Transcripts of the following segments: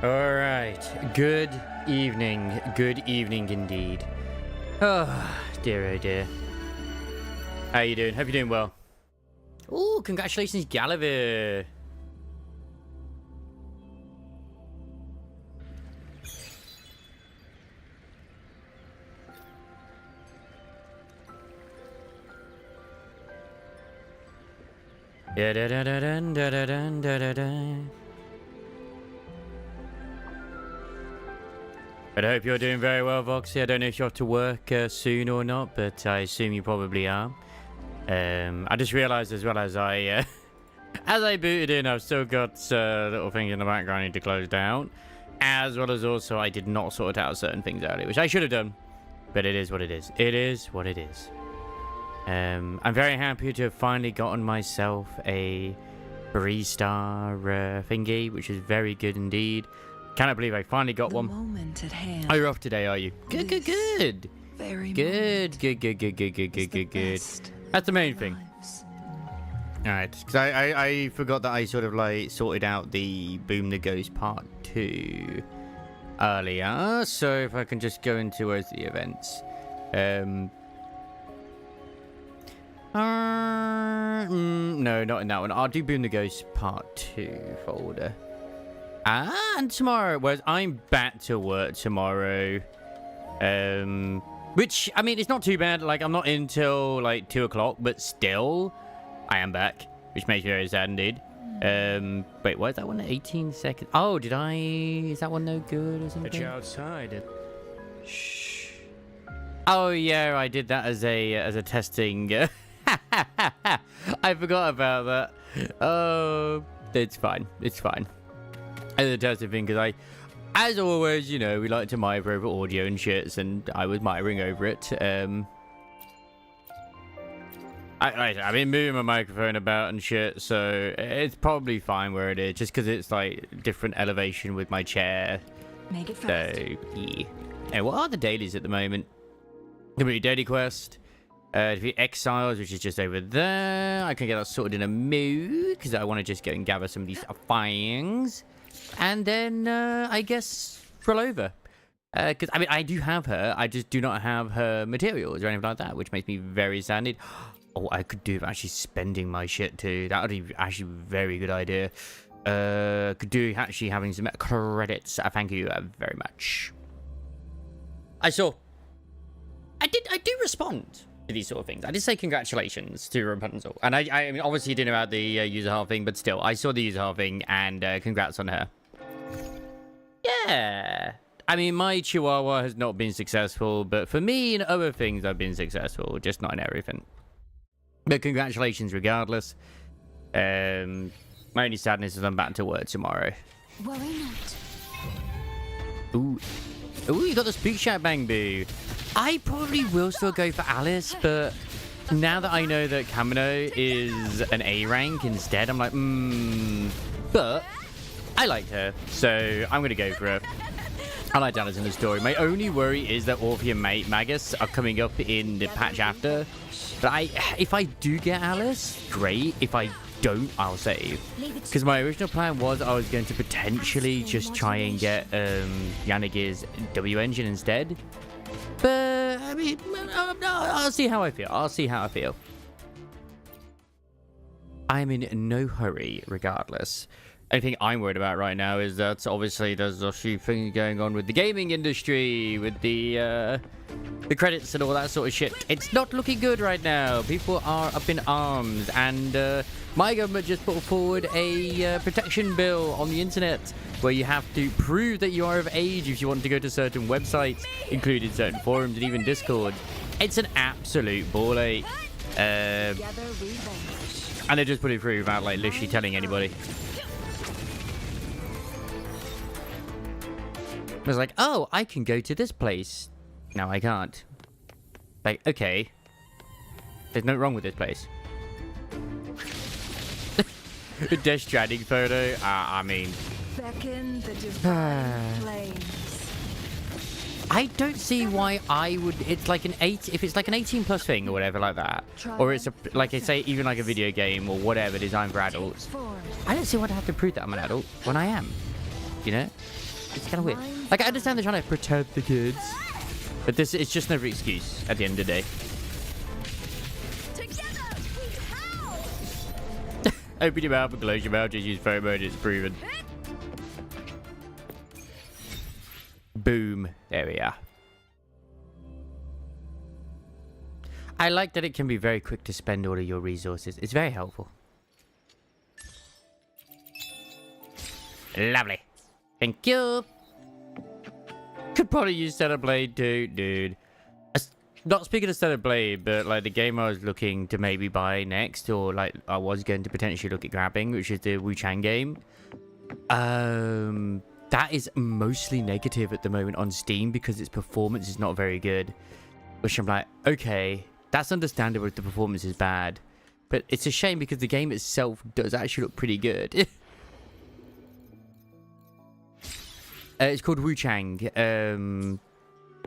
All right. Good evening. Good evening indeed. Oh, dear, oh dear. How you doing? Hope you're doing well. Oh, congratulations, Gallivir. Da da da da da da da da da. But I hope you're doing very well, Voxy. I don't know if you're off to work soon or not, but I assume you probably are. I just realised as well as I booted in, I've still got little things in the background I need to close down, as well as also I did not sort out certain things earlier, which I should have done, but it is what it is. It is what it is. I'm very happy to have finally gotten myself a 3-star thingy, which is very good indeed. Cannot believe I finally got one. Moment at hand. Oh, you're off today, are you? Good, good, good. Very Good. That's the main thing. Alright, because I forgot that I sort of like sorted out the Boom the Ghost Part 2 earlier. So if I can just go into where's the events. No, not in that one. I'll do Boom the Ghost Part 2 folder. And tomorrow, whereas I'm back to work tomorrow. Which, I mean, it's not too bad. Like, I'm not in till, like, 2 o'clock, but still, I am back, which makes me very sad indeed. Wait, why is that one 18 seconds? Oh, is that one no good or something? It's outside. Shh. Oh, yeah, I did that as a testing. I forgot about that. Oh, it's fine. It's fine. As a testing thing, because as always, you know, we like to mire over audio and shits, and I was miring over it. I've been moving my microphone about and shit, so it's probably fine where it is, just because it's like different elevation with my chair. Make it fast. So, yeah. And what are the dailies at the moment? Complete daily quest. Defeat exiles, which is just over there. I can get that sorted in a mood, because I want to just go and gather some of these things. And then, I guess, Phrover. Because, I mean, I do have her. I just do not have her materials or anything like that, which makes me very sad. Oh, I could do actually spending my shit, too. That would be actually a very good idea. Could do actually having some credits. Thank you very much. I do respond to these sort of things. I did say congratulations to Rapunzel. And I mean, obviously you didn't know about the user half thing, but still, I saw the user half thing, and congrats on her. Yeah. I mean, my Chihuahua has not been successful, but for me and other things I've been successful, just not in everything. But congratulations regardless. My only sadness is I'm back to work tomorrow. Worry not. Ooh, you got the Spook Shack Bang Boo. I probably will still go for Alice, but now that I know that Kamino is an A rank instead, I'm like, But I liked her, so I'm going to go for her. I like Alice in the story. My only worry is that Orpheus and Magus are coming up in the patch after. But if I do get Alice, great. If I don't, I'll save. Because my original plan was I was going to potentially just try and get Yanagir's W engine instead. But, I mean, I'll see how I feel. I'm in no hurry, regardless. Anything I'm worried about right now is that obviously there's a few things going on with the gaming industry, with the credits and all that sort of shit. It's not looking good right now. People are up in arms, and my government just put forward a protection bill on the internet where you have to prove that you are of age if you want to go to certain websites, including certain forums and even Discord. It's an absolute ball ache. And they just put it through without like literally telling anybody. I was like, oh, I can go to this place. No, I can't. Like, okay. There's no wrong with this place. The Death Stranding photo. I mean... Beckon the divine flames. I don't see why I would... It's like an 8... If it's like an 18 plus thing or whatever like that. Or it's, like I say, even like a video game or whatever designed for adults. I don't see why I have to prove that I'm an adult when I am. You know? It's kind of weird. Like, I understand they're trying to protect the kids, but this is just another excuse at the end of the day. Together, we howl. Open your mouth and close your mouth. Just use pheromone. It's proven. Boom. There we are. I like that it can be very quick to spend all of your resources. It's very helpful. Lovely. Thank you. Could probably use Stellar Blade too, dude. Not speaking of Stellar Blade, but like the game I was looking to maybe buy next, or like I was going to potentially look at grabbing, which is the WuChang game. That is mostly negative at the moment on Steam because its performance is not very good. Which I'm like, okay, that's understandable if the performance is bad. But it's a shame because the game itself does actually look pretty good. It's called WuChang.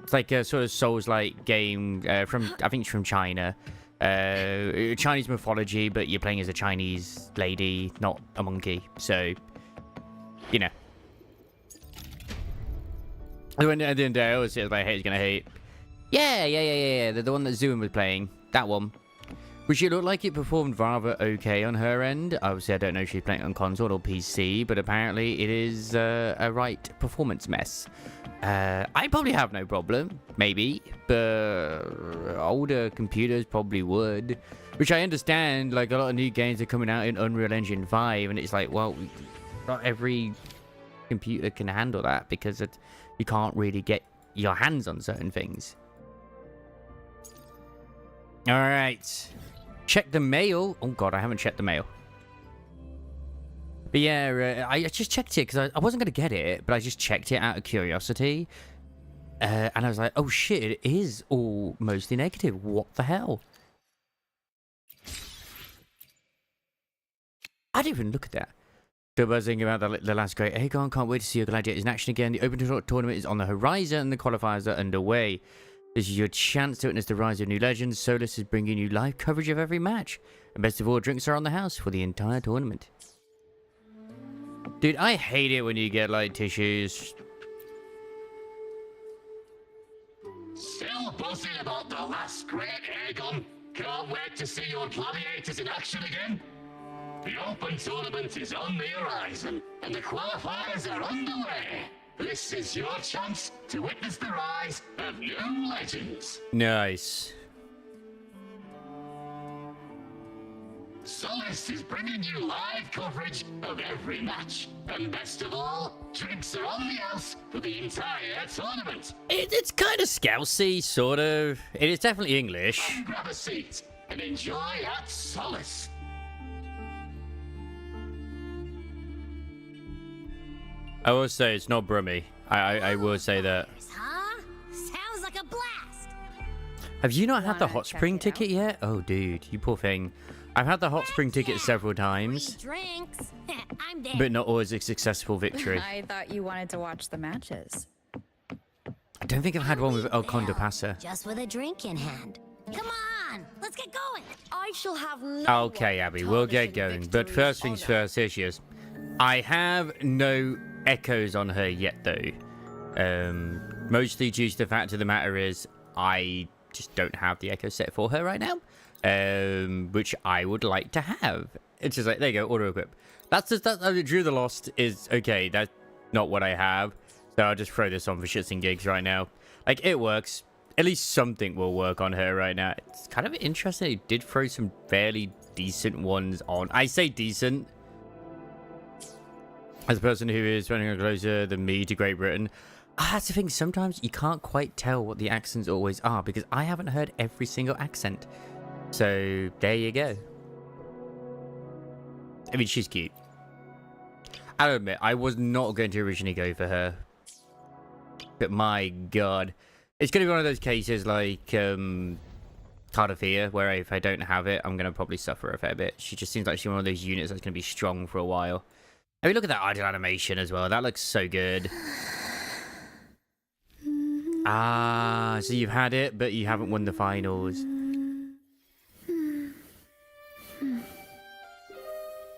It's like a sort of Souls-like game from, I think it's from China. Chinese mythology, but you're playing as a Chinese lady, not a monkey. So, you know. At the end of the day, I always say, like, hate's gonna hate. Yeah. The one that Zoom was playing. That one. Which it looked like it performed rather okay on her end. Obviously, I don't know if she's playing on console or PC, but apparently it is a right performance mess. I probably have no problem, maybe, but older computers probably would. Which I understand, like a lot of new games are coming out in Unreal Engine 5, and it's like, well, not every computer can handle that because you can't really get your hands on certain things. All right. Check the mail. Oh, God, I haven't checked the mail. But yeah, I just checked it because I wasn't going to get it, but I just checked it out of curiosity. And I was like, oh, shit, it is all mostly negative. What the hell? I didn't even look at that. Still buzzing about the last great Aegon. Can't wait to see your gladiators in action again. The Open Tournament is on the horizon and the qualifiers are underway. This is your chance to witness the rise of new legends. Solus is bringing you live coverage of every match. And best of all, drinks are on the house for the entire tournament. Dude, I hate it when you get, like, tissues. Still buzzing about the last great Aegon? Can't wait to see your gladiators in action again? The Open Tournament is on the horizon, and the qualifiers are underway. This is your chance to witness the rise of new legends. Nice. Solus is bringing you live coverage of every match. And best of all, drinks are on the house for the entire tournament. It's kind of Scousey, sort of. It is definitely English. Come grab a seat and enjoy at Solus. I will say it's not Brummy. I will say that. Huh? Sounds like a blast. Have you not had the Wanna hot check spring it ticket yet? Oh, dude, you poor thing. I've had the hot spring ticket several times, Free drinks. I'm there. but not always a successful victory. I thought you wanted to watch the matches. I don't think I've had one with El Condor Pasa. Just with a drink in hand. Come on, let's get going. I shall have no Okay, Abby, we'll get going. But first things first, here she is. I have no echoes on her yet, though. Mostly due to the fact of the matter is I just don't have the echo set for her right now, which I would like to have. It's just like, there you go, auto equip. That's just that. Drew the Lost is okay. That's not what I have, so I'll just throw this on for shits and gigs right now. Like, it works. At least something will work on her right now. It's kind of interesting. It did throw some fairly decent ones on. I say decent as a person who is running closer than me to Great Britain. That's the thing. Sometimes you can't quite tell what the accents always are because I haven't heard every single accent. So there you go. I mean, she's cute. I'll admit, I was not going to originally go for her. But my god. It's going to be one of those cases like Card of Fear, where if I don't have it, I'm going to probably suffer a fair bit. She just seems like she's one of those units that's going to be strong for a while. I mean, look at that idle animation as well. That looks so good. Ah, so you've had it, but you haven't won the finals.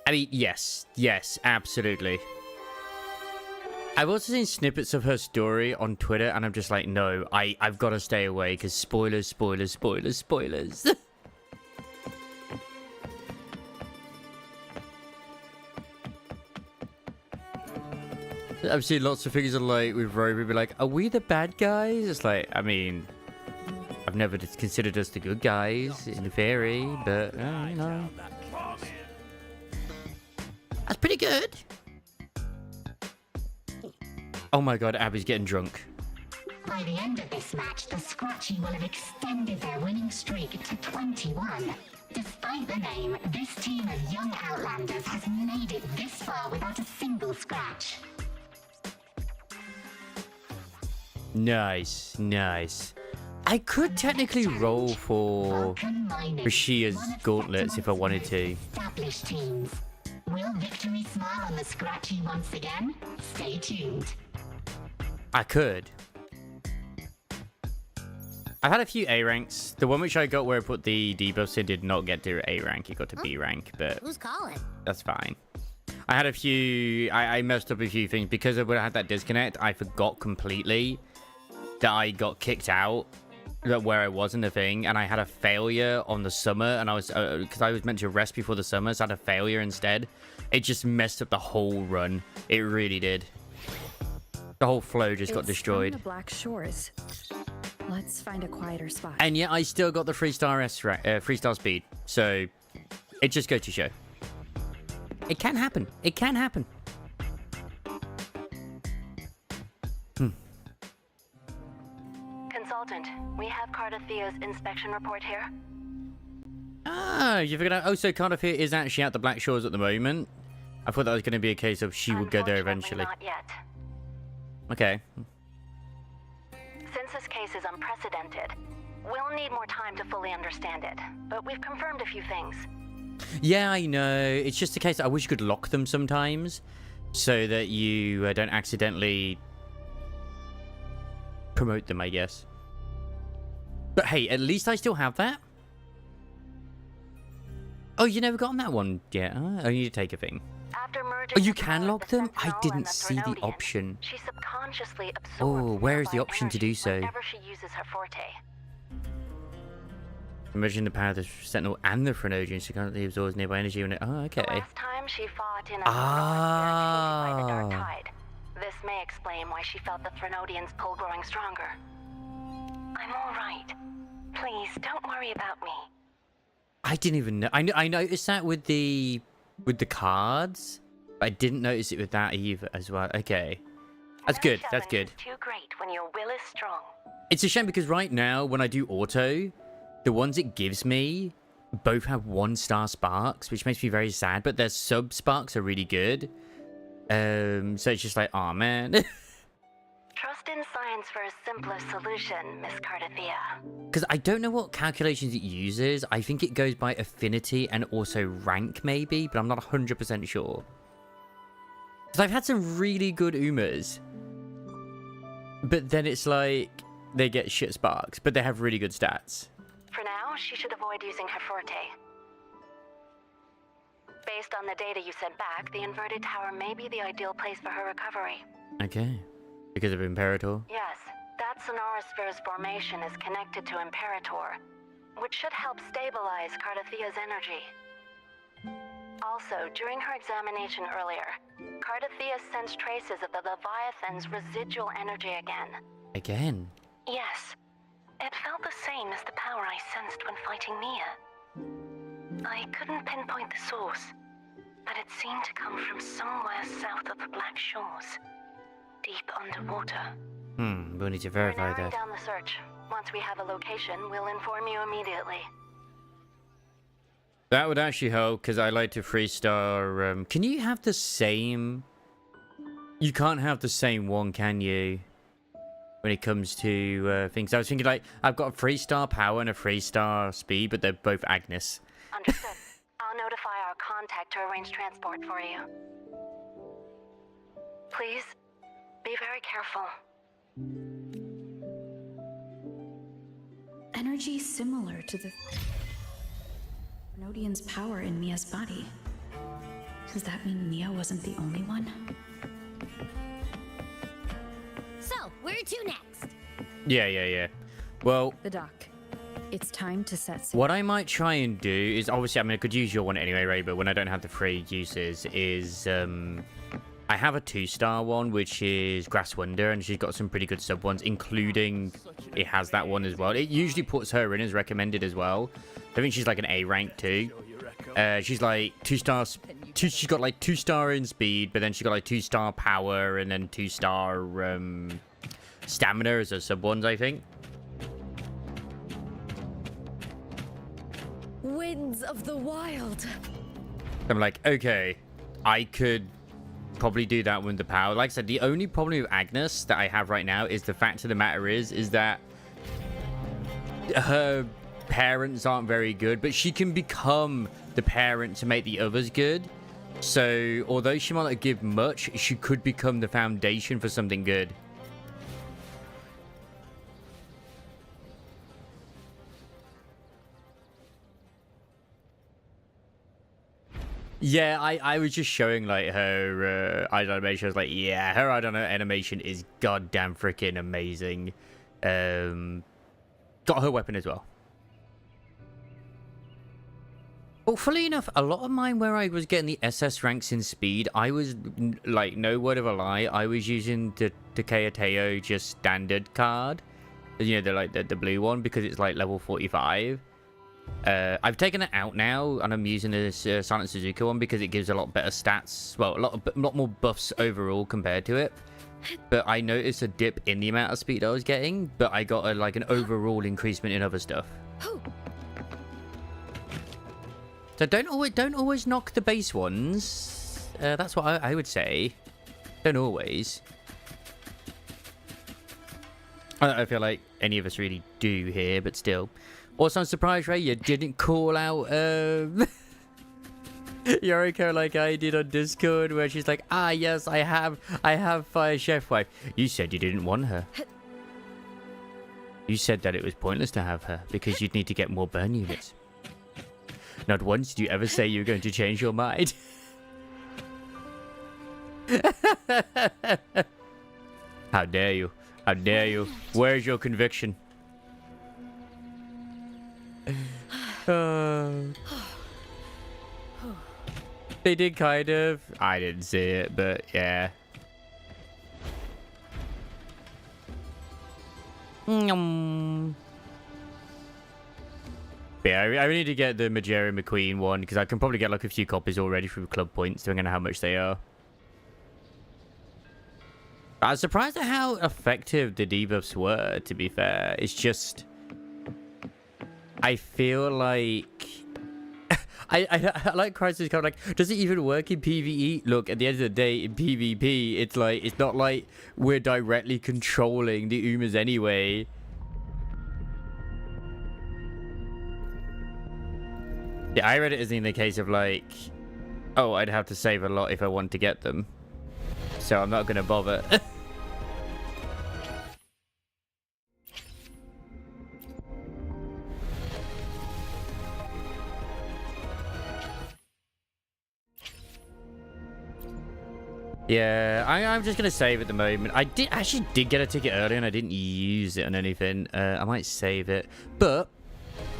I mean, yes, absolutely. I've also seen snippets of her story on Twitter, and I'm just like, no, I've got to stay away, because spoilers, spoilers, spoilers, spoilers. I've seen lots of figures of like with Roby be like, are we the bad guys? It's like, I mean, I've never considered us the good guys in theory, but you know. That's pretty good. Oh my god, Abby's getting drunk. By the end of this match, the Scratchy will have extended their winning streak to 21. Despite the name, this team of young Outlanders has made it this far without a single scratch. Nice, nice. I could technically roll for Rashia's gauntlets if I wanted to. Established teams. Will victory smile on the Scratchy once again? Stay tuned. I could. I've had a few A ranks. The one which I got where I put the debuffs in did not get to A rank. It got to B rank, but Who's calling? that's fine. I had a few... I messed up a few things. Because of when I had that disconnect, I forgot completely that I got kicked out where I was in the thing, and I had a failure on the summer, and I was... because I was meant to rest before the summer, so I had a failure instead. It just messed up the whole run. It really did. The whole flow just got It's destroyed. from the Black Shores. Let's find a quieter spot. And yet I still got the 3-star speed. So it just goes to show. It can happen. It can happen. Consultant, we have Cardathia's inspection report here. Ah, you figured out. Oh, so Cardiff here is actually at the Black Shores at the moment. I thought that was going to be a case of she would go there eventually. Not yet. Okay. Since this case is unprecedented, we'll need more time to fully understand it. But we've confirmed a few things. Yeah, I know. It's just a case I wish you could lock them sometimes so that you don't accidentally promote them, I guess. But hey, at least I still have that. Oh, you never gotten that one yet? Huh? Oh, you need to take a thing. After merging Oh, you the can power of lock the them? I Sentinel didn't and the see the Threnodian, option. She subconsciously absorbs Oh, where is the nearby option to energy do so? whenever she uses her forte. Imagine the power of the Sentinel and the Threnodian, so currently absorbs nearby energy when it... Oh, okay. The last time she fought in a by the Dark Tide. This may explain why she felt the Threnodian's pull growing stronger. I'm all right. Please, don't worry about me. I didn't even know. I noticed that with the cards, but I didn't notice it with that either as well. Okay. That's good. That's good. Too great when your will is strong. It's a shame because right now, when I do auto, the ones it gives me both have 1-star sparks, which makes me very sad, but their sub sparks are really good. So it's just like, oh man. Trust in science for a simpler solution, Miss Cardathia. Because I don't know what calculations it uses. I think it goes by affinity and also rank maybe, but I'm not 100% sure. Because I've had some really good Umas. But then it's like, they get shit sparks, but they have really good stats. For now, she should avoid using her forte. Based on the data you sent back, the inverted tower may be the ideal place for her recovery. Okay. Because of Imperator? Yes, that Sonorosphere's formation is connected to Imperator, which should help stabilize Cardathia's energy. Also, during her examination earlier, Cardathia sensed traces of the Leviathan's residual energy again. Again? Yes. It felt the same as the power I sensed when fighting Mia. I couldn't pinpoint the source, but it seemed to come from somewhere south of the Black Shores. Deep underwater. We'll need to We're verify narrowing that. down the search. Once we have a location, we'll inform you immediately. That would actually help, because I like to 3-star... Can you have the same... You can't have the same one, can you? When it comes to things. I was thinking, like, I've got a 3-star power and a 3-star speed, but they're both Agnes. Understood. I'll notify our contact to arrange transport for you. Please, be very careful. Energy similar to the Threnodian's power in Mia's body. Does that mean Mia wasn't the only one? Where to next? Yeah. Well, The dock. It's time to set sail. what I might try and do is, obviously, I mean, I could use your one anyway, Ray, but when I don't have the free uses, is I have a 2-star one, which is Grass Wonder, and she's got some pretty good sub ones, including it has that one as well. It usually puts her in as recommended as well. I think she's like an A rank too. She's like 2 stars. She's got like 2-star in speed, but then she got like 2-star power and then 2-star stamina as her sub ones, I think. Winds of the wild. I'm like, okay, I could probably do that with the power. Like I said, the only problem with Agnes that I have right now is the fact of the matter is that her parents aren't very good, but she can become the parent to make the others good. So although she might not give much, she could become the foundation for something good. Yeah, I was just showing like her idol animation. I was like, yeah, her idol animation is goddamn freaking amazing. Got her weapon as well. Well, funnily enough, a lot of mine where I was getting the SS ranks in speed, I was, like, no word of a lie, I was using the Takeo just standard card. You know, the blue one, because it's, like, level 45. I've taken it out now, and I'm using this Silent Suzuka one because it gives a lot better stats. Well, a lot more buffs overall compared to it. But I noticed a dip in the amount of speed I was getting, but I got, like, an overall increasement in other stuff. So don't always knock the base ones. That's what I would say. Don't always. I feel like any of us really do here, but still. Also, I'm surprised, Ray, you didn't call out Yoriko like I did on Discord, where she's like, ah, yes, I have Fire Chef Wife. You said you didn't want her. You said that it was pointless to have her because you'd need to get more burn units. Not once did you ever say you were going to change your mind. How dare you? How dare you? Where's your conviction? They did kind of. I didn't see it, but yeah. Yeah, I need to get the Majeri McQueen one because I can probably get like a few copies already through club points, depending on how much they are. I was surprised at how effective the debuffs were, to be fair. It's just, I feel like I like Crisis kind of like, does it even work in PvE? Look, at the end of the day, in PvP, it's like, it's not like we're directly controlling the Umas anyway. Yeah, I read it as in the case of like, oh, I'd have to save a lot if I want to get them. So I'm not going to bother. Yeah, I'm just going to save at the moment. I actually did get a ticket earlier and I didn't use it on anything. I might save it. But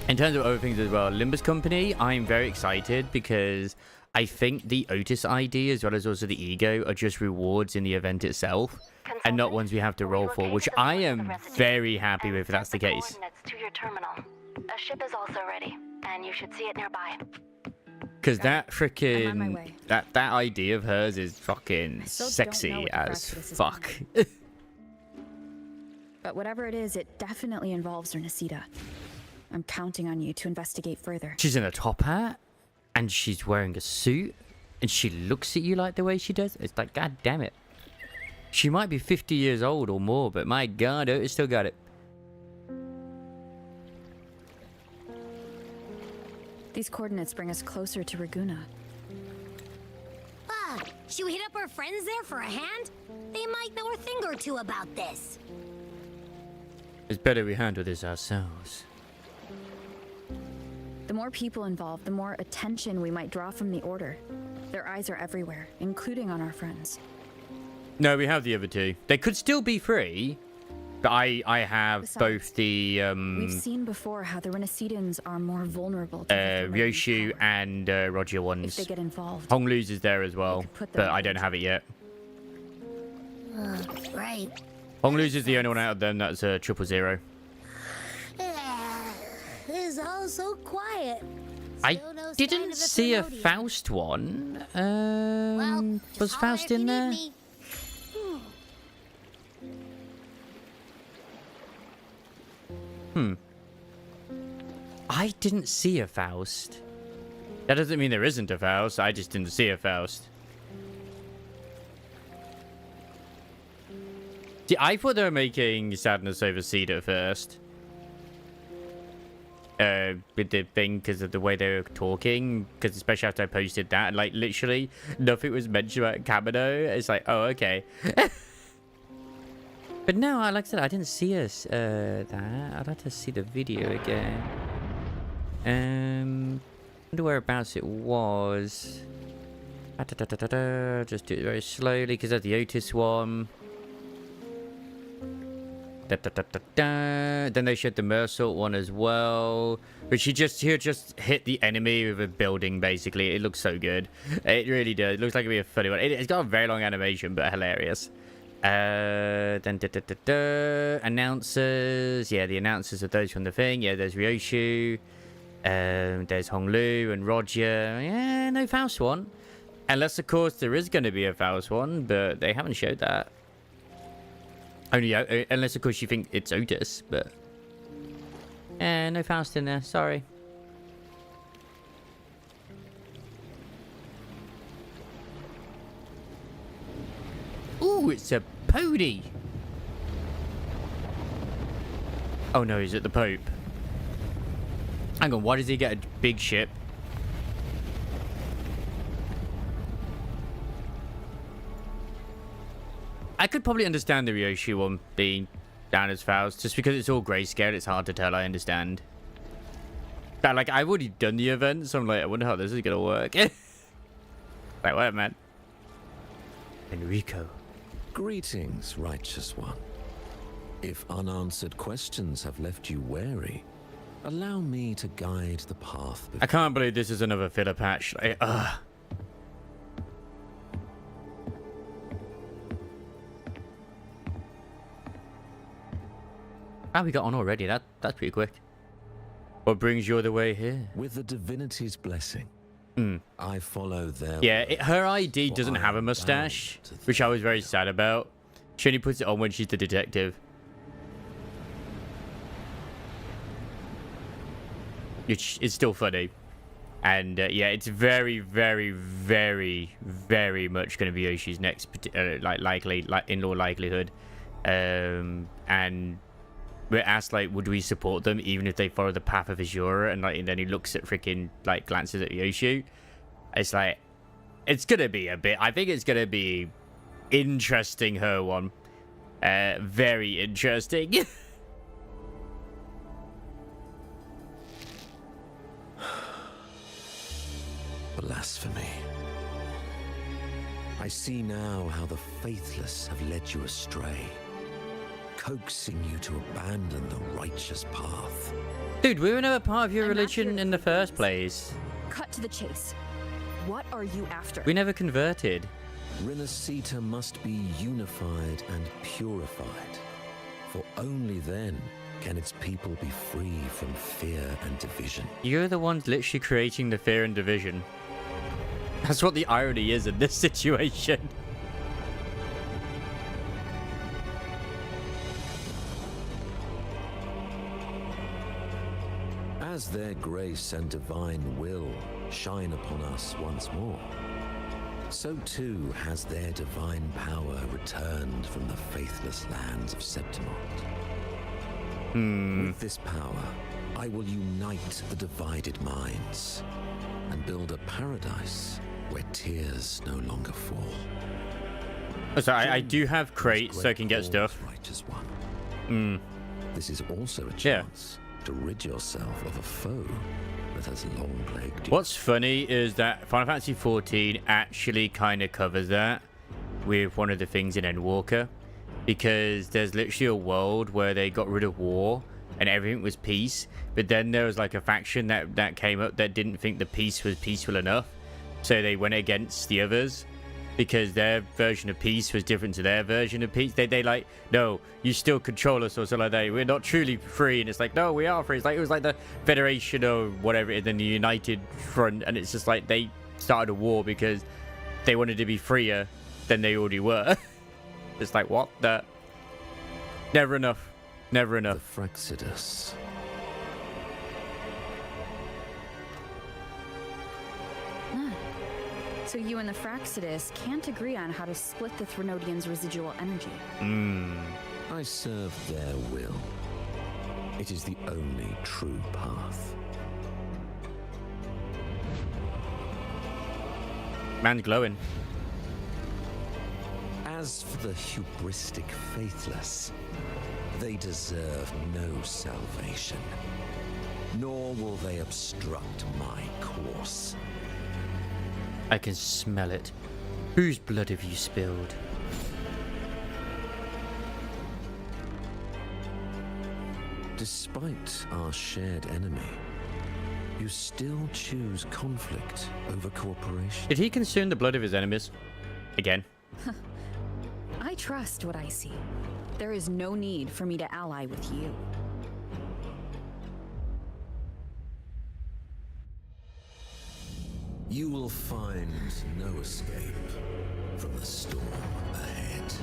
in terms of other things as well, Limbus Company, I'm very excited because I think the Otis ID as well as also the Ego are just rewards in the event itself and not ones we have to roll for, which I am very happy with if that's the case. To your terminal. A ship is also ready, and you should see it nearby. Because that freaking, I'm on my way. that ID of hers is fucking still don't know sexy what the as crux of this is fuck. But whatever it is, it definitely involves Ernestita. I'm counting on you to investigate further. She's in a top hat and she's wearing a suit and she looks at you like the way she does. It's like, god damn it. She might be 50 years old or more, but my god, Otis still got it. These coordinates bring us closer to Raguna. Should we hit up our friends there for a hand? They might know a thing or two about this. It's better we handle this ourselves. The more people involved, the more attention we might draw from the Order. Their eyes are everywhere, including on our friends. No, we have the other two. They could still be free, But I have Besides, both the We've seen before how the Renaissance are more vulnerable to Ryoshu and Roger if ones. they get involved. Honglu's is there as well, could put them but I in don't danger. have it yet. Right. Honglu's is the only one out of them that's 000. It's all so quiet. I Still no sign didn't of see a Thermodium. Faust one. Well, just Was holler Faust if you in need there? me. I didn't see a Faust. That doesn't mean there isn't a Faust. I just didn't see a Faust. See, I thought they were making Sadness over Seed at first. With the thing, because of the way they were talking. Because especially after I posted that, like, literally, nothing was mentioned about Kamino. It's like, oh, okay. But no, like I said, I didn't see us, that. I'd like to see the video again. Wonder whereabouts it was. Just do it very slowly, because that's the Otis one. Then they showed the Mersault one as well, which he just hit the enemy with a building. Basically, it looks so good. It really does. It looks like it'd be a funny one. It's got a very long animation, but hilarious. Then announcers. Yeah, the announcers are those from the thing. Yeah, there's Ryoshu. There's Honglu and Roger. Yeah, no Faust one, unless of course there is going to be a Faust one, but they haven't showed that. Only unless, of course, you think it's Otis, but... no Faust in there, sorry. Ooh, it's a pony! Oh no, is it the Pope? Hang on, why does he get a big ship? I could probably understand the Ryoshu one being down as Faust, just because it's all grayscale, it's hard to tell, I understand. But, like, I've already done the event, so I'm like, I wonder how this is gonna work. Like, what, man? Enrico. Greetings, righteous one. If unanswered questions have left you wary, allow me to guide the path I can't believe this is another filler patch. Like, ugh. Ah, we got on already. That's pretty quick. What brings you all the way here? With the divinity's blessing, I follow their Yeah, her ID for doesn't I have a am mustache, bound to which I was very their sad about. She only puts it on when she's the detective. Which is still funny. And yeah, it's very, very, very, very much going to be Yoshi's next, in all likelihood. And we're asked, like, would we support them even if they follow the path of Azura? And then he looks at freaking, like, glances at Yoshi. It's like, it's gonna be a bit. I think it's gonna be interesting. Her one, very interesting. blasphemy. I see now how the faithless have led you astray, coaxing you to abandon the righteous path. Dude, we were never part of your I'm not religion here in the to first please. place. Cut to the chase. What are you after? We never converted. Rinascita must be unified and purified, for only then can its people be free from fear and division. You're the ones literally creating the fear and division. That's what the irony is in this situation. As their grace and divine will shine upon us once more, so too has their divine power returned from the faithless lands of Septimont. With this power, I will unite the divided minds and build a paradise where tears no longer fall. So I do have crates so I can get Great stuff. cause, righteous one. This is also a chance to rid yourself of a foe that has long plagued you. What's funny is that Final Fantasy XIV actually kind of covers that with one of the things in Endwalker. because there's literally a world where they got rid of war and everything was peace, but then there was like a faction that came up that didn't think the peace was peaceful enough, so they went against the others because their version of peace was different to their version of peace. They like, no, you still control us or something like that. We're not truly free. And it's like, no, we are free. It's like, it was like the Federation or whatever, and then the United Front. And it's just like they started a war because they wanted to be freer than they already were. It's like, what the? Never enough. Never enough. The Frexidus. So you and the Frexidus can't agree on how to split the Threnodians' residual energy. I serve their will. It is the only true path. Man's glowing. As for the hubristic faithless, they deserve no salvation, nor will they obstruct my course. I can smell it. Whose blood have you spilled? Despite our shared enemy, you still choose conflict over cooperation. Did he consume the blood of his enemies? Again. I trust what I see. There is no need for me to ally with you. You will find no escape from the storm ahead.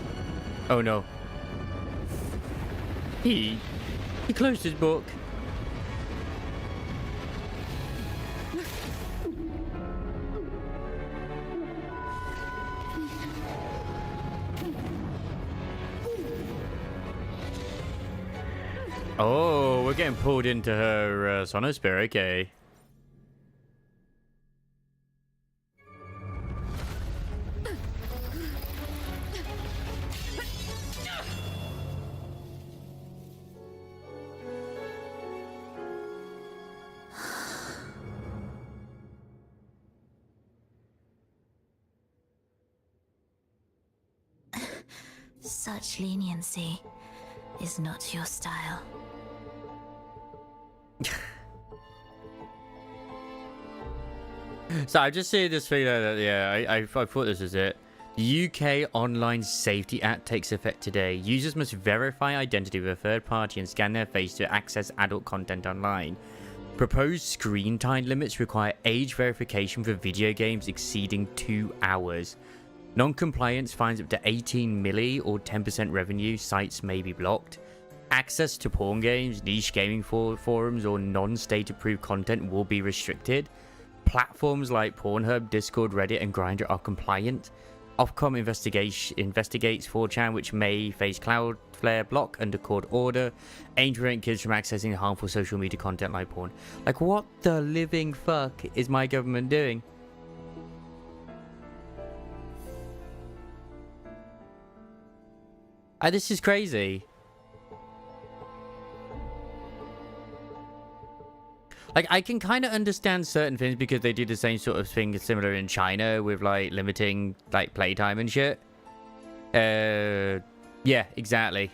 Oh no. He closed his book. Oh, we're getting pulled into her sonosphere, okay. Such leniency is not your style. So I just see this thing that, yeah, I thought this was it. The UK Online Safety Act takes effect today. Users must verify identity with a third party and scan their face to access adult content online. Proposed screen time limits require age verification for video games exceeding 2 hours. Non-compliance fines up to 18 milli or 10% revenue. Sites may be blocked. Access to porn games, niche gaming forums, or non-state approved content will be restricted. Platforms like Pornhub, Discord, Reddit, and Grindr are compliant. Ofcom investigates 4chan, which may face Cloudflare block under court order. Aim to prevent kids from accessing harmful social media content like porn. Like, what the living fuck is my government doing? This is crazy. Like, I can kind of understand certain things because they do the same sort of thing similar in China with, like, limiting, like, playtime and shit. Yeah, exactly.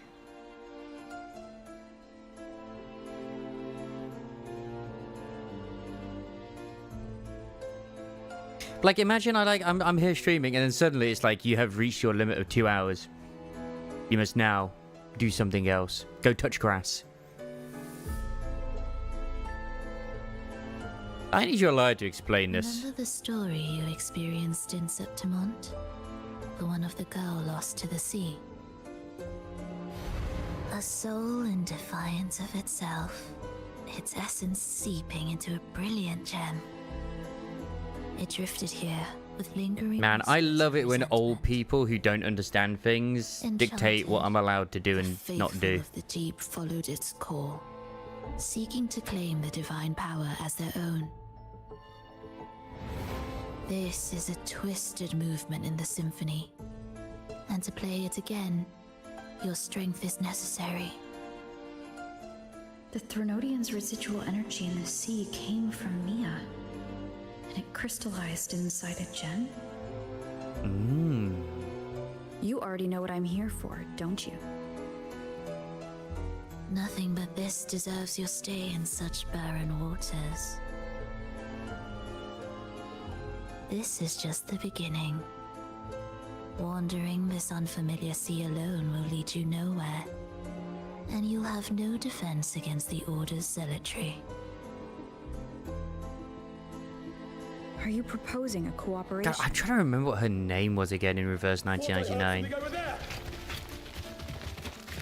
Like, imagine I'm here streaming and then suddenly it's like you have reached your limit of 2 hours. You must now do something else. Go touch grass. I need your ally to explain this. Remember the story you experienced in Septimont? The one of the girl lost to the sea? A soul in defiance of itself, its essence seeping into a brilliant gem. It drifted here with lingering... Man, I love it when old people who don't understand things dictate what I'm allowed to do and not do. Of the deep followed its call, seeking to claim the divine power as their own. This is a twisted movement in the symphony, and to play it again, your strength is necessary. The Threnodians' residual energy in the sea came from Mia, and it crystallized inside a gem? You already know what I'm here for, don't you? Nothing but this deserves your stay in such barren waters. This is just the beginning. Wandering this unfamiliar sea alone will lead you nowhere, and you'll have no defense against the Order's zealotry. Are you proposing a cooperation? God, I'm trying to remember what her name was again in Reverse 1999.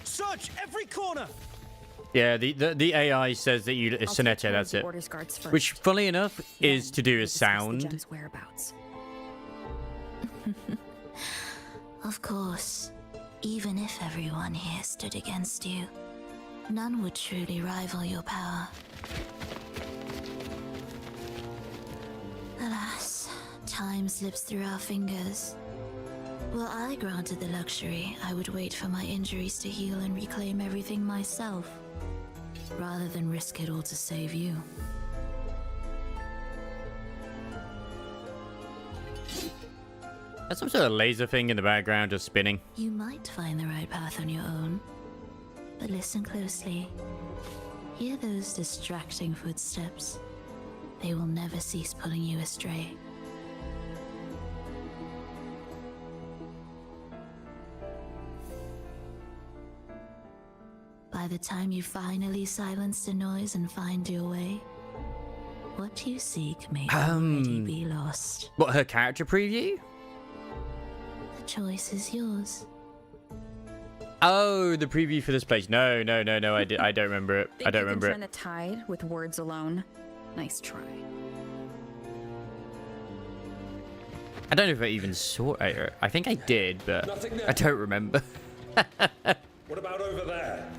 Search every corner. Yeah, the AI says that you Sonetta, that's it. Which, funnily enough, is to do with sound. Whereabouts. Of course, even if everyone here stood against you, none would truly rival your power. Alas, time slips through our fingers. Were I granted the luxury, I would wait for my injuries to heal and reclaim everything myself, rather than risk it all to save you. That's some sort of laser thing in the background just spinning. You might find the right path on your own, but listen closely. Hear those distracting footsteps. They will never cease pulling you astray. By the time you finally silence the noise and find your way, what you seek may already be lost. What, her character preview? The choice is yours. Oh, the preview for this place. No, I don't remember it. I don't remember Turn the tide with words alone. Nice try. I don't know if I even saw it. I think I did, but I don't remember. What about over there?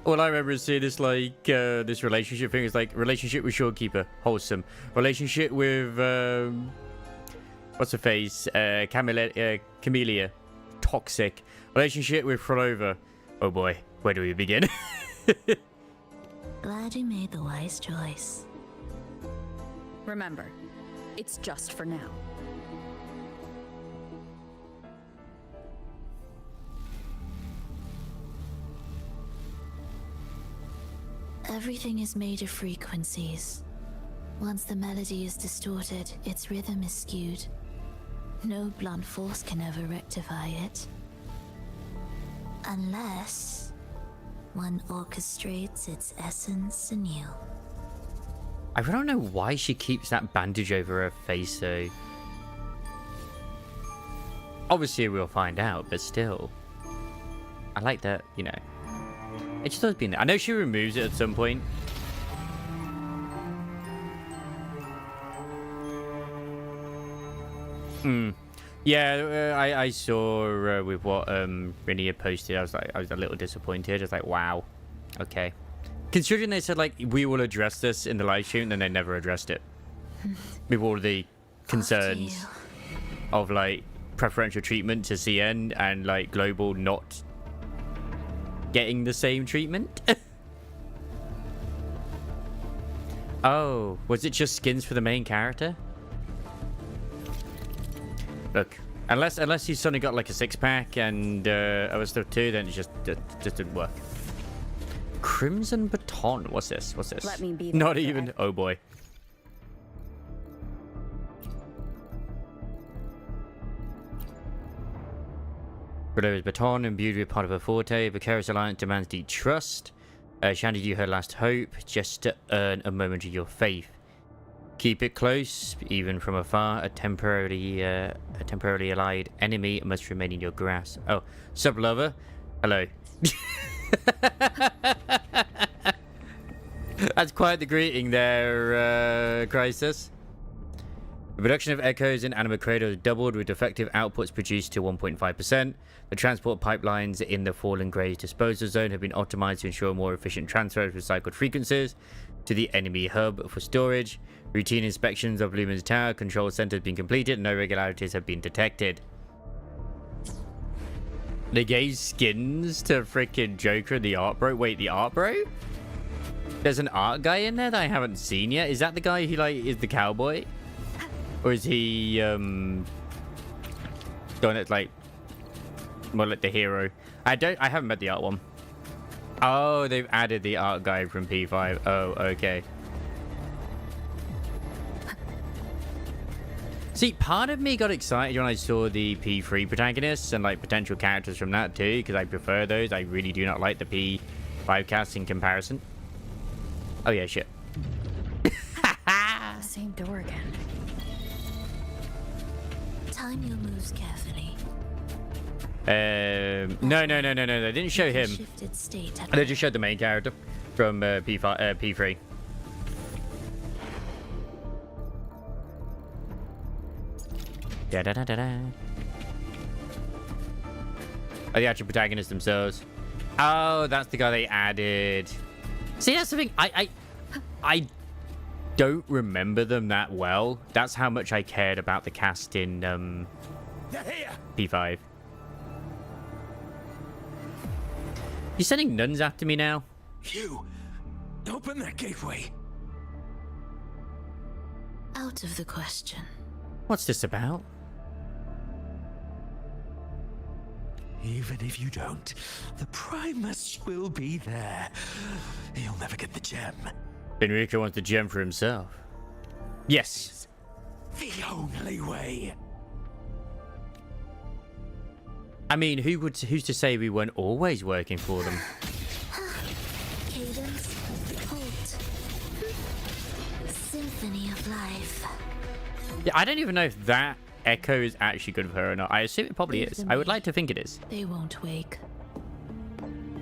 All I remember is seeing this, like, this relationship thing. It's like, relationship with Shorekeeper, wholesome. Relationship with, what's her face? Camellia, toxic. Relationship with Phrover. Oh boy, where do we begin? Glad you made the wise choice. Remember, it's just for now. Everything is made of frequencies. Once the melody is distorted, its rhythm is skewed. No blunt force can ever rectify it. Unless one orchestrates its essence anew. I don't know why she keeps that bandage over her face, though. Obviously, we'll find out, but still. I like that, you know. It just does being there. I know she removes it at some point. Yeah, I saw with what Rinny had posted. I was a little disappointed. I was like, wow, okay. Considering they said like we will address this in the live stream, and they never addressed it with all the concerns of like preferential treatment to CN and like global not getting the same treatment. Oh, was it just skins for the main character? Look, unless he's suddenly got like a six-pack and other stuff too, then it just didn't work. Crimson Baton. What's this? What's this? Let me be. Not even. Oh boy. Below baton, imbued with part of her forte. Vicarious Alliance demands deep trust. She handed you her last hope, just to earn a moment of your faith. Keep it close, even from afar. A temporarily allied enemy must remain in your grasp. Oh, sup, lover? Hello. That's quite the greeting there, Crisis. The production of echoes in Anima Cradle has doubled, with defective outputs produced to 1.5%. The transport pipelines in the Fallen Graves disposal zone have been optimized to ensure more efficient transfer of recycled frequencies to the enemy hub for storage. Routine inspections of Lumen's Tower control center have been completed and no irregularities have been detected. They gave skins to freaking Joker and the Art Bro. Wait, the Art Bro? There's an art guy in there that I haven't seen yet. Is that the guy who like is the cowboy? Or is he The one that's like more like the hero. I haven't met the art one. Oh, they've added the art guide from P5. Oh, okay. See, part of me got excited when I saw the P3 protagonists and like potential characters from that too, because I prefer those. I really do not like the P5 cast in comparison. Oh yeah, shit. The same door again. Time your moves carefully. No. They didn't show him. Shifted state at They just showed the main character from P3. Da da da da da. Oh, the actual protagonists themselves. Oh, that's the guy they added. See, that's the thing. I don't remember them that well. That's how much I cared about the cast in P5. You sending nuns after me now? You! Open that gateway! out of the question. What's this about? Even if you don't, the Primus will be there. He'll never get the gem. Enrico wants the gem for himself. Yes. The only way. I mean, who's to say we weren't always working for them? Cadence, halt. Symphony of life. Yeah, I don't even know if that echo is actually good for her or not. I assume it probably is. I would like to think it is. They won't wake.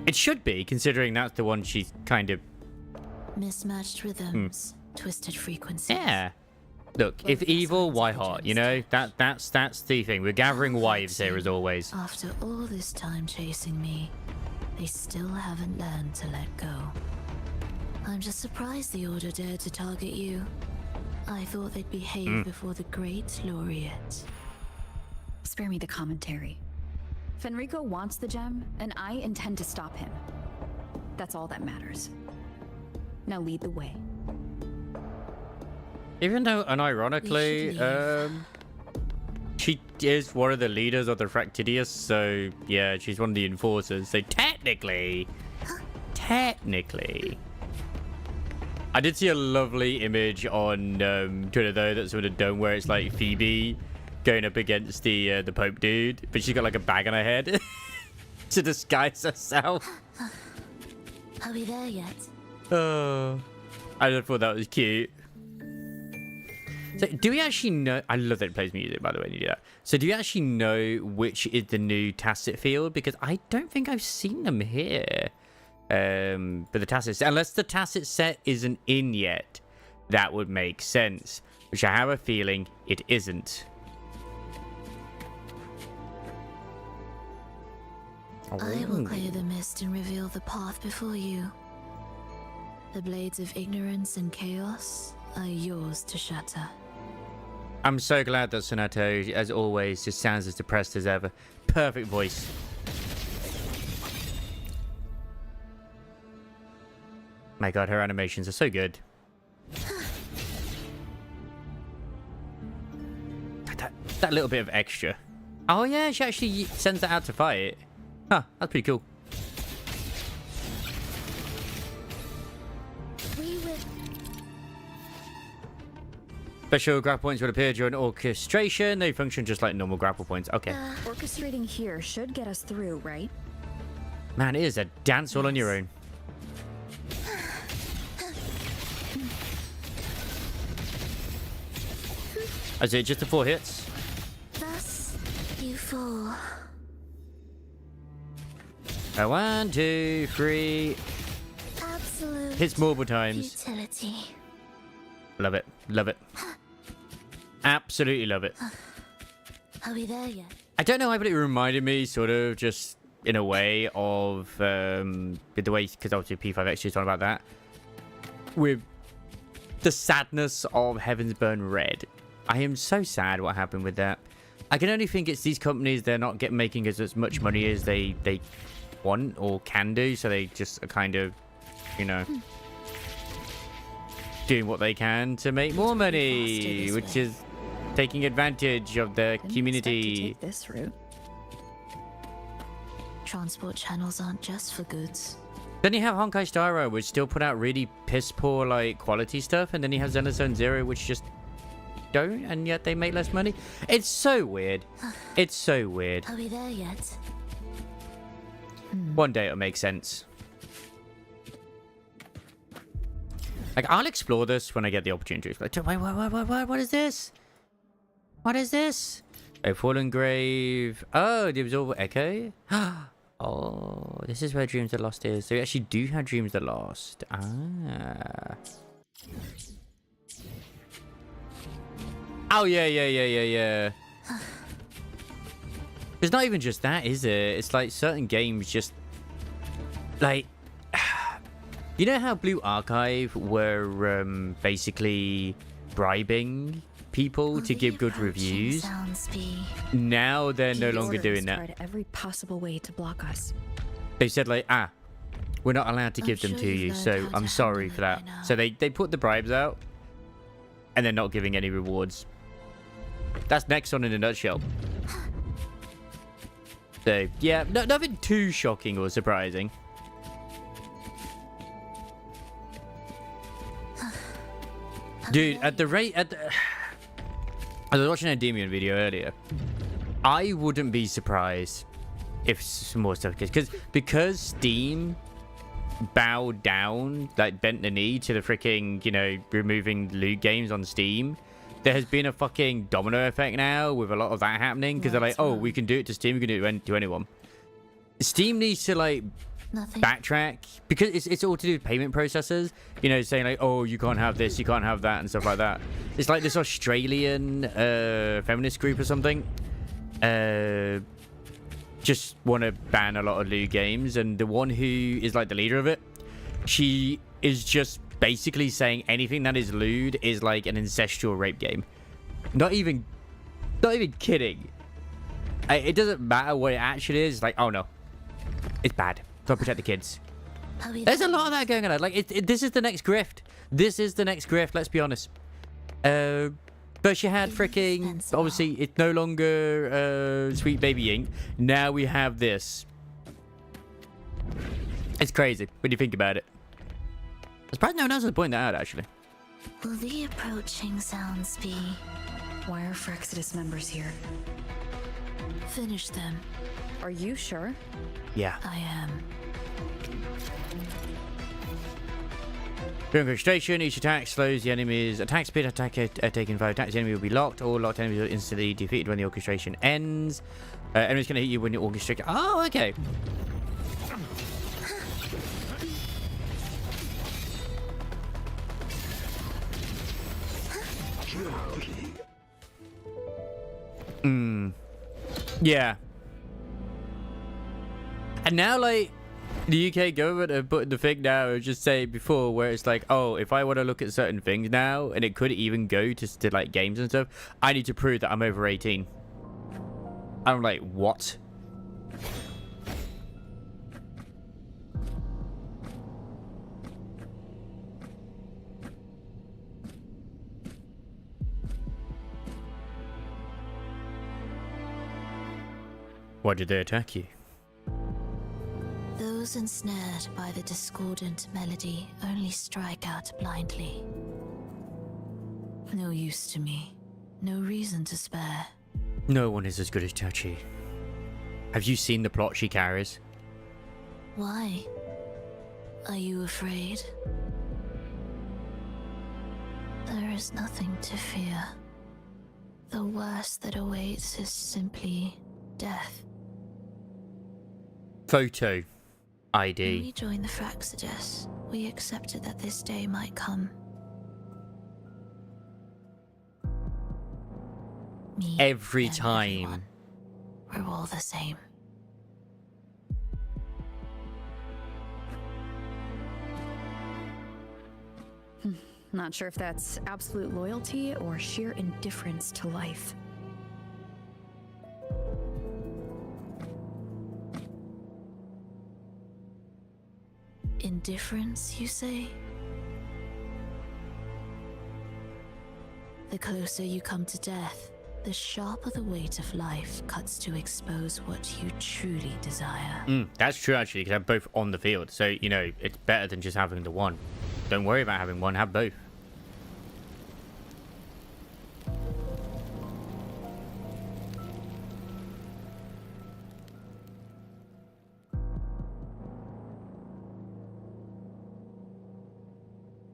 It should be, considering that's the one she's kind of... Mismatched rhythms, twisted frequencies. Yeah. Look, if evil, why hot? You know, that's the thing. We're gathering wives here as always. After all this time chasing me, they still haven't learned to let go. I'm just surprised the Order dared to target you. I thought they'd behave before the great laureate. Spare me the commentary. Fenrico wants the gem, and I intend to stop him. That's all that matters. Now lead the way. Even though, unironically, she is one of the leaders of the Fractidius, so yeah, she's one of the enforcers. So technically, I did see a lovely image on Twitter though that's sort of done where it's like Phoebe going up against the Pope dude, but she's got like a bag on her head to disguise herself. Are we there yet? Oh, I just thought that was cute. So, do we actually know... I love that it plays music, by the way, when you do that. So, do you actually know which is the new Tacit field? Because I don't think I've seen them here. But the Tacit set... Unless the Tacit set isn't in yet, that would make sense. Which I have a feeling it isn't. I will clear the mist and reveal the path before you. The blades of ignorance and chaos are yours to shatter. I'm so glad that Sonato, as always, just sounds as depressed as ever. Perfect voice. My god, her animations are so good. That little bit of extra. Oh yeah, she actually sends that out to fight. Huh, that's pretty cool. Special grapple points would appear during orchestration. They function just like normal grapple points. Okay. Orchestrating here should get us through, right? Man, it is a dance all on your own. Is it just the 4 hits? Thus, you fall. 1, 2, 3. Absolute Hits multiple times. futility. Love it. Love it. Absolutely love it. Are we there yet? I don't know why, but it reminded me sort of just in a way of the way, because obviously P5X is talking about that, with the sadness of Heaven's Burn Red. I am so sad what happened with that. I can only think it's these companies, they're not making as much money as they want or can do, so they just are kind of, you know, doing what they can to make more money, which is taking advantage of the Didn't expect to community. take this route. Transport channels aren't just for goods. Then you have Honkai Star Rail, which still put out really piss poor like quality stuff, and then you have Xenozone Zero, which just don't, and yet they make less money. It's so weird. It's so weird. Are we there yet? One day it'll make sense. Like, I'll explore this when I get the opportunity. Like, wait, what is this? What is this? A Fallen Grave. Oh, the Absorber Echo. Oh, this is where Dreams Are Lost is. So we actually do have Dreams Are Lost. Ah. Oh, yeah. It's not even just that, is it? It's like certain games just... Like... You know how Blue Archive were basically bribing people to give good reviews? Now they're no longer doing that. Tried every possible way to block us. They said like, we're not allowed to give them to you, so I'm sorry for that. So they put the bribes out, and they're not giving any rewards. That's Nexon in a nutshell. So yeah, nothing too shocking or surprising. Dude, at the rate I was watching a Demian video earlier. I wouldn't be surprised if some more stuff gets because Steam bowed down, like bent the knee to the freaking, you know, removing loot games on Steam. There has been a fucking domino effect now with a lot of that happening because they're like, oh, we can do it to Steam, we can do it to anyone. Steam needs to like backtrack because it's all to do with payment processors, you know, saying like, oh, you can't have this, you can't have that, and stuff like that. It's like this Australian feminist group or something just want to ban a lot of loot games, and the one who is like the leader of it, she is just basically saying anything that is lewd is like an incestual rape game. Not even kidding. It doesn't matter what it actually is. Like, oh no, it's bad. Don't protect the kids. There's a lot of that going on. Like, this is the next grift. This is the next grift. Let's be honest. But you had freaking, obviously it's no longer Sweet Baby Ink. Now we have this. It's crazy when you think about it. I'm surprised no one else has pointed that out, actually. Will the approaching sounds be... Why are Frexodus members here? Finish them. Are you sure? Yeah. I am. During concentration, each attack slows the enemy's attack speed. Taking 5 attacks, the enemy will be locked. All locked enemies are instantly defeated when the orchestration ends. Enemies can hit you when you're orchestrated. Oh, okay. Yeah. And now, like, the UK government have put the thing now, just say before, where it's like, oh, if I want to look at certain things now, and it could even go to like games and stuff, I need to prove that I'm over 18. I'm like, what? Why did they attack you? Those ensnared by the discordant melody only strike out blindly. No use to me. No reason to spare. No one is as good as Tachi. Have you seen the plot she carries? Why? Are you afraid? There is nothing to fear. The worst that awaits is simply death. Photo ID. When we joined the Frexodus, we accepted that this day might come. Me Every and time. everyone, we're all the same. Not sure if that's absolute loyalty or sheer indifference to life. Indifference, you say? The closer you come to death, the sharper the weight of life cuts to expose what you truly desire. That's true, actually, because they're both on the field. So, you know, it's better than just having the one. Don't worry about having one, have both.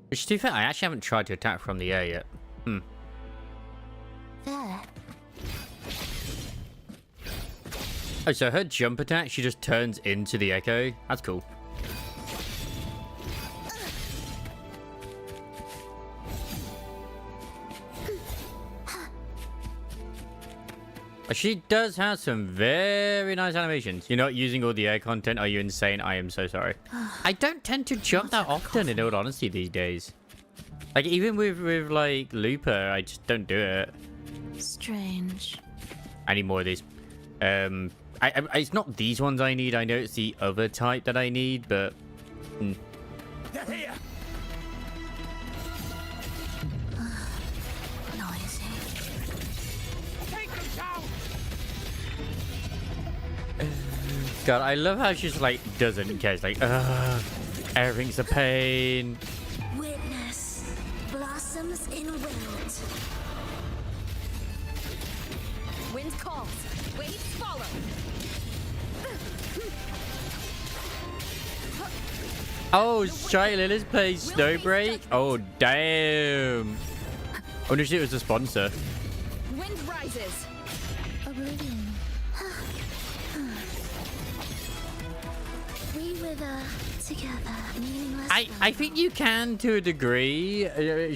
Which, to be fair, I actually haven't tried to attack from the air yet. There. Oh, so her jump attack, she just turns into the echo? That's cool. She does have some very nice animations. You're not using all the air content. Are you insane? I am so sorry. I don't tend to jump that often, in all honesty, these days. Like, even with like, Looper, I just don't do it. Strange. I need more of these. It's not these ones I need. I know it's the other type that I need, but... They're here. Noisy. Take them down. God, I love how she's like, doesn't care. It's like, everything's a pain. Witness. Blossoms in wilt. Wind calls. Waves follow. Oh, Shy Lilies plays Snowbreak? Oh, damn. I wonder if it was a sponsor. Wind rises. Oblivion. We wither together, meaningless. I think you can to a degree.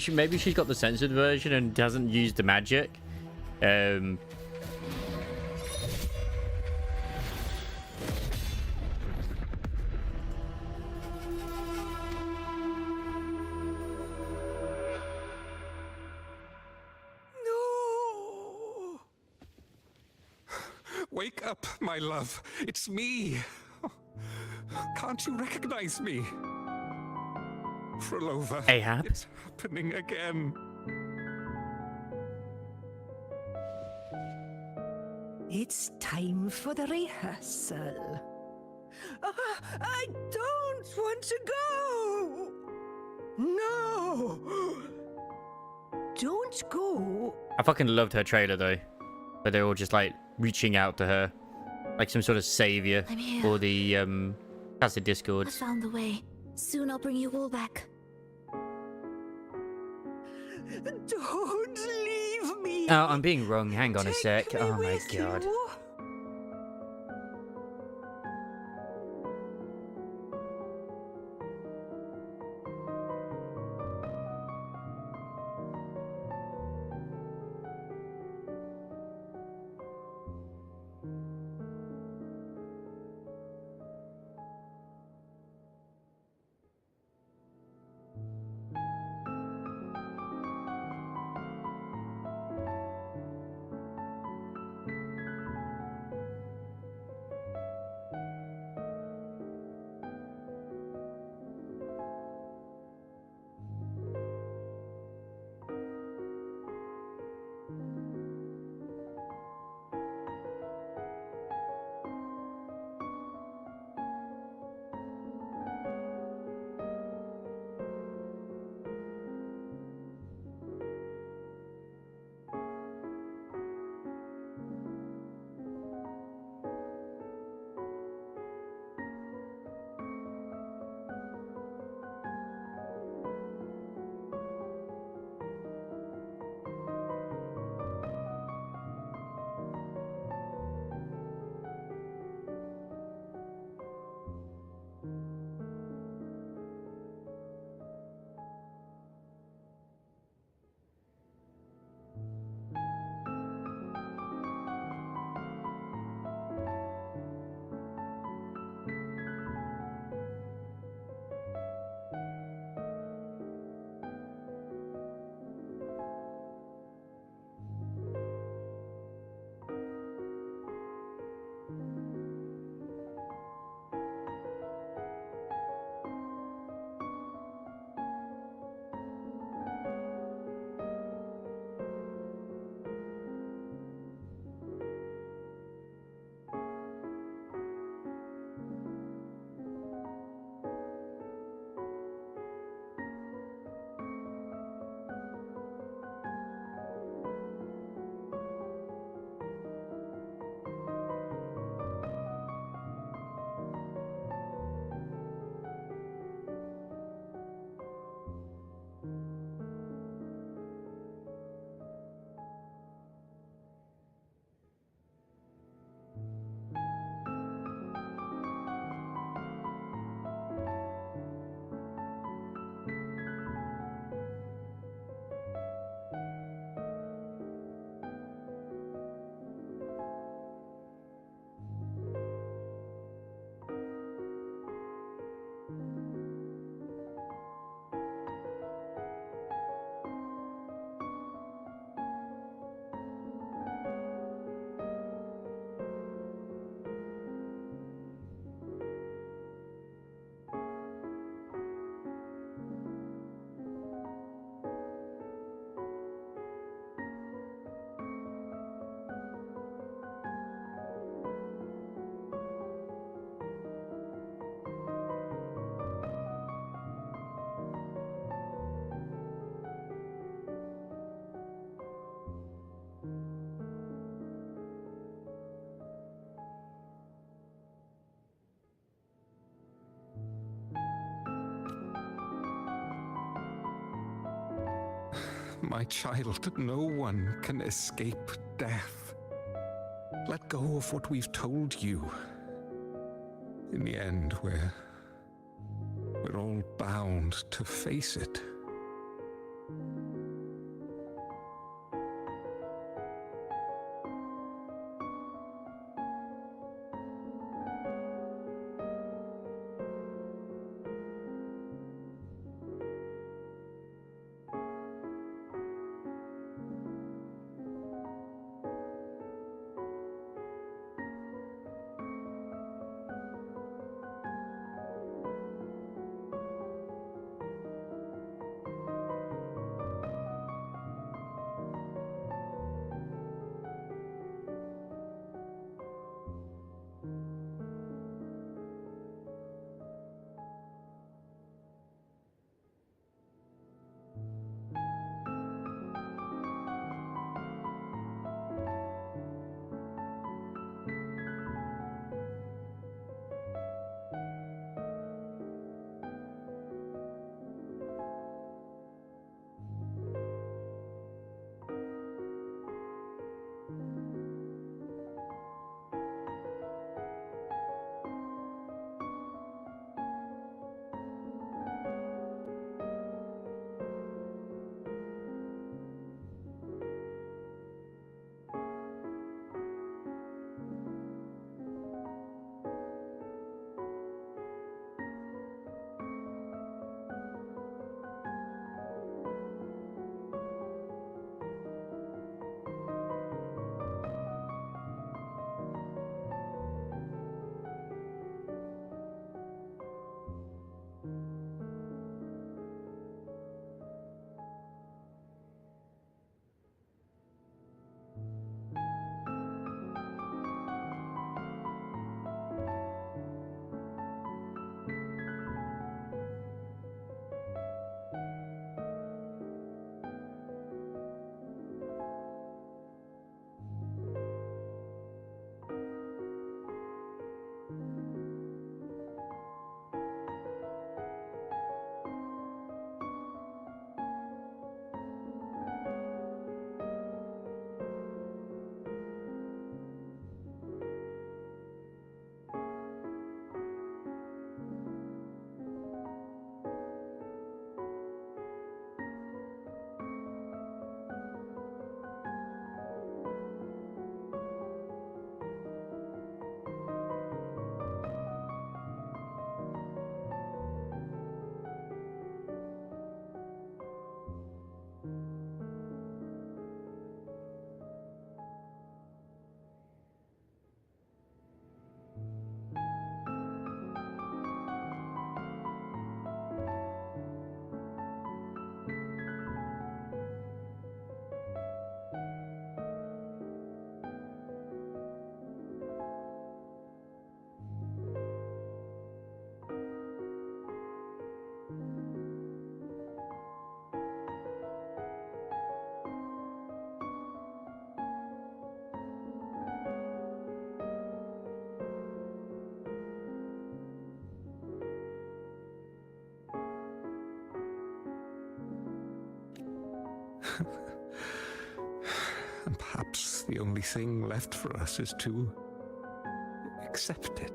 Maybe she's got the censored version and hasn't used the magic. No. Wake up, my love. It's me. Can't you recognize me? Phrover. Ahab? It's happening again. It's time for the rehearsal. I don't want to go. No. Don't go. I fucking loved her trailer, though. Where they're all just, like, reaching out to her. Like some sort of savior. I'm here. For the, that's the I Discord. found the way. Soon I'll bring you all back. Don't leave me. Oh, I'm being wrong. Hang on a sec. Take me Oh, my with God. you. my child, no one can escape death. Let go of what we've told you. In the end, we're all bound to face it. And perhaps the only thing left for us is to accept it.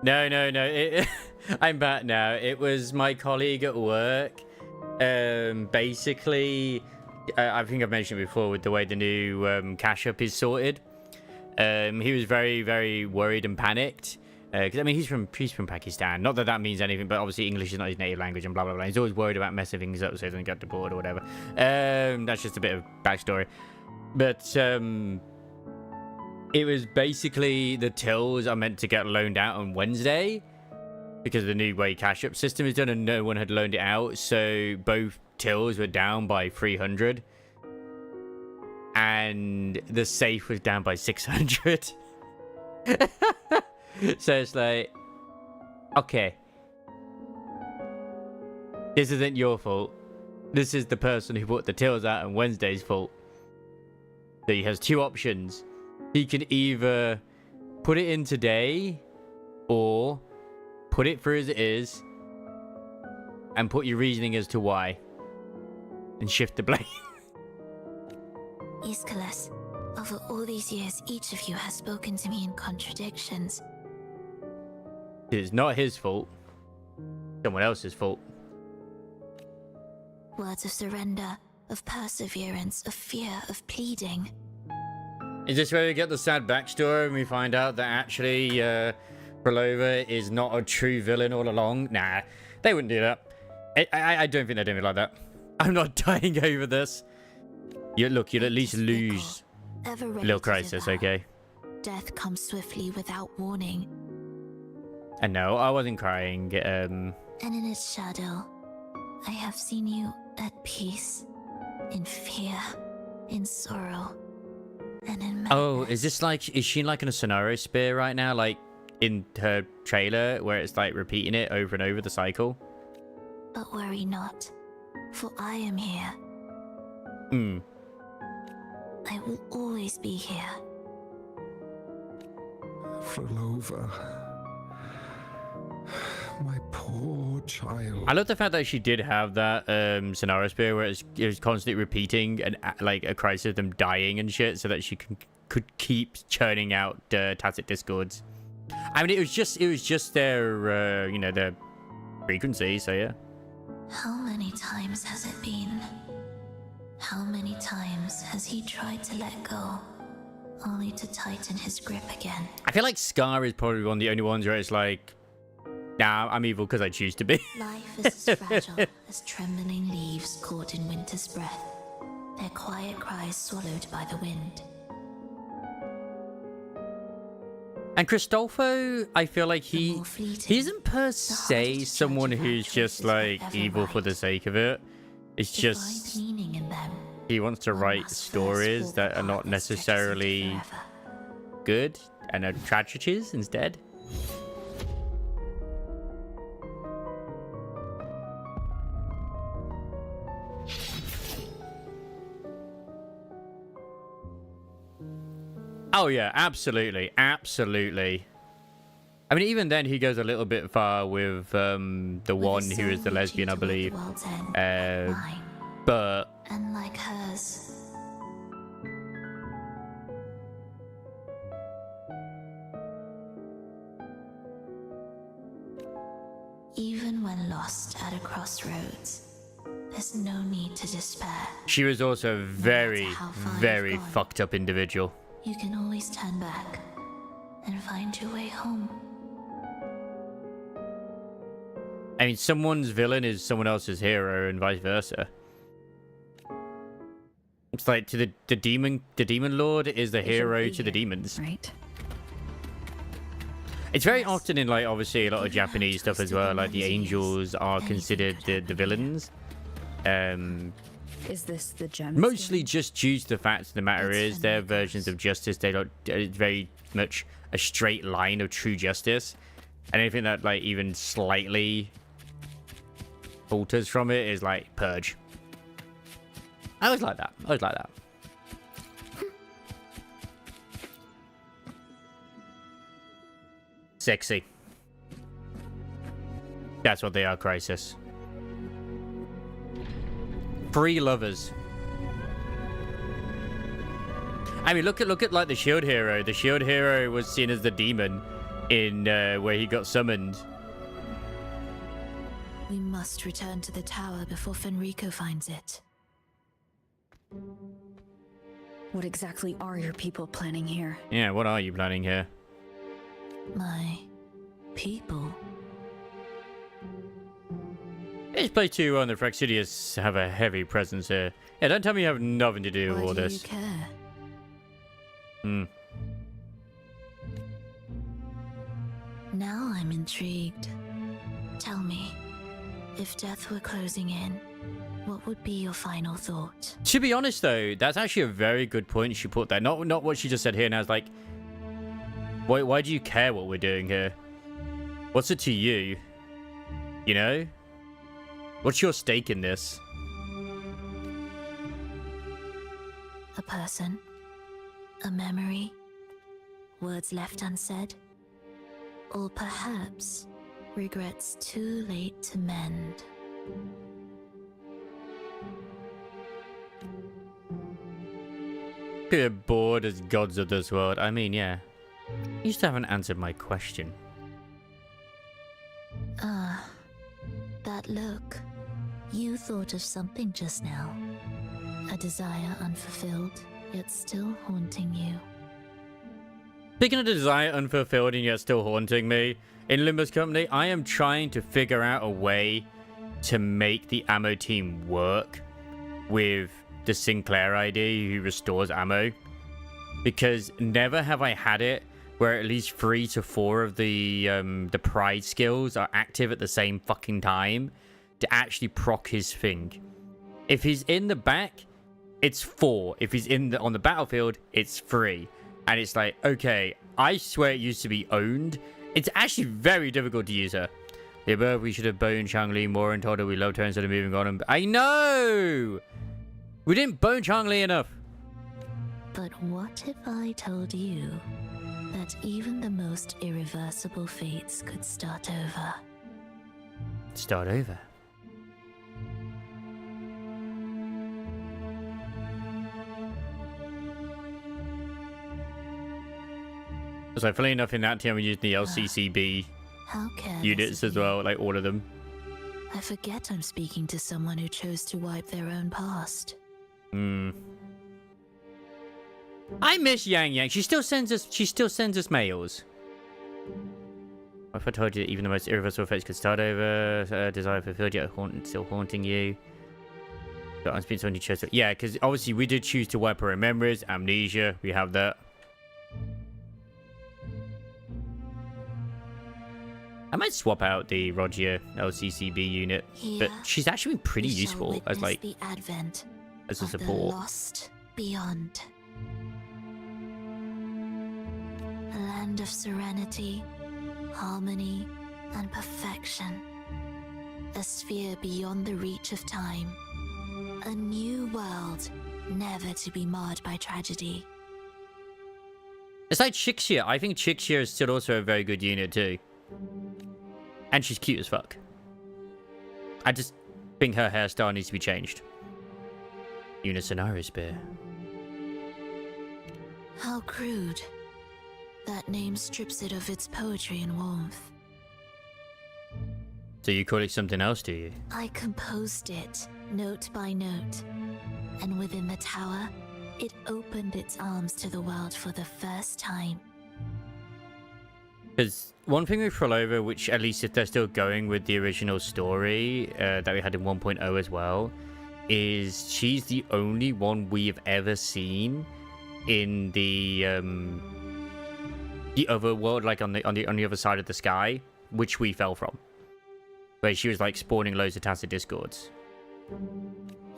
No. I'm back now. It was my colleague at work. Basically, I think I've mentioned it before with the way the new cash up is sorted. He was very, very worried and panicked. Because I mean, he's from Pakistan. Not that that means anything, but obviously English is not his native language and blah blah blah. He's always worried about messing things up so he doesn't get deported or whatever. That's just a bit of backstory. But it was basically the tills are meant to get loaned out on Wednesday because the new way cash up system is done, and no one had loaned it out. So both tills were down by 300, and the safe was down by 600. So it's like, okay, this isn't your fault. This is the person who put the tills out on Wednesday's fault. So he has two options. He can either put it in today or put it through as it is and put your reasoning as to why and shift the blame. Aeschylus, over all these years, each of you has spoken to me in contradictions. It's not his fault. Someone else's fault. Words of surrender, of perseverance, of fear, of pleading. Is this where we get the sad backstory and we find out that actually Phrover is not a true villain all along? Nah, they wouldn't do that. I don't think they're doing it like that. I'm not dying over this. You'll at least lose a little crisis, okay? Death comes swiftly without warning. And no, I wasn't crying. And in its shadow, I have seen you at peace, in fear, in sorrow, and in madness. Oh, is she in like in a scenario spear right now? Like in her trailer where it's like repeating it over and over, the cycle? But worry not, for I am here. I will always be here. Phrover. My poor child. I love the fact that she did have that scenario spear where it was constantly repeating and like a crisis of them dying and shit, so that she could keep churning out tacit discords. I mean, it was just their their frequency. So yeah. How many times has it been? How many times has he tried to let go, only to tighten his grip again? I feel like Scar is probably one of the only ones where it's like, nah, I'm evil because I choose to be. Life is as fragile as trembling leaves caught in winter's breath, their quiet cries swallowed by the wind. And Cristolfo, I feel like he isn't per se someone who's just like evil for the sake of it. It's just he wants to write stories that are not necessarily good and are tragedies instead. Oh yeah, absolutely, absolutely. I mean, even then he goes a little bit far with the one who is the lesbian, I believe. But unlike hers, even when lost at a crossroads, there's no need to despair. She was also a very, very fucked up individual. You can always turn back and find your way home. I mean, someone's villain is someone else's hero, and vice versa. It's like to the demon lord is the hero to the demons. Right. It's very often in like obviously a lot of Japanese stuff as well. Like the angels are considered the villains. Is this the gem? Mostly just due to the fact of the matter is their versions of justice. They don't. It's very much a straight line of true justice, and anything that like even slightly alters from it is like purge. I was like that. Sexy. That's what they are, Crisis. Free lovers. I mean, look at like the shield hero. The shield hero was seen as the demon in where he got summoned. We must return to the tower before Fenrico finds it. What exactly are your people planning here? Yeah, what are you planning here? My people. This place too on the Fraxidius have a heavy presence here. Yeah, don't tell me you have nothing to do with Why all do this. you care? Now I'm intrigued. Tell me, if death were closing in, what would be your final thought? To be honest though, that's actually a very good point she put there. Not what she just said here now. It's like, why do you care what we're doing here? What's it to you? You know? What's your stake in this? A person? A memory? Words left unsaid? Or perhaps regrets too late to mend? We're bored as gods of this world. I mean, yeah. You still haven't answered my question. Ah, that look. You thought of something just now. A desire unfulfilled, yet still haunting you. Speaking of desire unfulfilled and yet still haunting me, in Limbo's company, I am trying to figure out a way to make the ammo team work with the Sinclair ID who restores ammo. Because never have I had it where at least 3 to 4 of the pride skills are active at the same fucking time to actually proc his thing. If he's in the back, it's 4. If he's on the battlefield, it's 3. And it's like, okay, I swear it used to be owned. It's actually very difficult to use her. Yeah, but we should have boned Changli more and told her we loved her instead of moving on. I know! We didn't bone Changli enough. But what if I told you that even the most irreversible fates could start over? Start over? So, funny enough, in that team, we used the LCCB How careless units of as you. well, like all of them. I forget I'm speaking to someone who chose to wipe their own past. I miss Yang Yang. She still sends us mails. What if I told you that even the most irreversible fates could start over? Desire fulfilled yet still haunting you. But I'm speaking to someone who chose to... Yeah, because obviously we did choose to wipe our memories. Amnesia, we have that. I might swap out the Roger LCCB unit, but she's actually been pretty useful as like the advent as a of the support. lost beyond. A land of serenity, harmony, and perfection. A sphere beyond the reach of time. A new world, never to be marred by tragedy. It's like Chixia. I think Chixia is still also a very good unit too. And she's cute as fuck. I just think her hairstyle needs to be changed. Uniscenario Spear. How crude. That name strips it of its poetry and warmth. So you call it something else, do you? I composed it, note by note. And within the tower, it opened its arms to the world for the first time. Because one thing with Phrover, which at least if they're still going with the original story that we had in 1.0 as well, is she's the only one we've ever seen in the other world, like on the other side of the sky, which we fell from, where she was like spawning loads of tacit discords.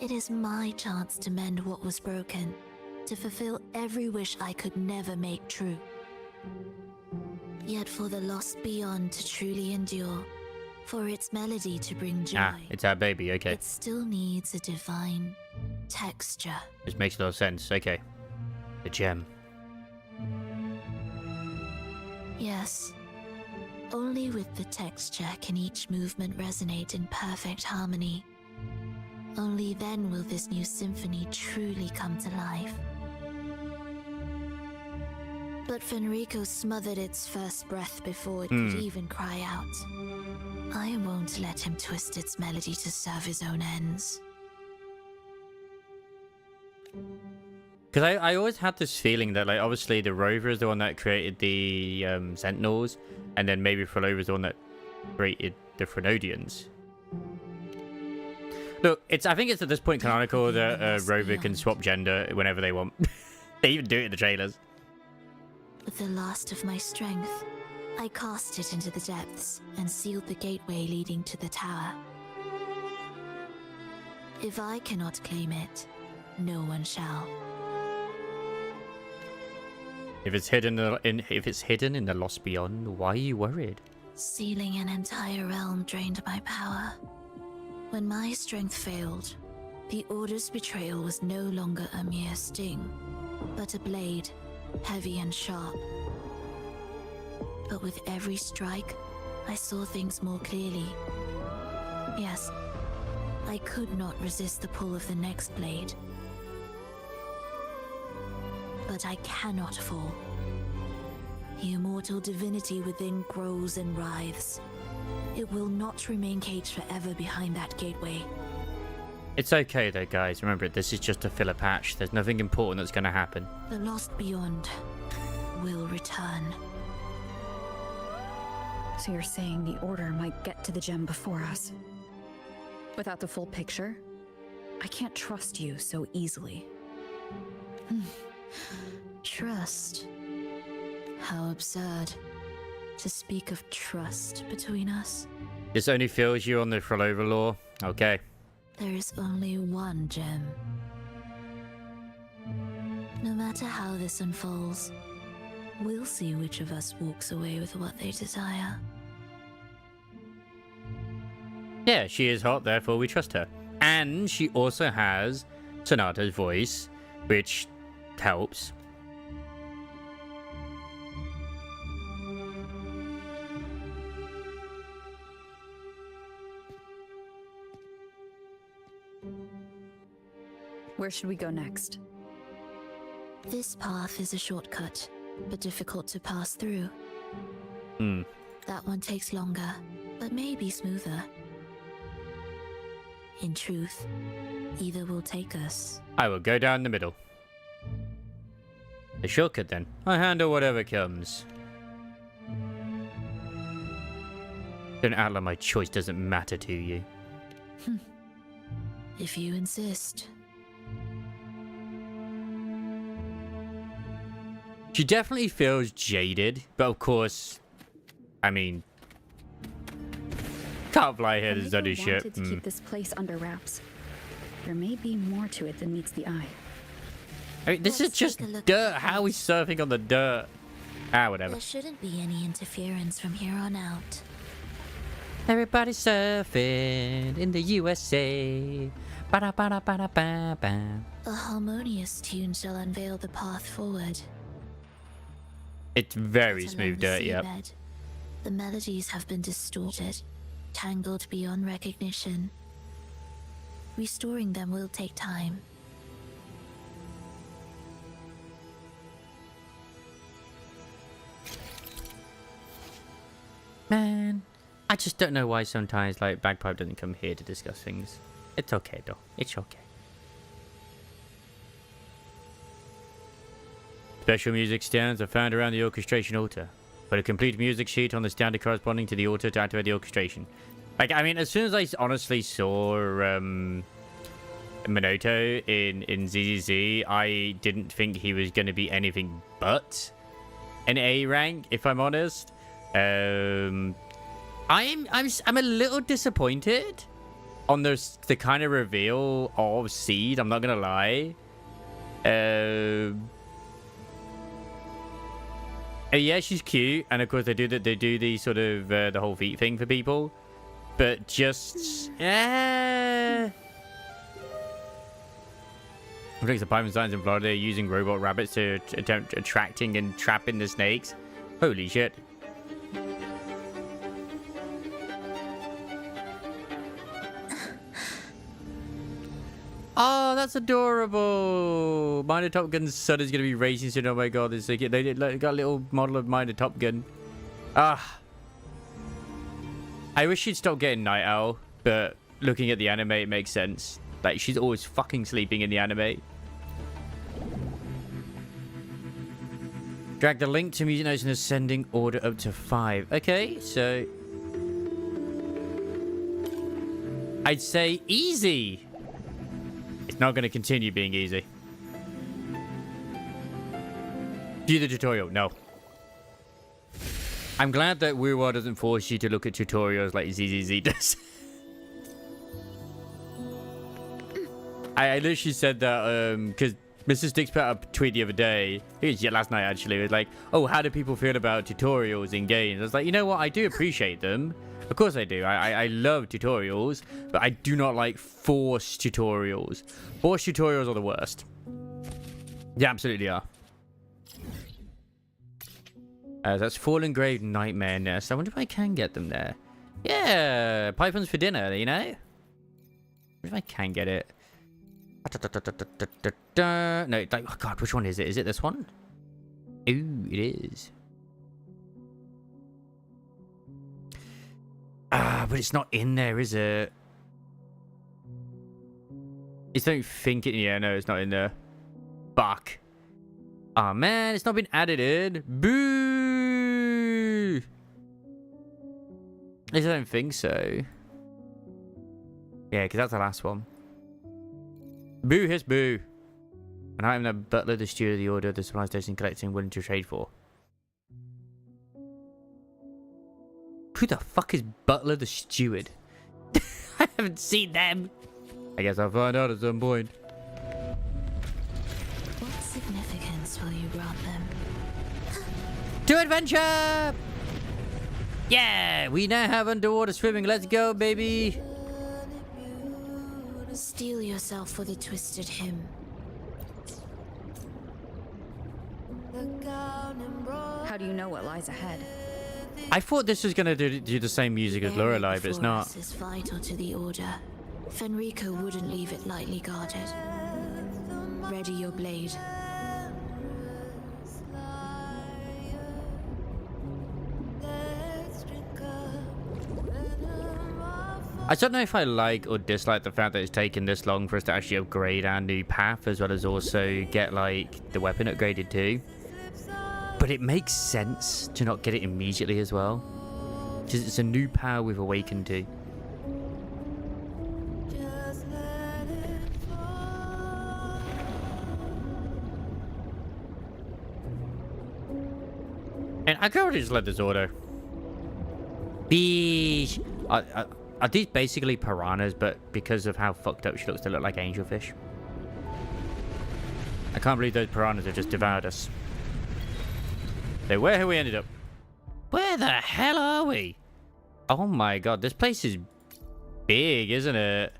It is my chance to mend what was broken, to fulfill every wish I could never make true. Yet for the lost beyond to truly endure, for its melody to bring joy, Ah, it's our baby, okay. it still needs a divine texture. This makes a lot of sense, okay. The gem. Yes. Only with the texture can each movement resonate in perfect harmony. Only then will this new symphony truly come to life. But Fenrico smothered its first breath before it could even cry out. I won't let him twist its melody to serve his own ends. Because I always had this feeling that, like, obviously the Rover is the one that created the Sentinels, and then maybe Phrover is the one that created the Phrenodians. Look, I think it's at this point canonical that Rover can swap gender whenever they want. They even do it in the trailers. With the last of my strength, I cast it into the depths and sealed the gateway leading to the tower. If I cannot claim it, no one shall. If it's hidden in the lost beyond, why are you worried? Sealing an entire realm drained my power. When my strength failed, the Order's betrayal was no longer a mere sting, but a blade, heavy and sharp. But with every strike, I saw things more clearly. Yes, I could not resist the pull of the next blade. But I cannot fall. The immortal divinity within grows and writhes. It will not remain caged forever behind that gateway. It's okay though, guys. Remember, this is just a filler patch. There's nothing important that's going to happen. The lost beyond will return. So you're saying the Order might get to the gem before us? Without the full picture? I can't trust you so easily. Trust. How absurd to speak of trust between us. This only fills you on the Phrover lore. Okay. There is only one gem. No matter how this unfolds, we'll see which of us walks away with what they desire. Yeah, she is hot, therefore we trust her. And she also has Sonata's voice, which helps. Where should we go next? This path is a shortcut, but difficult to pass through. That one takes longer, but may be smoother. In truth, either will take us. I will go down the middle. The shortcut then. I handle whatever comes. Don't act like my choice doesn't matter to you. If you insist. She definitely feels jaded, but of course, I mean, can't fly here, there's only shit. Wanted to keep this place under wraps. There may be more to it than meets the eye. I mean, this is just dirt. How are we surfing on the dirt? Whatever. There shouldn't be any interference from here on out. Everybody surfing in the USA. Ba-da-ba-da-ba-da-ba-ba. A harmonious tune shall unveil the path forward. It's very But smooth along dirt, the yep. seabed, the melodies have been distorted, tangled beyond recognition. Restoring them will take time. Man, I just don't know why sometimes, like, Bagpipe doesn't come here to discuss things. It's okay, though. It's okay. Special music stands are found around the orchestration altar. Put a complete music sheet on the standard corresponding to the altar to activate the orchestration. Like, I mean, as soon as I honestly saw Minoto in ZZZ, I didn't think he was going to be anything but an A rank, if I'm honest. I'm a little disappointed on the kind of reveal of Seed. I'm not gonna lie. Yeah, she's cute, and of course they do the sort of the whole feet thing for people, but just Looks like Python science in Florida using robot rabbits to attempt attracting and trapping the snakes. Holy shit. Oh, that's adorable. Minor Top Gun's son is going to be racing soon. Oh my god, they got a little model of Minor Top Gun. Ah. I wish she'd stop getting Night Owl, but looking at the anime, it makes sense. Like, she's always fucking sleeping in the anime. Drag the link to music notes in ascending order up to 5. Okay, so... I'd say easy. It's not going to continue being easy. Do the tutorial. No. I'm glad that WuWa doesn't force you to look at tutorials like ZZZ does. I literally said that because Mr. Sticks put up a tweet the other day. It was last night actually. It was like, oh, how do people feel about tutorials in games? I was like, you know what? I do appreciate them. Of course I do. I love tutorials, but I do not like forced tutorials. Forced tutorials are the worst. They absolutely are. That's Fallen Grave Nightmare Nest. I wonder if I can get them there. Yeah, pythons for dinner, you know? I wonder if I can get it. No, like, oh god, which one is it? Is it this one? Ooh, it is. Ah, but it's not in there, is it? I don't think it... Yeah, no, it's not in there. Fuck. Oh man, it's not been added in. Boo! I don't think so. Yeah, because that's the last one. Boo, hiss, boo. And I am the butler, the steward of the order, the supply station collecting, willing to trade for. Who the fuck is butler, the steward? I haven't seen them. I guess I'll find out at some point. What significance will you grant them? To adventure! Yeah, we now have underwater swimming. Let's go, baby. Steel yourself for the twisted hymn. How do you know what lies ahead? I thought this was going to do the same music as Lorelei, but it's not. This is vital to the order. Fenrico wouldn't leave it lightly guarded. Ready your blade. I don't know if I like or dislike the fact that it's taken this long for us to actually upgrade our new path, as well as also get, like, the weapon upgraded too. But it makes sense to not get it immediately as well. Because it's a new power we've awakened to. And I could already just let this auto. Beesh! Are these basically piranhas, but because of how fucked up she looks, they look like angelfish? I can't believe those piranhas have just devoured us. So where have we ended up? Where the hell are we? Oh my god, this place is big, isn't it?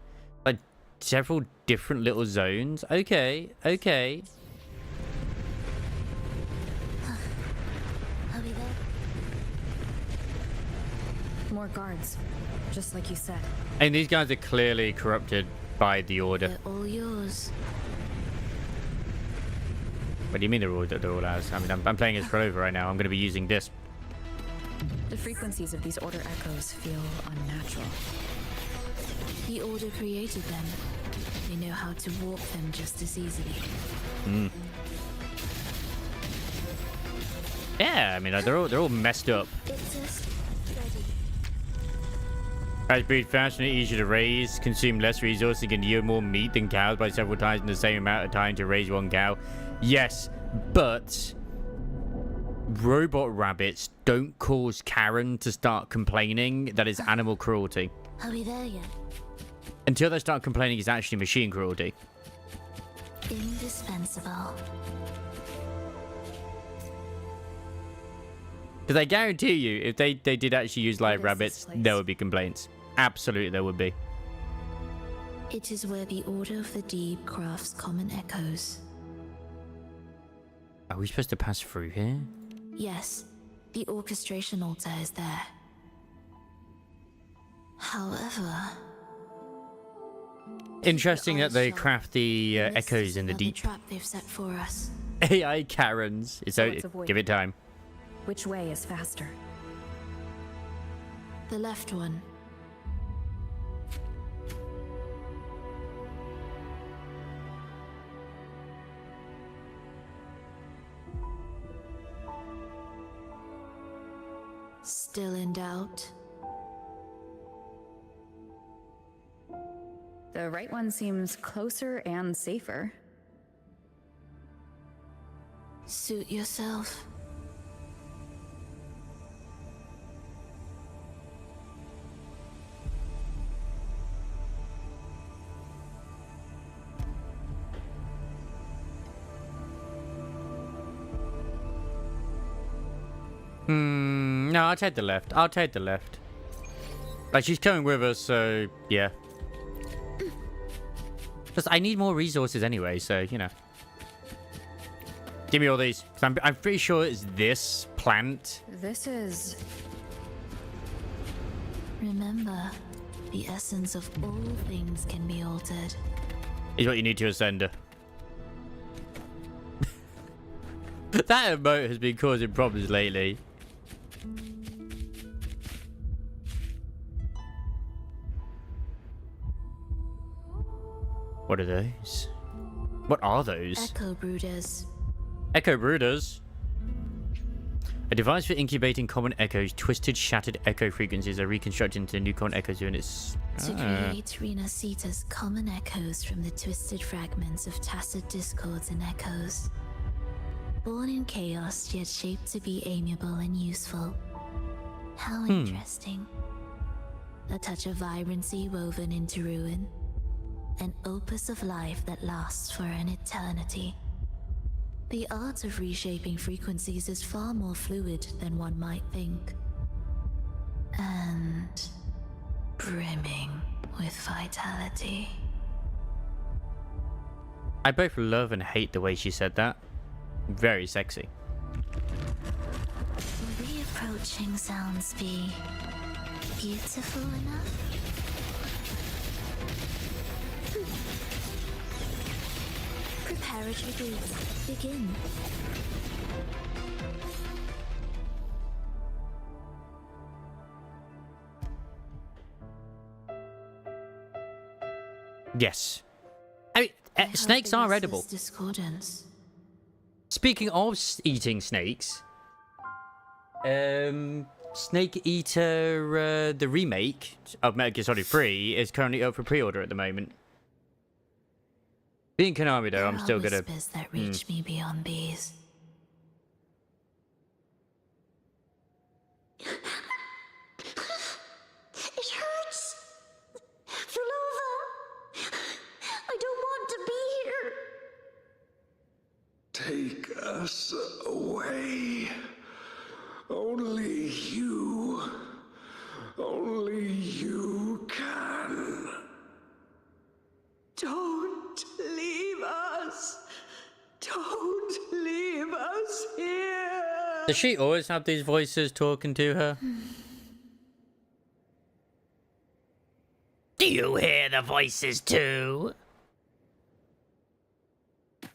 Like several different little zones. Okay, okay. Are we there? More guards, just like you said. And these guys are clearly corrupted by the order. They're all yours. What do you mean they're all ours? I mean, I'm playing as Phrover right now. I'm going to be using this. The frequencies of these order echoes feel unnatural. The order created them. They know how to warp them just as easily. Hmm. Yeah, I mean, they're all messed up. It's just ready. As breed faster and easier to raise, consume less resources, and can yield more meat than cows by several times in the same amount of time to raise one cow. Yes, but robot rabbits don't cause Karen to start complaining that it's animal cruelty. Are we there yet? Until they start complaining it's actually machine cruelty. Indispensable. Because I guarantee you, if they did actually use live rabbits, there would be complaints. Absolutely, there would be. It is where the Order of the Deep crafts common echoes. Are we supposed to pass through here? Yes, the orchestration altar is there. However... Interesting that they craft the echoes in the deep. Trap they've set for us. AI Karens. Give it time. Which way is faster? The left one. Still in doubt? The right one seems closer and safer. Suit yourself. No, I'll take the left. I'll take the left. Like, she's coming with us, so yeah. Plus, I need more resources anyway, so, you know. Give me all these. 'Cause I'm pretty sure it's this plant. This is... Remember, the essence of all things can be altered. Is what you need to ascend her. That emote has been causing problems lately. What are those? What are those? Echo brooders. Echo brooders? A device for incubating common echoes. Twisted, shattered echo frequencies are reconstructed into new common echoes units. To create Rena Sita's common echoes from the twisted fragments of tacit discords and echoes. Born in chaos, yet shaped to be amiable and useful. How interesting. A touch of vibrancy woven into ruin. An opus of life that lasts for an eternity. The art of reshaping frequencies is far more fluid than one might think. And brimming with vitality. I both love and hate the way she said that. Very sexy. Will the approaching sounds be beautiful enough? Preparatory breaths. Begin. Yes. I mean, snakes are edible. Discordance. Speaking of eating snakes, Snake Eater, the remake of Metal Gear Solid 3 is currently up for pre-order at the moment. Being Konami though, I'm still gonna... whispers that reach me beyond these. It hurts. Phrover. I don't want to be here. Take us away. Only you can. Don't leave us. Don't leave us here. Does she always have these voices talking to her? Do you hear the voices too? I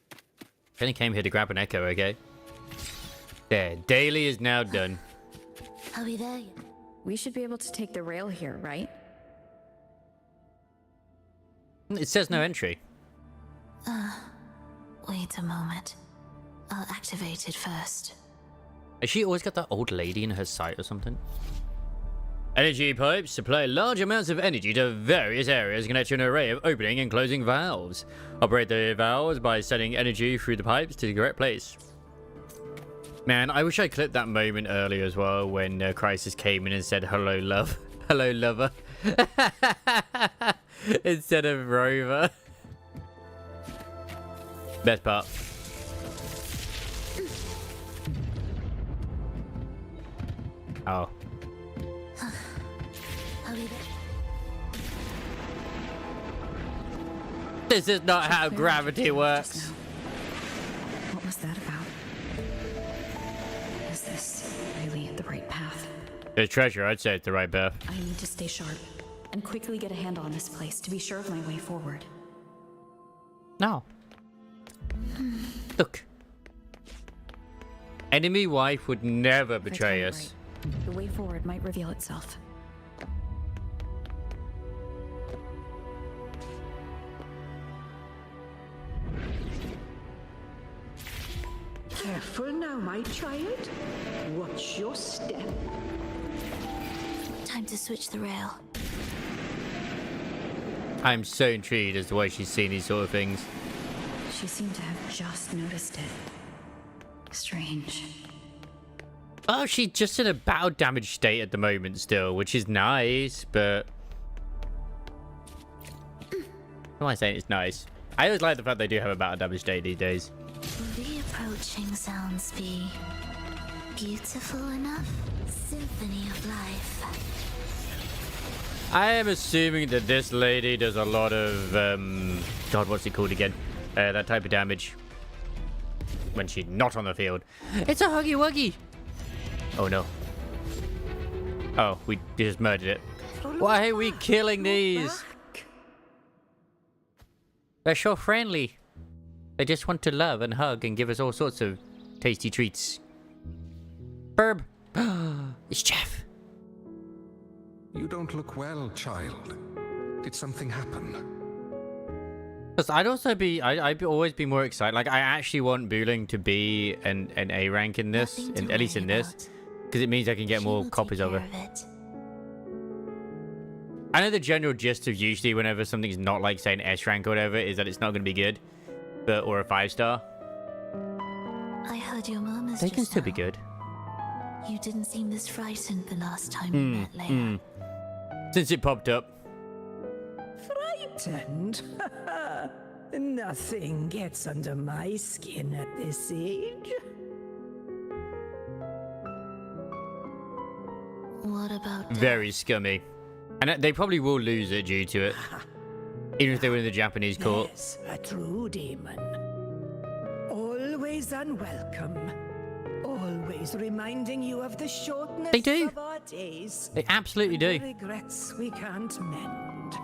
only came here to grab an echo, okay? There, daily is now done. Are we there yet? We should be able to take the rail here, right? It says no entry. Wait a moment. I'll activate it first. Has she always got that old lady in her sight or something? Energy pipes supply large amounts of energy to various areas, connecting an array of opening and closing valves. Operate the valves by sending energy through the pipes to the correct place. Man, I wish I clipped that moment earlier as well when Crisis came in and said, "Hello, love." "Hello, lover." Instead of Rover. Best part. Oh. Are we there? This is not how gravity works. What was that about? Is this really the right path? There's treasure, I'd say it's the right path. I need to stay sharp and quickly get a handle on this place to be sure of my way forward. No. Look. Enemy wife would never If I betray time it us. right, the way forward might reveal itself. Careful now, my child. Watch your step. Time to switch the rail. I'm so intrigued as to why she's seen these sort of things. She seemed to have just noticed it. Strange. Oh, she's just in a battle damage state at the moment still, which is nice, but... Why am I saying it's nice? I always like the fact they do have a battle damage state these days. Will the approaching sounds be beautiful enough? Symphony of life. I am assuming that this lady does a lot of, God, what's it called again? That type of damage. When she's not on the field. It's a Huggy Wuggy! Oh no. Oh, we just murdered it. Why are we killing these? They're so friendly. They just want to love and hug and give us all sorts of tasty treats. Burb. It's Jeff. You don't look well, child. Did something happen? Because I'd always be more excited. Like, I actually want Booling to be an A rank in this, at least in this. Because it means I can get more copies of her. I know the general gist of usually whenever something's not like, say, an S rank or whatever, is that it's not going to be good. Or a 5-star. I heard your murmurs. They can still be good. You didn't seem this frightened the last time we met, Leia. Since it popped up. Frightened? Nothing gets under my skin at this age. What about Very scummy. And they probably will lose it due to it. Even if they win in the Japanese court. Yes, a true demon. Always unwelcome. Always reminding you of the shortness of our days. They absolutely do. The regrets we can't mend.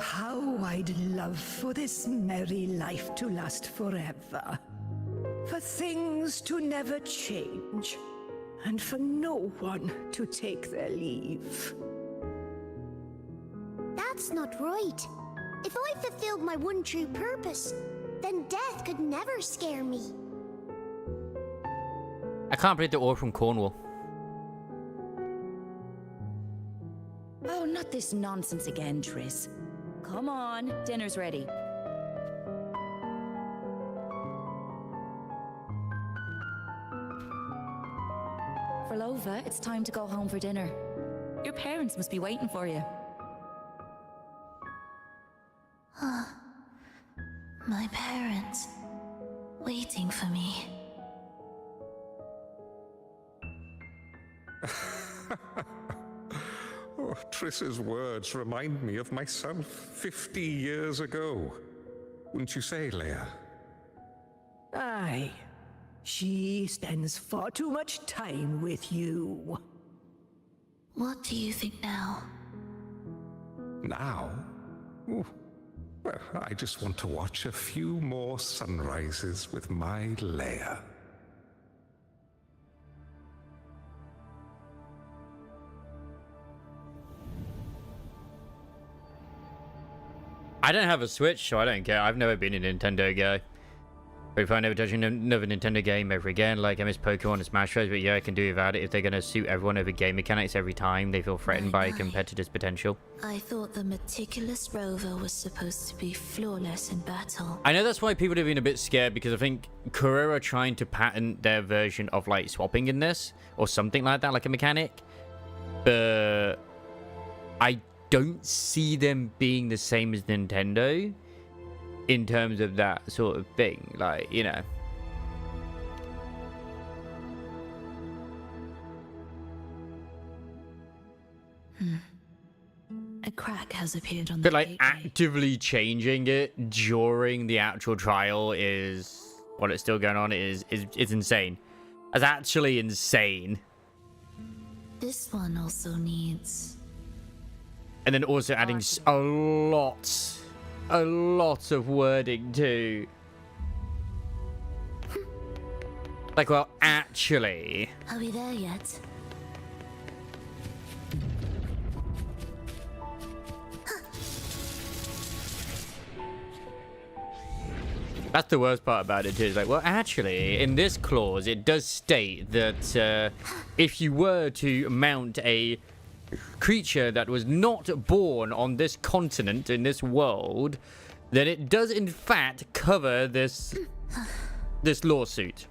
How I'd love for this merry life to last forever. For things to never change. And for no one to take their leave. That's not right. If I fulfilled my one true purpose, then death could never scare me. I can't believe they're all from Cornwall. Oh, not this nonsense again, Triss. Come on, dinner's ready. Phrover, it's time to go home for dinner. Your parents must be waiting for you. my parents waiting for me? Oh, Triss's words remind me of myself 50 years ago. Wouldn't you say, Leia? Aye. She spends far too much time with you. What do you think now? Now? Ooh. Well, I just want to watch a few more sunrises with my Leia. I don't have a Switch, so I don't care. I've never been a Nintendo guy. If I never touch another Nintendo game ever again, like I miss Pokemon and Smash Bros, but yeah, I can do without it if they're going to suit everyone over game mechanics every time they feel threatened by a competitor's potential. I thought the meticulous Rover was supposed to be flawless in battle. I know that's why people have been a bit scared, because I think Kurira are trying to patent their version of like swapping in this, or something like that, like a mechanic. But I don't see them being the same as Nintendo in terms of that sort of thing, like, you know. A crack has appeared on the But like gateway. actively changing it during the actual trial is, while it's still going on, is insane. It's actually insane. This one also needs... And then also adding a lot of wording too. Like, well, actually... Are we there yet? That's the worst part about it too. It's like, well, actually, in this clause, it does state that if you were to mount a creature that was not born on this continent, in this world, then it does in fact cover this lawsuit.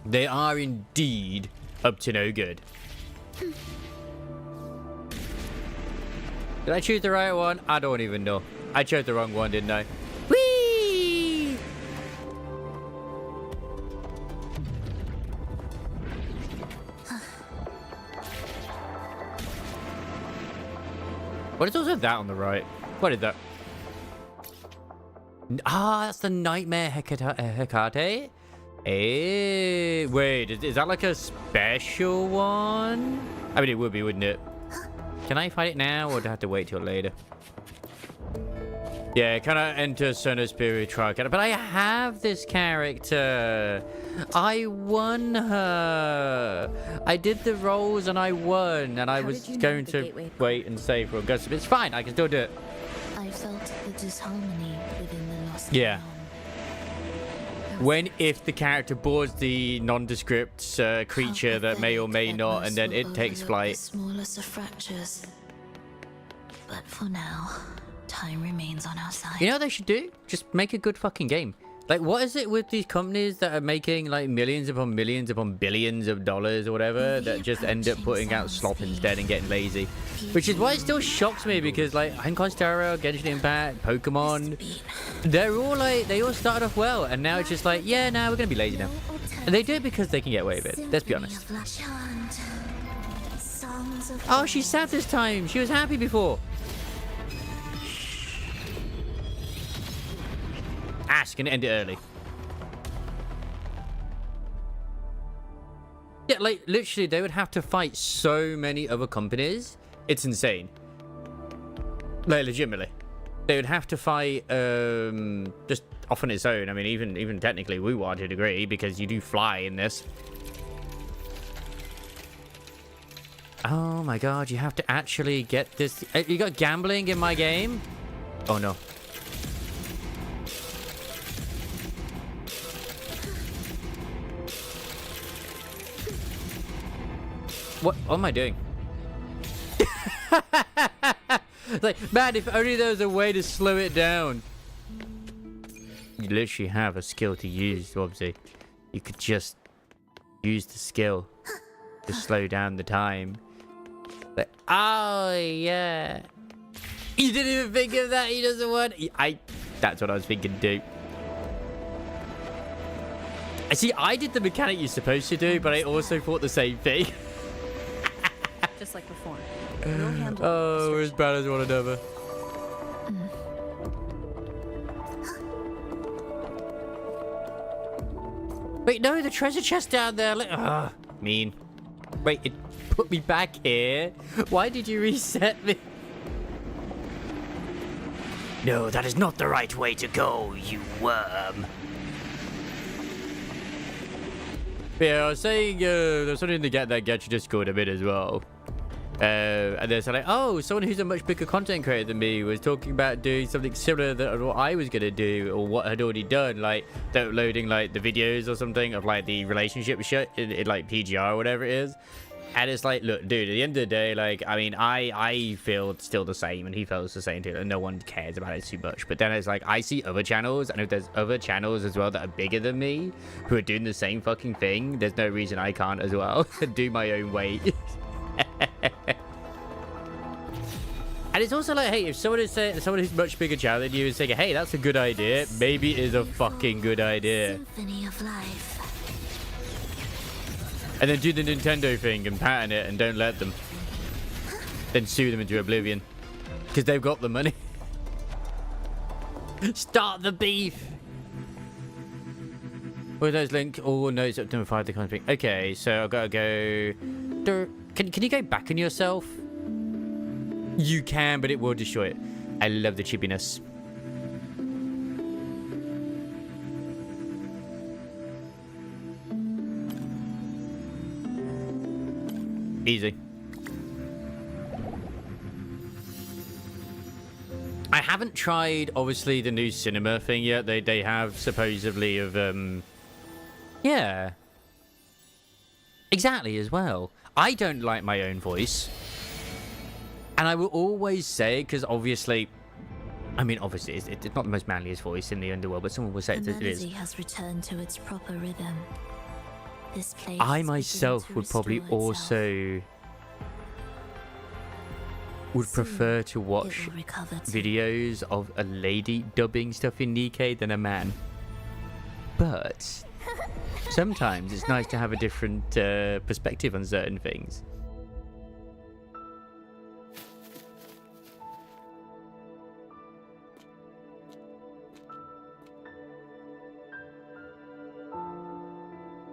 They are indeed up to no good. Did I choose the right one? I don't even know. I chose the wrong one, didn't I? Whee! What is also that on the right? What is that? Ah, that's the Nightmare Hecate. Hey, wait, is that like a special one? I mean, it would be, wouldn't it? Can I fight it now, or do I have to wait till later? Yeah, can I enter Sono Spirit Trial? But I have this character. I won her. I did the rolls and I won. And I was going to wait and save for Augusta. But it's fine, I can still do it. I felt the disharmony within the lost. Yeah. When if the character boards the nondescript creature that may or may not, and then it takes flight. The smallest of fractures. But for now, time remains on our side. You know what they should do? Just make a good fucking game. Like, what is it with these companies that are making like millions upon billions of dollars or whatever that just end up putting out slop instead and getting lazy? Which is why it still shocks me, because like Honkai Star Rail, Genshin Impact, Pokemon, they're all like, they all started off well, and now it's just like, yeah, now we're gonna be lazy now. And they do it because they can get away with it. Let's be honest. Oh, she's sad this time. She was happy before. Ash, gonna end it early. Yeah, like literally they would have to fight so many other companies. It's insane. Like legitimately. They would have to fight just off on its own. I mean, even technically WuWa to a degree, because you do fly in this. Oh my god, you have to actually get this. You got gambling in my game? Oh no. What am I doing? Like, man, if only there was a way to slow it down. You literally have a skill to use, obviously. You could just use the skill to slow down the time. Like, oh, yeah. You didn't even think of that? He doesn't want... That's what I was thinking, dude. See, I did the mechanic you're supposed to do, but I also thought the same thing. Just like before. We'll handle oh, we're as bad as one another. Wait, no, the treasure chest down there. Mean. Wait, it put me back here. Why did you reset me? No, that is not the right way to go, you worm. Yeah, I was saying there's something to get that Get Your Discord a bit as well. And they're like, oh, someone who's a much bigger content creator than me was talking about doing something similar to what I was going to do, or what I'd already done, like downloading like the videos or something of like the relationship shit in like PGR or whatever it is. And it's like, look, dude, at the end of the day, like, I mean, I feel still the same, and he feels the same too, and no one cares about it too much. But then it's like, I see other channels, and if there's other channels as well that are bigger than me, who are doing the same fucking thing, there's no reason I can't as well do my own weight. And it's also like, hey, if someone is saying, someone who's much bigger channel than you is saying, hey, that's a good idea, maybe it is a fucking good idea. Symphony of life. And then do the Nintendo thing and patent it and don't let them. Then sue them into oblivion. Because they've got the money. Start the beef! Where those link? Oh no, it's September 5, the kind of thing. Okay, so I've got to go... Can you go back on yourself? You can, but it will destroy it. I love the chippiness. Easy. I haven't tried, obviously, the new cinema thing yet. They have supposedly of, yeah. Exactly, as well. I don't like my own voice. And I will always say, because obviously, I mean, obviously, it's not the most manliest voice in the underworld, but someone will say The it is. melody has returned to its proper rhythm. This place I is myself beginning would to probably restore itself. also would Soon, prefer to it watch will recover too. videos of a lady dubbing stuff in Nikkei than a man. But sometimes it's nice to have a different perspective on certain things.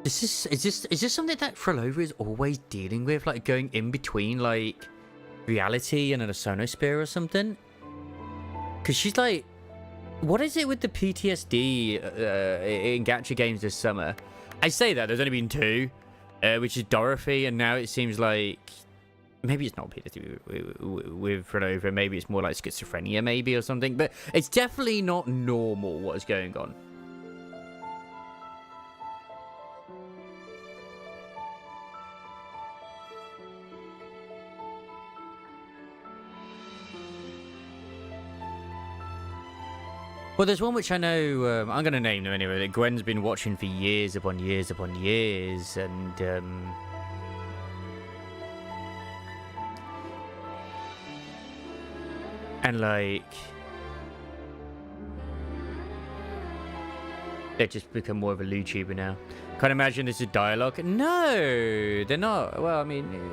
Is this something that Phrover is always dealing with, like going in between like reality and a sonosphere or something? Because she's like, what is it with the PTSD in gacha games this summer? I say that there's only been 2, which is Dorothy, and now it seems like maybe it's not PTSD with Phrover, maybe it's more like schizophrenia, maybe, or something. But it's definitely not normal what is going on. Well, there's one which I know, I'm going to name them anyway, that Gwen's been watching for years upon years upon years, and like, they've just become more of a YouTuber now. Can't imagine this is dialogue. No, they're not. Well, I mean,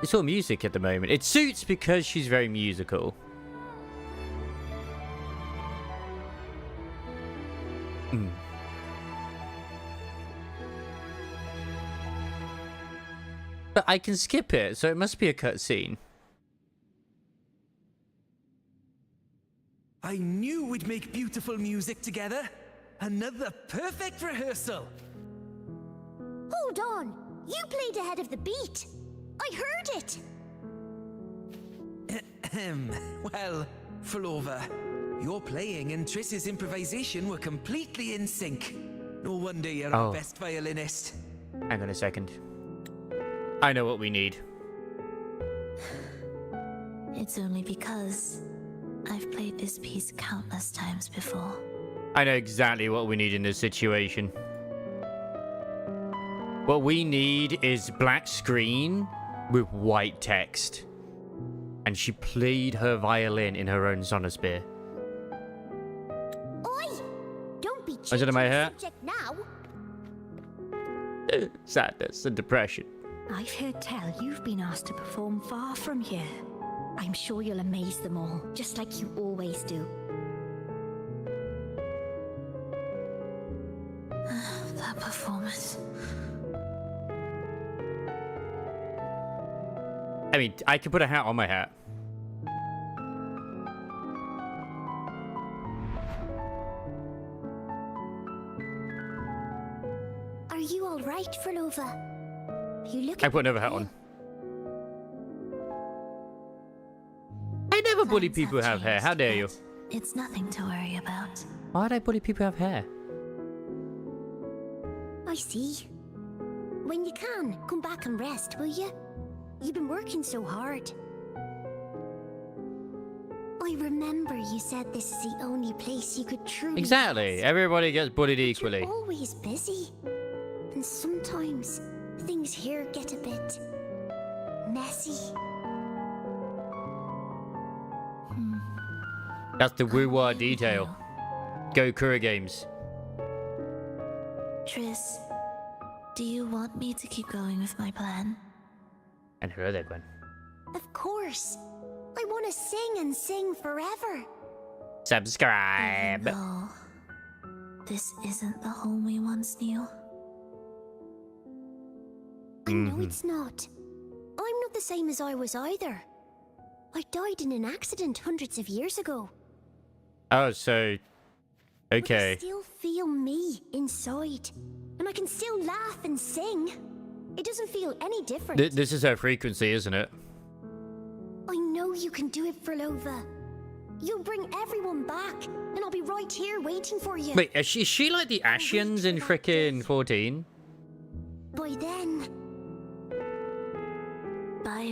it's all music at the moment. It suits because she's very musical. But I can skip it, so it must be a cutscene. I knew we'd make beautiful music together. Another perfect rehearsal. Hold on! You played ahead of the beat! I heard it! Well, Phrover, your playing and Triss's improvisation were completely in sync. No wonder you're our best violinist. Hang on a second. I know what we need. It's only because I've played this piece countless times before. I know exactly what we need in this situation. What we need is black screen with white text. And she played her violin in her own sonosphere. Oi! Don't be Is it in my changing the hair? subject now! Sadness and depression. I've heard tell you've been asked to perform far from here. I'm sure you'll amaze them all, just like you always do. That performance. I mean, I could put a hat on my hat. Are you alright, Phrover? You look I put another hat on. I never bully people who have hair. How dare you? It's nothing to worry about. Why'd I bully people who have hair? I see. When you can, come back and rest, will you? You've been working so hard. I remember you said this is the only place you could truly Exactly. rest. Everybody gets bullied equally. You're always busy. And sometimes things here get a bit messy. That's the WuWa detail. Go Kura Games. Triss, do you want me to keep going with my plan? And who are they, Gwen? Of course. I want to sing and sing forever. Subscribe. No. This isn't the home we once knew. I know it's not. I'm not the same as I was either. I died in an accident hundreds of years ago. Oh, so... Okay. But I still feel me inside. And I can still laugh and sing. It doesn't feel any different. This is her frequency, isn't it? I know know you can do it, Phrover. You'll bring everyone back, and I'll be right here waiting for you. Wait, is she like the Ashians in frickin' 14? By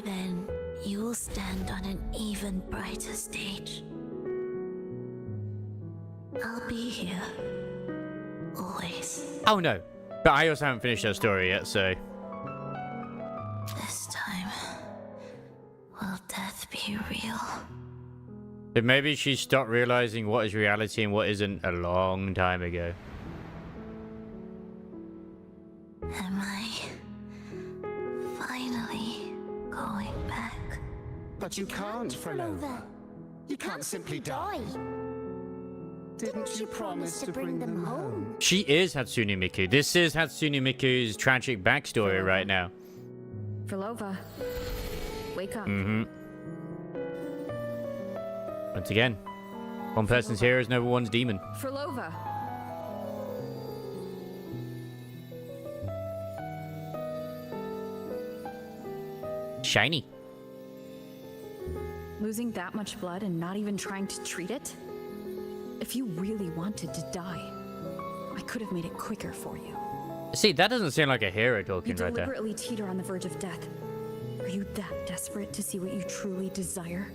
then, you will stand on an even brighter stage. I'll be here. Always. Oh no. But I also haven't finished that story yet, so... This time, will death be real? But maybe she stopped realizing what is reality and what isn't a long time ago. Am I finally going back? But you can't, Phrover. You can't simply die. Didn't you promise to bring them home? She is Hatsune Miku. This is Hatsune Miku's tragic backstory right now. Phrover, wake up. Once again, one person's hero is no one's demon. Phrover. Shiny. Losing that much blood and not even trying to treat it? If you really wanted to die, I could have made it quicker for you. See, that doesn't seem like a hero You talking right there. deliberately teeter on the verge of death. Are you that desperate to see what you truly desire?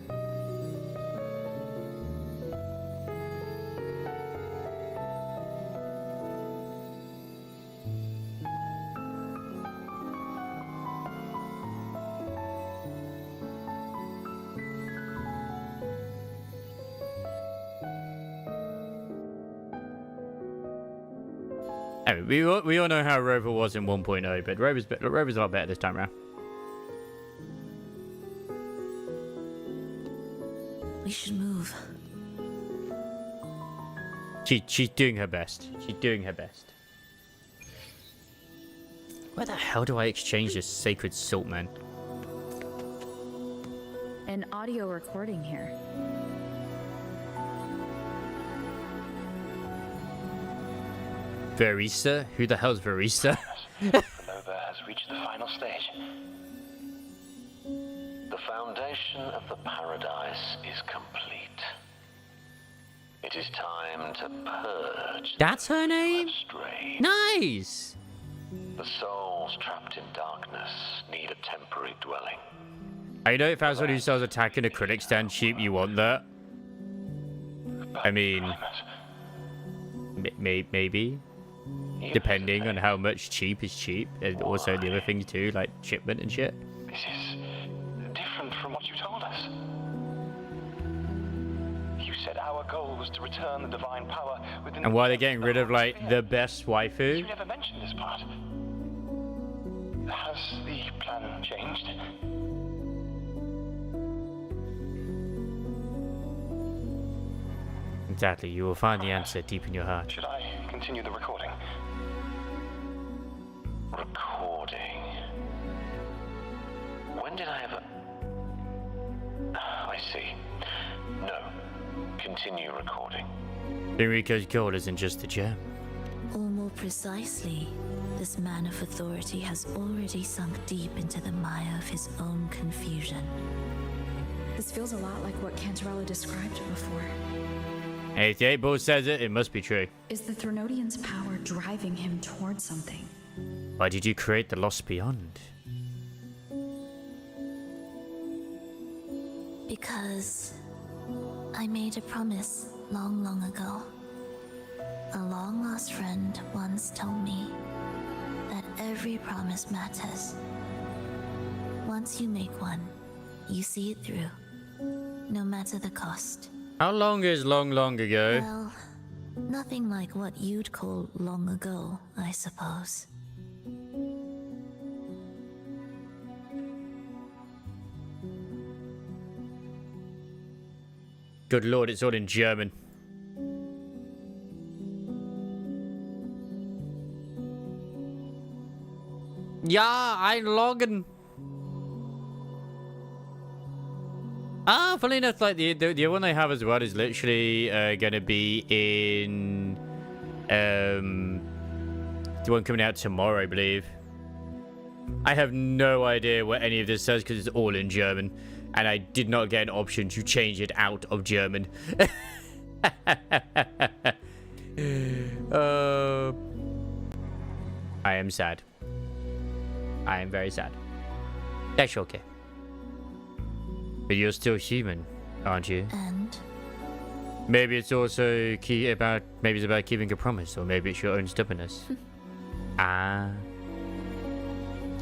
I mean, we all know how Rover was in 1.0, but Rover's a lot better this time around. We should move. She's doing her best. She's doing her best. Where the hell do I exchange this sacred salt, man? An audio recording here. Verisa? Who the hell's Verisa? Phrover has reached the final stage. The foundation of the paradise is complete. It is time to purge. That's her name? Stray. Nice! The souls trapped in darkness need a temporary dwelling. I know if that's someone who sells attack and acrylic stand cheap, you want that. I mean... maybe. Depending on how much cheap is cheap. And also the other things too, like shipment and shit. This is different from what you told us. You said our goal was to return the divine power within... And why they're getting rid of, like, the best waifu? You never mentioned this part. Has the plan changed? Exactly, you will find the answer deep in your heart. Should I continue the recording? Recording. When did I ever... I see. No. Continue recording. Enrico's goal isn't just the gem. Or more precisely, this man of authority has already sunk deep into the mire of his own confusion. This feels a lot like what Cantarella described before. Hey, if the 8-Ball says it, it must be true. Is the Threnodian's power driving him towards something? Why did you create the Lost Beyond? Because I made a promise long, long ago. A long-lost friend once told me that every promise matters. Once you make one, you see it through, no matter the cost. How long is long, long ago? Well, nothing like what you'd call long ago, I suppose. Good lord, it's all in German. Ja, einloggen. Ah, funny enough, like the other one they have as well is literally gonna be in the one coming out tomorrow, I believe. I have no idea what any of this says because it's all in German. And I did not get an option to change it out of German. I am sad. I am very sad. That's okay. But you're still human, aren't you? And? Maybe it's also maybe it's about keeping a promise, or maybe it's your own stubbornness.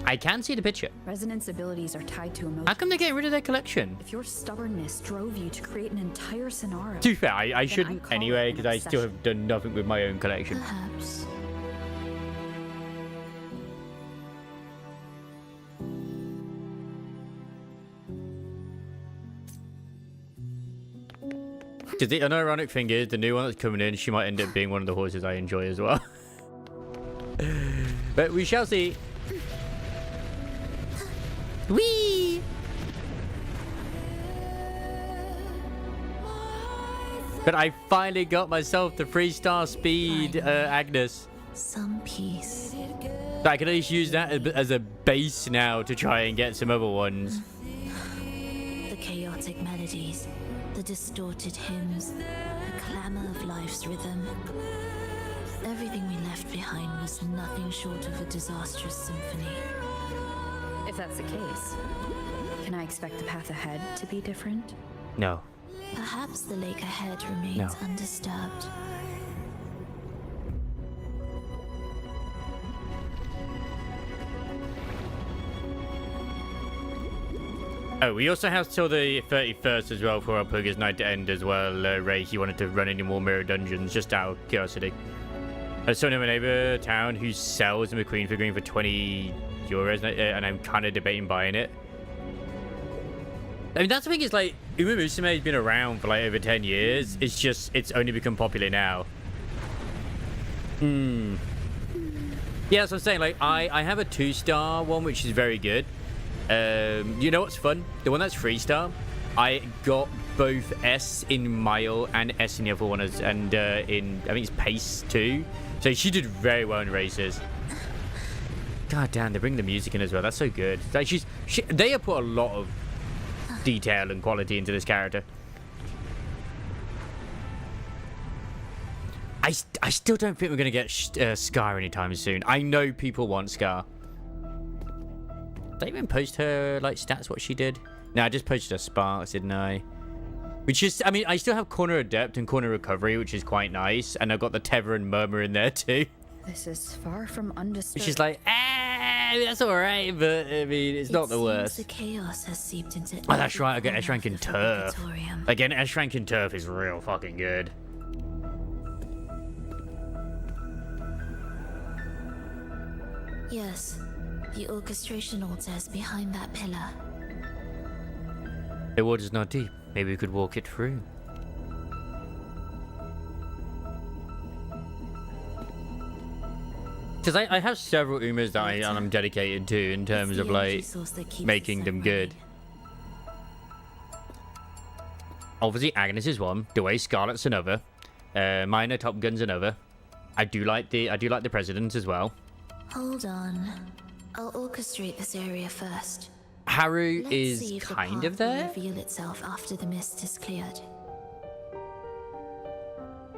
I can see the picture. Resonance abilities are tied to emotion. How come they're getting rid of their collection? If your stubbornness drove you to create an entire scenario... To be fair, I shouldn't anyway, because I still have done nothing with my own collection. Perhaps. Because the unironic thing is, the new one that's coming in, she might end up being one of the horses I enjoy as well. But we shall see. Whee! But I finally got myself the 3-star speed Agnes. Some peace. I can at least use that as a base now to try and get some other ones. The chaotic melodies, the distorted hymns, the clamor of life's rhythm. Everything we left behind was nothing short of a disastrous symphony. If that's the case, can I expect the path ahead to be different? No. Perhaps the lake ahead remains undisturbed. Oh, we also have till the 31st as well for our Pugger's Night to end as well. Ray, he wanted to run any more mirror dungeons just out of curiosity. I saw him a neighbor town who sells the McQueen figurine for 20 euros, and I'm kind of debating buying it. I mean, that's the thing is, like, Uma Musume has been around for like over 10 years. It's just, it's only become popular now. Yeah, that's what I'm saying. Like, I have a 2-star one, which is very good. You know what's fun? The one that's 3-star, I got both S in Mile and S in the other one, and in, I think it's Pace too. So she did very well in races. God damn, they bring the music in as well. That's so good. Like they have put a lot of detail and quality into this character. I still don't think we're gonna get Scar anytime soon. I know people want Scar. Did I even post her like stats? What she did? No, I just posted her sparks, didn't I? Which is, I mean, I still have Corner Adept and Corner Recovery, which is quite nice, and I've got the Tether and Murmur in there too. This is far from undisturbed. Which is like, that's alright, but I mean, it's not the worst. The chaos has seeped into Oh, that's right, I got S-Rank and Turf. Again, S-Rank and Turf is real fucking good. Yes, the orchestration altar is behind that pillar. The water's not deep. Maybe we could walk it through. Because I have several Umas that I'm dedicated to in terms of like making them good. Obviously, Agnes is one. The Way Scarlet's another. Minor Top Gun's another. I do like the President as well. Hold on, I'll orchestrate this area first. Haru Let's is see if the kind of path will there. reveal itself after the mist is cleared.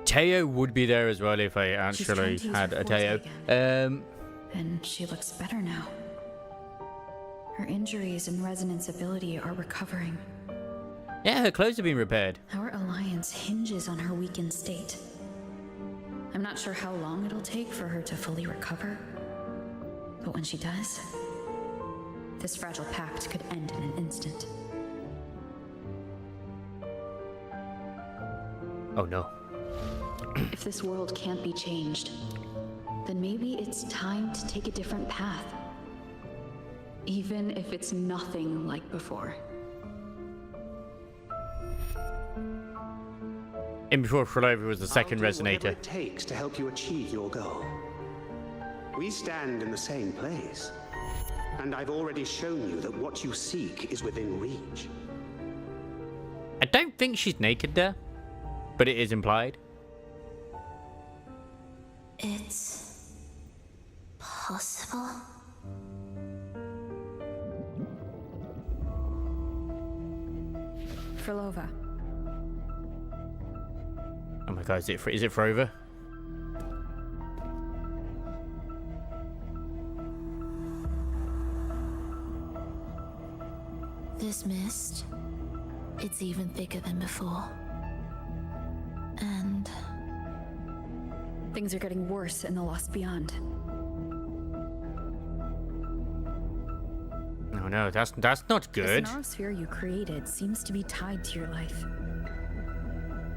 Teo would be there as well if I actually had a Teo. And she looks better now. Her injuries and resonance ability are recovering. Yeah, her clothes have been repaired. Our alliance hinges on her weakened state. I'm not sure how long it'll take for her to fully recover. But when she does, this fragile pact could end in an instant. Oh no. If this world can't be changed, then maybe it's time to take a different path. Even if it's nothing like before. In before Phrover was the second resonator. Whatever it takes to help you achieve your goal. We stand in the same place, and I've already shown you that what you seek is within reach. I don't think she's naked there, but it is implied. It's possible. Phrover. Oh my god, is it Phrover? This mist, it's even thicker than before. And things are getting worse in the Lost Beyond. Oh no, that's not good. The Sonarosphere you created seems to be tied to your life.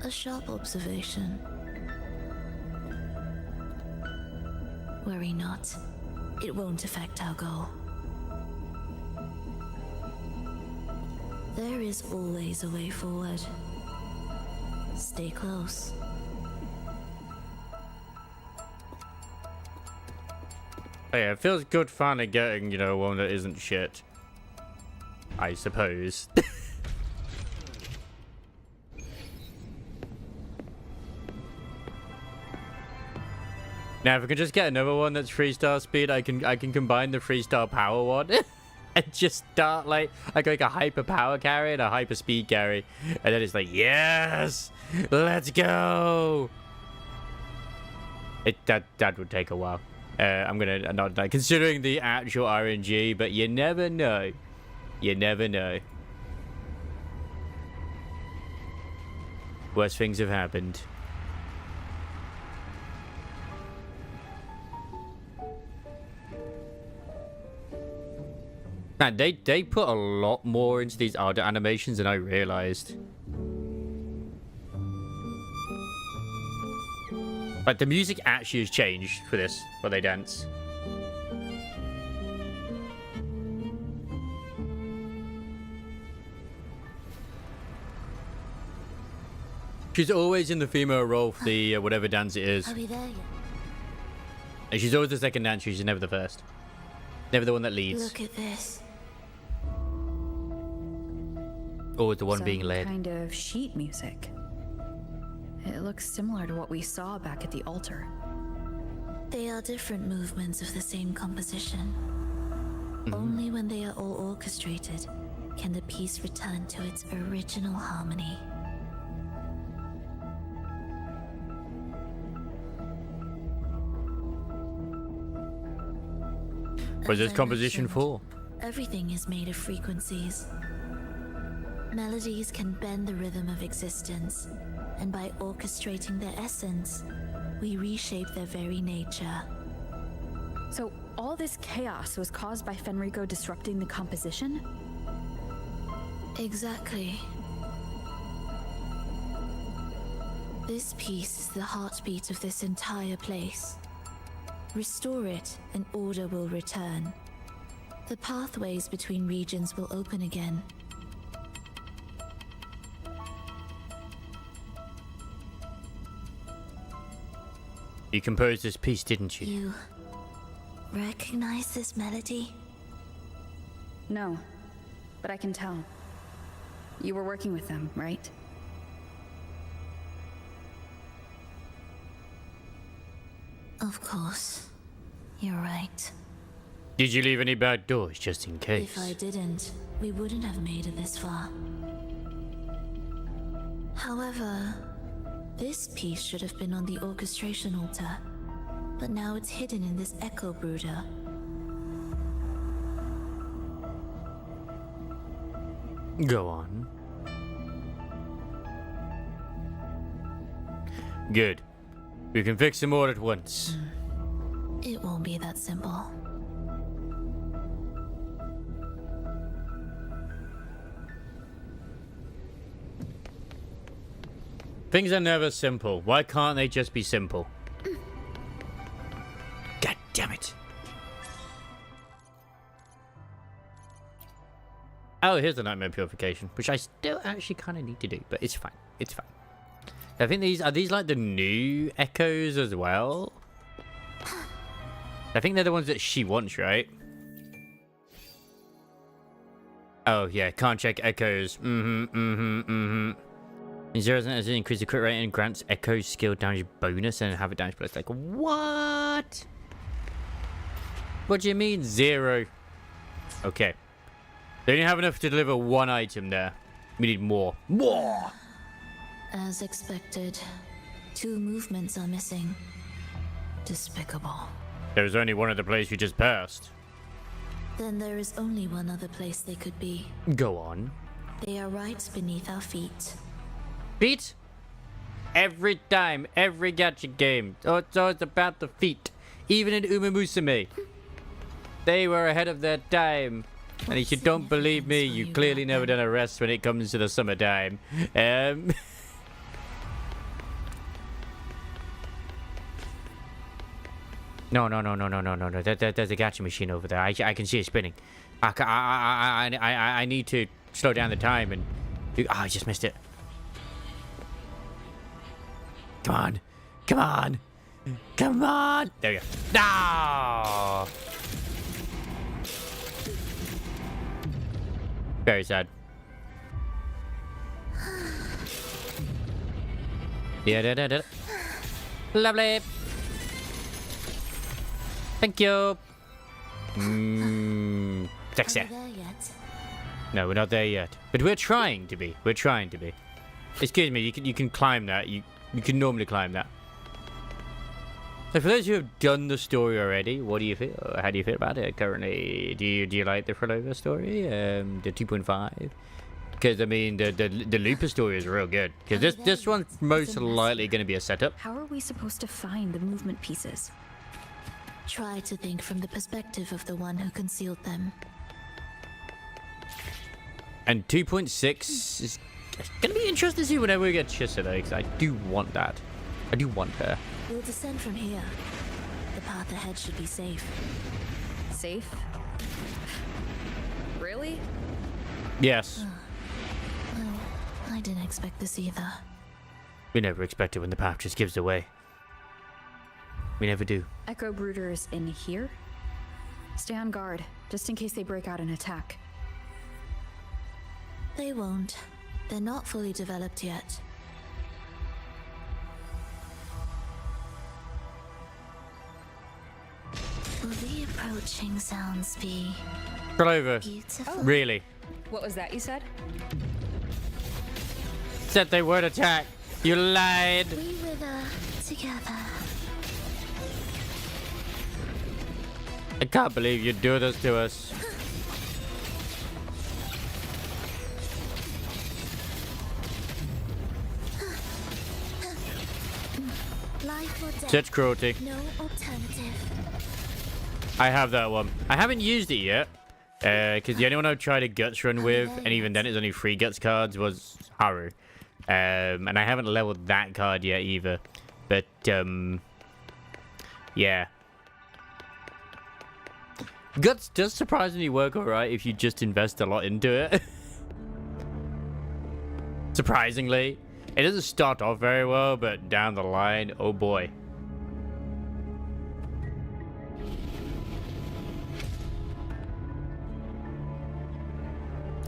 a sharp observation. Worry not. It won't affect our goal. There is always a way forward. Stay close. Oh yeah, it feels good finally getting, you know, one that isn't shit. I suppose. Now, if I could just get another one that's 3-star speed, I can combine the 3-star power one and just start like a hyper power carry and a hyper speed carry, and then it's like, yes, let's go. That would take a while. I'm gonna not like considering the actual RNG, but you never know. You never know. Worse things have happened. Man, they put a lot more into these audio animations than I realized. Like, the music actually has changed for this, when they dance. She's always in the female role for the whatever dance it is. Are we there yet? And she's always the second dancer, she's never the first. Never the one that leads. Look at this. Always the one being led. Kind of sheet music. It looks similar to what we saw back at the altar. They are different movements of the same composition. Only when they are all orchestrated can the piece return to its original harmony. What's this composition for? Everything is made of frequencies. Melodies can bend the rhythm of existence, and by orchestrating their essence, we reshape their very nature. So all this chaos was caused by Fenrico disrupting the composition? Exactly. This piece is the heartbeat of this entire place. Restore it, and order will return. The pathways between regions will open again. You composed this piece, didn't you? You recognize this melody? No, but I can tell. You were working with them, right? Of course. You're right. Did you leave any back doors just in case? If I didn't, we wouldn't have made it this far. However, this piece should have been on the orchestration altar, but now it's hidden in this echo brooder. Go on. Good. We can fix them all at once. It won't be that simple. Things are never simple. Why can't they just be simple? God damn it. Oh, here's the nightmare purification, which I still actually kind of need to do, but it's fine. It's fine. I think these are like the new echoes as well. I think they're the ones that she wants, right? Oh yeah, can't check echoes. Zero doesn't increase the crit rate and grants echo skill damage bonus and have it damage plus. Like, what? What do you mean 0? Okay. They only have enough to deliver one item there. We need more. More! As expected, 2 movements are missing. Despicable. There's only one other place you just passed. Then there is only one other place they could be. Go on. They are right beneath our feet. Feet? Every time, every gacha game, it's always about the feet. Even in Uma Musume. They were ahead of their time. And if you don't believe me, you clearly never done a rest when it comes to the summertime. No. There's a gacha machine over there. I can see it spinning. I need to slow down the time and... I just missed it. Come on. Come on. Come on. There we go. No! Very sad. Yeah. Lovely. Thank you. Sexy. Are we there yet? No, we're not there yet. But we're trying to be. We're trying to be. Excuse me, you can climb that. You can normally climb that. So for those who have done the story already, what do you feel? How do you feel about it currently? Do you like the Phrover story? The 2.5? Because I mean the Looper story is real good. Because this one's most likely going to be a setup. How are we supposed to find the movement pieces? Try to think from the perspective of the one who concealed them. And 2.6 is going to be interesting to see whenever we get Chissa though, because I do want that. I do want her. We'll descend from here. The path ahead should be safe. Safe? Really? Yes. Well, I didn't expect this either. We never expect it when the path just gives away. We never do. Echo brooders in here? Stay on guard, just in case they break out and attack. They won't. They're not fully developed yet. Will the approaching sounds be Phrover. beautiful? Really? What was that you said? Said they would attack. You lied. We wither together. I can't believe you'd do this to us. Life or death. Such cruelty. No alternative. I have that one. I haven't used it yet. Because the only one I've tried a guts run with, and even then it's only 3 guts cards, was Haru. And I haven't leveled that card yet either. But, yeah. Guts does surprisingly work alright if you just invest a lot into it. Surprisingly. It doesn't start off very well, but down the line, oh boy.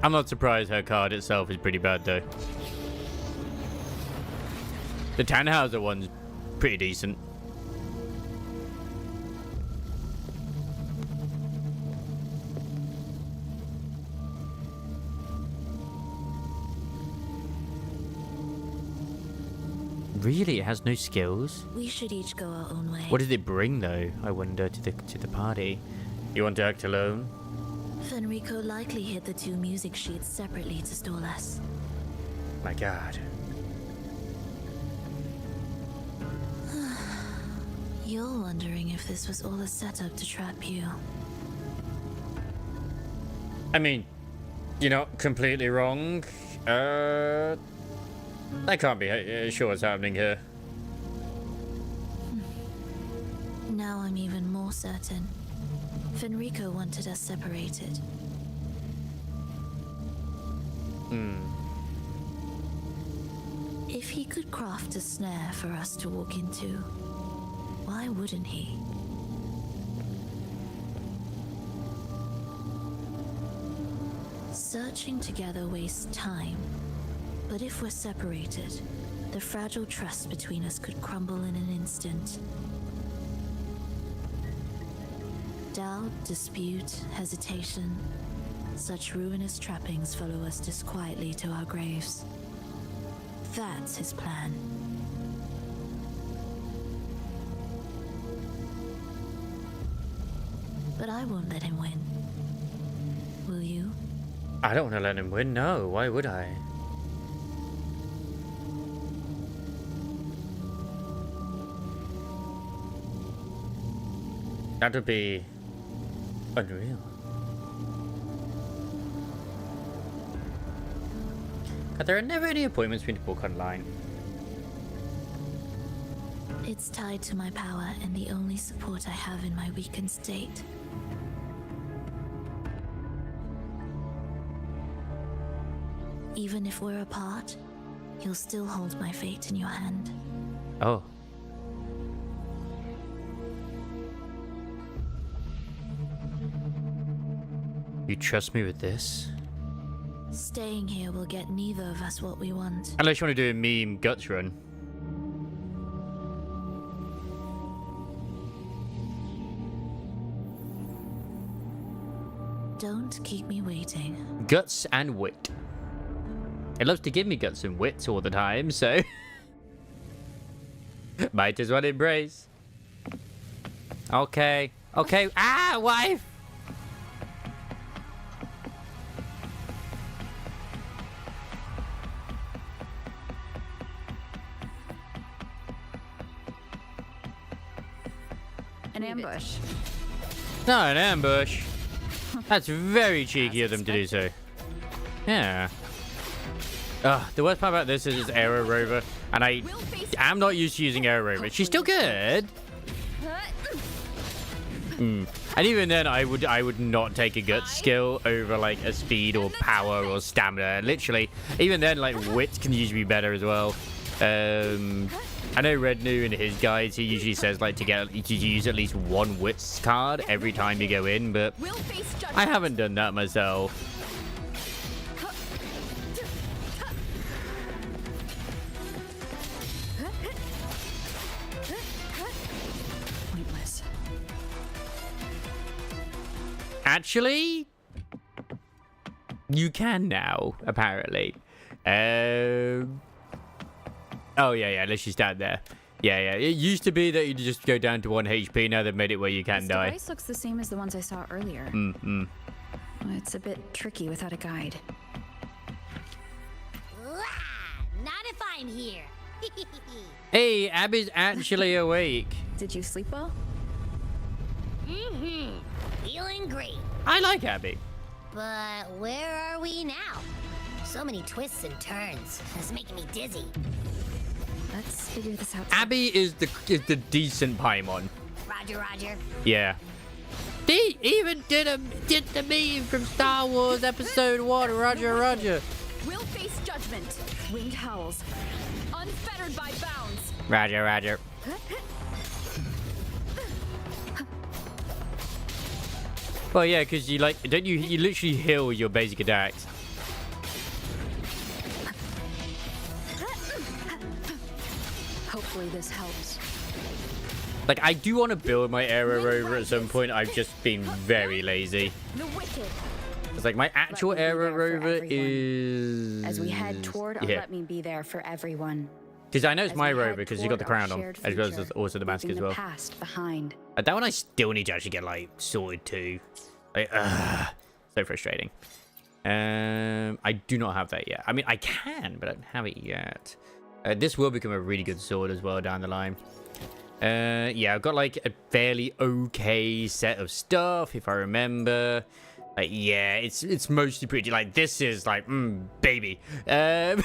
I'm not surprised her card itself is pretty bad though. The Tannhauser one's pretty decent. Really, it has no skills. We should each go our own way. What does it bring, though? I wonder to the party. You want to act alone? Fenrico likely hid the 2 music sheets separately to stall us. My God. You're wondering if this was all a setup to trap you. I mean, you're not completely wrong. I can't be sure what's happening here. Now I'm even more certain. Fenrico wanted us separated. If he could craft a snare for us to walk into, why wouldn't he? Searching together wastes time. But if we're separated, the fragile trust between us could crumble in an instant. Doubt, dispute, hesitation. Such ruinous trappings follow us disquietly to our graves. That's his plan. But I won't let him win. Will you? I don't want to let him win, no. Why would I? That would be unreal. God, there are never any appointments we need to book online. It's tied to my power and the only support I have in my weakened state. Even if we're apart, you'll still hold my fate in your hand. Oh. You trust me with this? Staying here will get neither of us what we want. Unless you want to do a meme guts run. Don't keep me waiting. Guts and wit. It loves to give me guts and wits all the time, so... might as well embrace. Okay. Okay. Ah, wife! An ambush. No, an ambush. That's very cheeky of them to do so. Yeah. The worst part about this is it's Aero Rover, and I am not used to using Aero Rover. She's still good. And even then, I would not take a gut skill over like a speed or power or stamina. Literally, even then, like wit can usually be better as well. I know Red New in his guides, he usually says like to use at least one wits card every time you go in, but I haven't done that myself. Pointless. Actually, you can now, apparently. Oh, yeah, unless you stand there. Yeah. It used to be that you just go down to 1 HP. Now they've made it where you can die. This device looks the same as the ones I saw earlier. It's a bit tricky without a guide. Not if I'm here. Hey, Abby's actually awake. Did you sleep well? Feeling great. I like Abby. But where are we now? So many twists and turns. It's making me dizzy. Let's figure this out. Abby is the decent Paimon. Roger. Yeah. They even did the meme from Star Wars Episode 1. Roger. We'll face judgment. Winged howls. Unfettered by bounds. Roger. Well, yeah, because you like, don't you literally heal your basic attacks. Hopefully this helps. Like, I do want to build my Aero Rover at some point. I've just been very lazy. The wicked. It's like my actual Aero Rover is... As we head toward, let me be there for everyone. Because I know it's my rover because you got the crown on, as well as also the mask as well. Past behind. That one I still need to actually get like sorted too. Like, so frustrating. I do not have that yet. I mean, I can, but I don't have it yet. This will become a really good sword as well down the line. Yeah, I've got like a fairly okay set of stuff if I remember. Like, yeah, it's mostly pretty. Like, this is like, baby. And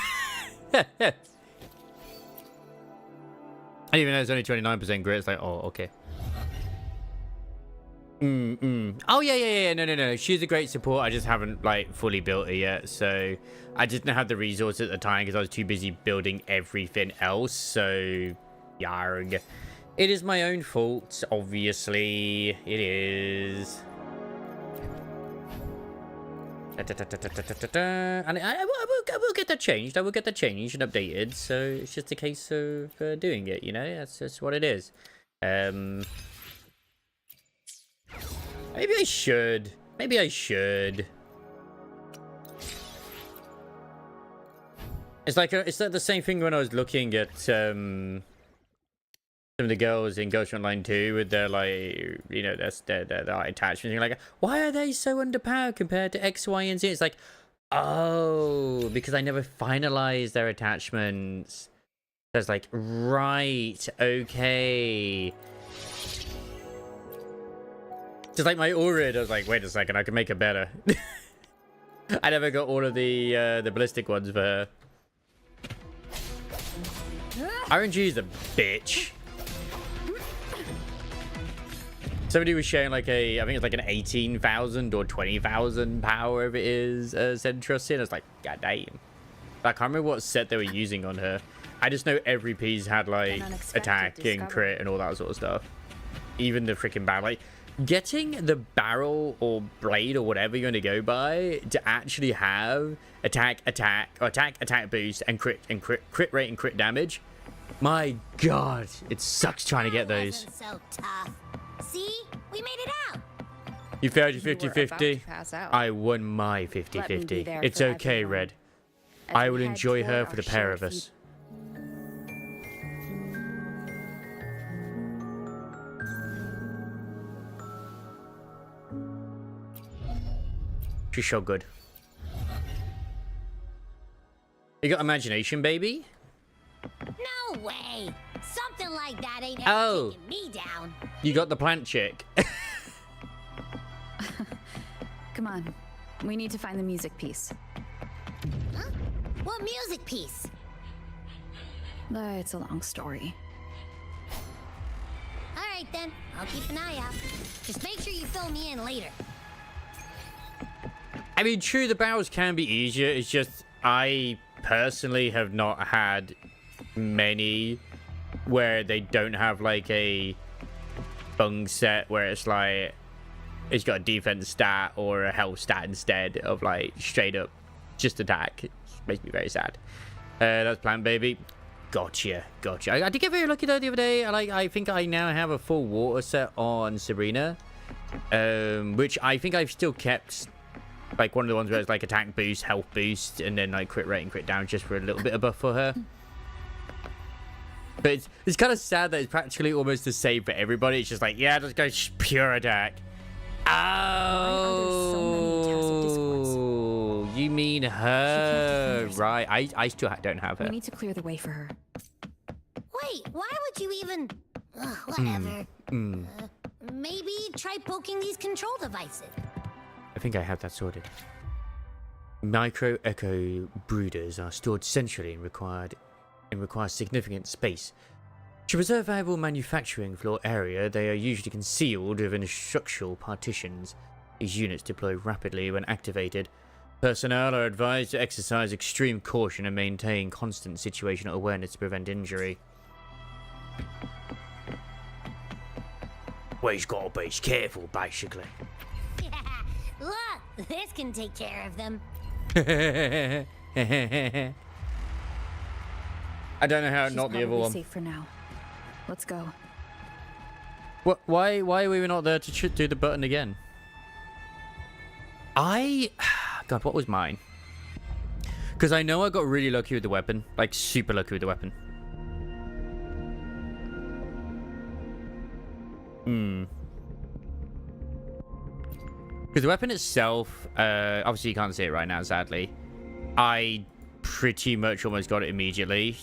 even though it's only 29% grit, it's like, oh, okay. Oh, yeah. No. She's a great support. I just haven't, like, fully built her yet. So, I just didn't have the resources at the time because I was too busy building everything else. So, yarg. It is my own fault, obviously. It is. And I will get that changed. I will get that changed and updated. So it's just a case of doing it, you know? That's just what it is. Maybe I should. It's like the same thing when I was looking at some of the girls in Ghost Online 2 with their, like, you know, their attachments. You're like, why are they so underpowered compared to X, Y, and Z? It's like, oh, because I never finalized their attachments. So it's like, right, okay. Just like my Urid, I was like, wait a second, I can make it better. I never got all of the ballistic ones for her. RNG is a bitch. Somebody was sharing like I think it's like an 18,000 or 20,000 power, whatever it is, Centrus in. I was like, god damn. I can't remember what set they were using on her. I just know every piece had like attack and crit and all that sort of stuff. Even the freaking barrel. Like, getting the barrel or blade or whatever you're going to go by to actually have attack boost and crit rate and crit damage. My god, it sucks trying to get those. So tough. See? We made it out. You failed your 50-50. I won my 50-50. It's okay, Red. I will enjoy her for the pair of us. She's so good. You got imagination, baby? No way. Something like that ain't ever taking me down. You got the plant chick. Come on. We need to find the music piece. Huh? What music piece? It's a long story. All right, then. I'll keep an eye out. Just make sure you fill me in later. I mean, true, the barrels can be easier. It's just, I personally have not had many where they don't have, like, a bung set where it's, like, it's got a defense stat or a health stat instead of, like, straight up just attack. It makes me very sad. That's Plant Baby. Gotcha. I did get very lucky, though, the other day. I think I now have a full water set on Sabrina, which I think I've still kept... Like, one of the ones where it's, like, attack boost, health boost, and then, like, crit rate and crit down just for a little bit of buff for her. But it's kind of sad that it's practically almost the same for everybody. It's just like, yeah, just go pure attack. Oh, you mean her. Right. I still don't have her. We need to clear the way for her. Wait, why would you even... whatever. Maybe try poking these control devices. I think I have that sorted. Micro echo brooders are stored centrally and require significant space. To preserve valuable manufacturing floor area, they are usually concealed within structural partitions. These units deploy rapidly when activated. Personnel are advised to exercise extreme caution and maintain constant situational awareness to prevent injury. Well, he's got to be careful, basically. Look, this can take care of them. I don't know how not the other one. Safe for now. Let's go. What? Why are we not there to do the button again? God, what was mine? Because I know I got really lucky with the weapon, like super lucky with the weapon. Because the weapon itself, obviously you can't see it right now, sadly. I pretty much almost got it immediately.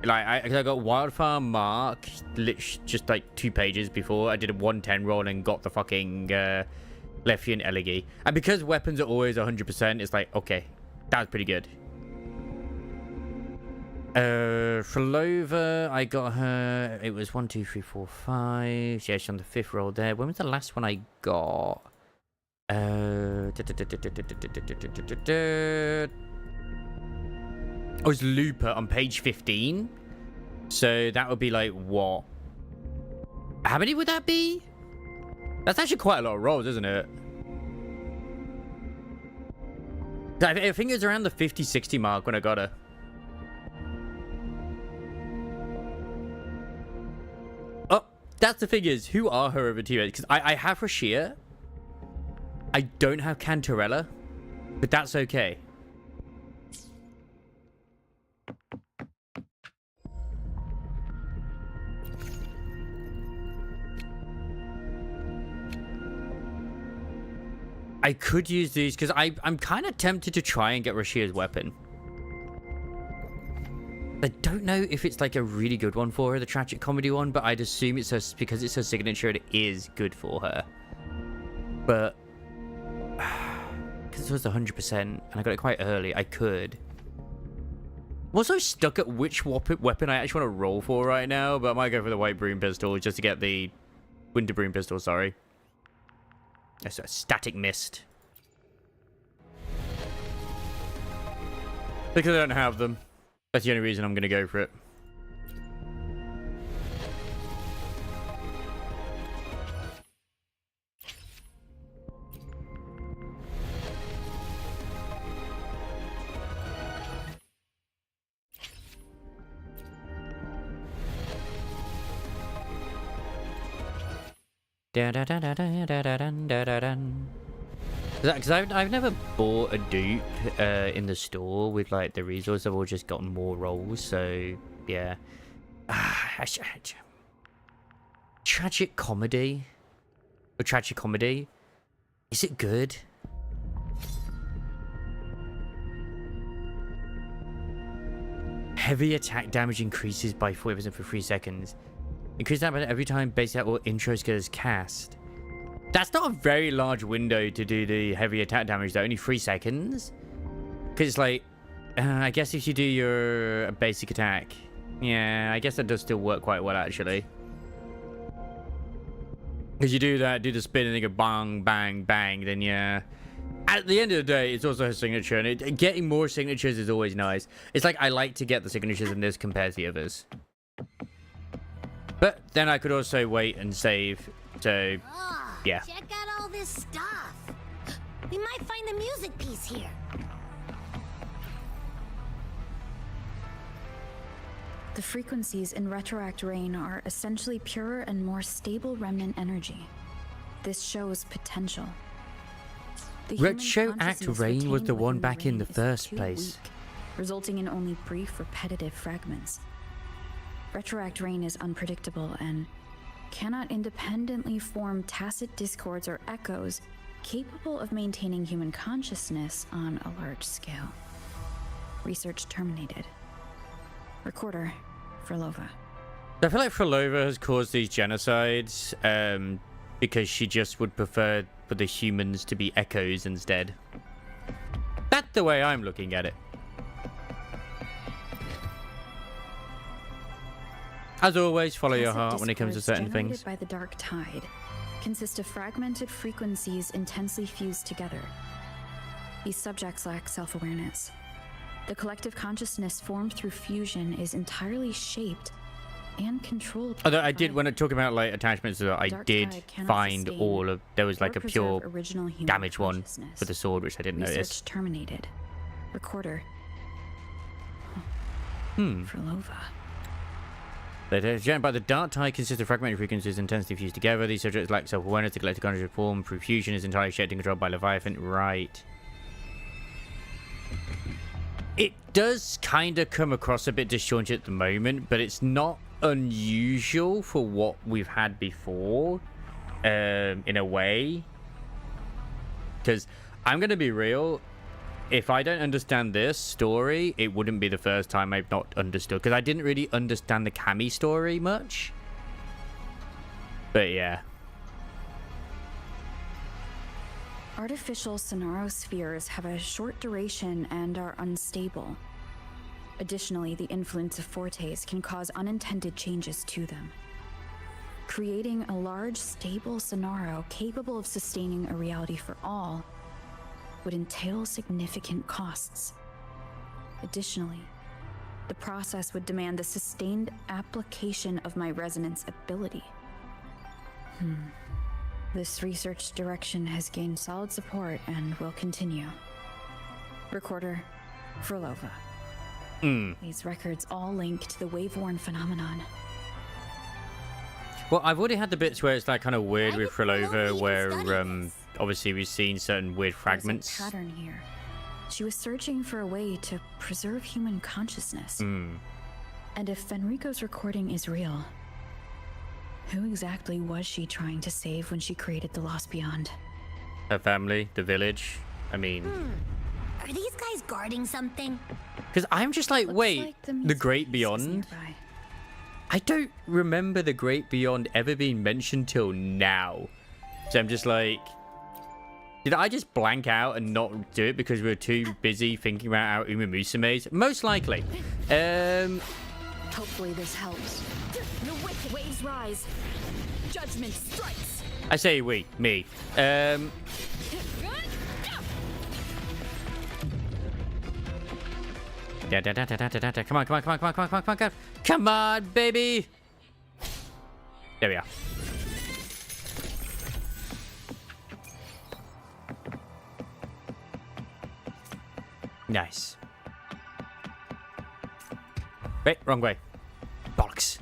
Like, I got Wildfire Mark just like 2 pages before. I did a 110 roll and got the fucking Lefian Elegy. And because weapons are always 100%, it's like, okay, that was pretty good. Phrover, I got her, it was 1, 2, 3, 4, 5. Yeah, she's on the 5th roll there. When was the last one I got? It was Looper on page 15. So that would be like what? How many would that be? That's actually quite a lot of rolls, isn't it? I think it was around the 50-60 mark when I got her. Oh, that's the figures. Who are her over teammates? Because I have Rashia. I don't have Cantarella, but that's okay. I could use these because I'm kind of tempted to try and get Rashia's weapon. I don't know if it's like a really good one for her, the tragic comedy one, but I'd assume it's her, because it's her signature, it is good for her. But because it was 100% and I got it quite early, I could. I'm also stuck at which weapon I actually want to roll for right now, but I might go for the white broom pistol just to get the winter broom pistol, sorry. That's a static mist. Because I don't have them. That's the only reason I'm going to go for it. Because I've never bought a dupe in the store with like the resources. I've all just gotten more rolls, so yeah. Tragic comedy? Or tragic comedy? Is it good? Heavy attack damage increases by 40% for 3 seconds. Increase that every time base attack or intro skill is cast. That's not a very large window to do the heavy attack damage though, only 3 seconds. Because it's like, I guess if you do your basic attack, yeah, I guess that does still work quite well actually. Because you do that, do the spin and then go bang, bang, bang, then yeah. At the end of the day, it's also a signature, and getting more signatures is always nice. It's like I like to get the signatures in this compared to the others. But then I could also wait and save, so yeah. Check out all this stuff. We might find the music piece here. The frequencies in Retroact Rain are essentially purer and more stable remnant energy. This shows potential. Retroact Rain was the one back in the first place. Weak, resulting in only brief, repetitive fragments. Retroact Rain is unpredictable and cannot independently form tacit discords or echoes capable of maintaining human consciousness on a large scale. Research terminated. Recorder, Phrover. I feel like Phrover has caused these genocides because she just would prefer for the humans to be echoes instead. That's the way I'm looking at it. As always, follow your heart when it comes to certain things. By the dark tide consist of fragmented frequencies intensely fused together. These subjects lack self-awareness. The collective consciousness formed through fusion is entirely shaped and controlled. Although I did, when I talk about like attachments, I did find all of, there was like a pure damage one for the sword, which I didn't notice. Research terminated. Recorder. Phrover. By the dark tide consists of fragmented frequencies intensely fused together. These subjects lack self-awareness. The collective consciousness form through fusion is entirely shaped and controlled by Leviathan. Right. It does kind of come across a bit disjointed at the moment, but it's not unusual for what we've had before, in a way. Because I'm going to be real, if I don't understand this story, it wouldn't be the first time I've not understood. Because I didn't really understand the Cammy story much. But yeah. Artificial sonarospheres have a short duration and are unstable. Additionally, the influence of fortes can cause unintended changes to them. Creating a large, stable sonaro capable of sustaining a reality for all would entail significant costs. Additionally, the process would demand the sustained application of my resonance ability. This research direction has gained solid support and will continue. Recorder, Phrover. These records all link to the wave-worn phenomenon. Well, I've already had the bits where it's like kind of weird with Phrover, where obviously we've seen certain weird fragments. There's a pattern here. She was searching for a way to preserve human consciousness. And if Fenrico's recording is real, who exactly was she trying to save when she created the Lost Beyond? Her family, the village. I mean... Are these guys guarding something? Because I'm just like, wait, like the Great Beyond? I don't remember the Great Beyond ever being mentioned till now. So I'm just like, did I just blank out and not do it because we were too busy thinking about our Uma Musumes? Most likely. Hopefully this helps. The wicked waves rise. Judgment strikes. I say we, me. Da, da, da, da, da, da, da. Come on, come on, come on, come on, come on, come on, come on. Come on, baby. There we are. Nice. Wait, wrong way. Bollocks.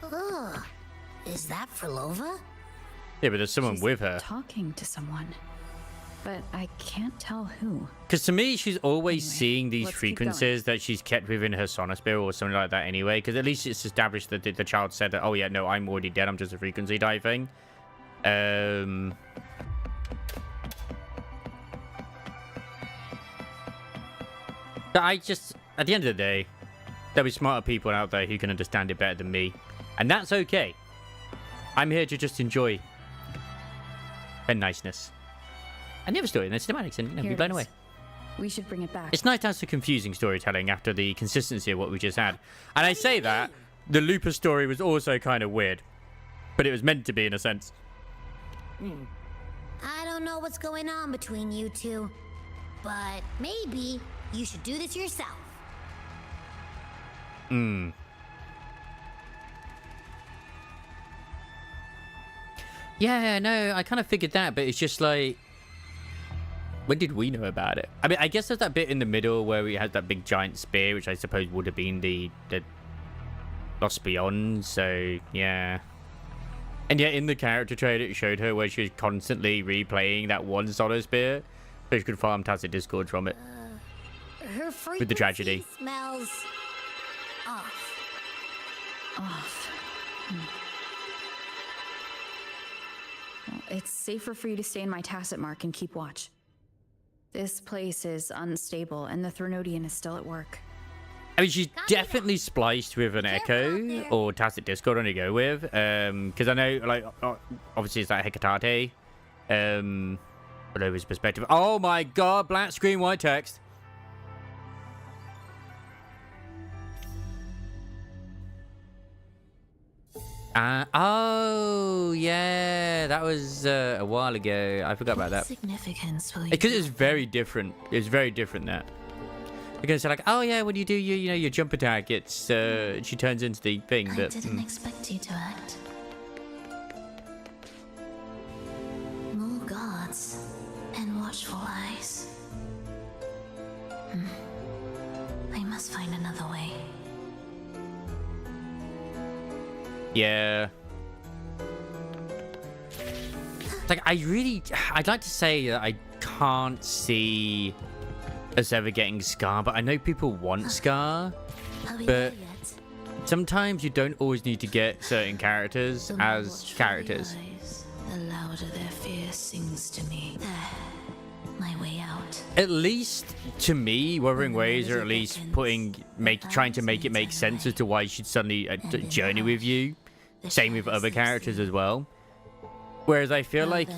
Oh, is that Phrover? Yeah, but there's someone with her. Talking to someone. But I can't tell who. Because to me, she's always seeing these let's keep frequencies that she's kept within her sonosphere or something like that anyway. Because at least it's established that the child said that, oh yeah, no, I'm already dead. I'm just a frequency type thing. But I just, at the end of the day, there'll be smarter people out there who can understand it better than me. And that's okay. I'm here to just enjoy their niceness. And the other story in the cinematics and be blown away. We should bring it back. It's nice to have some confusing storytelling after the consistency of what we just had. And I say that, the Lupus story was also kind of weird. But it was meant to be in a sense. I don't know what's going on between you two, but maybe you should do this yourself. Yeah, no, I kind of figured that, but it's just like, when did we know about it? I mean, I guess there's that bit in the middle where we had that big giant spear, which I suppose would have been the Lost Beyond, so yeah. And yet in the character trailer, it showed her where she was constantly replaying that one solo spear, so she could farm tacit discord from it. Her frequency With the tragedy. smells off. Well, it's safer for you to stay in my tacit mark and keep watch. This place is unstable, and the Threnodian is still at work. I mean, she's definitely spliced with an Echo or Tacit Discord on to go with. Because I know, like, obviously it's like Hecate. But over his perspective. Oh my god, black screen, white text. Oh, yeah, that was a while ago. I forgot about that. Significance will you Because it was very different. It was very different that. Because they're like, oh yeah, when you do your jump attack, it's she turns into the thing. I But didn't expect you to act. More guards and watchful eyes. I must find another way. yeah. It's like I'd like to say that I can't see us ever getting Scar, but I know people want Scar. But sometimes you don't always need to get certain characters as characters. The louder their fear sings to me. There, my way out. At least to me, Wuthering Waves are at least trying to make it make sense as to why she'd suddenly journey with you. Same with other characters as well. Whereas I feel like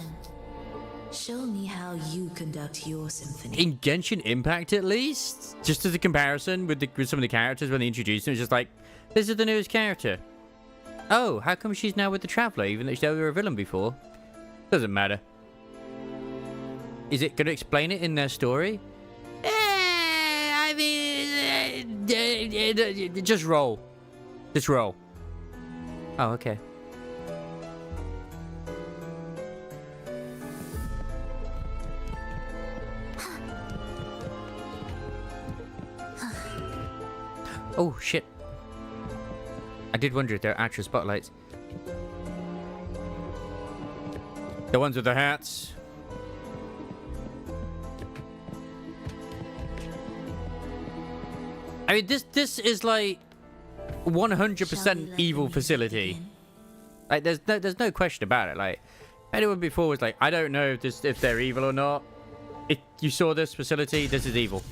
Show me how you conduct your symphony. in Genshin Impact, at least, just as a comparison with some of the characters when they introduced them, it's just like, this is the newest character. Oh, how come she's now with the Traveler, even though they were a villain before? Doesn't matter. Is it going to explain it in their story? I mean, just roll. Just roll. Oh, okay. Oh, shit. I did wonder if they're actual spotlights. The ones with the hats. I mean, this is like 100% evil facility. Like, there's no question about it. Like, anyone before was like, I don't know if they're evil or not. If you saw this facility, this is evil.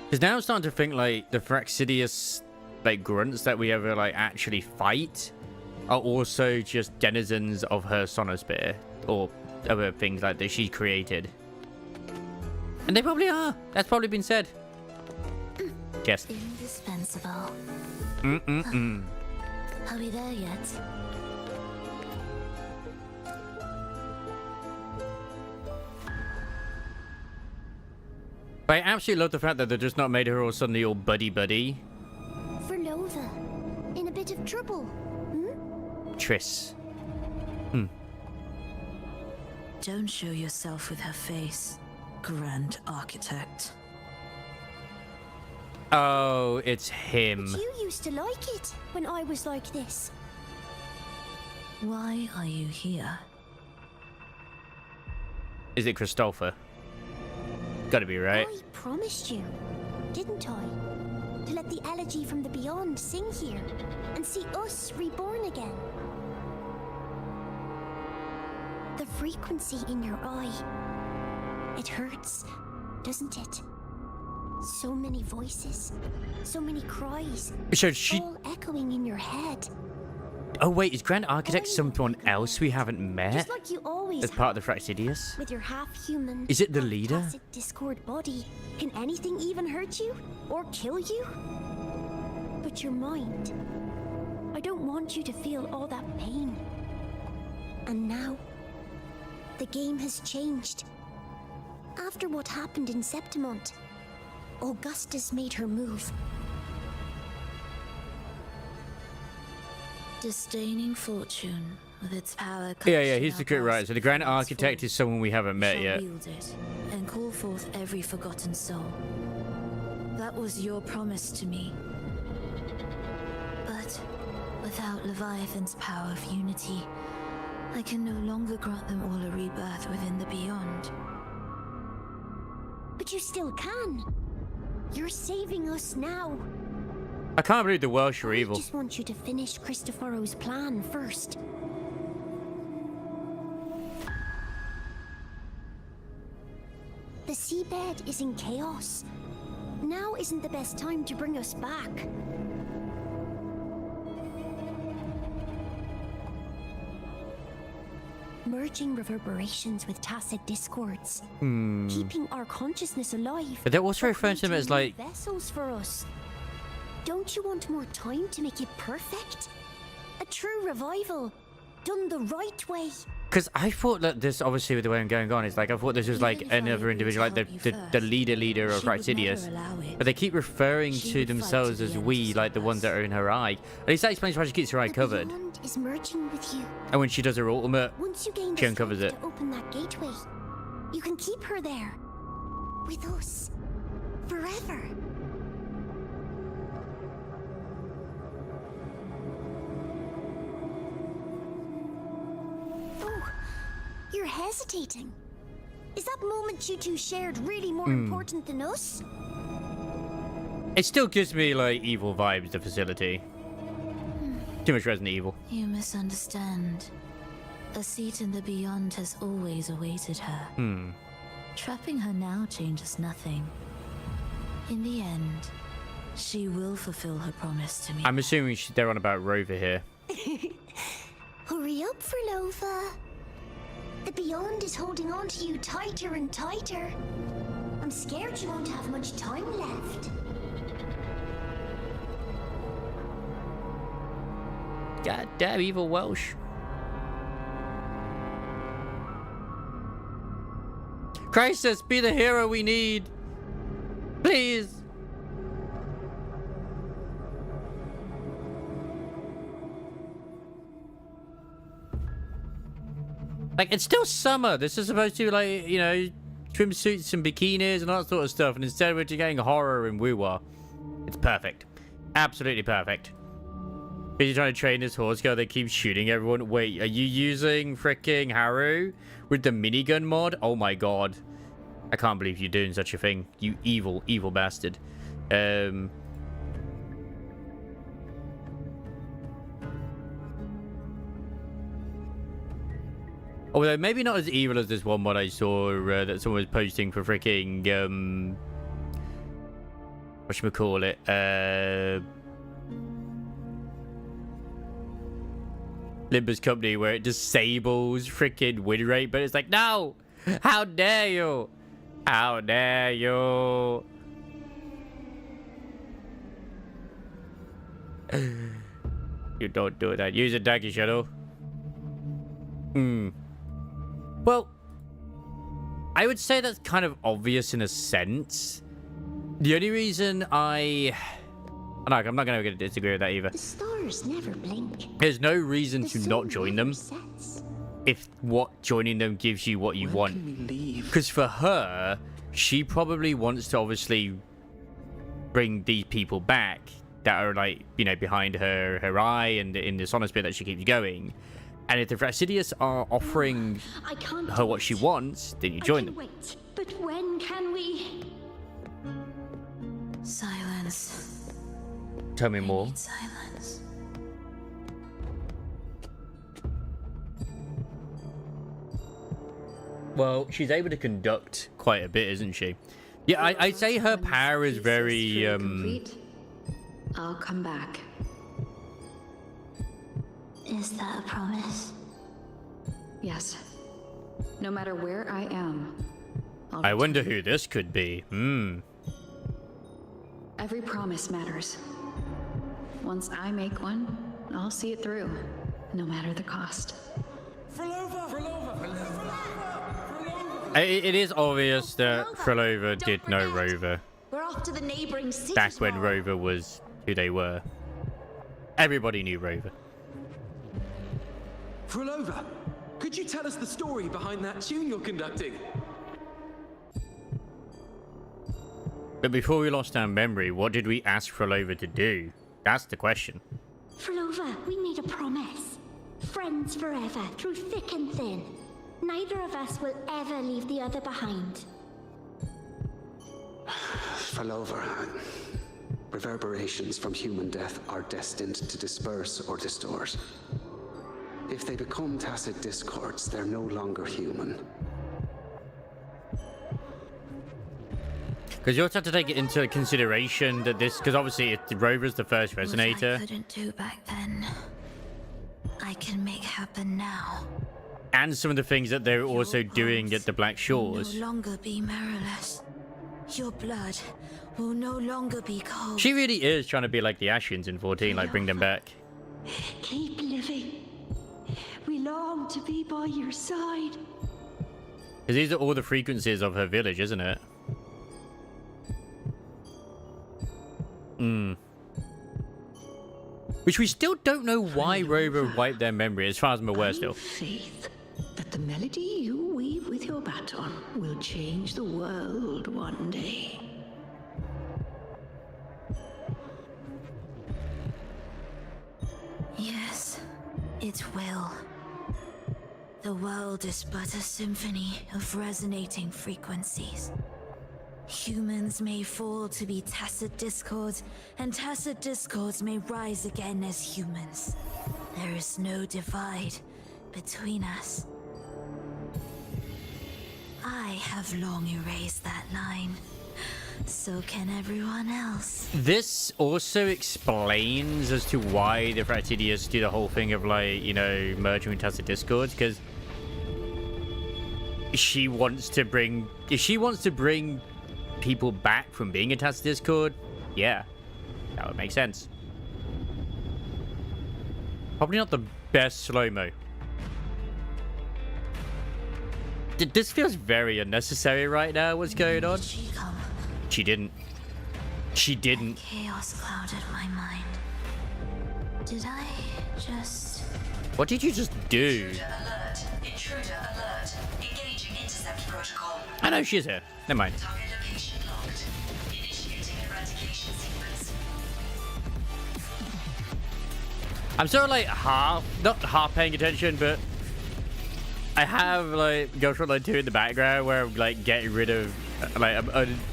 Because now I'm starting to think, like, the Fraxidius, like, grunts that we ever, like, actually fight are also just denizens of her sonosphere. Or other things like that she created. And they probably are. That's probably been said. Yes. Indispensable. Mm-mm-mm. Are we there yet? But I absolutely love the fact that they just not made her all suddenly all buddy-buddy. Phrover, in a bit of trouble, Triss. Don't show yourself with her face, Grand Architect. Oh, it's him. But you used to like it when I was like this. Why are you here? Is it Christopher? Gotta be right. I promised you, didn't I? To let the elegy from the beyond sing here and see us reborn again. The frequency in your eye, it hurts, doesn't it? So many voices, so many cries, So she... all echoing in your head. Oh wait, is Grand Architect someone else we haven't met? Just like you always as part of the Fraxidius? With your half-human, Is it the leader? half-tacit Discord body, can anything even hurt you or kill you? But your mind, I don't want you to feel all that pain. And now, the game has changed. After what happened in Septimont, Augustus made her move. Disdaining fortune with its power. Yeah, he's the good right. So the Grand Architect is someone we haven't met yet. Wield it and call forth every forgotten soul. That was your promise to me. But without Leviathan's power of unity, I can no longer grant them all a rebirth within the beyond. But you still can. You're saving us now. I can't believe the Welsh are evil. I just want you to finish Cristoforo's plan first. The seabed is in chaos. Now isn't the best time to bring us back. Merging reverberations with tacit discords. Keeping our consciousness alive. But they're also referring to them as like... vessels for us. Don't you want more time to make it perfect? A true revival, done the right way. Because I thought that this, obviously with the way I'm going on, is like, I thought this was like another individual, like the leader of Fraxidius. But they keep referring to themselves as we, like the ones that are in her eye. At least that explains why she keeps her eye covered. Is merging with you. And when she does her ultimate, Once you gain she uncovers it. to open that gateway, you can keep her there. With us. Forever. Oh, you're hesitating. Is that moment you two shared really more important than us? It still gives me like evil vibes, the facility. Too much Resident Evil. You misunderstand. A seat in the beyond has always awaited her. Trapping her now changes nothing. In the end, she will fulfill her promise to me. I'm assuming they're on about Rover here. Hurry up, Phrover. The beyond is holding on to you tighter and tighter. I'm scared you won't have much time left. God damn evil Welsh. Crisis, be the hero we need. Please. Like, it's still summer. This is supposed to be like, you know, swimsuits and bikinis and all that sort of stuff. And instead we're just getting horror and WuWa. It's perfect. Absolutely perfect. Busy trying to train this horse girl, they keep shooting everyone. Wait, are you using freaking Haru with the minigun mod? Oh my god. I can't believe you're doing such a thing, you evil, evil bastard. Although maybe not as evil as this one mod I saw that someone was posting for freaking whatchamacallit, Limber's company, where it disables freaking win rate, but it's like, no, how dare you, how dare you. You don't do that. Use a dagger shuttle. Well, I would say that's kind of obvious in a sense. The only reason I'm not going to disagree with that either. The stars never blink. There's no reason to not join them if joining them gives you what you want. Because for her, she probably wants to obviously bring these people back that are, like, you know, behind her eye and in the Sonosphere that she keeps going. And if the Fastidious are offering her what she wants, then you join them. Wait, but when can we? Silence. Tell me more. Silence. Well, she's able to conduct quite a bit, isn't she? Yeah, I'd say her power is very I'll come back. Is that a promise? Yes. No matter where I am. I wonder who this could be. Every promise matters. Once I make one, I'll see it through, no matter the cost. It is obvious that Phrover did know Rover. We're off to the neighboring city. Back when Rover was who they were. Everybody knew Rover. Phrover, could you tell us the story behind that tune you're conducting? But before we lost our memory, what did we ask Phrover to do? That's the question. Phrover, we made a promise. Friends forever, through thick and thin. Neither of us will ever leave the other behind. Phrover, reverberations from human death are destined to disperse or distort. If they become tacit discords, they're no longer human. Because you also have to take it into consideration that this, because obviously Rover's the first resonator. What I couldn't do back then, I can make happen now. And some of the things that they're also doing at the Black Shores. No longer be mirrorless. Your blood will no longer be cold. She really is trying to be like the Ashians in 14, like bring them back. Keep living. We long to be by your side. Because these are all the frequencies of her village, isn't it? Which we still don't know why Rover wiped their memory, as far as I'm aware still. Faith that the melody you weave with your baton will change the world one day. Yes, it will. The world is but a symphony of resonating frequencies. Humans may fall to be tacit discords, and tacit discords may rise again as humans. There is no divide between us. I have long erased that line. So can everyone else. This also explains as to why the Fractidious do the whole thing of, like, you know, merging with tacit discords, because she wants to bring... If she wants to bring people back from being a tacit discord, yeah, that would make sense. Probably not the best slow-mo. This feels very unnecessary right now, what's going on? She come. She didn't. She didn't. Chaos clouded my mind. Did I just... What did you just do? Intruder alert. Intruder alert. Engaging intercept protocol. I know she's here. Never mind. Target location locked. Initiating eradication sequence. I'm sort of like not half paying attention, but I have like Ghost Recon 2 in the background where I'm like getting rid of, like I'm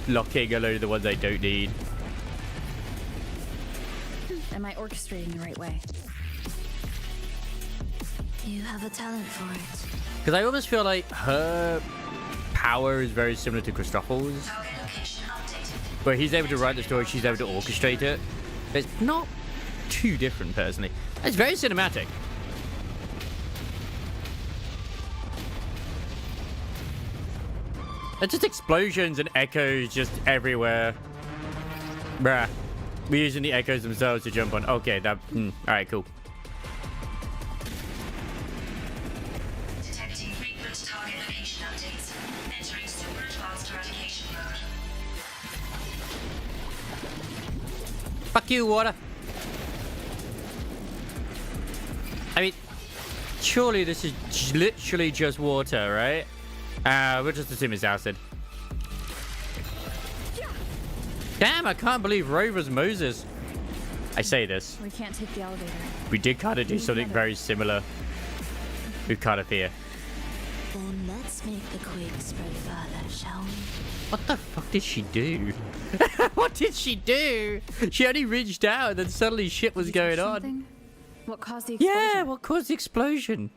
unlocking a load of the ones I don't need. Am I orchestrating the right way? You have a talent for it. Because I almost feel like her power is very similar to Christophel's, where he's able to write the story, she's able to orchestrate it. It's not too different, personally. It's very cinematic. It's just explosions and echoes just everywhere. Bruh. We're using the echoes themselves to jump on. Okay, that... Alright, cool. Detecting frequent target location updates. Entering super advanced eradication mode. Fuck you, water. I mean, surely this is literally just water, right? We'll just assume it's acid. Damn, I can't believe Rover's Moses. I say this. We can't take the elevator. We did kind of do something very similar with Cardiff. Then let's make the quake spread further, shall we? What the fuck did she do? What did she do? She only reached out and then suddenly shit was going on. What caused the explosion? Yeah, what caused the explosion?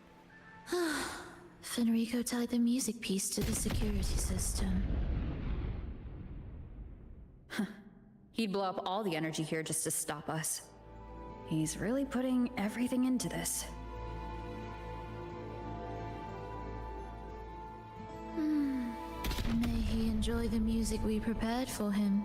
Fenrico tied the music piece to the security system. He'd blow up all the energy here just to stop us. He's really putting everything into this. May he enjoy the music we prepared for him.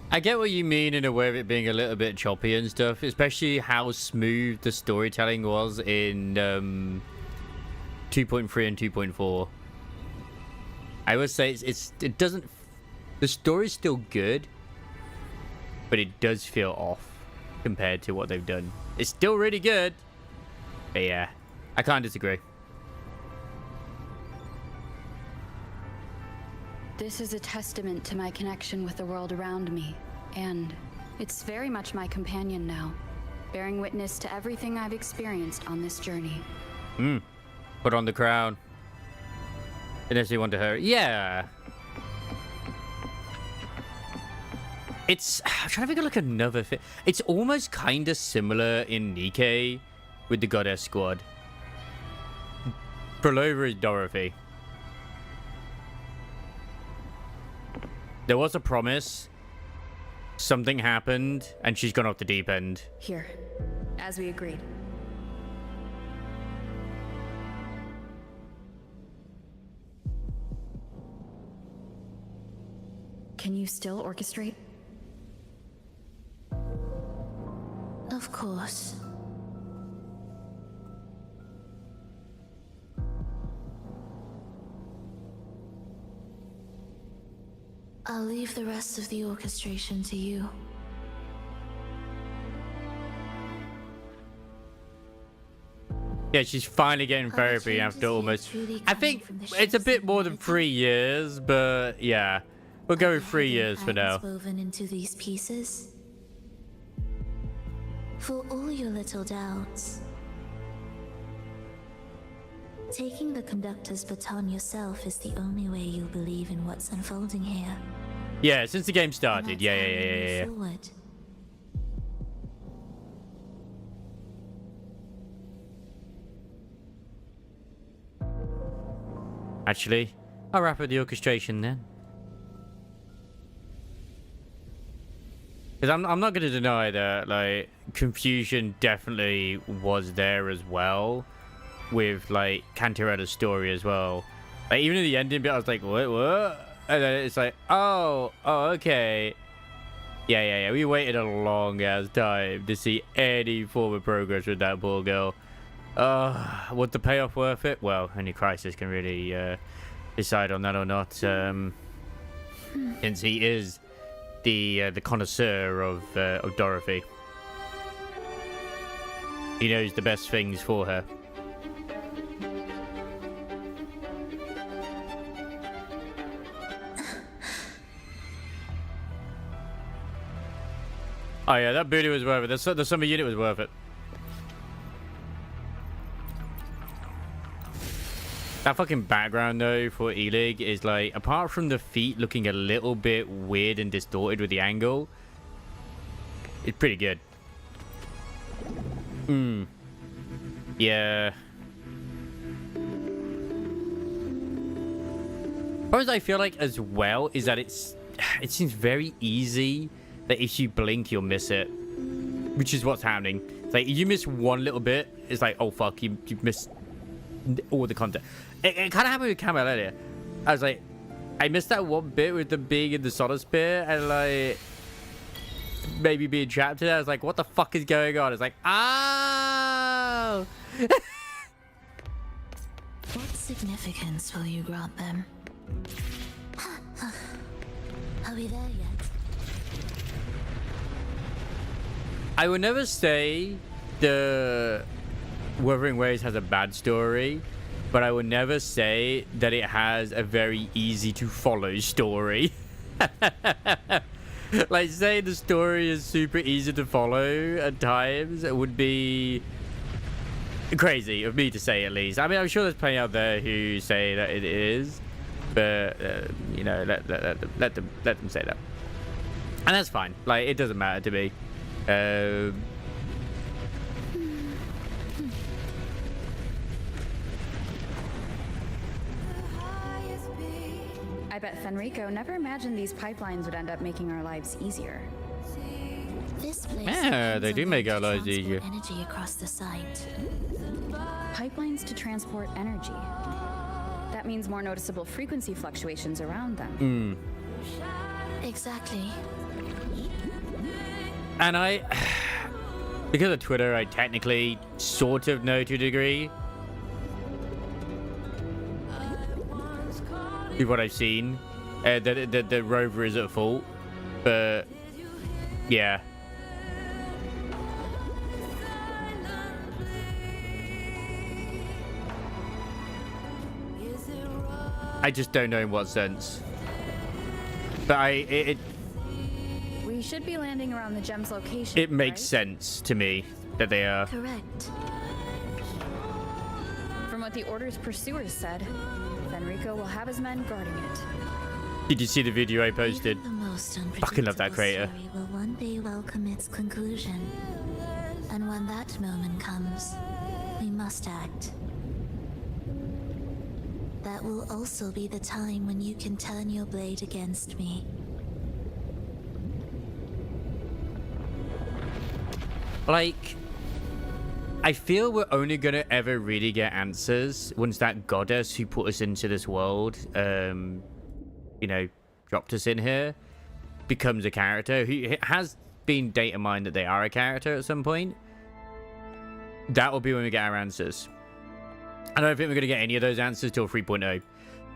I get what you mean in a way of it being a little bit choppy and stuff, especially how smooth the storytelling was in 2.3 and 2.4. I would say it doesn't... The story's still good, but it does feel off compared to what they've done. It's still really good, but yeah, I can't disagree. This is a testament to my connection with the world around me, and it's very much my companion now, bearing witness to everything I've experienced on this journey. Put on the crown. Unless you want to hurry. Yeah. It's... I'm trying to think of like another thing. It's almost kind of similar in Nikkei with the Goddess Squad. Phrover is Dorothy. There was a promise. Something happened, and she's gone off the deep end. Here, as we agreed. Can you still orchestrate? Of course. I'll leave the rest of the orchestration to you. Yeah, she's finally getting therapy after almost... I think it's a bit more than 3 years, but yeah. We'll go with 3 years for now. Woven into these pieces. For all your little doubts. Taking the conductor's baton yourself is the only way you'll believe in what's unfolding here. Yeah, since the game started. Yeah. Forward. Actually, I'll wrap up the orchestration then. Because I'm not going to deny that, like, confusion definitely was there as well. With, like, Cantarella's story as well. Like, even in the ending bit, I was like, what? And then it's like, oh, okay. Yeah. We waited a long-ass time to see any form of progress with that poor girl. Was the payoff worth it? Well, only Crisis can really decide on that or not. Since he is the connoisseur of Dorothy. He knows the best things for her. Oh yeah, that booty was worth it. The summer unit was worth it. That fucking background though for E-League is like, apart from the feet looking a little bit weird and distorted with the angle, it's pretty good. Yeah. As I feel like as well is that it seems very easy that if you blink you'll miss it, which is what's happening. It's like you miss one little bit, it's like, oh fuck, you missed all the content. It kind of happened with Camel earlier. I was like, I missed that one bit with the being in the solar spear and like maybe being trapped in it. I was like, what the fuck is going on? It's like, oh. What significance will you grant them? Are we there yet? I would never say the Wuthering Waves has a bad story, but I would never say that it has a very easy to follow story. Like, saying the story is super easy to follow at times, it would be crazy of me to say, at least. I mean, I'm sure there's plenty out there who say that it is, but you know, let them say that, and that's fine. Like, it doesn't matter to me. I bet Fenrico never imagined these pipelines would end up making our lives easier. This place Yeah, they do make our lives easier. Energy across the site. Pipelines to transport energy. That means more noticeable frequency fluctuations around them. Exactly. And because of Twitter, I technically sort of know to a degree with what I've seen, that Rover is at fault, but yeah. I just don't know in what sense. But We should be landing around the gem's location. it makes right? sense to me that they are. Correct. From what the Order's pursuers said, Fenrico will have his men guarding it. Did you see the video I posted? The most Fucking love that creator. story will one day welcome its conclusion. And when that moment comes, we must act. That will also be the time when you can turn your blade against me. Like, I feel we're only gonna ever really get answers once that goddess who put us into this world, you know, dropped us in here, becomes a character. Who has been data mined that they are a character at some point. That will be when we get our answers. I don't think we're gonna get any of those answers till 3.0.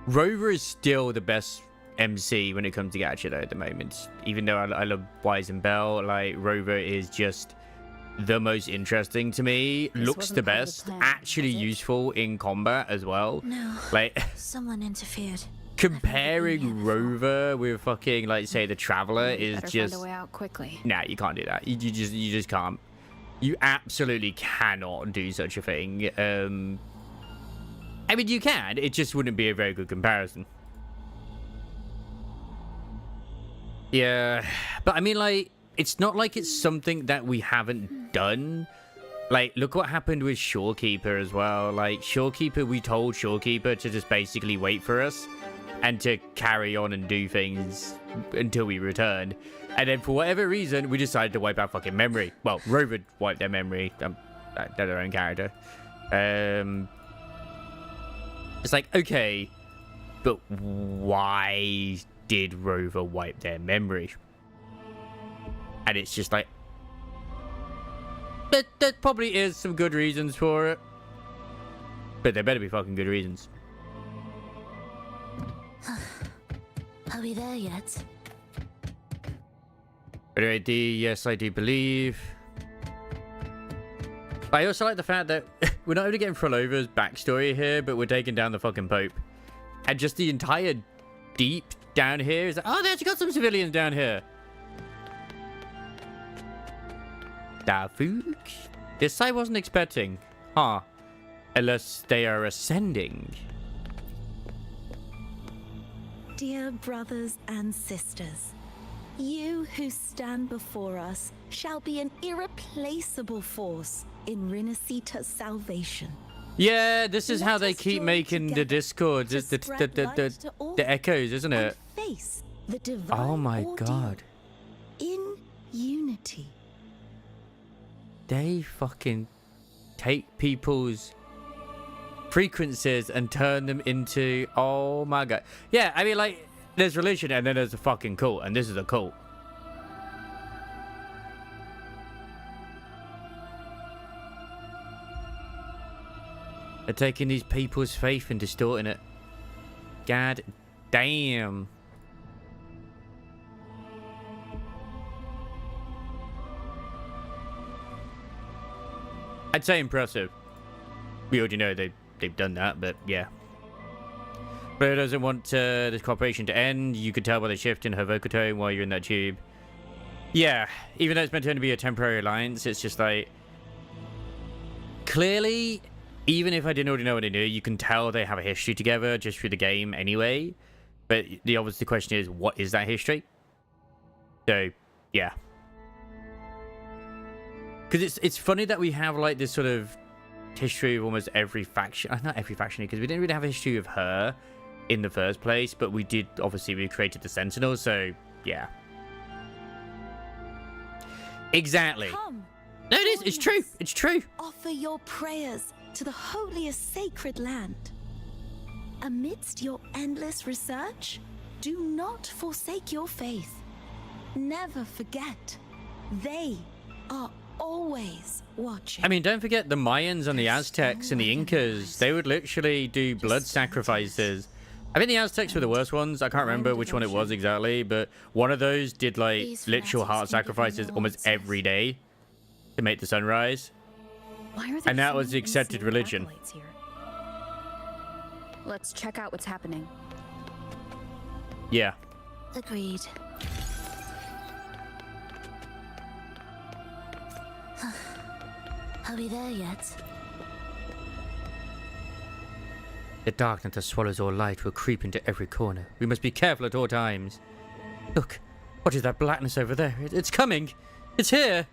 Rover is still the best MC when it comes to gacha though at the moment. Even though I love Wise and Bell, like Rover is just the most interesting to me. Looks the best, actually useful in combat as well. No. Like, someone interfered. Comparing Rover with fucking, like, say, the Traveler is just find a way out quickly. Nah, you can't do that. You just can't. You absolutely cannot do such a thing. I mean, you can. It just wouldn't be a very good comparison. Yeah, but I mean, like, it's not like it's something that we haven't done. Like, look what happened with Shorekeeper as well. Like, Shorekeeper, we told Shorekeeper to just basically wait for us and to carry on and do things until we returned. And then for whatever reason, we decided to wipe our fucking memory. Well, Rover wiped their memory. They're their own character. It's like, okay, but why did Rover wipe their memory? And it's just like, there probably is some good reasons for it. But there better be fucking good reasons. Are we there yet? Anyway, D, yes, I do believe. I also like the fact that we're not only getting Phrover's backstory here, but we're taking down the fucking Pope. And just the entire deep down here is like, oh, they actually got some civilians down here. Davuk? This I wasn't expecting. Huh. Unless they are ascending. Dear brothers and sisters, you who stand before us shall be an irreplaceable force in Rinasita's salvation. Yeah, this is how they keep making the Discord, the echoes, isn't it? Face the divine Oh my ordeal god. in unity. They fucking take people's frequencies and turn them into, oh my god. Yeah, I mean, like, there's religion and then there's a fucking cult, and this is a cult. They're taking these people's faith and distorting it. God damn. I'd say impressive. We already know they've done that, but yeah. Blair doesn't want this cooperation to end. You could tell by the shift in her vocal tone while you're in that tube. Yeah, even though it's meant to be a temporary alliance, it's just like... Clearly, even if I didn't already know what they knew, you can tell they have a history together just through the game anyway. But the obvious question is, what is that history? So, yeah. Because it's funny that we have like this sort of history of almost every faction. Not every faction, because we didn't really have a history of her in the first place, but we did, obviously, we created the Sentinels, so yeah. Exactly. Come, no, it is. It's true. It's true. Offer your prayers to the holiest sacred land. Amidst your endless research, do not forsake your faith. Never forget, they are always watching. I mean, don't forget the Mayans and the Aztecs and the Incas. They would literally do blood sacrifices. I think the Aztecs were the worst ones. I can't remember which one it was exactly, but one of those did like literal heart sacrifices almost every day to make the sunrise. And that was the accepted religion. Let's check out what's happening. Yeah. Agreed. Are we there yet? The darkness that swallows all light will creep into every corner. We must be careful at all times. Look, what is that blackness over there? It's coming! It's here!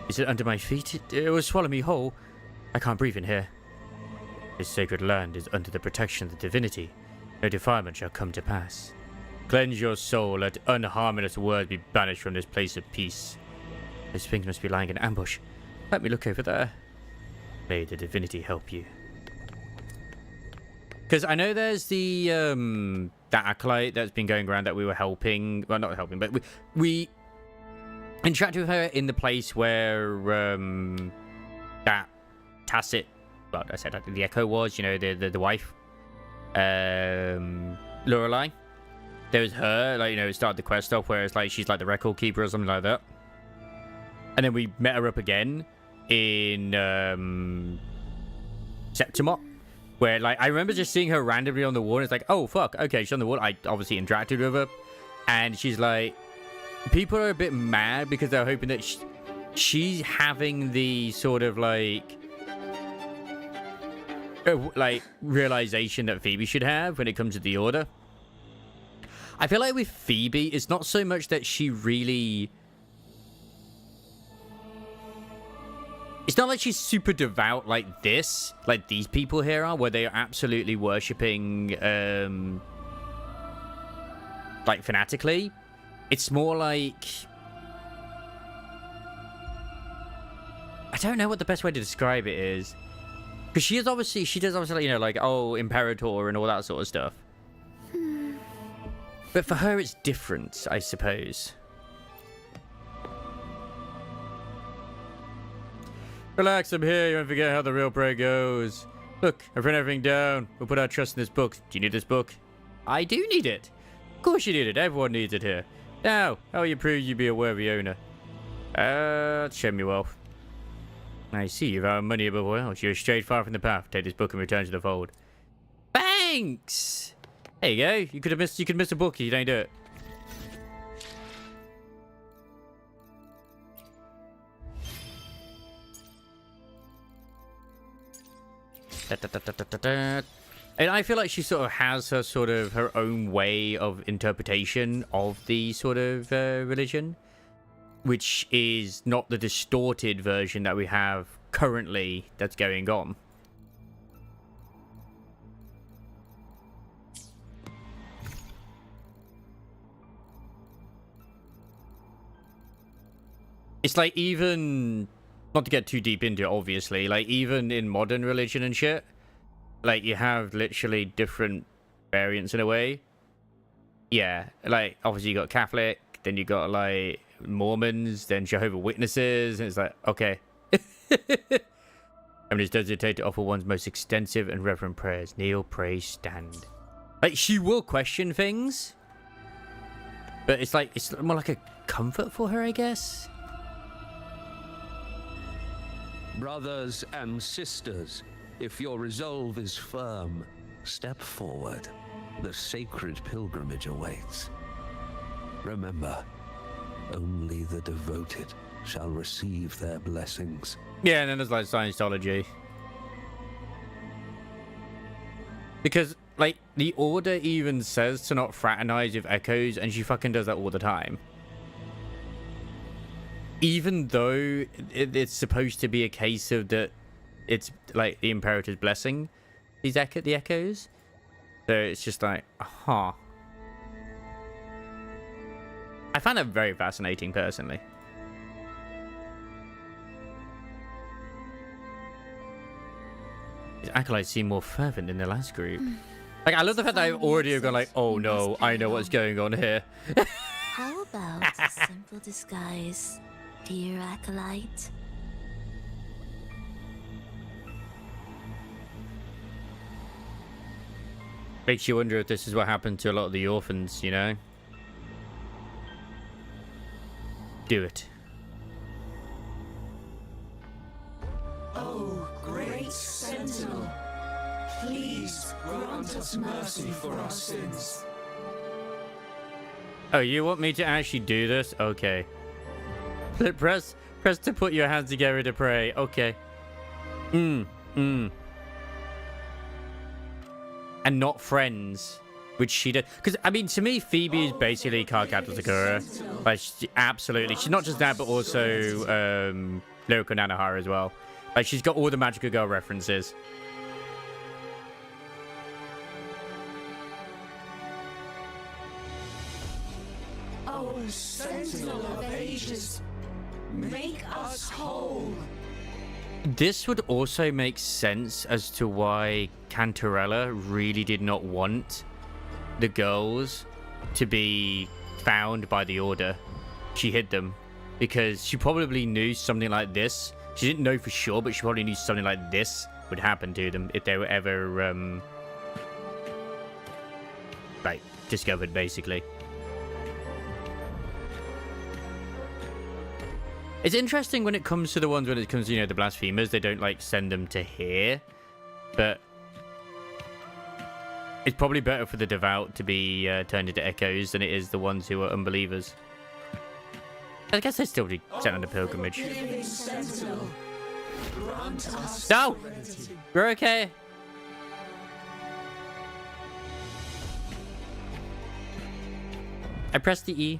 Is it under my feet? It will swallow me whole. I can't breathe in here. This sacred land is under the protection of the divinity. No defilement shall come to pass. Cleanse your soul, let unharmonious words be banished from this place of peace. This thing must be lying in ambush. Let me look over there. May the divinity help you. Because I know there's the that acolyte that's been going around that we were helping. Well, not helping, but we interacted with her in the place where that Tacit, well, I said the Echo was, you know, the wife, Lorelei. There was her, like, you know, it started the quest off where it's like she's like the record keeper or something like that. And then we met her up again in Septimot. Where, like, I remember just seeing her randomly on the wall, and it's like, oh, fuck, okay, she's on the wall. I obviously interacted with her, and she's like, people are a bit mad because they're hoping that she's having the sort of, like, realization that Phoebe should have when it comes to the Order. I feel like with Phoebe, it's not so much that she really... It's not like she's super devout like this, like these people here are, where they are absolutely worshipping, like, fanatically. It's more like... I don't know what the best way to describe it is. Because she does obviously, you know, like, oh, Imperator and all that sort of stuff. But for her, it's different, I suppose. Relax, I'm here. You won't forget how the real prey goes. Look, I've written everything down. We'll put our trust in this book. Do you need this book? I do need it. Of course you need it. Everyone needs it here. Now, how will you prove you be a worthy owner? Show me wealth. I see you've our money above all else. You're straight far from the path. Take this book and return to the fold. Thanks! There you go. You could miss a book if you don't do it. And I feel like she sort of has her own way of interpretation of the sort of religion, which is not the distorted version that we have currently that's going on. It's like, even, not to get too deep into it, obviously, like even in modern religion and shit, like you have literally different variants in a way. Yeah, like obviously you got Catholic, then you got like Mormons, then Jehovah's Witnesses, and it's like, okay. I'm just hesitate to offer one's most extensive and reverent prayers. Kneel, pray, stand. Like, she will question things, but it's like, it's more like a comfort for her, I guess. Brothers and sisters, if your resolve is firm, step forward. The sacred pilgrimage awaits. Remember, only the devoted shall receive their blessings. Yeah, and then there's like Scientology. Because, like, the Order even says to not fraternize with Echoes, and she fucking does that all the time. Even though it's supposed to be a case of that, it's like the Imperator's blessing these the Echoes. So it's just like, huh. I find that very fascinating, personally. These acolytes seem more fervent than the last group. Like, I love the fact that I've already gone like, oh no, I know what's going on here. How about a simple disguise, dear acolyte? Makes you wonder if this is what happened to a lot of the orphans, you know? Do it. Oh, great Sentinel, please grant us mercy for our sins. Oh, you want me to actually do this? Okay. Press to put your hands together to pray. Okay. And not friends, which she did. Because, I mean, to me, Phoebe is basically Karkata Sakura. Like, absolutely. She's not just that, but also Lyrical Nanohara as well. Like, she's got all the Magical Girl references. Oh, Sentinel of Ages, make us whole. This would also make sense as to why Cantarella really did not want the girls to be found by the Order. She hid them because she probably knew something like this. She didn't know for sure, but she probably knew something like this would happen to them if they were ever like discovered, basically. It's interesting when it comes to the ones when it comes to, you know, the blasphemers, they don't like send them to here, but it's probably better for the devout to be turned into echoes than it is the ones who are unbelievers. I guess they still be sent on a pilgrimage. No! We're okay. I pressed the E.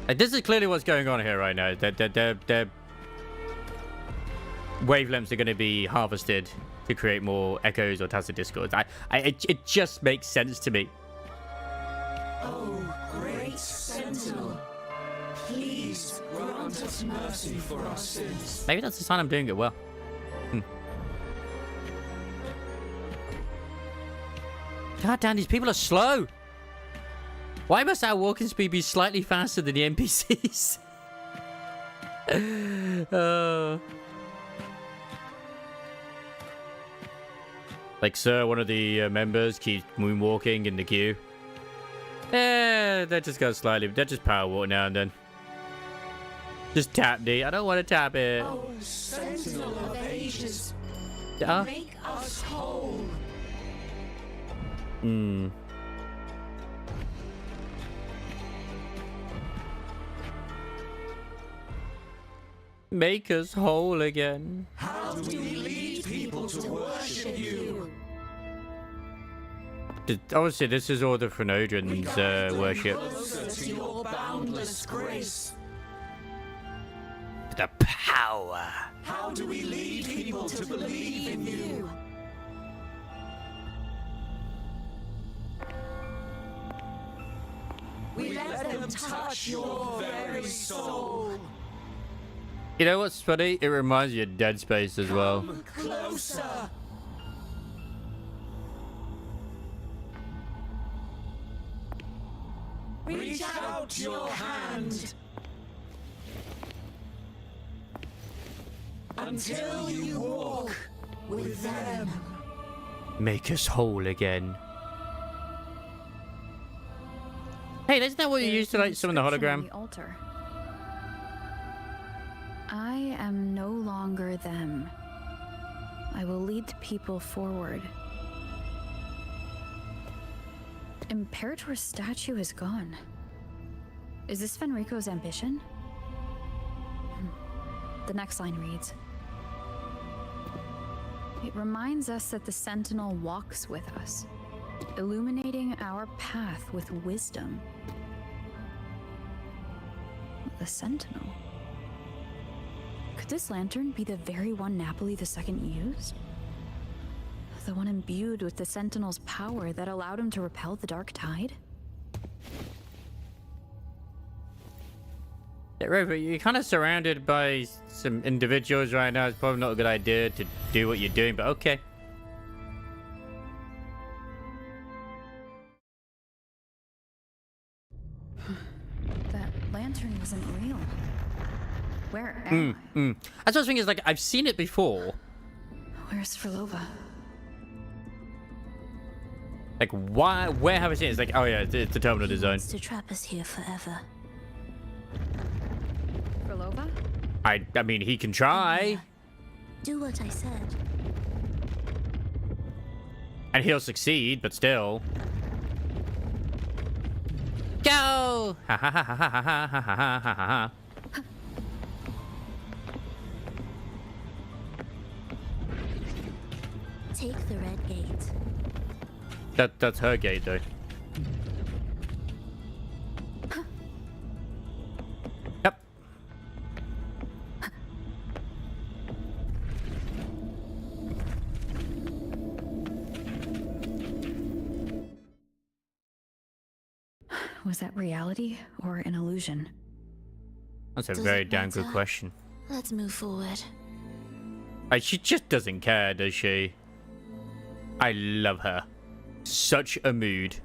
This is clearly what's going on here right now. Their wavelengths are going to be harvested to create more echoes or tacit discords. It just makes sense to me. Oh, great Sentinel, please grant us mercy for our sins. Maybe that's the sign I'm doing it well. God damn, these people are slow. Why must our walking speed be slightly faster than the NPCs? Like, sir, one of the members keeps moonwalking in the queue. That just goes slightly. That just power walk now and then. Just tap D. I don't want to tap it. Oh, Sentinel of Ages, make us whole. Make us whole again. How do we lead people to worship you? Obviously, this is all the Phrenodran's worship. Closer to your boundless grace. The power. How do we lead people to believe in you? We let them touch your very soul. You know what's funny? It reminds me of Dead Space as well. Come closer. Reach out your hand until you walk with them. Make us whole again. Hey, isn't that what you used to like summon the hologram? The altar. I am no longer them. I will lead the people forward. Imperator's statue is gone. Is this Fenrico's ambition? The next line reads, it reminds us that the Sentinel walks with us, illuminating our path with wisdom. The Sentinel? Could this lantern be the very one Napoli II used? The one imbued with the Sentinel's power that allowed him to repel the Dark Tide? Yeah, Rover, you're kind of surrounded by some individuals right now. It's probably not a good idea to do what you're doing, but okay. That lantern wasn't real. Where am I? That's what I was thinking, is like, I've seen it before. Where's Phrover? Like, why? Where have I seen it? It's like, oh yeah, it's the terminal design. To trap us here forever. Phrover? I mean, he can try. Do what I said. And he'll succeed, but still. Go! Ha ha ha ha ha ha ha ha ha ha. Take the red gate. That's her gate, though. Yep. Was that reality or an illusion? That's a very damn good question. Let's move forward. She just doesn't care, does she? I love her. Such a mood.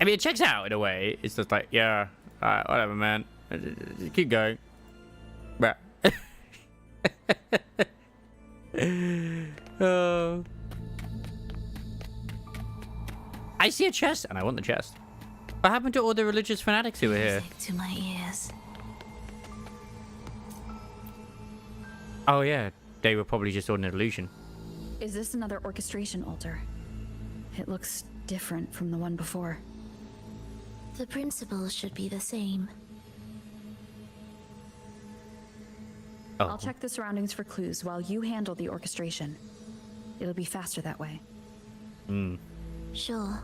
I mean, it checks out in a way. It's just like, yeah, alright, whatever, man. Just keep going. But oh. I see a chest, and I want the chest. What happened to all the religious fanatics who were here? Music to my ears. Oh yeah, they were probably just on an illusion. Is this another orchestration altar? It looks different from the one before. The principles should be the same. Oh. I'll check the surroundings for clues while you handle the orchestration. It'll be faster that way. Sure.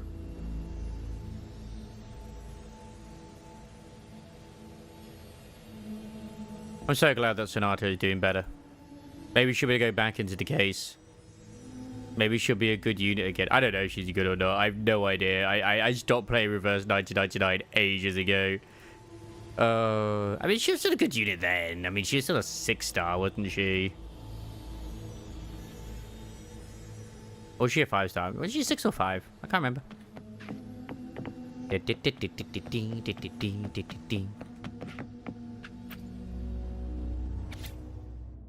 I'm so glad that Sonata is doing better. Maybe she'll be able to go back into the case. Maybe she'll be a good unit again. I don't know if she's good or not. I have no idea. I stopped playing Reverse 1999 ages ago. I mean, she was still a good unit then. I mean, she was still a 6-star, wasn't she? Or was she a 5-star? Was she 6 or 5? I can't remember.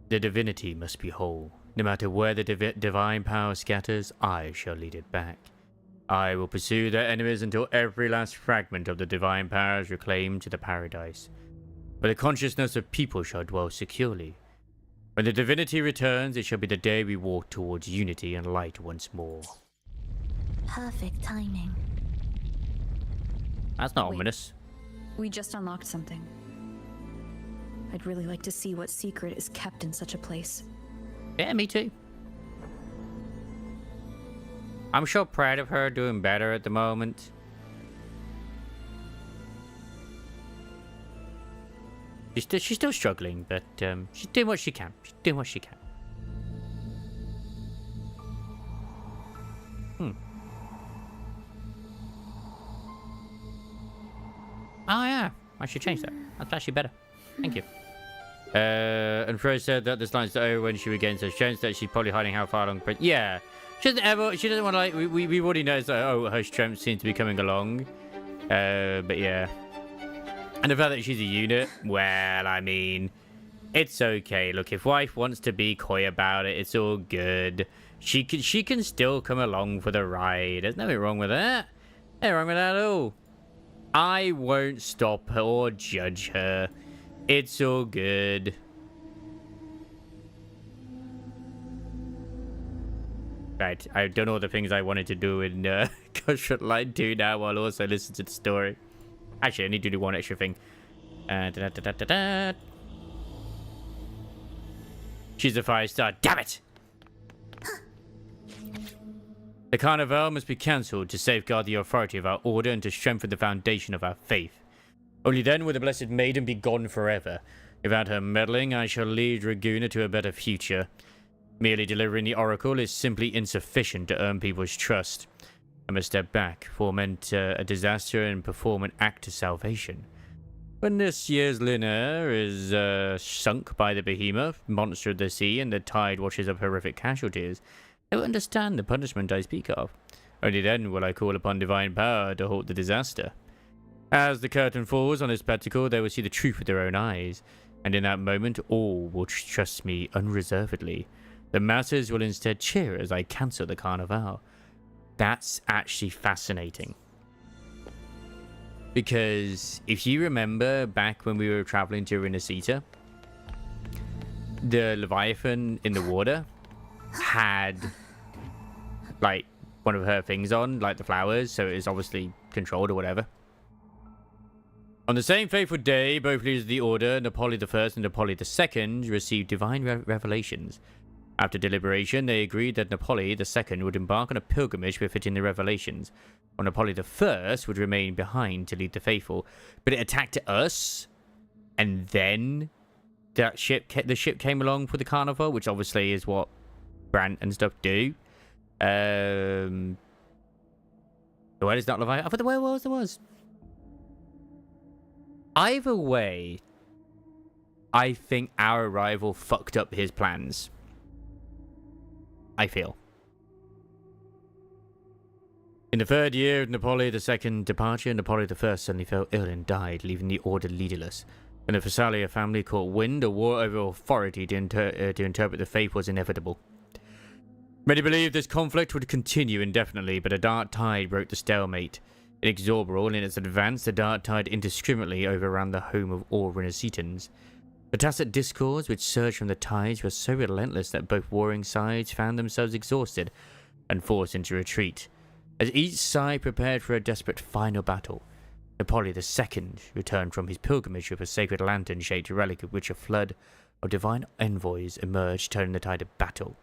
The divinity must be whole. No matter where the divine power scatters, I shall lead it back. I will pursue their enemies until every last fragment of the divine power is reclaimed to the paradise. But the consciousness of people shall dwell securely. When the divinity returns, it shall be the day we walk towards unity and light once more. Perfect timing. That's not ominous. We just unlocked something. I'd really like to see what secret is kept in such a place. Yeah, me too. I'm sure proud of her doing better at the moment. She's still struggling, but she's doing what she can. She's doing what she can. Oh yeah, I should change that. That's actually better. Thank you. And Fro said that this line's over when she regains her strength, that she's probably hiding how far along. Yeah, she doesn't want to, like, we've already noticed that, oh, her strength seems to be coming along. But yeah. And the fact that she's a unit, well, I mean, it's okay. Look, if wife wants to be coy about it, it's all good. She can still come along for the ride. There's nothing wrong with that. Nothing wrong with that at all. I won't stop her or judge her. It's all good. Right, I've done all the things I wanted to do in Ghost Line 2 now, while also listening to the story. Actually, I need to do one extra thing. She's a 5-star. Damn it! The Carnival must be cancelled to safeguard the authority of our order and to strengthen the foundation of our faith. Only then will the Blessed Maiden be gone forever. Without her meddling, I shall lead Raguna to a better future. Merely delivering the oracle is simply insufficient to earn people's trust. I must step back, foment a disaster, and perform an act of salvation. When this year's Lina is sunk by the behemoth, monster of the sea, and the tide washes up horrific casualties, they will understand the punishment I speak of. Only then will I call upon divine power to halt the disaster. As the curtain falls on this spectacle, they will see the truth with their own eyes, and in that moment all will trust me unreservedly. The masses will instead cheer as I cancel the Carnival. That's actually fascinating. Because if you remember back when we were traveling to Renacita, the Leviathan in the water had like one of her things on, like the flowers, so it was obviously controlled or whatever. On the same fateful day, both leaders of the Order, Napoli I and Napoli II, received divine revelations. After deliberation, they agreed that Napoli II would embark on a pilgrimage befitting the revelations, while Napoli I would remain behind to lead the faithful. But it attacked us, and then the ship came along for the Carnival, which obviously is what Brant and stuff do. The word is not Leviathan. I thought the word was there was. Either way, I think our arrival fucked up his plans. I feel. In the third year of Napoli II's departure, Napoli I suddenly fell ill and died, leaving the order leaderless. When the Thessalia family caught wind, a war over authority to interpret the faith was inevitable. Many believed this conflict would continue indefinitely, but a dark tide broke the stalemate. Inexorable in its advance, the dark tide indiscriminately overran the home of all Renacitans. The tacit discords which surged from the tides were so relentless that both warring sides found themselves exhausted and forced into retreat. As each side prepared for a desperate final battle, Napoli II returned from his pilgrimage with a sacred lantern-shaped relic of which a flood of divine envoys emerged, turning the tide of battle.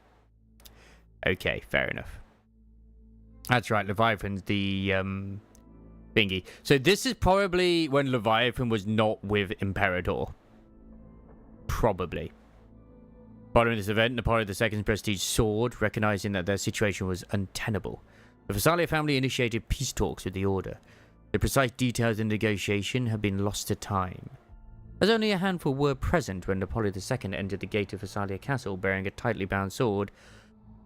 Okay, fair enough. That's right, Leviathan's the thingy. So this is probably when Leviathan was not with Imperator. Probably. Following this event, Napoli II's prestige soared, recognizing that their situation was untenable. The Thessalia family initiated peace talks with the Order. The precise details of the negotiation had been lost to time, as only a handful were present when Napoli II entered the gate of Thessalia Castle bearing a tightly bound sword.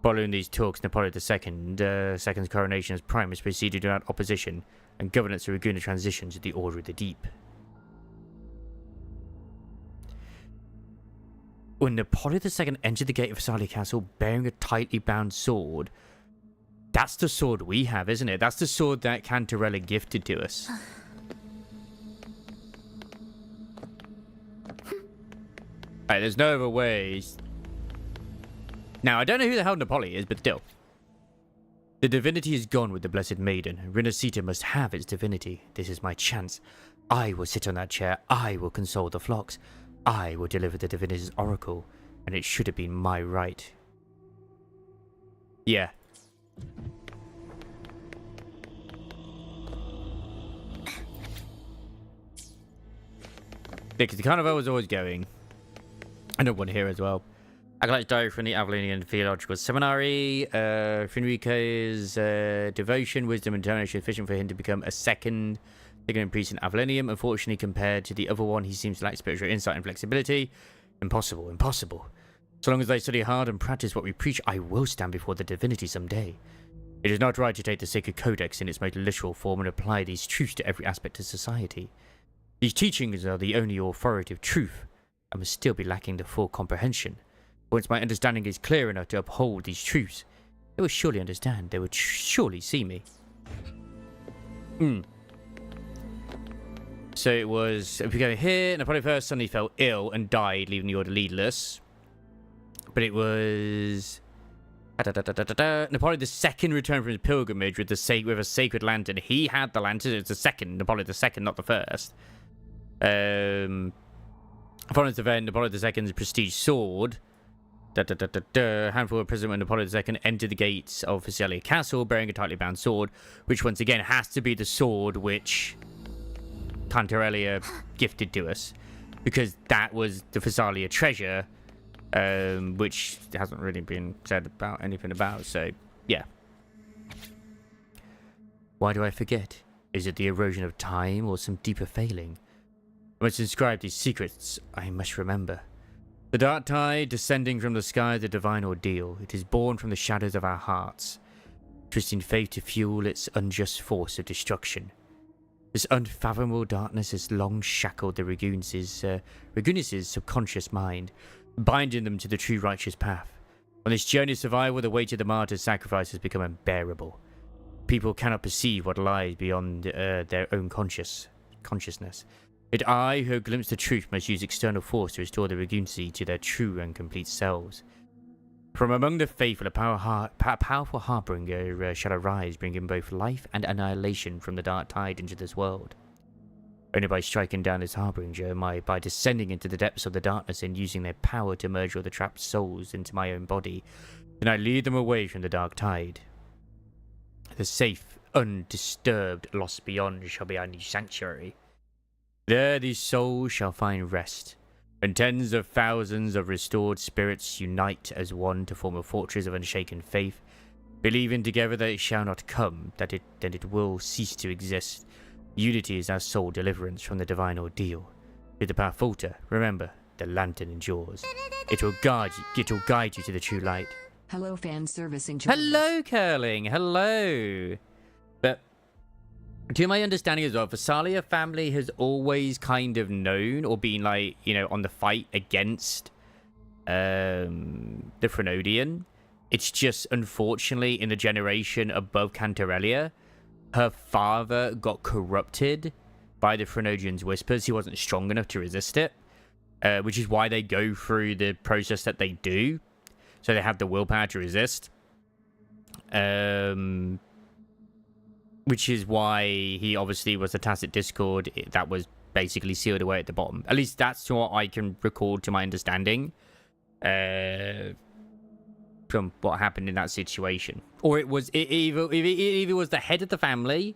Following these talks, Napoli II's coronation as Primus proceeded without opposition, and governance of Raguna transitioned to the Order of the Deep. When Napoli II entered the gate of Thessalia Castle bearing a tightly bound sword, that's the sword we have, isn't it? That's the sword that Cantarella gifted to us. Alright, there's no other ways. Now, I don't know who the hell Napoli is, but still. The divinity is gone with the Blessed Maiden. Renacita must have its divinity. This is my chance. I will sit on that chair. I will console the flocks. I will deliver the divinity's oracle, and it should have been my right. Yeah. Because the carnival was always going. I know one here as well. Acolyte's diary from the Avalonian Theological Seminary. Fenrico's devotion, wisdom, and determination sufficient for him to become a second priest in Avalonium. Unfortunately, compared to the other one, he seems to lack spiritual insight and flexibility. Impossible, impossible. So long as I study hard and practice what we preach, I will stand before the divinity someday. It is not right to take the sacred codex in its most literal form and apply these truths to every aspect of society. These teachings are the only authoritative truth, and must still be lacking the full comprehension. Once my understanding is clear enough to uphold these truths, they will surely understand. They would surely see me. So it was, if we go here, Napoleon first suddenly fell ill and died, leaving the order leaderless. But it was... Napoleon II returned from his pilgrimage with a sacred lantern. He had the lantern. It's the second, Napoleon II, not the first. Following this event, Napoleon II's prestige sword. Handful of prisoners when Napoleon II entered the gates of Phasalia Castle, bearing a tightly bound sword, which once again has to be the sword which Cantarelia gifted to us, because that was the Phasalia treasure, which hasn't really been said about anything about. So, yeah. Why do I forget? Is it the erosion of time or some deeper failing? I must inscribe these secrets. I must remember. The dark tide descending from the sky is a divine ordeal. It is born from the shadows of our hearts, twisting fate to fuel its unjust force of destruction. This unfathomable darkness has long shackled the Ragunis's subconscious mind, binding them to the true righteous path. On this journey of survival, the weight of the martyr's sacrifice has become unbearable. People cannot perceive what lies beyond their own consciousness. Yet I, who have glimpsed the truth, must use external force to restore the Ragunsi to their true and complete selves. From among the faithful, a powerful harbinger shall arise, bringing both life and annihilation from the dark tide into this world. Only by striking down this harbinger, by descending into the depths of the darkness and using their power to merge all the trapped souls into my own body, can I lead them away from the dark tide. The safe, undisturbed lost beyond shall be our new sanctuary. There these souls shall find rest, and tens of thousands of restored spirits unite as one to form a fortress of unshaken faith, believing together that it shall not come, that it will cease to exist. Unity is our sole deliverance from the divine ordeal. Did the path falter, remember, the lantern endures. It will guide you to the true light. Hello, fan servicing. Hello, Curling. Hello. But to my understanding as well, the Phasalia family has always kind of known or been like, you know, on the fight against the Frenodian. It's just, unfortunately, in the generation above Cantarelia, her father got corrupted by the Frenodian's whispers. He wasn't strong enough to resist it, which is why they go through the process that they do. So they have the willpower to resist. Which is why he obviously was a tacit discord that was basically sealed away at the bottom. At least that's what I can record to my understanding from what happened in that situation. Or it either was the head of the family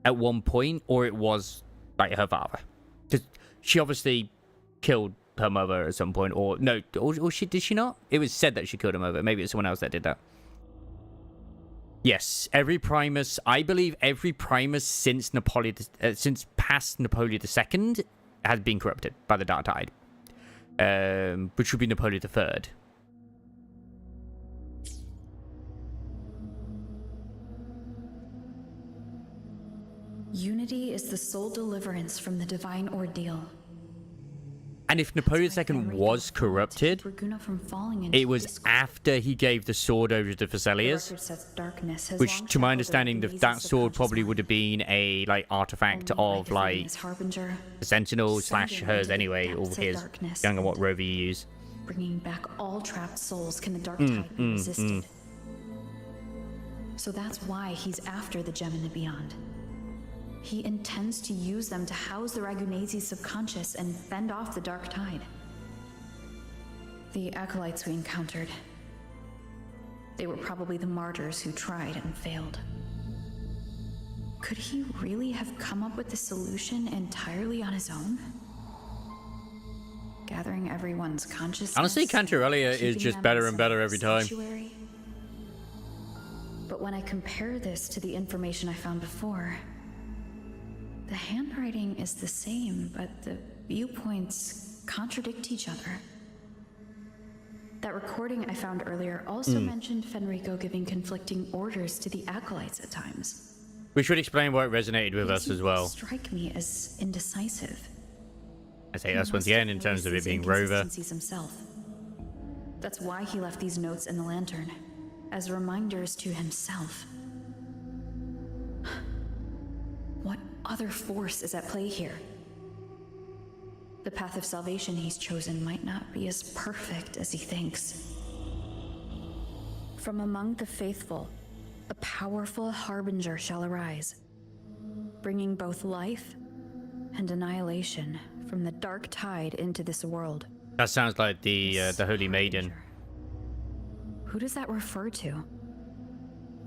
at one point, or it was like her father. Because she obviously killed her mother at some point, or no, or did she not? It was said that she killed her mother. Maybe it's someone else that did that. Yes, every Primus, I believe every Primus since past Napoleon II has been corrupted by the Dark Tide, which would be Napoleon III. Unity is the sole deliverance from the divine ordeal. And if Napoleon II was corrupted, it was after he gave the sword over to the Phasalias, which, to my understanding, that sword probably would have been a artifact of the Sentinel / hers anyway, or his, depending on what rover you use. Bringing back all trapped souls can the dark tide be resisted. So that's why he's after the gem in the beyond. He intends to use them to house the Ragunese's subconscious and fend off the dark tide. The acolytes we encountered, they were probably the martyrs who tried and failed. Could he really have come up with the solution entirely on his own? Gathering everyone's consciousness. Honestly, Cantarelia is just better and better every time. Sanctuary? But when I compare this to the information I found before, the handwriting is the same, but the viewpoints contradict each other. That recording I found earlier also mentioned Fenrico giving conflicting orders to the acolytes at times. We should explain why it resonated with us as well. Strike me as indecisive. I say us once again in terms of it being Rover. Himself. That's why he left these notes in the lantern, as reminders to himself. What other force is at play here? The path of salvation he's chosen might not be as perfect as he thinks. From among the faithful, a powerful harbinger shall arise, bringing both life and annihilation from the dark tide into this world. That sounds like the Holy Maiden. Who does that refer to?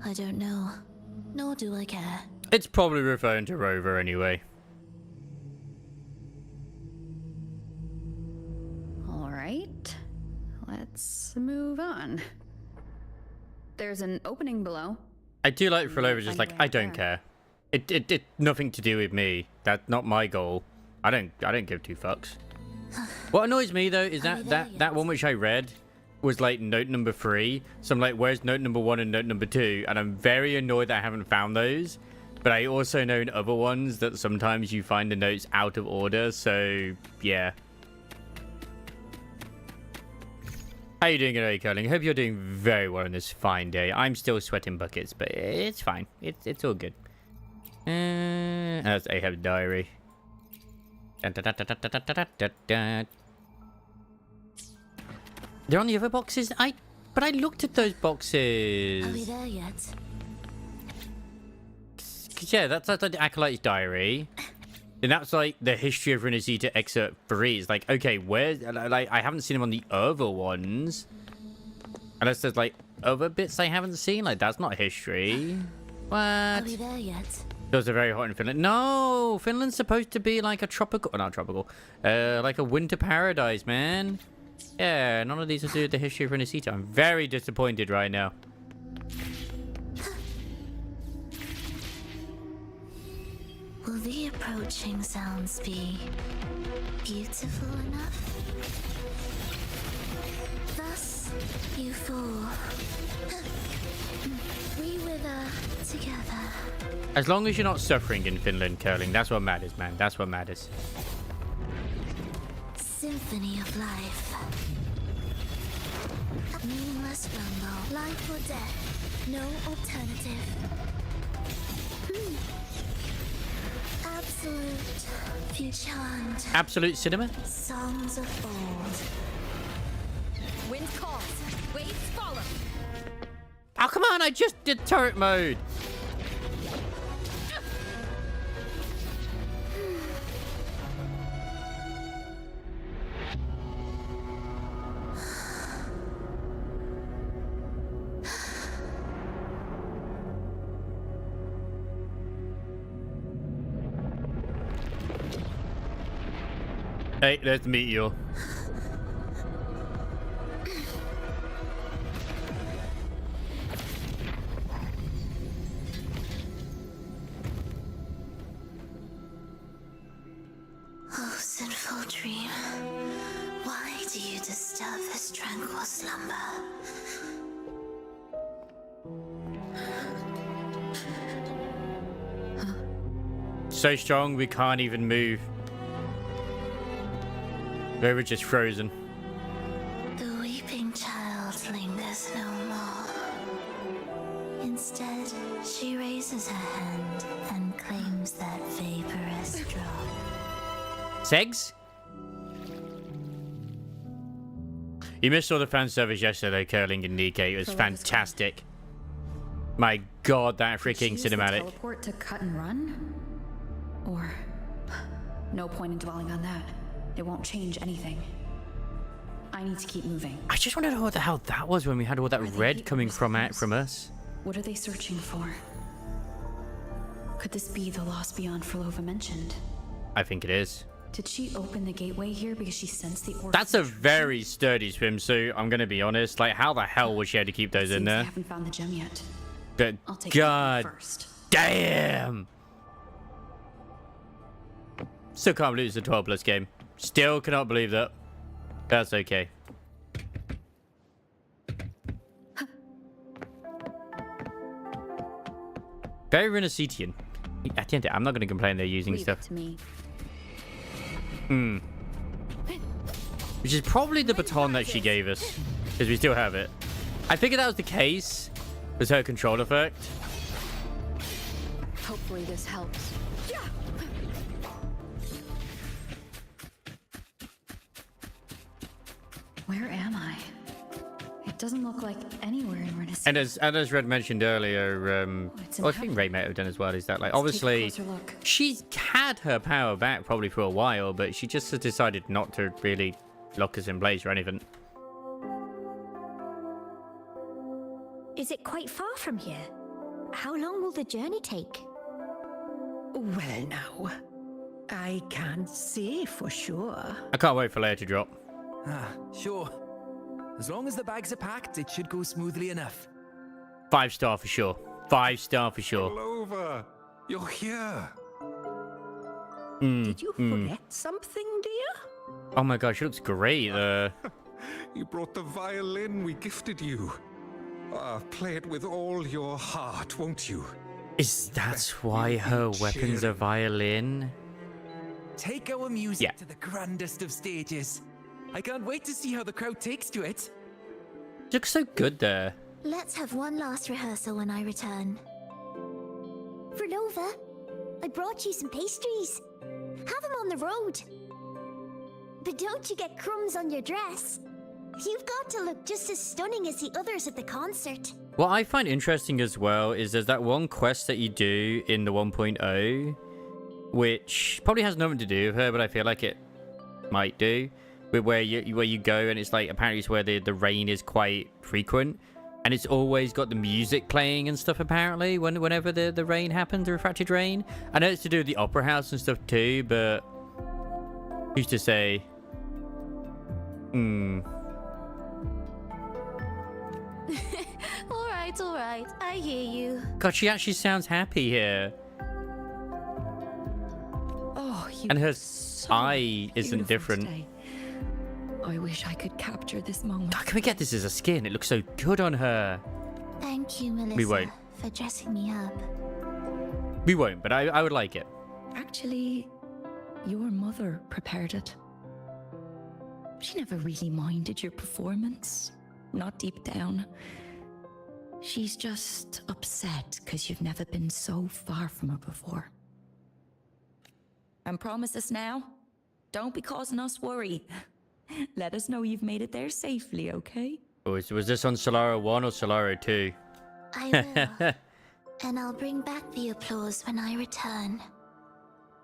I don't know, nor do I care. It's probably referring to Rover anyway. All right, let's move on. There's an opening below. I do like Phrover just like, I don't care. It nothing to do with me. That's not my goal. I don't give two fucks. What annoys me though is that one which I read was like note number 3. So I'm like, where's note number 1 and note number 2? And I'm very annoyed that I haven't found those. But I also know in other ones that sometimes you find the notes out of order. So yeah. How you doing today, Curling? Hope you're doing very well on this fine day. I'm still sweating buckets, but it's fine. It's all good. That's Ahab's diary. They're on the other boxes. But I looked at those boxes. Are we there yet? Yeah, that's like the Acolyte's diary. And that's like the history of Renazita excerpt 3. It's like, okay, where's like I haven't seen them on the other ones. Unless there's like other bits I haven't seen. Like that's not history. What? Are we there yet? Those are very hot in Finland. No, Finland's supposed to be like a tropical, not tropical, like a winter paradise, man. Yeah, none of these are to do with the history of Renazita. I'm very disappointed right now. Will the approaching sounds be beautiful enough? Thus, you four, we wither together. As long as you're not suffering in Finland, Curling, that's what matters, man. That's what matters. Symphony of life. Meaningless rumble. Life or death. No alternative. Absolute future. Absolute cinema? Songs of old. Wind calls. Waves follow. Oh, come on. I just did turret mode. Hey, there's the meteor. Oh, sinful dream. Why do you disturb this tranquil slumber? So strong, we can't even move. They were just frozen. The weeping child lingers no more. Instead, she raises her hand and claims that vaporous drop. Segs? You missed all the fan service yesterday, Curling and Nikkei. It was fantastic. My god, that freaking cinematic. Teleport to cut and run? No point in dwelling on that. It won't change anything. I need to keep moving. I just want to know what the hell that was when we had all that red coming from us. What are they searching for? Could this be the lost beyond Phrover mentioned? I think it is. Did she open the gateway here because she sensed the order? That's a very sturdy swimsuit, I'm gonna be honest. Like, how the hell was she able to keep those in there? I haven't found the gem yet. But I'll take God it first. damn! Still can't believe it's a 12+ game. Still cannot believe that. That's okay. Very Renaissance. At the end, I'm not going to complain they're using stuff. To me. Which is probably the baton that she gave us. Because we still have it. I figured that was the case. Was her control effect. Hopefully this helps. Where am I? It doesn't look like anywhere in Renaissance. And as Red mentioned earlier, I think Ray might have done as well, is that, like, obviously she's had her power back probably for a while, but she just has decided not to really lock us in place or anything. Is it quite far from here? How long will the journey take? Well, now, I can't say for sure. I can't wait for Leia to drop. Sure. As long as the bags are packed, it should go smoothly enough. 5-star for sure. 5-star for sure. Phrover, you're here. Did you forget something, dear? Oh my god, she looks great. You brought the violin we gifted you. Play it with all your heart, won't you? Is that why her weapon's a violin? Take our music to the grandest of stages. I can't wait to see how the crowd takes to it. She looks so good there. Let's have one last rehearsal when I return. Phrover, I brought you some pastries. Have them on the road. But don't you get crumbs on your dress. You've got to look just as stunning as the others at the concert. What I find interesting as well is there's that one quest that you do in the 1.0, which probably has nothing to do with her, but I feel like it might do. Where you go, and it's like, apparently it's where the rain is quite frequent, and it's always got the music playing and stuff, apparently, whenever the rain happens, the refracted rain. I know it's to do with the opera house and stuff too, but who's to say? All right, I hear you. God, she actually sounds happy here. Oh, and her eye isn't different. Today. I wish I could capture this moment. God, can we get this as a skin? It looks so good on her. Thank you, Melissa, we won't. for dressing me up. We won't, but I would like it. Actually, your mother prepared it. She never really minded your performance. Not deep down. She's just upset because you've never been so far from her before. And promise us now, don't be causing us worry. Let us know you've made it there safely, okay? Oh, was this on Solara 1 or Solara 2? I will. And I'll bring back the applause when I return.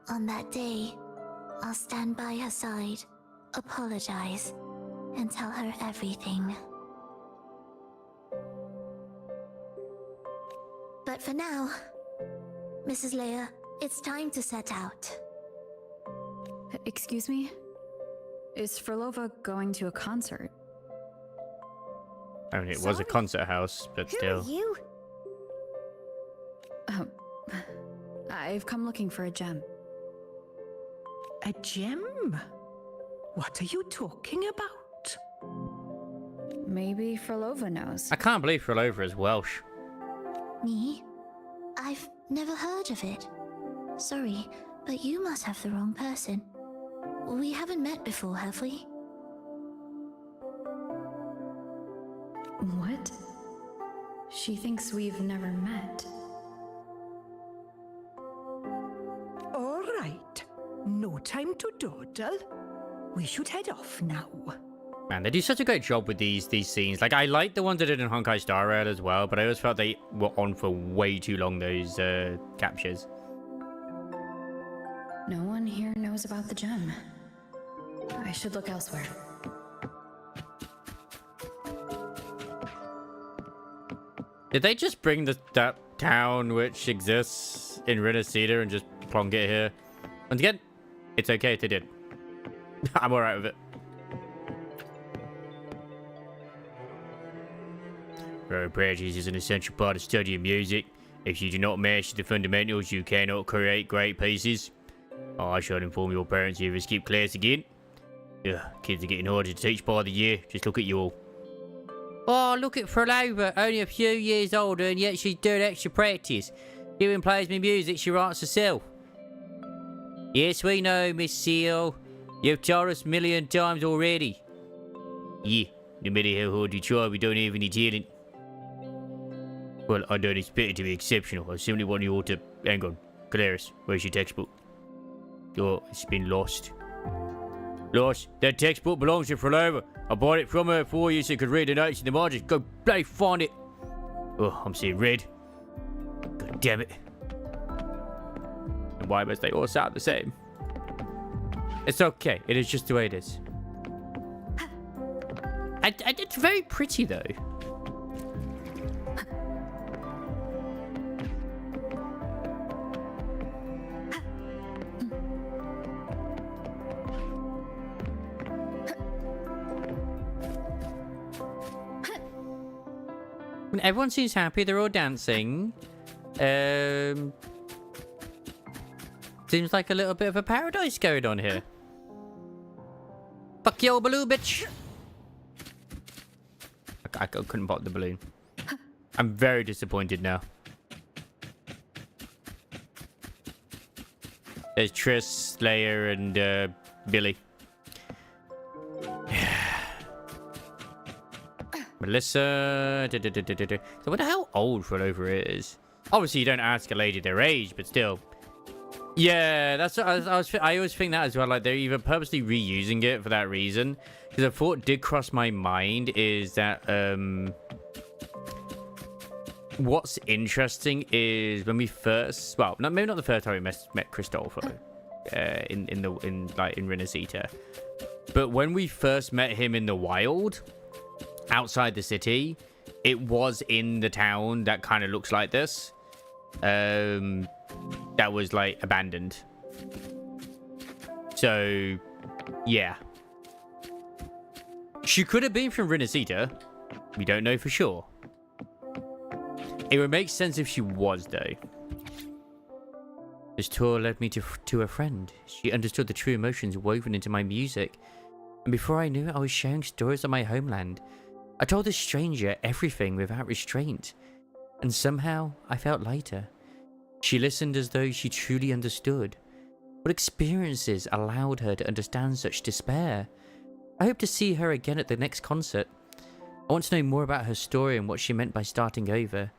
On that day, I'll stand by her side, apologize, and tell her everything. But for now, Mrs. Leia, it's time to set out. Excuse me? Is Phrover going to a concert? I mean, it was a concert house, but still. Who are you? I've come looking for a gem. A gem? What are you talking about? Maybe Phrover knows. I can't believe Phrover is Welsh. Me? I've never heard of it. Sorry, but you must have the wrong person. We haven't met before, have we? What? She thinks we've never met. All right. No time to dawdle. We should head off now. Man, they do such a great job with these scenes. Like, I like the ones they did in Honkai Star Rail as well, but I always felt they were on for way too long, those captures. No one here knows about the gem. I should look elsewhere. Did they just bring that town which exists in Renacida and just plonk it here? Once again, it's okay if they did. I'm alright with it. Practice is an essential part of studying music. If you do not master the fundamentals, you cannot create great pieces. I shall inform your parents if you skip class again. Kids are getting harder to teach by the year. Just look at you all. Oh, look at Phrover, only a few years older, and yet she's doing extra practice. Doing plays me music she writes herself. Yes, we know, Miss Seal. You've told us a million times already. Yeah, no matter how hard you try, we don't have any talent. Well, I don't expect it to be exceptional. I simply want you all to... Hang on. Clarice, where's your textbook? Oh, it's been lost. Lost? That textbook belongs to Phrover. I bought it from her for you so you could read the notes in the margins. Go bloody find it. Oh, I'm seeing red. God damn it. And why must they all sound the same? It's okay. It is just the way it is. It's very pretty, though. When everyone seems happy, they're all dancing. Seems like a little bit of a paradise going on here. Fuck you, balloon, bitch. I couldn't pop the balloon. I'm very disappointed now. There's Triss, Slayer, and Billy. Melissa. So I wonder how old Phrover is. Obviously, you don't ask a lady their age, but still. Yeah, that's what I always think that as well. Like, they're either purposely reusing it for that reason. Because a thought did cross my mind is that what's interesting is when we first, well, maybe not the first time we met Christopher in Renacita, but when we first met him in the wild outside the city, it was in the town that kind of looks like this. That was like abandoned. So yeah, she could have been from Renacita. We don't know for sure. It would make sense if she was, though. This tour led me to a friend. She understood the true emotions woven into my music, and before I knew it, I was sharing stories of my homeland. I told this stranger everything without restraint, and somehow I felt lighter. She listened as though she truly understood. What experiences allowed her to understand such despair? I hope to see her again at the next concert. I want to know more about her story and what she meant by starting over.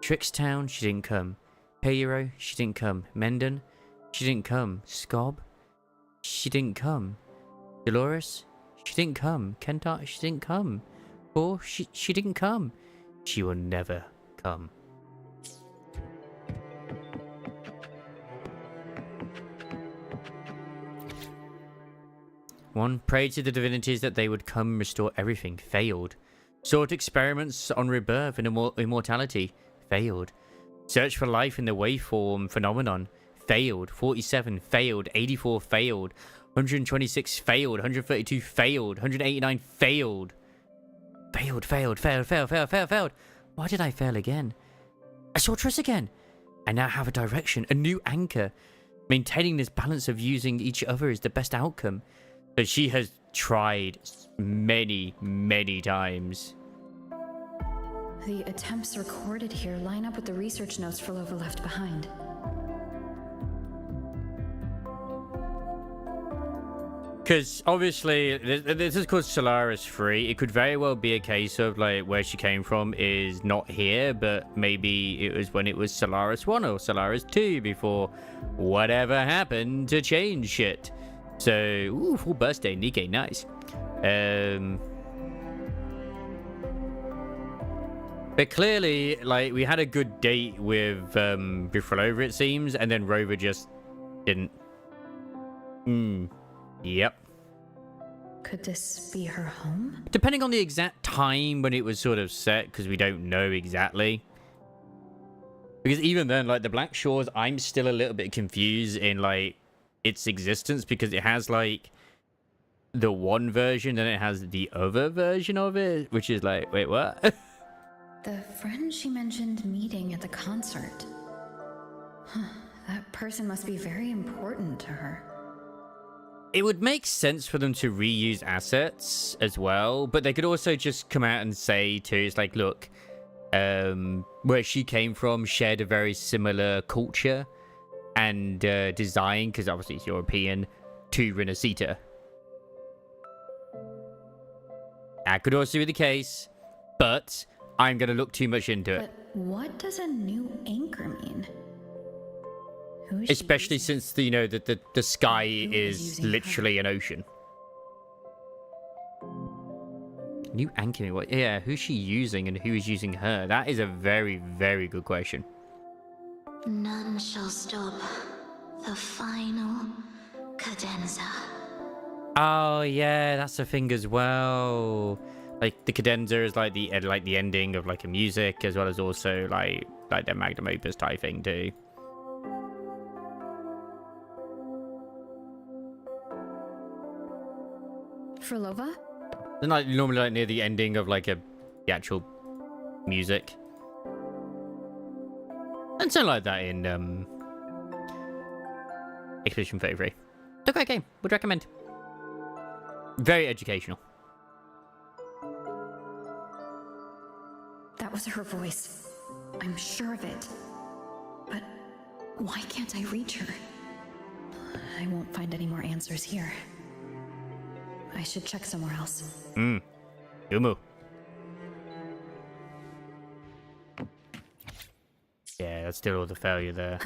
Trickstown, she didn't come. Payro, she didn't come. Mendon, she didn't come. Scob, she didn't come. Dolores, she didn't come. Kentar, she didn't come. Or she didn't come. She will never come. One prayed to the divinities that they would come and restore everything. Failed. Sought experiments on rebirth and immortality. Failed. Search for life in the waveform phenomenon. Failed. 47. Failed. 84. Failed. 126. Failed. 132. Failed. 189. Failed. Failed. Why did I fail again? I saw Triss again. I now have a direction, a new anchor. Maintaining this balance of using each other is the best outcome. But she has tried many, many times. The attempts recorded here line up with the research notes Phrover left behind. Because obviously, this is called Solaris 3. It could very well be a case of like where she came from is not here, but maybe it was when it was Solaris 1 or Solaris 2 before whatever happened to change shit. So, ooh, full birthday, Nikke, nice. But clearly, like, we had a good date with Phrover, it seems, and then Rover just Didn't. Yep. Could this be her home? Depending on the exact time when it was sort of set, because we don't know exactly. Because even then, like, the Black Shores, I'm still a little bit confused in, like, its existence, because it has, like, the one version, and it has the other version of it, which is like, wait, what? The friend she mentioned meeting at the concert. Huh, that person must be very important to her. It would make sense for them to reuse assets as well, but they could also just come out and say too, it's like, look, where she came from shared a very similar culture and design, because obviously it's European, to Renacita. That could also be the case, but I'm going to look too much into it. But what does a new anchor mean? Who is Especially since, the, you know, the sky is literally an ocean. New anchor, what? Yeah, who's she using and who is using her? That is a very, very good question. None shall stop the final cadenza. Oh yeah, that's a thing as well. Like the cadenza is like the ending of like a music, as well as also like the magnum opus type thing too. Frolova? Then like normally like near the ending of like the actual music. And something like that in Expedition 33. It's a great game. Would recommend. Very educational. That was her voice. I'm sure of it. But why can't I reach her? I won't find any more answers here. I should check somewhere else. Good move. Yeah, that's still all the failure there.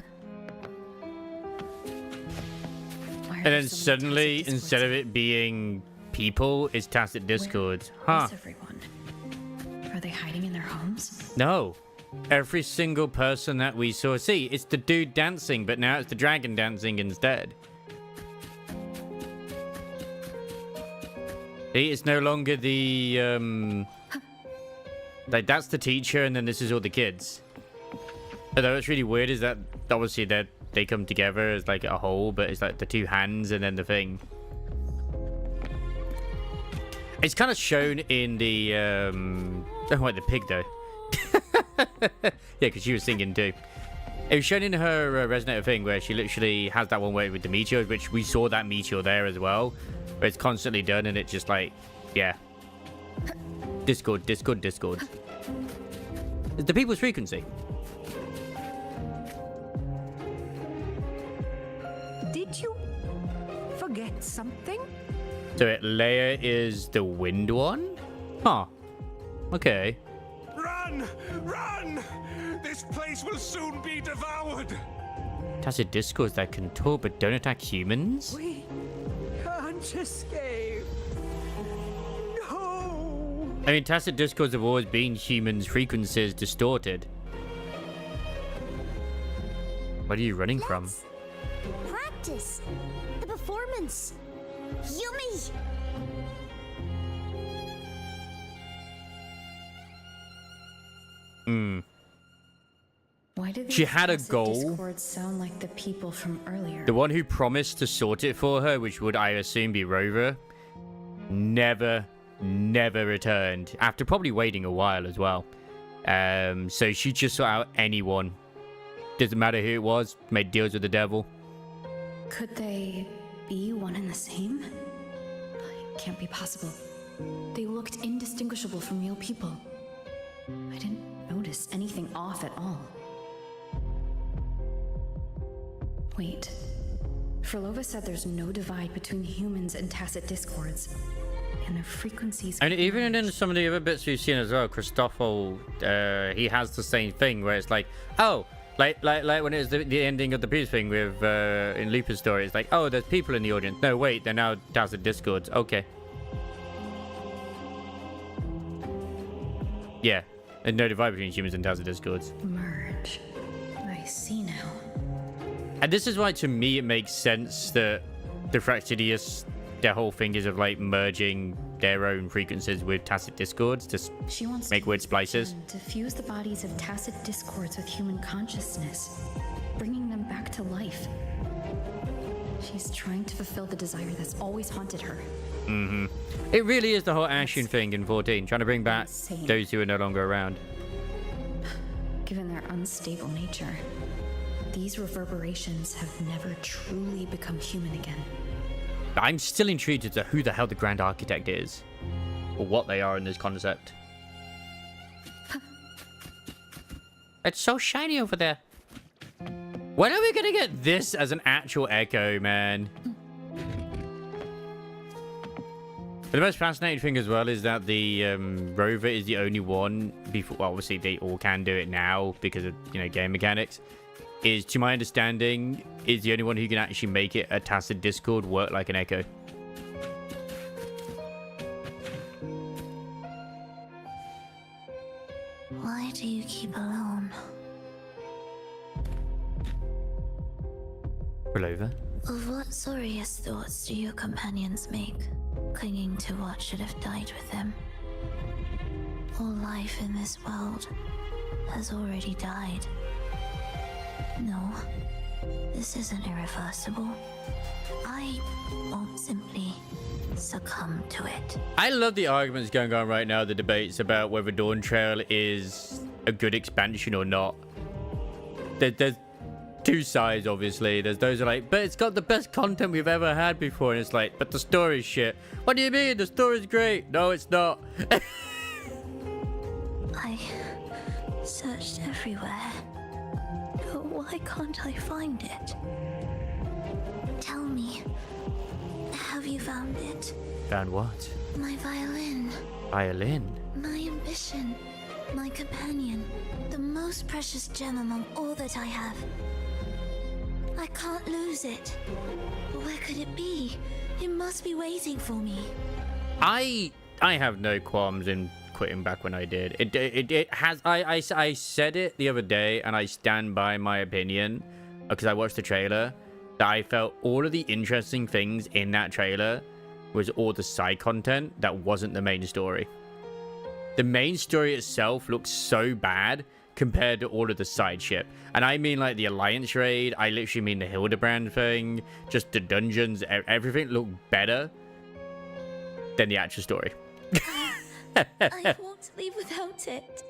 And then suddenly, instead of it being people, it's Tacit Discord. Huh. Where's everyone? Are they hiding in their homes? No. Every single person that we saw. See, it's the dude dancing, but now it's the dragon dancing instead. See, it's no longer the, like, that's the teacher, and then this is all the kids. Although what's really weird is that, obviously, they come together as, like, a whole, but it's, like, the two hands and then the thing. It's kind of shown in the, oh, wait, the pig, though. Yeah, because she was singing, too. It was shown in her Resonator thing, where she literally has that one way with the meteors, which we saw that meteor there as well. But it's constantly done, and it's just like, yeah. Discord, Discord, Discord. It's the people's frequency. Did you forget something? So Leia is the wind one? Huh. Okay. Run! Run! This place will soon be devoured! Tacit Discords that can talk but don't attack humans? We can't escape. No! I mean, Tacit Discords have always been humans' frequencies distorted. What are you running from? Practice! The performance! Yummy! Why did She had a goal. Discords sound like the people from earlier? The one who promised to sort it for her, which would, I assume, be Rover, never returned. After probably waiting a while as well. So she just sought out anyone. Doesn't matter who it was. Made deals with the devil. Could they be one and the same? It can't be possible. They looked indistinguishable from real people. I didn't notice anything off at all. Wait. Frolova said there's no divide between humans and Tacit Discords. And their frequencies... And even in some of the other bits we've seen as well, Christoffel, he has the same thing where it's like, oh, like when it was the ending of the previous thing with, in Lupus story, it's like, oh, there's people in the audience. No, wait, they're now Tacit Discords. Okay. Yeah, there's no divide between humans and Tacit Discords. Merge. I see now. And this is why, to me, it makes sense that the Fraxidius, their whole thing is of like merging their own frequencies with tacit discords to make weird splices. To fuse the bodies of tacit discords with human consciousness, bringing them back to life. She's trying to fulfill the desire that's always haunted her. Mm-hmm. It really is the whole Ashen thing in 14, trying to bring back those who are no longer around. Given their unstable nature, these reverberations have never truly become human again. I'm still intrigued as to who the hell the Grand Architect is, or what they are in this concept. It's so shiny over there. When are we gonna get this as an actual echo, man? But the most fascinating thing as well is that the rover is the only one, before, well, obviously they all can do it now because of, you know, game mechanics, is, to my understanding, is the only one who can actually make it a tacit discord work like an echo. Why do you keep alone? Phrover? Of what sorriest thoughts do your companions make, clinging to what should have died with them? All life in this world has already died. No, this isn't irreversible. I won't simply succumb to it. I love the arguments going on right now, the debates about whether Dawn Trail is a good expansion or not. There's two sides, obviously. There's those who are like, but it's got the best content we've ever had before. And it's like, but the story's shit. What do you mean? The story's great. No, it's not. I searched everywhere. But why can't I find it? Tell me, have you found it? Found what? My violin. Violin? My ambition. My companion. The most precious gem among all that I have. I can't lose it. Where could it be? It must be waiting for me. I have no qualms in quitting back when I did. It has. I said it the other day, and I stand by my opinion because I watched the trailer. That I felt all of the interesting things in that trailer was all the side content that wasn't the main story. The main story itself looks so bad compared to all of the side shit. And I mean like the Alliance raid, I literally mean the Hildebrand thing, just the dungeons, everything looked better than the actual story. I won't leave without it.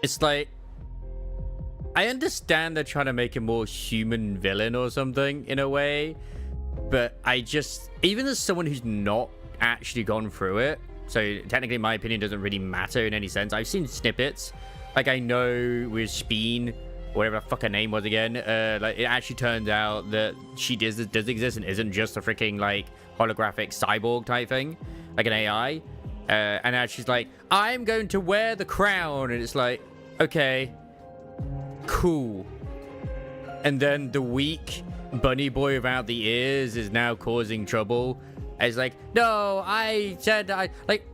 It's like, I understand they're trying to make a more human villain or something in a way, but I just, even as someone who's not actually gone through it, so technically my opinion doesn't really matter in any sense. I've seen snippets, like I know with Speen, whatever the fuck her name was again, like it actually turns out that she does exist and isn't just a freaking like holographic cyborg type thing, like an AI, and now she's like, I'm going to wear the crown, and it's like, okay, cool. And then the weak bunny boy without the ears is now causing trouble. It's like, no, I said I like.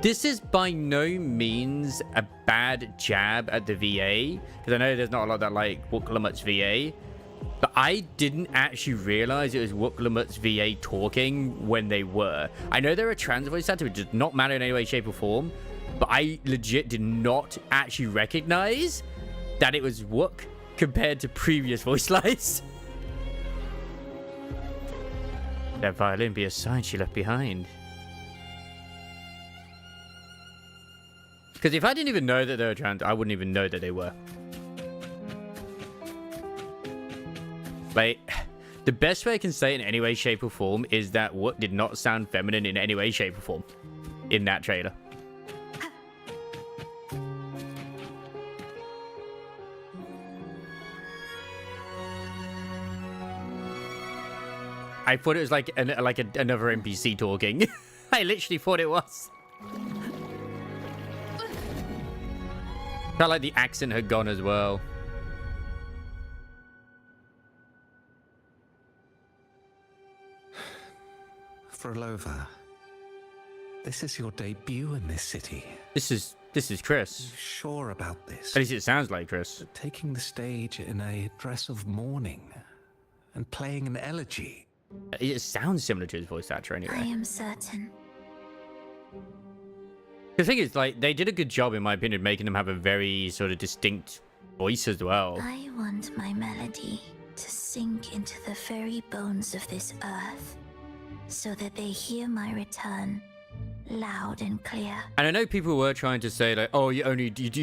This is by no means a bad jab at the VA, because I know there's not a lot that like Wooklamut's VA, but I didn't actually realize it was Wooklamut's VA talking when they were. I know there are trans voice actors, which does not matter in any way, shape, or form, but I legit did not actually recognize that it was Wook compared to previous voice lines. That violin be a sign she left behind. Because if I didn't even know that they were trans, I wouldn't even know that they were. Like, the best way I can say it in any way, shape, or form is that Wook did not sound feminine in any way, shape, or form in that trailer. I thought it was like another NPC talking. I literally thought it was. Felt like the accent had gone as well. Phrover, this is your debut in this city. This is this is Chris. Sure about this? At least it sounds like Chris. Taking the stage in a dress of mourning and playing an elegy. It sounds similar to his voice actor anyway. I am certain. The thing is, like, they did a good job, in my opinion, making them have a very sort of distinct voice as well. I want my melody to sink into the very bones of this earth, so that they hear my return loud and clear. And I know people were trying to say, like, oh, you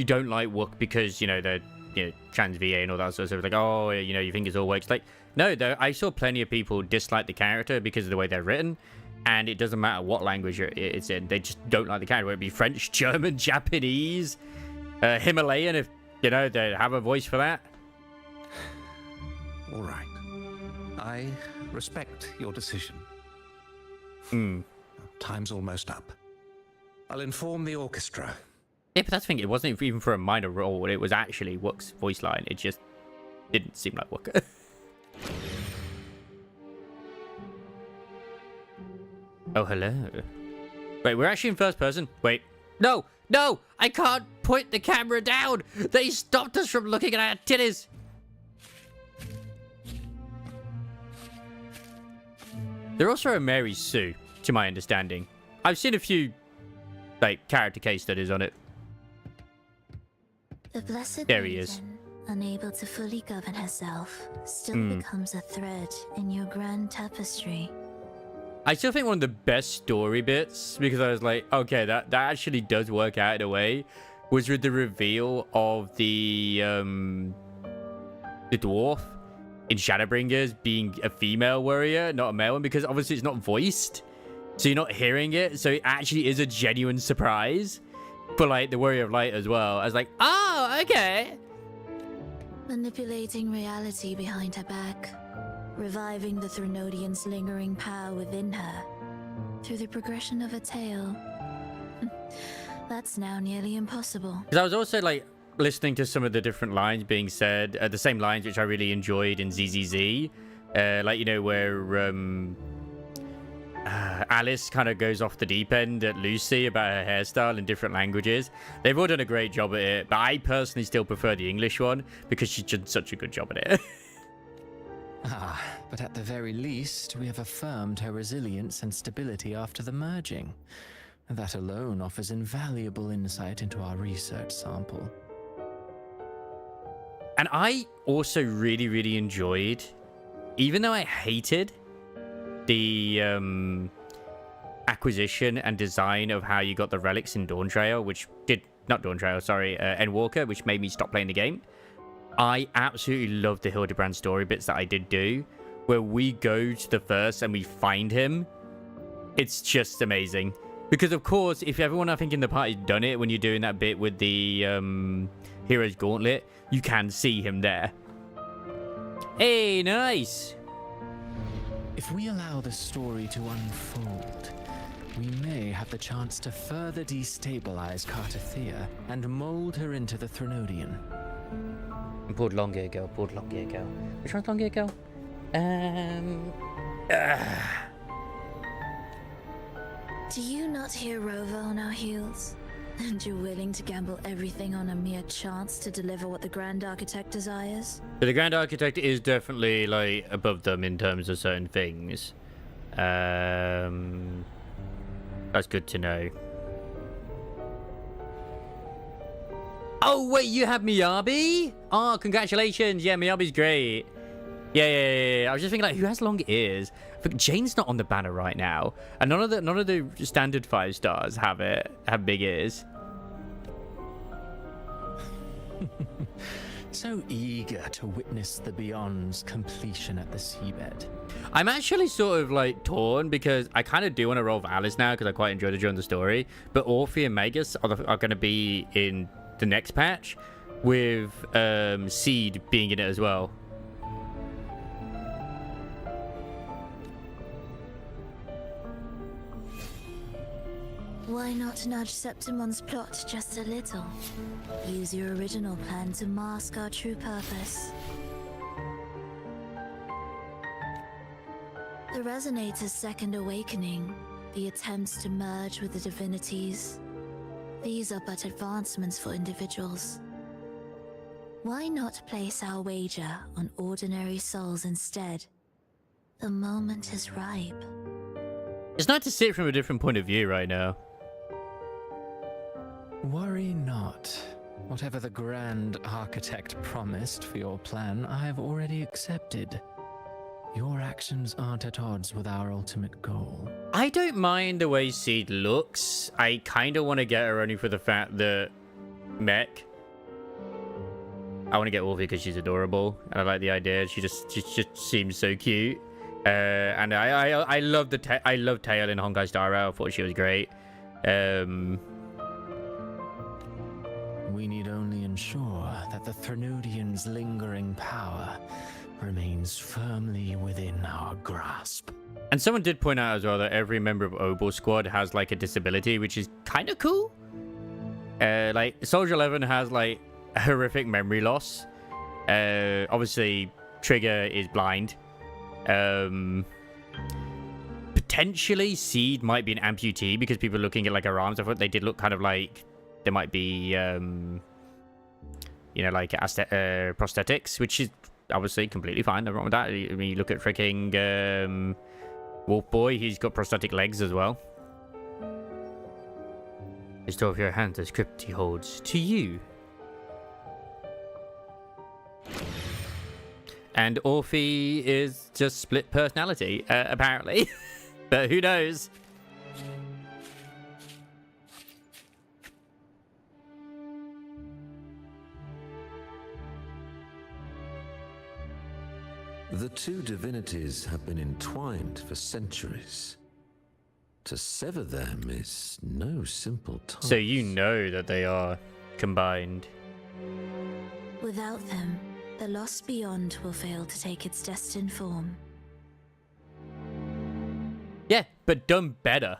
don't like WuWa because, you know, they're, you know, trans VA and all that sort of stuff. Like, oh, you know, you think it's all works. Like, no, though, I saw plenty of people dislike the character because of the way they're written. And it doesn't matter what language it's in. They just don't like the character. Whether it be French, German, Japanese, Himalayan, if, you know, they have a voice for that. All right. I respect your decision. Time's almost up. I'll inform the orchestra. Yeah, but that's the thing. It wasn't even for a minor role. It was actually WuWa's voice line. It just didn't seem like WuWa. Oh, hello. Wait, we're actually in first person? Wait. No! No! I can't point the camera down! They stopped us from looking at our titties! They're also a Mary Sue, to my understanding. I've seen a few, like, character case studies on it. The blessed there he is. Unable to fully govern herself, still becomes a thread in your grand tapestry. I still think one of the best story bits, because I was like, okay, that actually does work out in a way, was with the reveal of the dwarf in Shadowbringers being a female warrior, not a male one, because obviously it's not voiced, so you're not hearing it, so it actually is a genuine surprise for, like, the Warrior of Light as well. I was like, oh, okay. Manipulating reality behind her back. Reviving the Threnodian's lingering power within her through the progression of a tale. That's now nearly impossible. Because I was also, like, listening to some of the different lines being said, the same lines which I really enjoyed in ZZZ, like, you know, where Alice kind of goes off the deep end at Lucy about her hairstyle in different languages. They've all done a great job at it, but I personally still prefer the English one because she's done such a good job at it. But at the very least, we have affirmed her resilience and stability after the merging. That alone offers invaluable insight into our research sample. And I also really, really enjoyed, even though I hated the acquisition and design of how you got the relics in Dawntrail, which did, not Dawntrail, sorry, Endwalker, which made me stop playing the game. I absolutely loved the Hildebrand story bits that I did do, where we go to the first and we find him. It's just amazing. Because, of course, if everyone, I think, in the party's done it, when you're doing that bit with the Hero's Gauntlet, you can see him there. Hey, nice! If we allow the story to unfold, we may have the chance to further destabilize Cartathea and mold her into the Threnodian. Pulled long ear girl, pulled long ear girl. Which one's long ear girl? Do you not hear Rover on our heels? And you're willing to gamble everything on a mere chance to deliver what the Grand Architect desires? But the Grand Architect is definitely, like, above them in terms of certain things. That's good to know. Oh, wait, you have Miyabi? Oh, congratulations. Yeah, Miyabi's great. Yeah. I was just thinking, like, who has long ears? But Jane's not on the banner right now. And none of the standard 5 stars have big ears. So eager to witness the Beyond's completion at the seabed. I'm actually sort of, like, torn because I kind of do want to roll for Alice now because I quite enjoyed her during the story. But Orphe and Magus are going to be in the next patch with Seed being in it as well. Why not nudge Septimon's plot just a little? Use your original plan to mask our true purpose. The Resonator's second awakening, the attempts to merge with the divinities, These are but advancements for individuals. Why not place our wager on ordinary souls instead? The moment is ripe. It's nice to see it from a different point of view right now. Worry not. Whatever the Grand Architect promised for your plan, I have already accepted. Your actions aren't at odds with our ultimate goal. I don't mind the way Seed looks. I kind of want to get her only for the fact that Mech. I want to get Orphe because she's adorable, and I like the idea. She just seems so cute. And I love Tail in Honkai Star Rail. I thought she was great. We need only ensure that the Threnodians' lingering power remains firmly within our grasp. And someone did point out as well that every member of Obel Squad has like a disability, which is kind of cool. Like Soldier 11 has like horrific memory loss. Obviously Trigger is blind. Potentially Seed might be an amputee because people are looking at like her arms. I thought they did look kind of like there might be you know, like prosthetics, which is obviously completely fine. Nothing wrong with that. I mean, you look at freaking Wolf Boy, he's got prosthetic legs as well. Restore of your hand as Crypty holds to you. And Orphe is just split personality, apparently. But who knows? The two divinities have been entwined for centuries. To sever them is no simple task. So you know that they are combined. Without them, the lost beyond will fail to take its destined form. Yeah, but done better.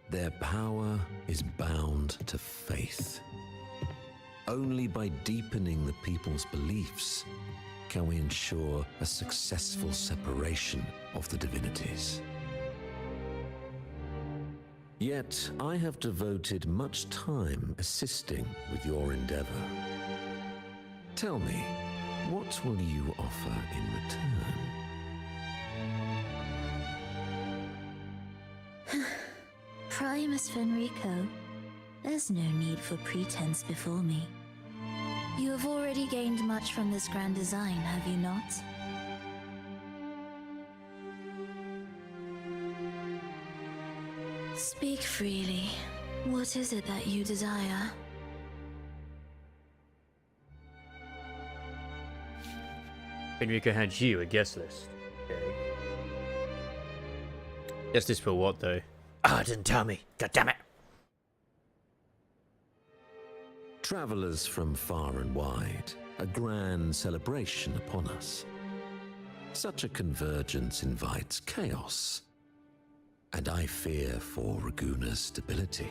Their power is bound to faith. Only by deepening the people's beliefs can we ensure a successful separation of the divinities. Yet, I have devoted much time assisting with your endeavor. Tell me, what will you offer in return? Primus Fenrico, there's no need for pretense before me. You have already gained much from this grand design, have you not? Speak freely. What is it that you desire? Enrico hands you a guest list. Okay. Guest list for what, though? Ah, it didn't tell me. God damn it. Travelers from far and wide, a grand celebration upon us. Such a convergence invites chaos, and I fear for Raguna's stability.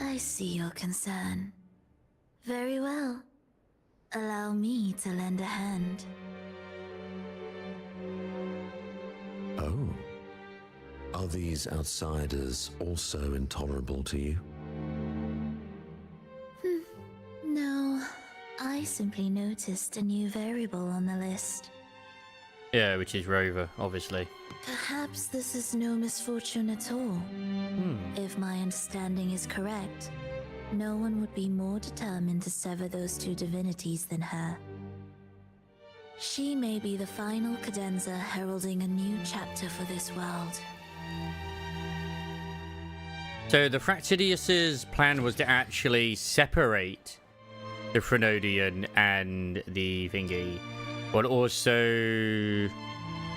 I see your concern. Very well. Allow me to lend a hand. Oh. Are these outsiders also intolerable to you? No, I simply noticed a new variable on the list. Yeah, which is Rover, obviously. Perhaps this is no misfortune at all. If my understanding is correct, no one would be more determined to sever those two divinities than her. She may be the final cadenza heralding a new chapter for this world. So the Fractidius' plan was to actually separate the Threnodian and the thingy, but also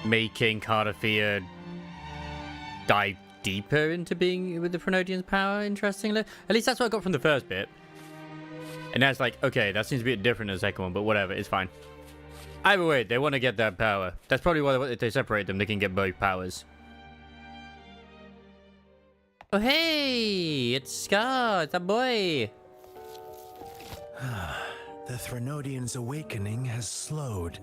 making Cardathea dive deeper into being with the Threnodian's power, interestingly. At least that's what I got from the first bit. And that's like, okay, that seems a bit different than the second one, but whatever, it's fine. Either way, they want to get that power. That's probably why if they separate them, they can get both powers. Oh, hey! It's Scar! It's a boy! The Threnodian's awakening has slowed.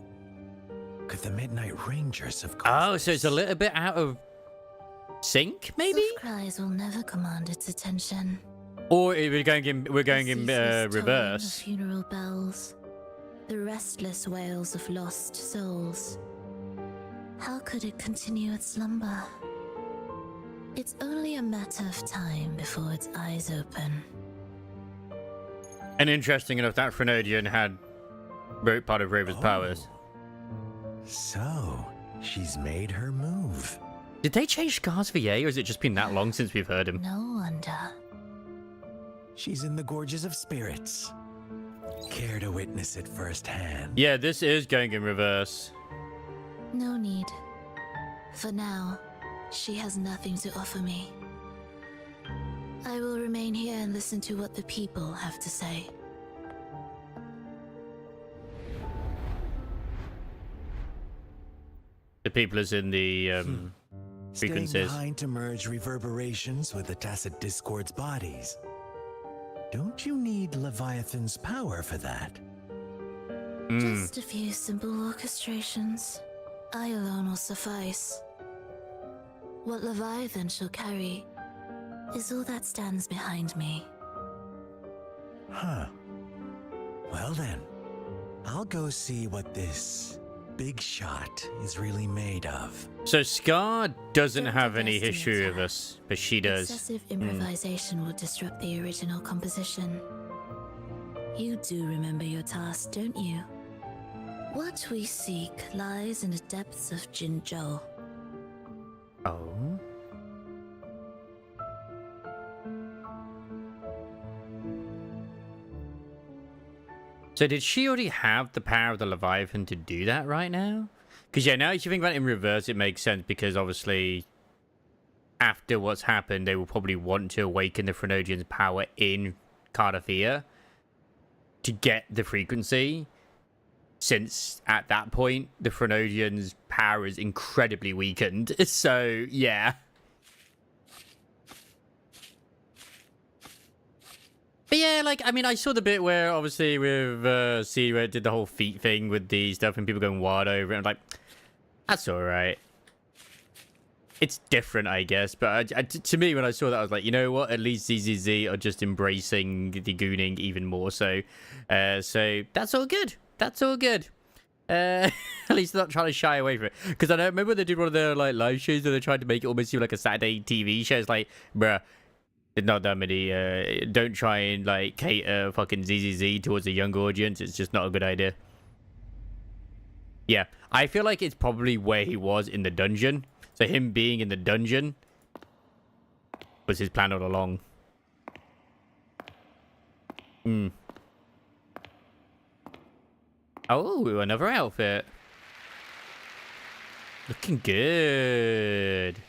Could the Midnight Rangers have caused Oh, so it's a little bit out of sink, maybe? Soft cries will never command its attention. Or we're going in Ceaseless reverse. tolling of funeral bells, the restless wails of lost souls. How could it continue its slumber? It's only a matter of time before its eyes open. And interesting enough, that Phrenodian had part of Rover's powers. So, she's made her move. Did they change Scar's VA, or has it just been that long since we've heard him? No wonder. She's in the gorges of spirits. Care to witness it firsthand? Yeah, this is going in reverse. No need. For now, she has nothing to offer me. I will remain here and listen to what the people have to say. The people is in the Staying frequencies. behind to merge reverberations with the tacit discord's bodies. Don't you need Leviathan's power for that? Just a few simple orchestrations. I alone will suffice. What Leviathan shall carry is all that stands behind me. Huh. Well then, I'll go see what this big shot is really made of. So Scar doesn't have any history with us, but she does. Excessive improvisation will disrupt the original composition. You do remember your task, don't you? What we seek lies in the depths of Jinzhou. Oh. So did she already have the power of the Leviathan to do that right now? Because yeah, now if you think about it in reverse, it makes sense, because obviously after what's happened, they will probably want to awaken the Phrenodian's power in Cardathea to get the frequency, since at that point the Phrenodian's power is incredibly weakened. So yeah. But yeah, like, I mean, I saw the bit where, obviously, with C, where it did the whole feet thing with the stuff and people going wild over it. I'm like, that's alright. It's different, I guess. But to me, when I saw that, I was like, you know what? At least ZZZ are just embracing the gooning even more so. So that's all good. That's all good. At least they're not trying to shy away from it. Because I remember they did one of their like live shows where they tried to make it almost seem like a Saturday TV show. It's like, bruh. It's not that many. Don't try and like cater fucking ZZZ towards a young audience. It's just not a good idea. Yeah, I feel like it's probably where he was in the dungeon. So him being in the dungeon was his plan all along. Oh, another outfit. Looking good.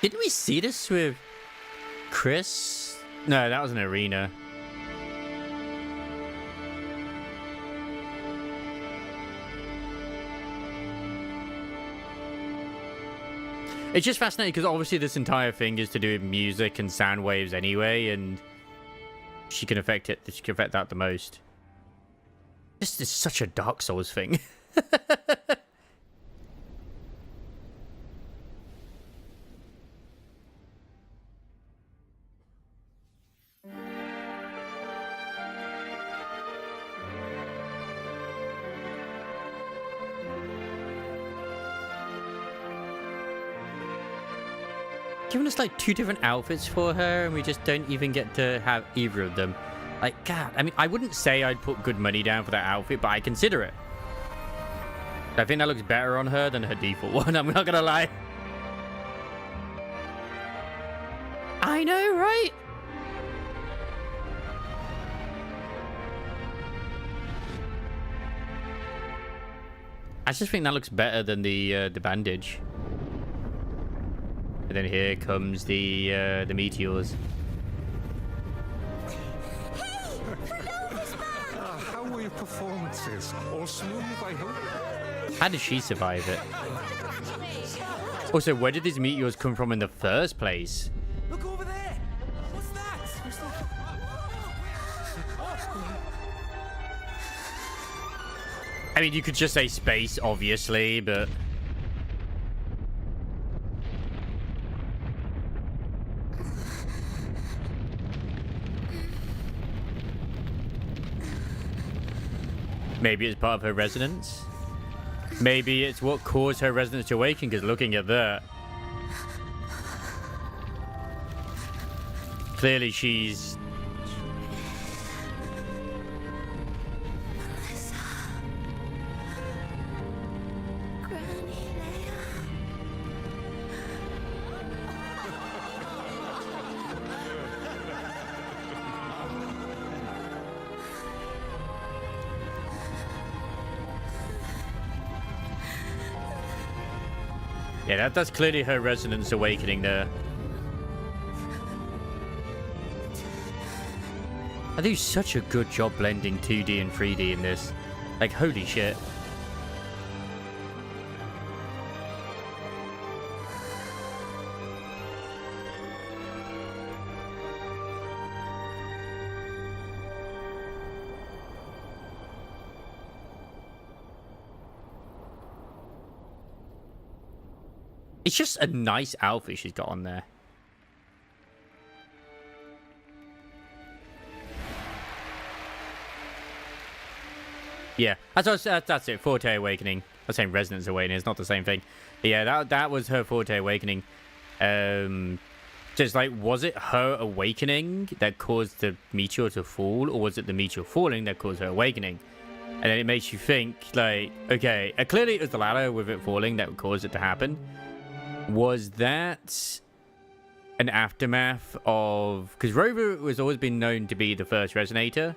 Didn't we see this with Chris? No, that was an arena. It's just fascinating because obviously this entire thing is to do with music and sound waves anyway, and she can affect it. She can affect that the most. This is such a Dark Souls thing. Giving us like 2 different outfits for her, and we just don't even get to have either of them. Like, God, I mean, I wouldn't say I'd put good money down for that outfit, but I consider it. I think that looks better on her than her default one, I'm not gonna lie. I know, right? I just think that looks better than the bandage. And then here comes the meteors. How were your performances? All smooth, I hope? How did she survive it? Also, where did these meteors come from in the first place? Look over there! What's that? I mean, you could just say space, obviously, but... Maybe it's part of her resonance. Maybe it's what caused her resonance to awaken, because looking at that... Clearly she's... Yeah, that's clearly her resonance awakening there. I do such a good job blending 2D and 3D in this. Like, holy shit. It's just a nice outfit she's got on there. Yeah, that's it. Forte Awakening. I was saying Resonance Awakening. It's not the same thing. But yeah, that was her Forte Awakening. Just like, was it her awakening that caused the meteor to fall, or was it the meteor falling that caused her awakening? And then it makes you think, like, okay, clearly it was the latter with it falling that caused it to happen. Was that an aftermath of... Because Rover has always been known to be the first resonator.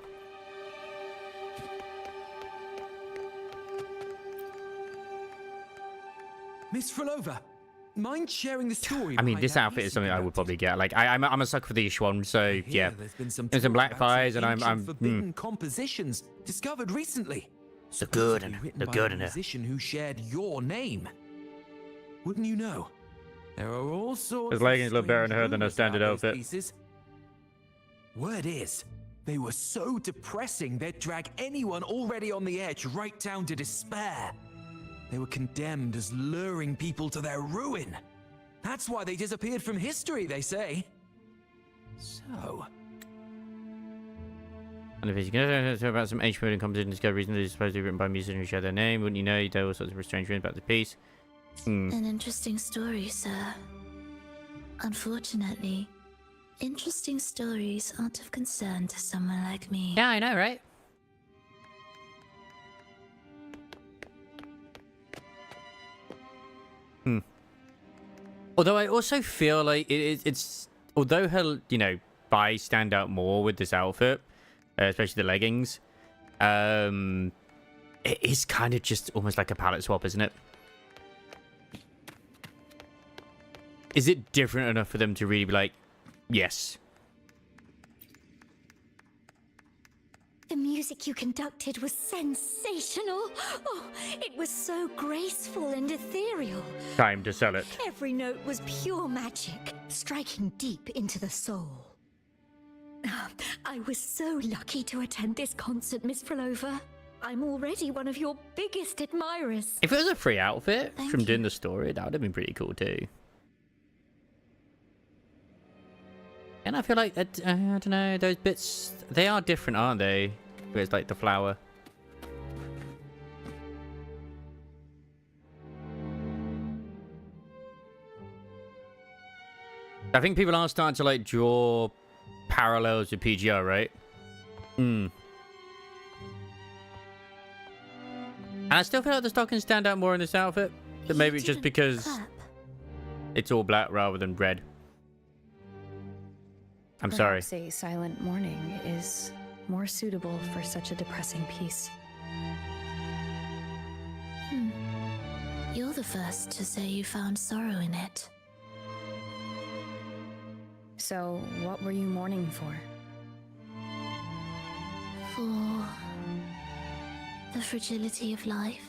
Miss Phrover, mind sharing the story? I mean, this outfit is something I would probably get. Like, I'm a sucker for the Ishwan, so yeah. There's been some black fires, and I'm forbidden compositions discovered recently. The good in a musician who shared your name. Wouldn't you know? There are all sorts. His leggings look better in her than her standard outfit. Pieces. Word is, they were so depressing they'd drag anyone already on the edge right down to despair. They were condemned as luring people to their ruin. That's why they disappeared from history, they say. So... And if you can talk about some ancient food and composition discoveries recently supposedly written by musicians who share their name, wouldn't you know? There were all sorts of strange rumors about the piece. An interesting story, sir. Unfortunately, interesting stories aren't of concern to someone like me. Yeah, I know, right? Although I also feel like it's although her, you know, buys stand out more with this outfit, especially the leggings, it is kind of just almost like a palette swap, isn't it? Is it different enough for them to really be like, yes? The music you conducted was sensational. Oh, it was so graceful and ethereal. Time to sell it. Every note was pure magic, striking deep into the soul. I was so lucky to attend this concert, Miss Phrover. I'm already one of your biggest admirers. If it was a free outfit from doing the story, that would have been pretty cool too. And I feel like, I don't know, those bits, they are different, aren't they? Where it's like the flower. I think people are starting to like draw parallels with PGR, right? And I still feel like the stock can stand out more in this outfit. But maybe it's just because it's all black rather than red. I'm sorry. Perhaps a silent mourning is more suitable for such a depressing piece. You're the first to say you found sorrow in it. So, what were you mourning for? For the fragility of life,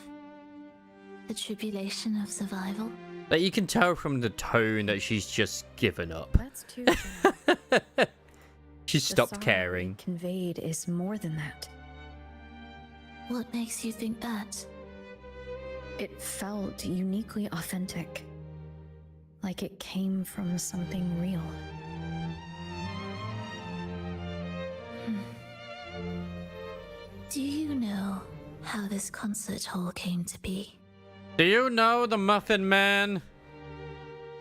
the tribulation of survival. Like, you can tell from the tone that she's just given up. That's too She stopped caring. Conveyed is more than that. What makes you think that? It felt uniquely authentic. Like it came from something real. Do you know how this concert hall came to be? Do you know the Muffin Man?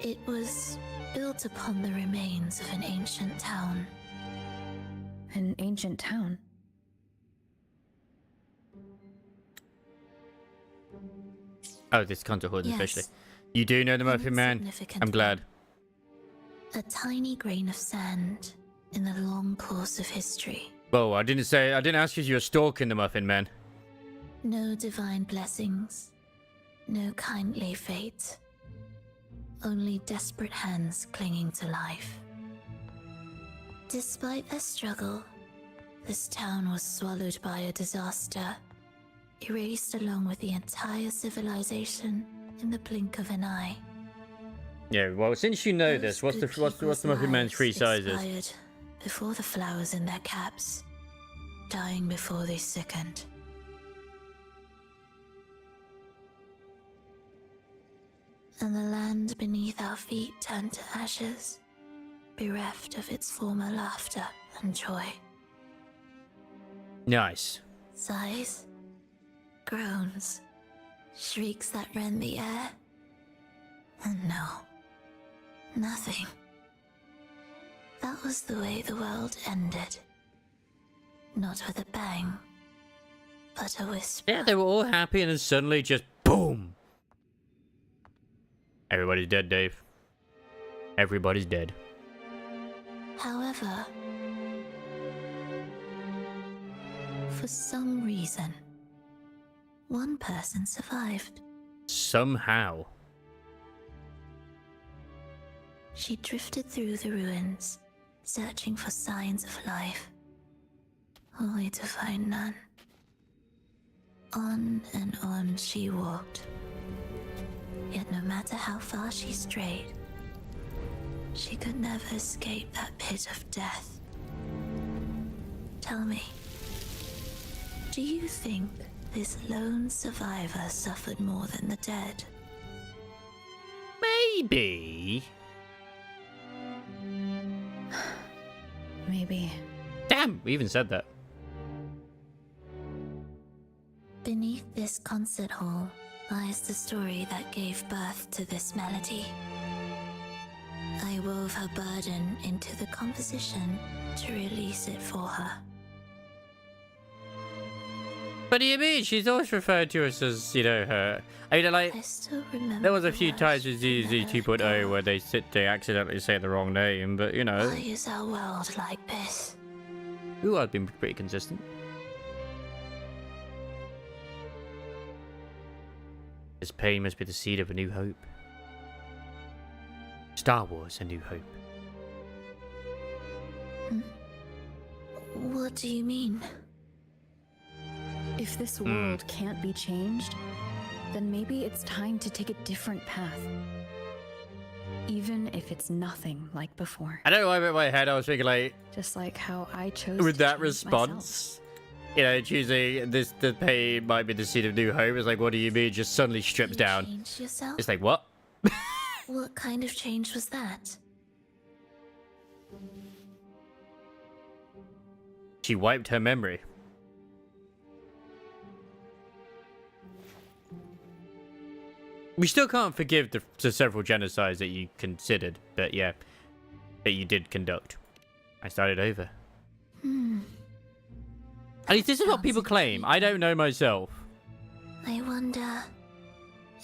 It was built upon the remains of an ancient town. An ancient town? Oh, this concert hall Yes. especially. You do know the Muffin Man? Insignificant I'm glad. A tiny grain of sand in the long course of history. Whoa, I didn't ask you if you were stalking the Muffin Man. No divine blessings. No kindly fate. Only desperate hands clinging to life. Despite their struggle, this town was swallowed by a disaster, erased along with the entire civilization in the blink of an eye. Yeah, well, since you know this, what's the Muffin Man's three sizes? Expired before the flowers in their caps, dying before they sickened. And the land beneath our feet turned to ashes, bereft of its former laughter and joy. Nice. Sighs, groans, shrieks that rend the air. And no, nothing. That was the way the world ended. Not with a bang, but a whisper. Yeah, they were all happy and then suddenly just boom. Everybody's dead, Dave. Everybody's dead. However, for some reason, one person survived. Somehow. She drifted through the ruins, searching for signs of life, only to find none. On and on she walked. Yet no matter how far she strayed, she could never escape that pit of death. Tell me, do you think this lone survivor suffered more than the dead? Maybe. Maybe. Damn, we even said that. Beneath this concert hall lies the story that gave birth to this melody. I wove her burden into the composition to release it for her. What do you mean? She's always referred to us as, you know, her. I mean, like, I still remember there was a the few words times with she never let ZZ2.0 go. where they accidentally say the wrong name, but you know. Why is our world like this? Ooh, I've been pretty consistent. This pain must be the seed of a new hope. Star Wars, A New Hope. What do you mean? If this world can't be changed, then maybe it's time to take a different path. Even if it's nothing like before. I don't know why in my head I was thinking like, Just like how I chose with to that change response, you know, choosing this, the pain might be the seed of new hope. It's like, what do you mean? Just suddenly strips down. Change yourself? It's like, what? What kind of change was that? She wiped her memory. We still can't forgive the several genocides that you considered, but yeah, that you did conduct. I started over. At least this is what people claim. I don't know myself. I wonder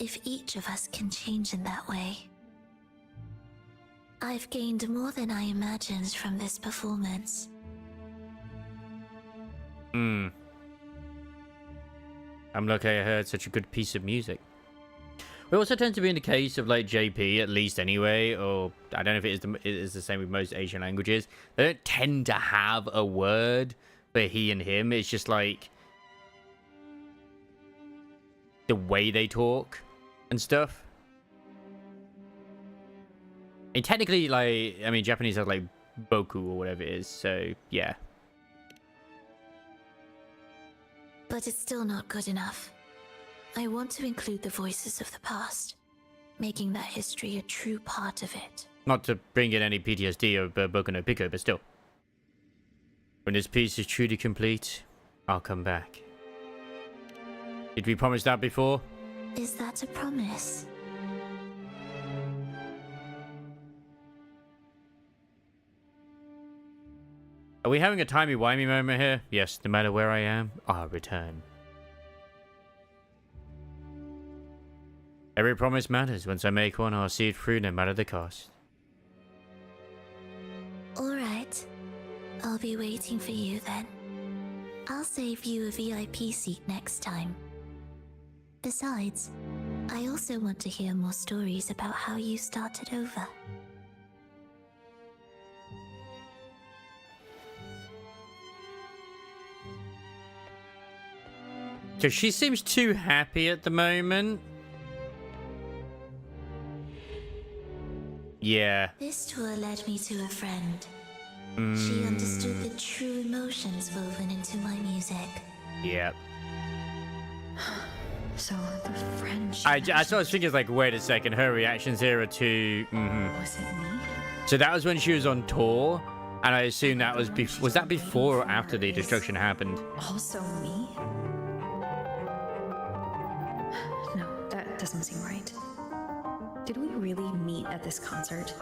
if each of us can change in that way. I've gained more than I imagined from this performance. I'm lucky I heard such a good piece of music. It also tends to be in the case of like JP, at least anyway, or I don't know if it is the same with most Asian languages. They don't tend to have a word for he and him. It's just like the way they talk and stuff. And technically, like, I mean, Japanese has like boku or whatever it is, so yeah. But it's still not good enough. I want to include the voices of the past, making that history a true part of it. Not to bring in any PTSD of Boku no Pico, but still. When this piece is truly complete, I'll come back. Did we promise that before? Is that a promise? Are we having a timey-wimey moment here? Yes, no matter where I am, I'll return. Every promise matters. Once I make one, I'll see it through no matter the cost. Alright. I'll be waiting for you then. I'll save you a VIP seat next time. Besides, I also want to hear more stories about how you started over. So she seems too happy at the moment. Yeah. This tour led me to a friend. She understood the true emotions woven into my music. Yep. So the French. I sort of think it's like, wait a second, her reactions here are too. Was it me? So that was when she was on tour, and I assume that was was that before or after the destruction happened? Also me? No, that doesn't seem right. Did we really meet at this concert?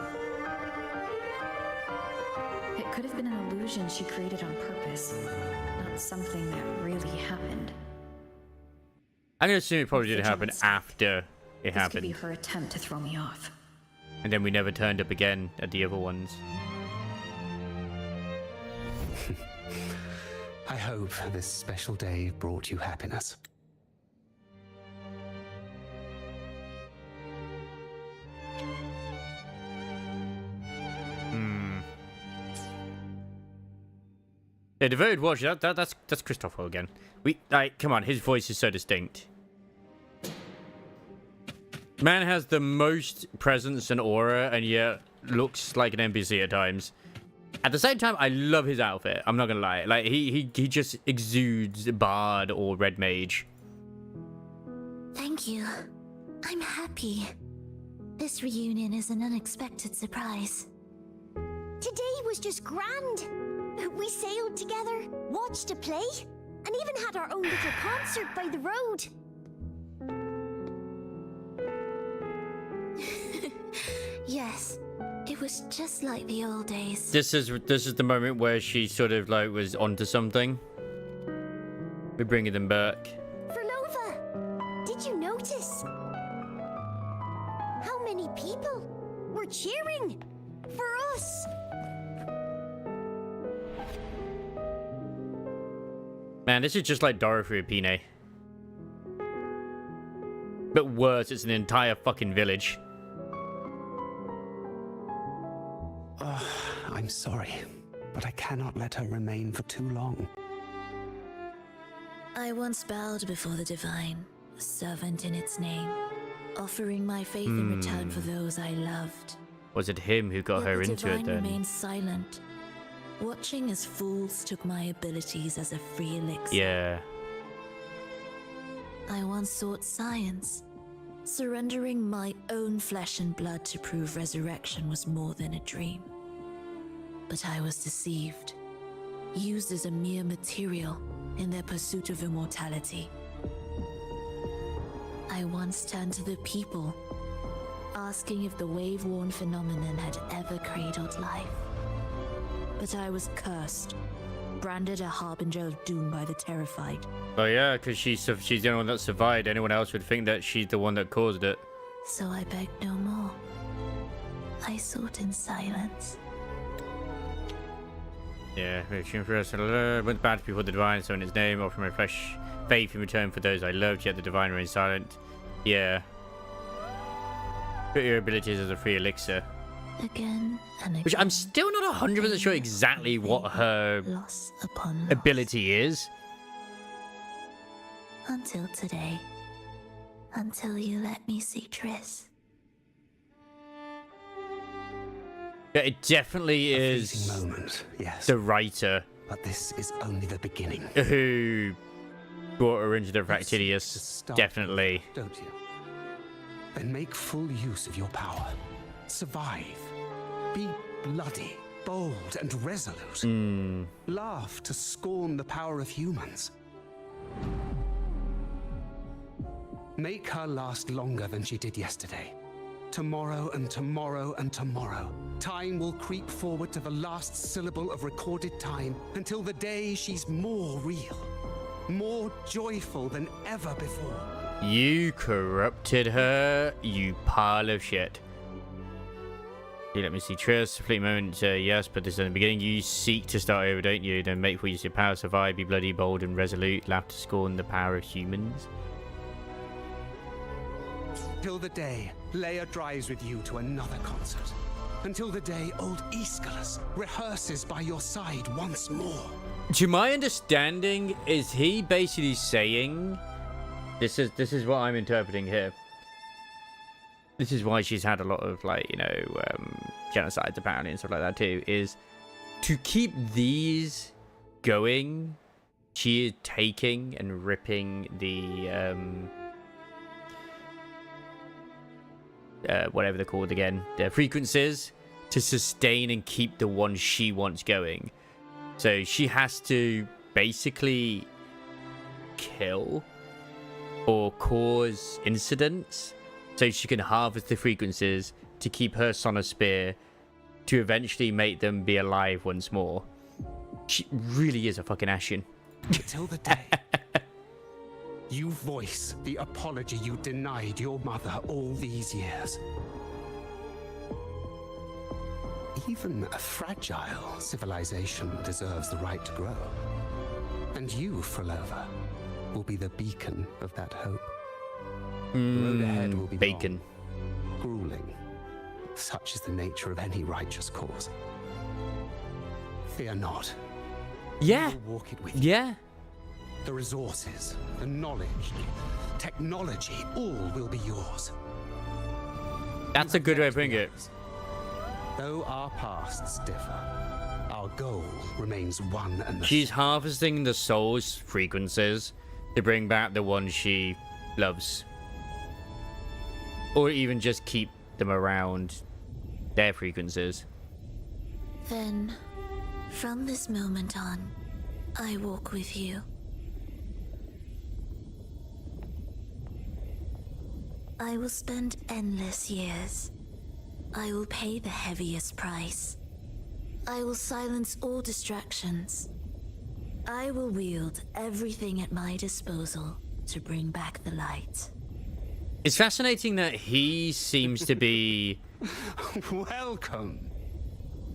It could have been an illusion she created on purpose, not something that really happened. I'm gonna assume it probably did happen after it happened. This could be her attempt to throw me off. And then we never turned up again at the other ones. I hope this special day brought you happiness. Yeah, devoted watcher. That's Christopher again. Come on, his voice is so distinct. Man has the most presence and aura, and yet looks like an NPC at times. At the same time, I love his outfit. I'm not gonna lie. Like he just exudes bard or red mage. Thank you. I'm happy. This reunion is an unexpected surprise. Today was just grand. We sailed together, watched a play, and even had our own little concert by the road. Yes, it was just like the old days. This is the moment where she sort of like was onto something. We're bringing them back. Phrover, did you notice? How many people were cheering for us? Man, this is just like Dorothy or Pine. But worse, it's an entire fucking village. I'm sorry, but I cannot let her remain for too long. I once bowed before the divine, a servant in its name, offering my faith in return for those I loved. Was it him who got her into it then? The divine remained silent, watching as fools took my abilities as a free elixir. Yeah. I once sought science, surrendering my own flesh and blood to prove resurrection was more than a dream. But I was deceived, used as a mere material in their pursuit of immortality. I once turned to the people, asking if the wave-worn phenomenon had ever cradled life. But I was cursed, branded a harbinger of doom by the terrified. Oh yeah, because she's the only one that survived. Anyone else would think that she's the one that caused it. So I begged no more. I sought in silence. Yeah, went bad before the divine, so in its name, offering my fresh faith in return for those I loved, yet the divine remained silent. Yeah. Put your abilities as a free elixir. Again and again. Which I'm still not 100% sure exactly what her loss upon loss. ability is. Until today. Until you let me see Triss. Yeah, it definitely is moment, yes. The writer. But this is only the beginning. Who brought her into the Fractilius. Definitely. Don't you? Then make full use of your power. Survive. Be bloody, bold, and resolute. Laugh to scorn the power of humans. Make her last longer than she did yesterday. Tomorrow and tomorrow and tomorrow. Time will creep forward to the last syllable of recorded time until the day she's more real, more joyful than ever before. You corrupted her, you pile of shit. Yeah, let me see. Trust, fleet moment, yes, but this is in the beginning. You seek to start over, don't you? Then make full use of your power, survive, be bloody, bold, and resolute. Laugh to scorn the power of humans. Till the day Leia drives with you to another concert. Until the day old Aeschylus rehearses by your side once more. To my understanding, is he basically saying... This is what I'm interpreting here. This is why she's had a lot of, like, you know, genocides apparently and stuff like that too, is to keep these going, she is taking and ripping the, whatever they're called again, the frequencies, to sustain and keep the one she wants going. So she has to basically kill or cause incidents so she can harvest the frequencies to keep her Sonosphere to eventually make them be alive once more. She really is a fucking Ashen. Until the day you voice the apology you denied your mother all these years. Even a fragile civilization deserves the right to grow. And you, Phrover, will be the beacon of that hope. The road ahead will be bacon. long, grueling. Such is the nature of any righteous cause. Fear not. Yeah. You will walk it with you. Yeah. The resources, the knowledge, technology, all will be yours. That's a good way of putting it. Though our pasts differ, our goal remains one and the She's harvesting the soul's frequencies to bring back the ones she loves. Or even just keep them around their frequencies. Then, from this moment on, I walk with you. I will spend endless years. I will pay the heaviest price. I will silence all distractions. I will wield everything at my disposal to bring back the light. It's fascinating that he seems to be... Welcome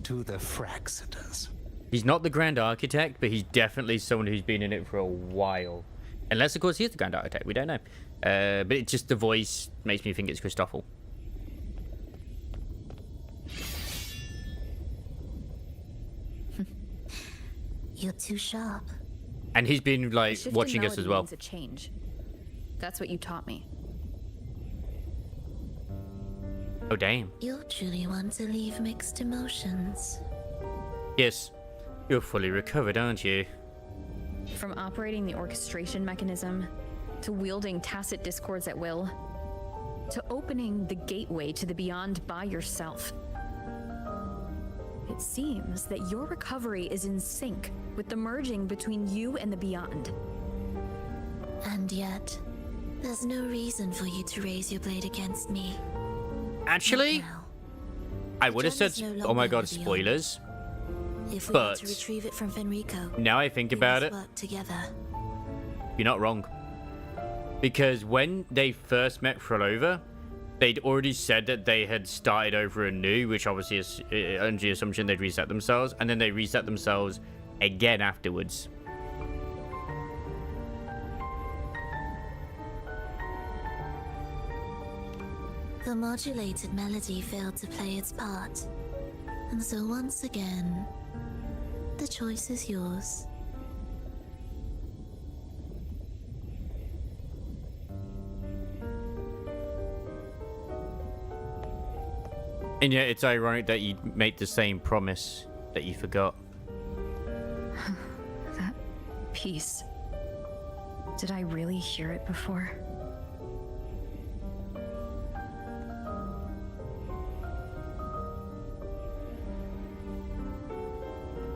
to the Fraxiters. He's not the Grand Architect, but he's definitely someone who's been in it for a while. Unless, of course, he is the Grand Architect. We don't know. But it's just the voice makes me think it's Christoffel. You're too sharp. And he's been, like, Shift in watching us melody as well. means a change. That's what you taught me. Oh, damn. You're truly one to leave mixed emotions. Yes. You're fully recovered, aren't you? From operating the orchestration mechanism, to wielding tacit discords at will, to opening the gateway to the beyond by yourself. It seems that your recovery is in sync with the merging between you and the beyond. And yet, there's no reason for you to raise your blade against me. Actually, I would have said, oh my god, spoilers. If we But were to retrieve it from Fenrico, now I think about it, work together. you're not wrong. Because when they first met Phrover, they'd already said that they had started over anew, which obviously is under the assumption they'd reset themselves, and then they reset themselves again afterwards. The modulated melody failed to play its part, and so once again, the choice is yours. And yet it's ironic that you make the same promise that you forgot. That peace. Did I really hear it before?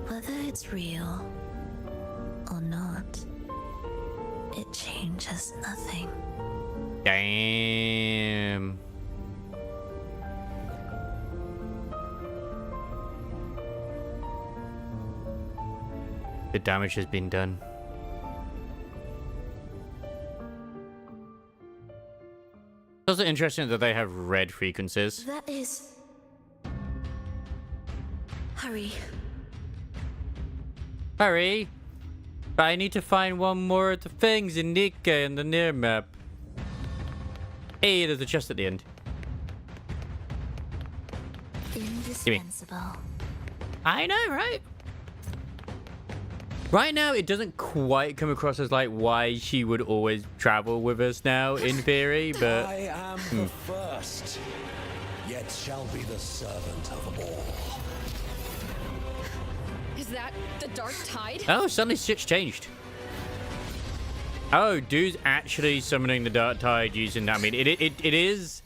Whether it's real or not, it changes nothing. Damn. The damage has been done. It's also interesting that they have red frequencies. That is... Hurry. Hurry! But I need to find one more of the things in Nika in the near map. Hey, there's a chest at the end. Indispensable. I know, right? Right now, it doesn't quite come across as like why she would always travel with us now, in theory, but... I am the first, yet shall be the servant of all. Is that the Dark Tide? Oh, suddenly shit's changed. Oh, dude's actually summoning the Dark Tide using that. I mean, it is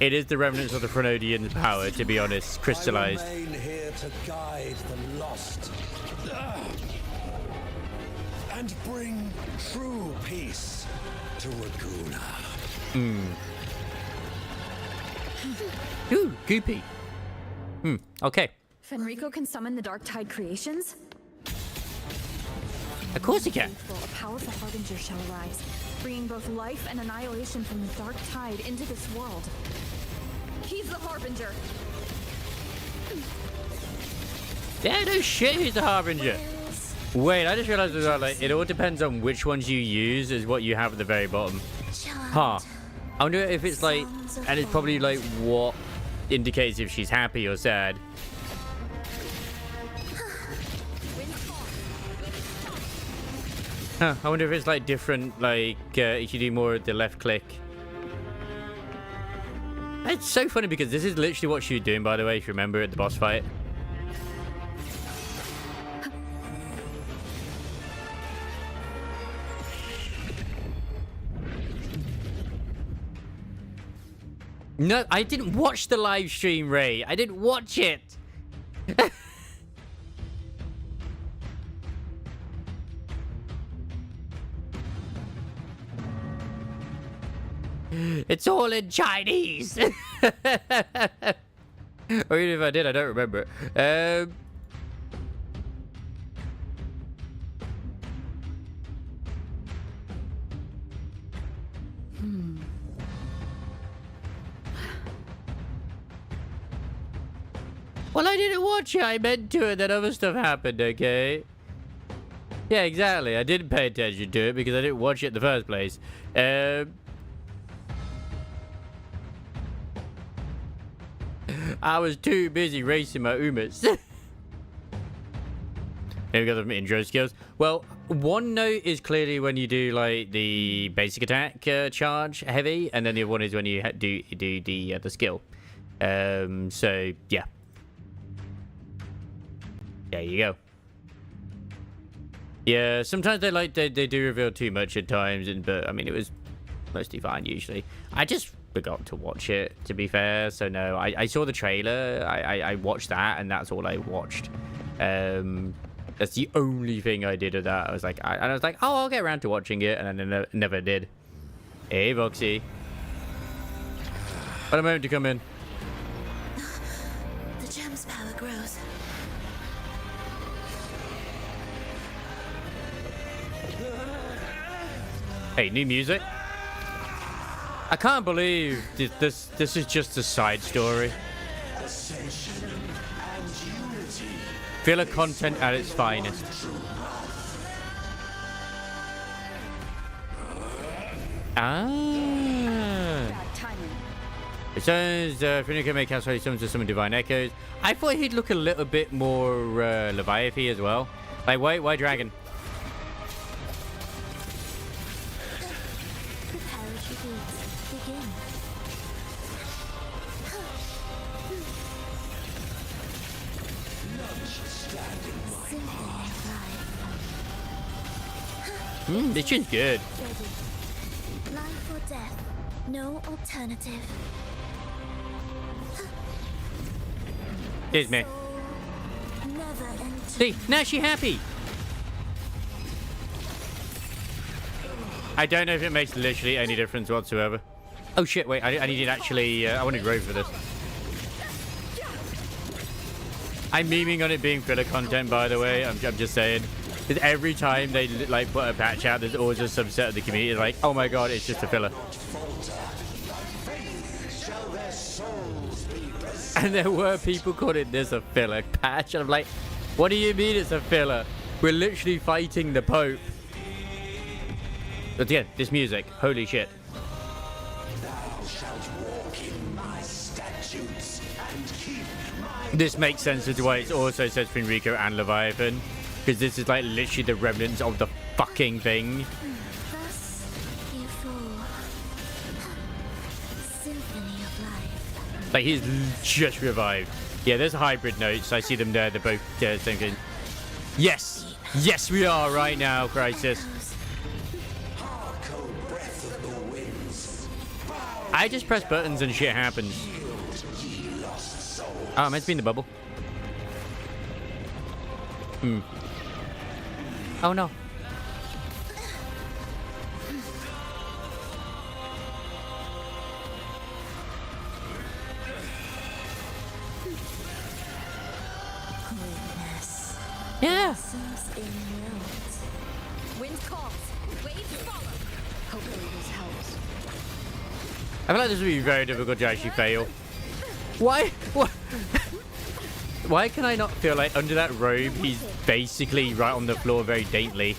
the remnants of the Phronodian power, to be honest, crystallized. I remain here to guide the lost. And bring true peace to Raguna. Ooh, goopy. Okay. Fenrico can summon the Dark Tide creations? Of course he can. A powerful harbinger shall arise, bringing both life and annihilation from the Dark Tide into this world. He's the harbinger. Yeah, no shit, he's the harbinger. Wait, I just realized that like, it all depends on which ones you use is what you have at the very bottom. Huh. I wonder if it's like, and it's probably like what indicates if she's happy or sad. Huh, I wonder if it's like different, like if you do more of the left click. It's so funny because this is literally what she was doing, by the way, if you remember at the boss fight. No, I didn't watch the live stream, Ray. I didn't watch it. It's all in Chinese. Or even if I did, I don't remember it. Well, I didn't watch it. I meant to, and then other stuff happened, okay? Yeah, exactly. I didn't pay attention to it because I didn't watch it in the first place. I was too busy racing my Umas. Here we go, the intro skills. Well, one note is clearly when you do like the basic attack charge heavy, and then the other one is when you do the skill. So yeah. There you go. Yeah, sometimes they do reveal too much at times, but I mean it was mostly fine usually. I just forgot to watch it, to be fair. So no, I saw the trailer. I watched that, and that's all I watched. That's the only thing I did of that. I was like, oh, I'll get around to watching it, and then never did. Hey, Voxy. What a moment to come in. The gem's power grows. Hey, new music. I can't believe this is just a side story. Ascension and unity. Filler content at its finest. It says Fenrico may cast holy summons to summon divine echoes. I thought he'd look a little bit more Leviathan as well. Like, why dragon? This tune's good. Ready. Life or death. No alternative. Here's me. Never enter. See, now she happy. I don't know if it makes literally any difference whatsoever. Oh shit, wait, I needed actually, I wanted Grove for this. I'm memeing on it being filler content, by the way, I'm just saying. Because every time they like put a patch out, there's always a subset of the community like, oh my god, it's just a filler. And there were people calling this a filler patch, and I'm like, what do you mean it's a filler? We're literally fighting the Pope. But yeah, this music, holy shit. Thou shalt walk in my statutes and keep my... This makes sense as to why it's also says between Rico and Leviathan. Because this is like literally the remnants of the fucking thing. Thus, you fall. Symphony of life. Like he's just revived. Yeah, there's hybrid notes. I see them there. They're both same thing. Yes! Yes, we are right now, Crisis. I just press buttons and shit happens. Oh, I'm meant to be in the bubble. Oh no. Yeah. Wind calls. Waves follow. Hopefully this helps. I feel like this would be very difficult to actually fail. Why? What? Why can I not feel like under that robe he's basically right on the floor very daintily?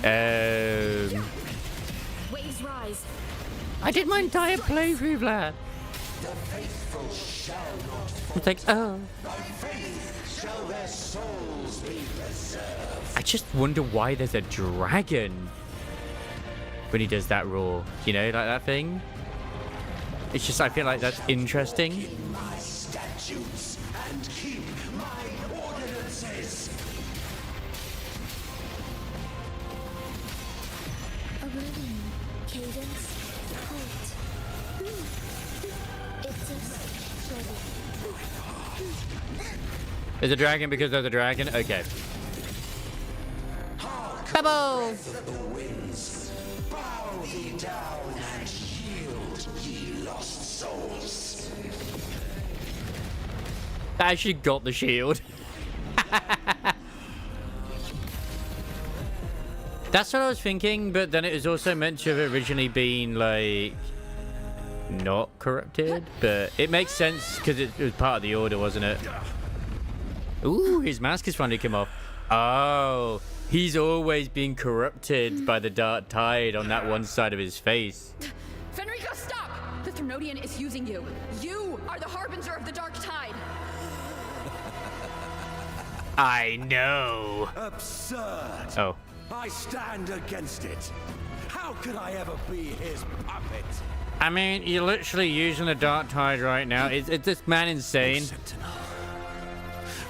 Waves rise. I did my entire playthrough, Vlad. The faithful shall not fall. It's like, oh. By faith shall their souls be preserved. I just wonder why there's a dragon when he does that roar. You know, like that thing? It's just, I feel like that's interesting. In my statutes and keep my ordinances. Oblivion. Cadence. Halt. Ipsis. Ready. There's a dragon because there's a dragon? Okay. Bubble! The winds bow thee down and yield, ye lost souls. I actually got the shield. That's what I was thinking, but then it was also meant to have originally been like not corrupted, but it makes sense because it was part of the order, wasn't it? Ooh, his mask has finally come off. Oh, he's always been corrupted by the dark tide on that one side of his face. Fenrico, stop! The Thrunodian is using you. You are the harbinger of the dark tide. I know. Absurd. Oh. I stand against it. How could I ever be his puppet? I mean, you're literally using the dark tide right now. Is this man insane?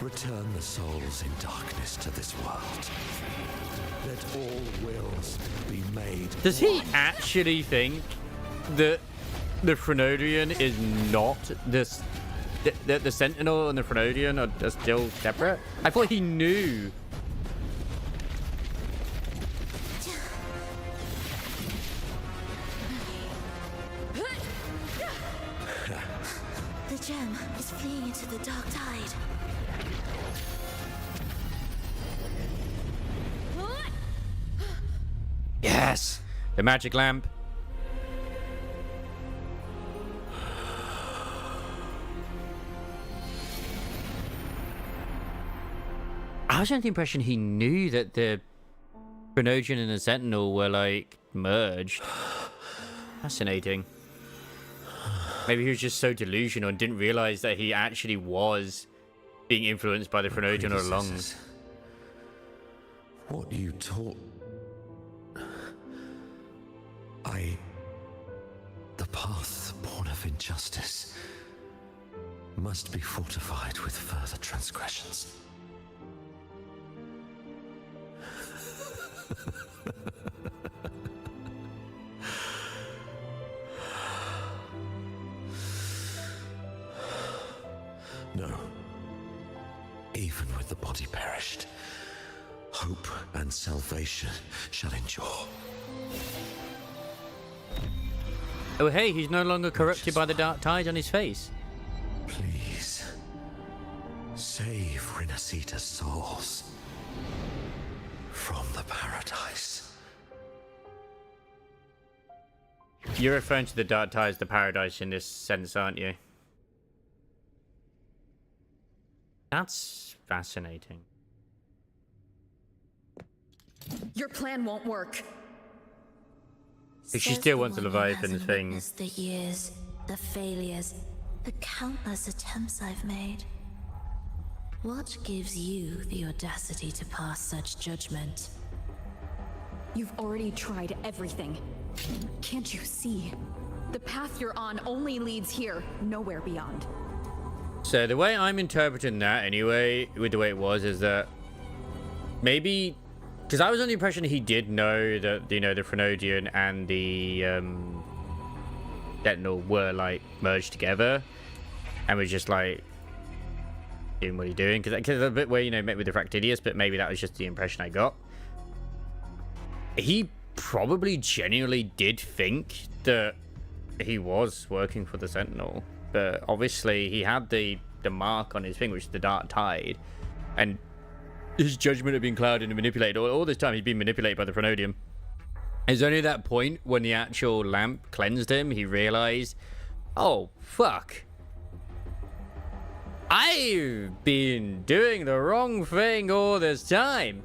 Return the souls in darkness to this world. Let all wills be made. Does he actually think that the Threnodian is not this? The Sentinel and the Threnodian are still separate? I thought he knew. The gem is fleeing into the dark tide. Yes! The magic lamp. I was under the impression he knew that the Threnodian and the Sentinel were, like, merged. Fascinating. Maybe he was just so delusional and didn't realize that he actually was being influenced by the Threnodian all along. What you taught... The path born of injustice must be fortified with further transgressions. body perished, hope and salvation shall endure. Oh hey, he's no longer corrupted by the dark tide on his face. Please, save Rinasita's souls from the paradise. You're referring to the dark tide as the paradise in this sense, aren't you? That's fascinating. Your plan won't work. She still wants the Leviathan thing. The years, the failures, the countless attempts I've made. What gives you the audacity to pass such judgment? You've already tried everything. Can't you see? The path you're on only leads here, nowhere beyond. So the way I'm interpreting that anyway, with the way it was, is that maybe, because I was under the impression he did know that, you know, the Phrenodian and the Sentinel were like merged together, and was just like doing what he's doing, because a bit where, you know, met with the Fractidius, but maybe that was just the impression I got. He probably genuinely did think that he was working for the Sentinel, but obviously he had the mark on his finger, which is the dark tide, and his judgment had been clouded and manipulated. All this time he'd been manipulated by the Phrenodium. It's only at that point when the actual lamp cleansed him, he realized, oh fuck, I've been doing the wrong thing all this time.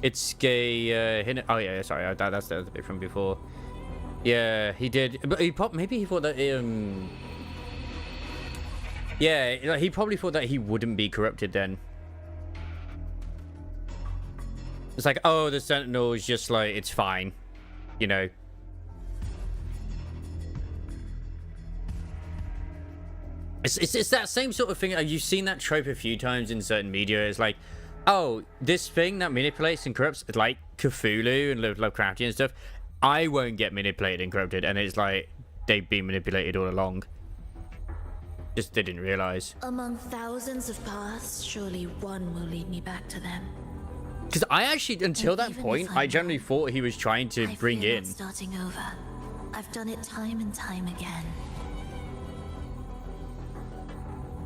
It's gay. Oh yeah, sorry, that's the bit from before. Yeah, he did, but maybe he thought that. Yeah, he probably thought that he wouldn't be corrupted then. It's like, oh, the Sentinel is just like, it's fine, you know. It's that same sort of thing. You've seen that trope a few times in certain media. It's like, oh, this thing that manipulates and corrupts, like Cthulhu and Lovecraftian and stuff, I won't get manipulated and corrupted. And it's like, they've been manipulated all along. Just they didn't realize. Among thousands of paths, surely one will lead me back to them. Because I actually, until that point, I generally thought he was trying to bring in. Starting over. I've done it time and time again.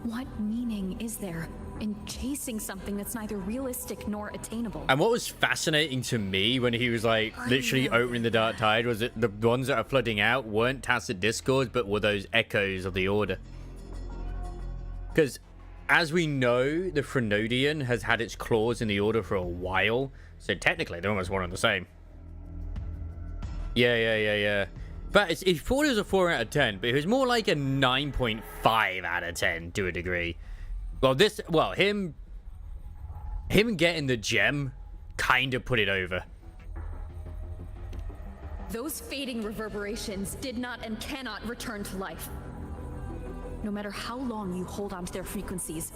What meaning is there in chasing something that's neither realistic nor attainable? And what was fascinating to me when he was like literally opening the dark tide was that the ones that are flooding out weren't tacit discords, but were those echoes of the Order. Because as we know, the Phrenodian has had its claws in the Order for a while, so technically they're almost one and the same. Yeah. But he thought it was a 4 out of 10, but it was more like a 9.5 out of 10 to a degree. Well, him getting the gem kind of put it over. Those fading reverberations did not and cannot return to life. No matter how long you hold on to their frequencies,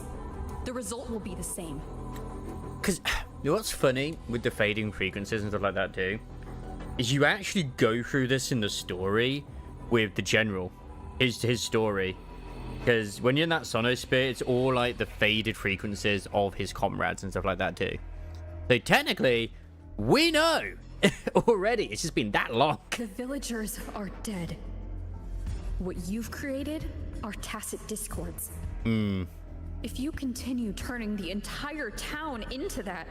the result will be the same. Because you know what's funny with the fading frequencies and stuff like that too? Is you actually go through this in the story with the general, his story, because when you're in that Sonosphere, it's all like the faded frequencies of his comrades and stuff like that too. So technically, we know already. It's just been that long. The villagers are dead. What you've created are tacit discords. If you continue turning the entire town into that,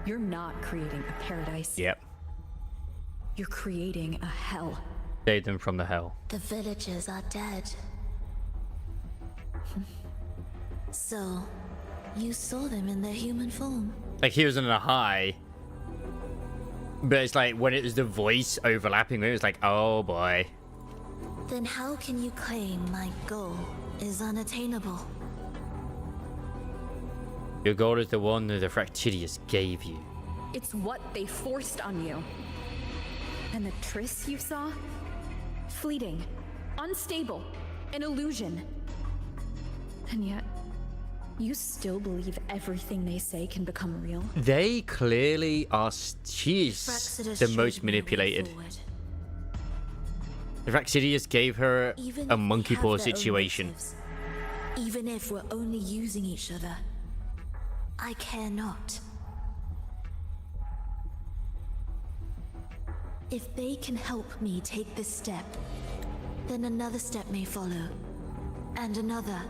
you're not creating a paradise. Yep. You're creating a hell. Save them from the hell. The villagers are dead. So, you saw them in their human form? Like he was in a high. But it's like when it was the voice overlapping with it, was like, oh boy. Then how can you claim my goal is unattainable? Your goal is the one that the Fractidius gave you. It's what they forced on you. And the tryst you saw? Fleeting, unstable, an illusion. And yet, you still believe everything they say can become real? They clearly are. She's the most manipulated. Raxidius gave her Even a if we monkey have paw their own situation. motives, even if we're only using each other, I care not. If they can help me take this step, then another step may follow, and another.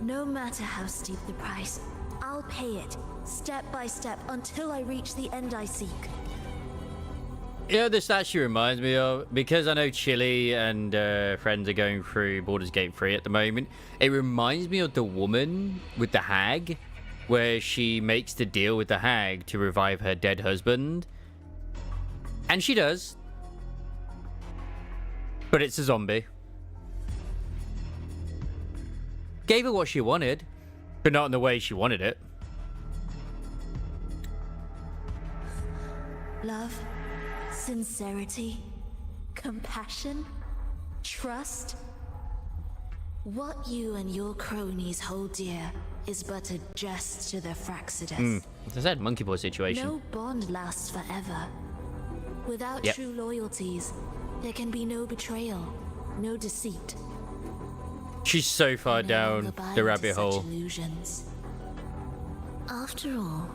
No matter how steep the price, I'll pay it, step by step, until I reach the end I seek. Yeah, this actually reminds me of, because I know Chile and friends are going through Baldur's Gate 3 at the moment, it reminds me of the woman with the hag, where she makes the deal with the hag to revive her dead husband. And she does. But it's a zombie. Gave her what she wanted, but not in the way she wanted it. Love, sincerity, compassion, trust. What you and your cronies hold dear is but a jest to the Fraxidus. It's that monkey boy situation. No bond lasts forever. Without true loyalties, there can be no betrayal, no deceit. She's so far down the rabbit hole. Illusions. After all,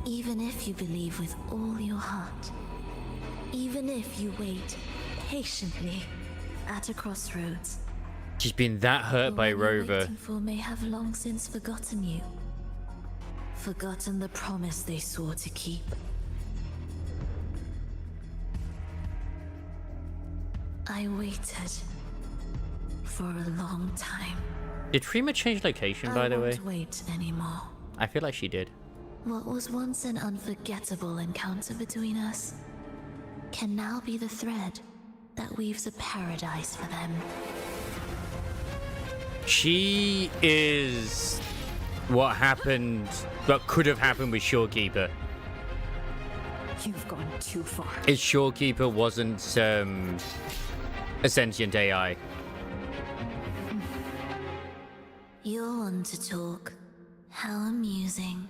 even if you believe with all your heart, even if you wait patiently at a crossroads, She's been that hurt by the one you're Rover. waiting for may have long since forgotten you, forgotten the promise they swore to keep. I waited for a long time. Did Freema change location, by the way? I won't wait anymore. I feel like she did. What was once an unforgettable encounter between us can now be the thread that weaves a paradise for them. She is what happened, what could have happened with Shorekeeper. You've gone too far. If Shorekeeper wasn't a sentient AI. You're one to talk. How amusing.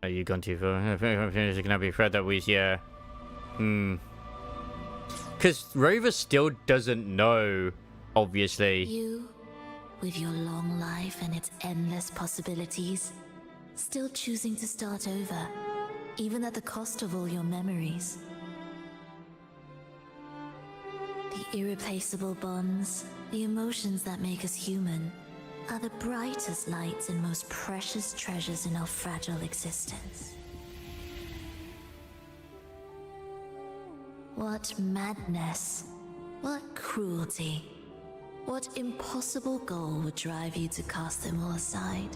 Oh, you've gone too far. It's gonna be a thread that we, yeah. Because Rover still doesn't know, obviously. You, with your long life and its endless possibilities, still choosing to start over, even at the cost of all your memories. The irreplaceable bonds, the emotions that make us human, are the brightest lights and most precious treasures in our fragile existence. What madness, what cruelty, what impossible goal would drive you to cast them all aside?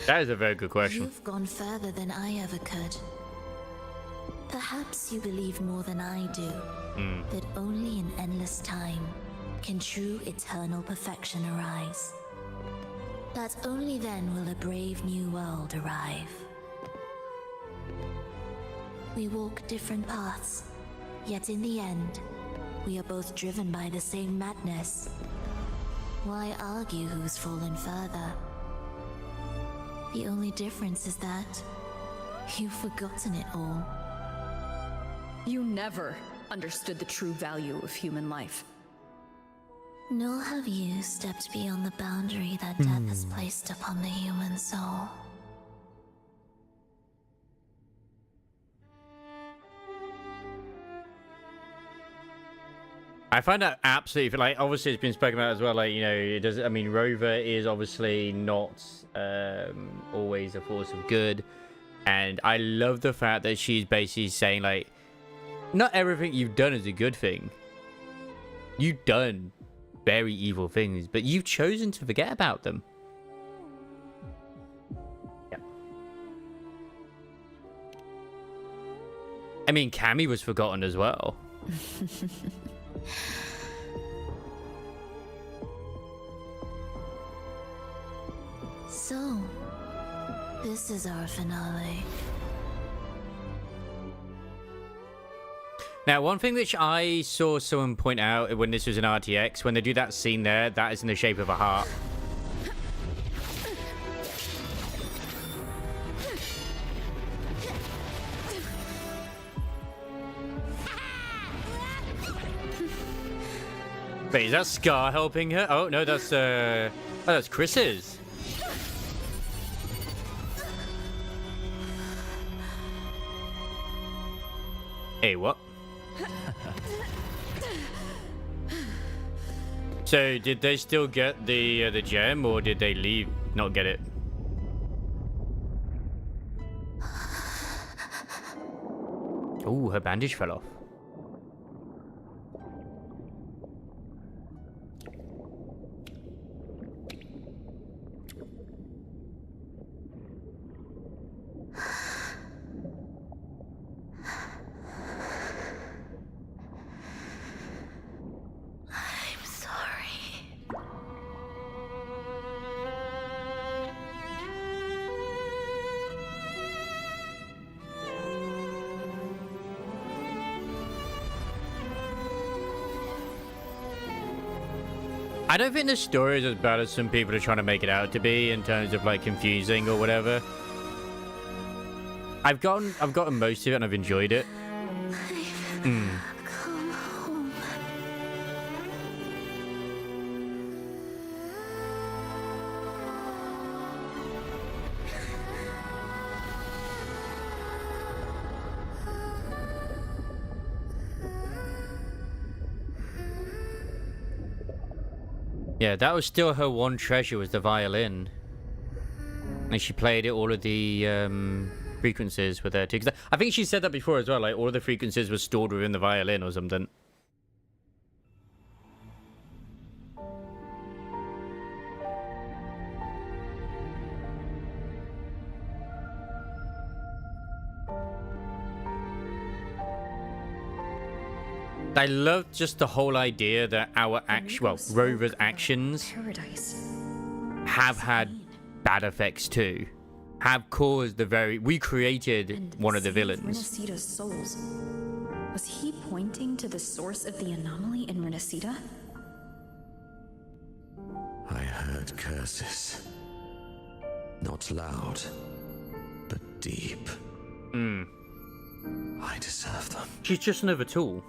That is a very good question. You've gone further than I ever could. Perhaps you believe more than I do, that only in endless time can true eternal perfection arise. That only then will a brave new world arrive. We walk different paths, yet in the end, we are both driven by the same madness. Why argue who's fallen further? The only difference is that you've forgotten it all. You never understood the true value of human life. Nor have you stepped beyond the boundary that death has placed upon the human soul. I find that absolutely, like, obviously it's been spoken about as well, like, you know, it does, I mean, Rover is obviously not always a force of good, and I love the fact that she's basically saying, like, not everything you've done is a good thing. You've done very evil things, but you've chosen to forget about them. Yeah. I mean, Cammy was forgotten as well. So, this is our finale. Now, one thing which I saw someone point out when this was an RTX, when they do that scene there, that is in the shape of a heart. Wait, is that Scar helping her? Oh, no, that's, oh, that's Chris's. Hey, what? So, did they still get the gem, or did they leave, not get it? Oh, her bandage fell off. I don't think the story is as bad as some people are trying to make it out to be in terms of like confusing or whatever. I've gotten most of it and I've enjoyed it. Yeah, that was still her one treasure, was the violin. And she played it, all of the frequencies were there too. 'Cause I think she said that before as well, like all of the frequencies were stored within the violin or something. I love just the whole idea that our Rover's actions have had bad effects too. Have caused we created one of the villains. Renacita's souls. Was he pointing to the source of the anomaly in Renacita? I heard curses. Not loud, but deep. I deserve them. She's just another tool.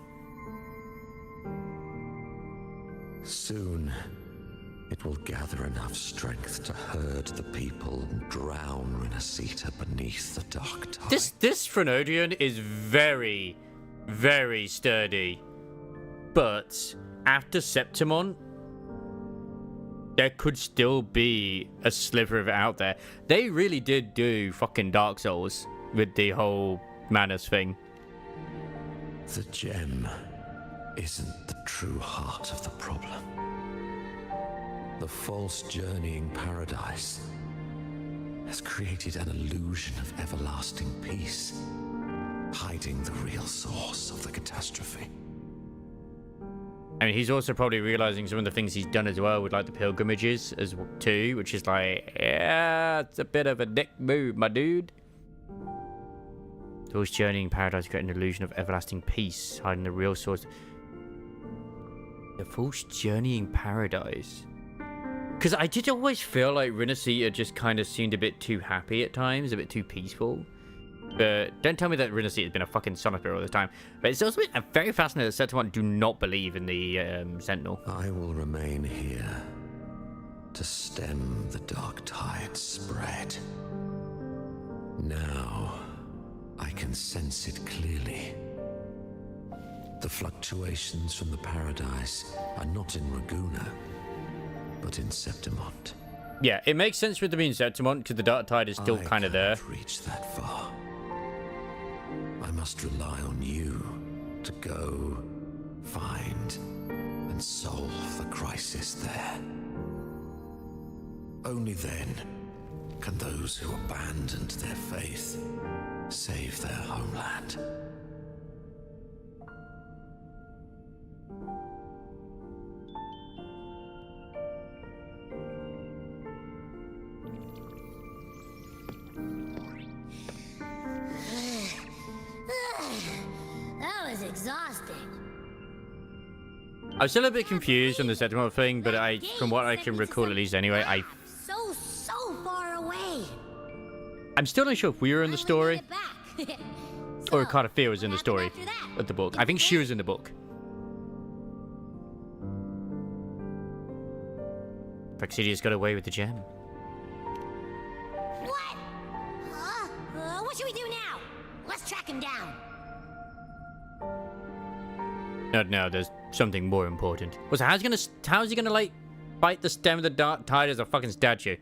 Soon, it will gather enough strength to herd the people and drown Renacita beneath the dark tide. This Phronodion is very, very sturdy. But after Septimon, there could still be a sliver of it out there. They really did do fucking Dark Souls with the whole Manus thing. The gem isn't the true heart of the problem. The false journeying paradise has created an illusion of everlasting peace, hiding the real source of the catastrophe. I mean, he's also probably realizing some of the things he's done as well with like the pilgrimages as too, which is like, yeah, it's a bit of a dick move, my dude. False journeying paradise creating an illusion of everlasting peace, hiding the real source. The false journeying paradise. Because I did always feel like Renacita just kind of seemed a bit too happy at times, a bit too peaceful. But don't tell me that Renacita's been a fucking Sonifer all the time. But it's also been very fascinating that Septimon do not believe in the Sentinel. I will remain here to stem the dark tide's spread. Now, I can sense it clearly. The fluctuations from the paradise are not in Raguna, but in Septimont. Yeah, it makes sense with them being Septimont because the dark tide is still kind of there. Reach that far. I must rely on you to go, find, and solve the crisis there. Only then can those who abandoned their faith save their homeland. That was exhausting. I'm still a bit confused on the Septimont thing, but from what I can recall at least anyway, So far away. I'm still not sure if we were in the story or if Cartafia was in the story of the book. I think she was in the book. Praxidius got away with the gem. What? What should we do now? Let's track him down. Not now. There's something more important. So how's he gonna like fight the stem of the dark tide as a fucking statue?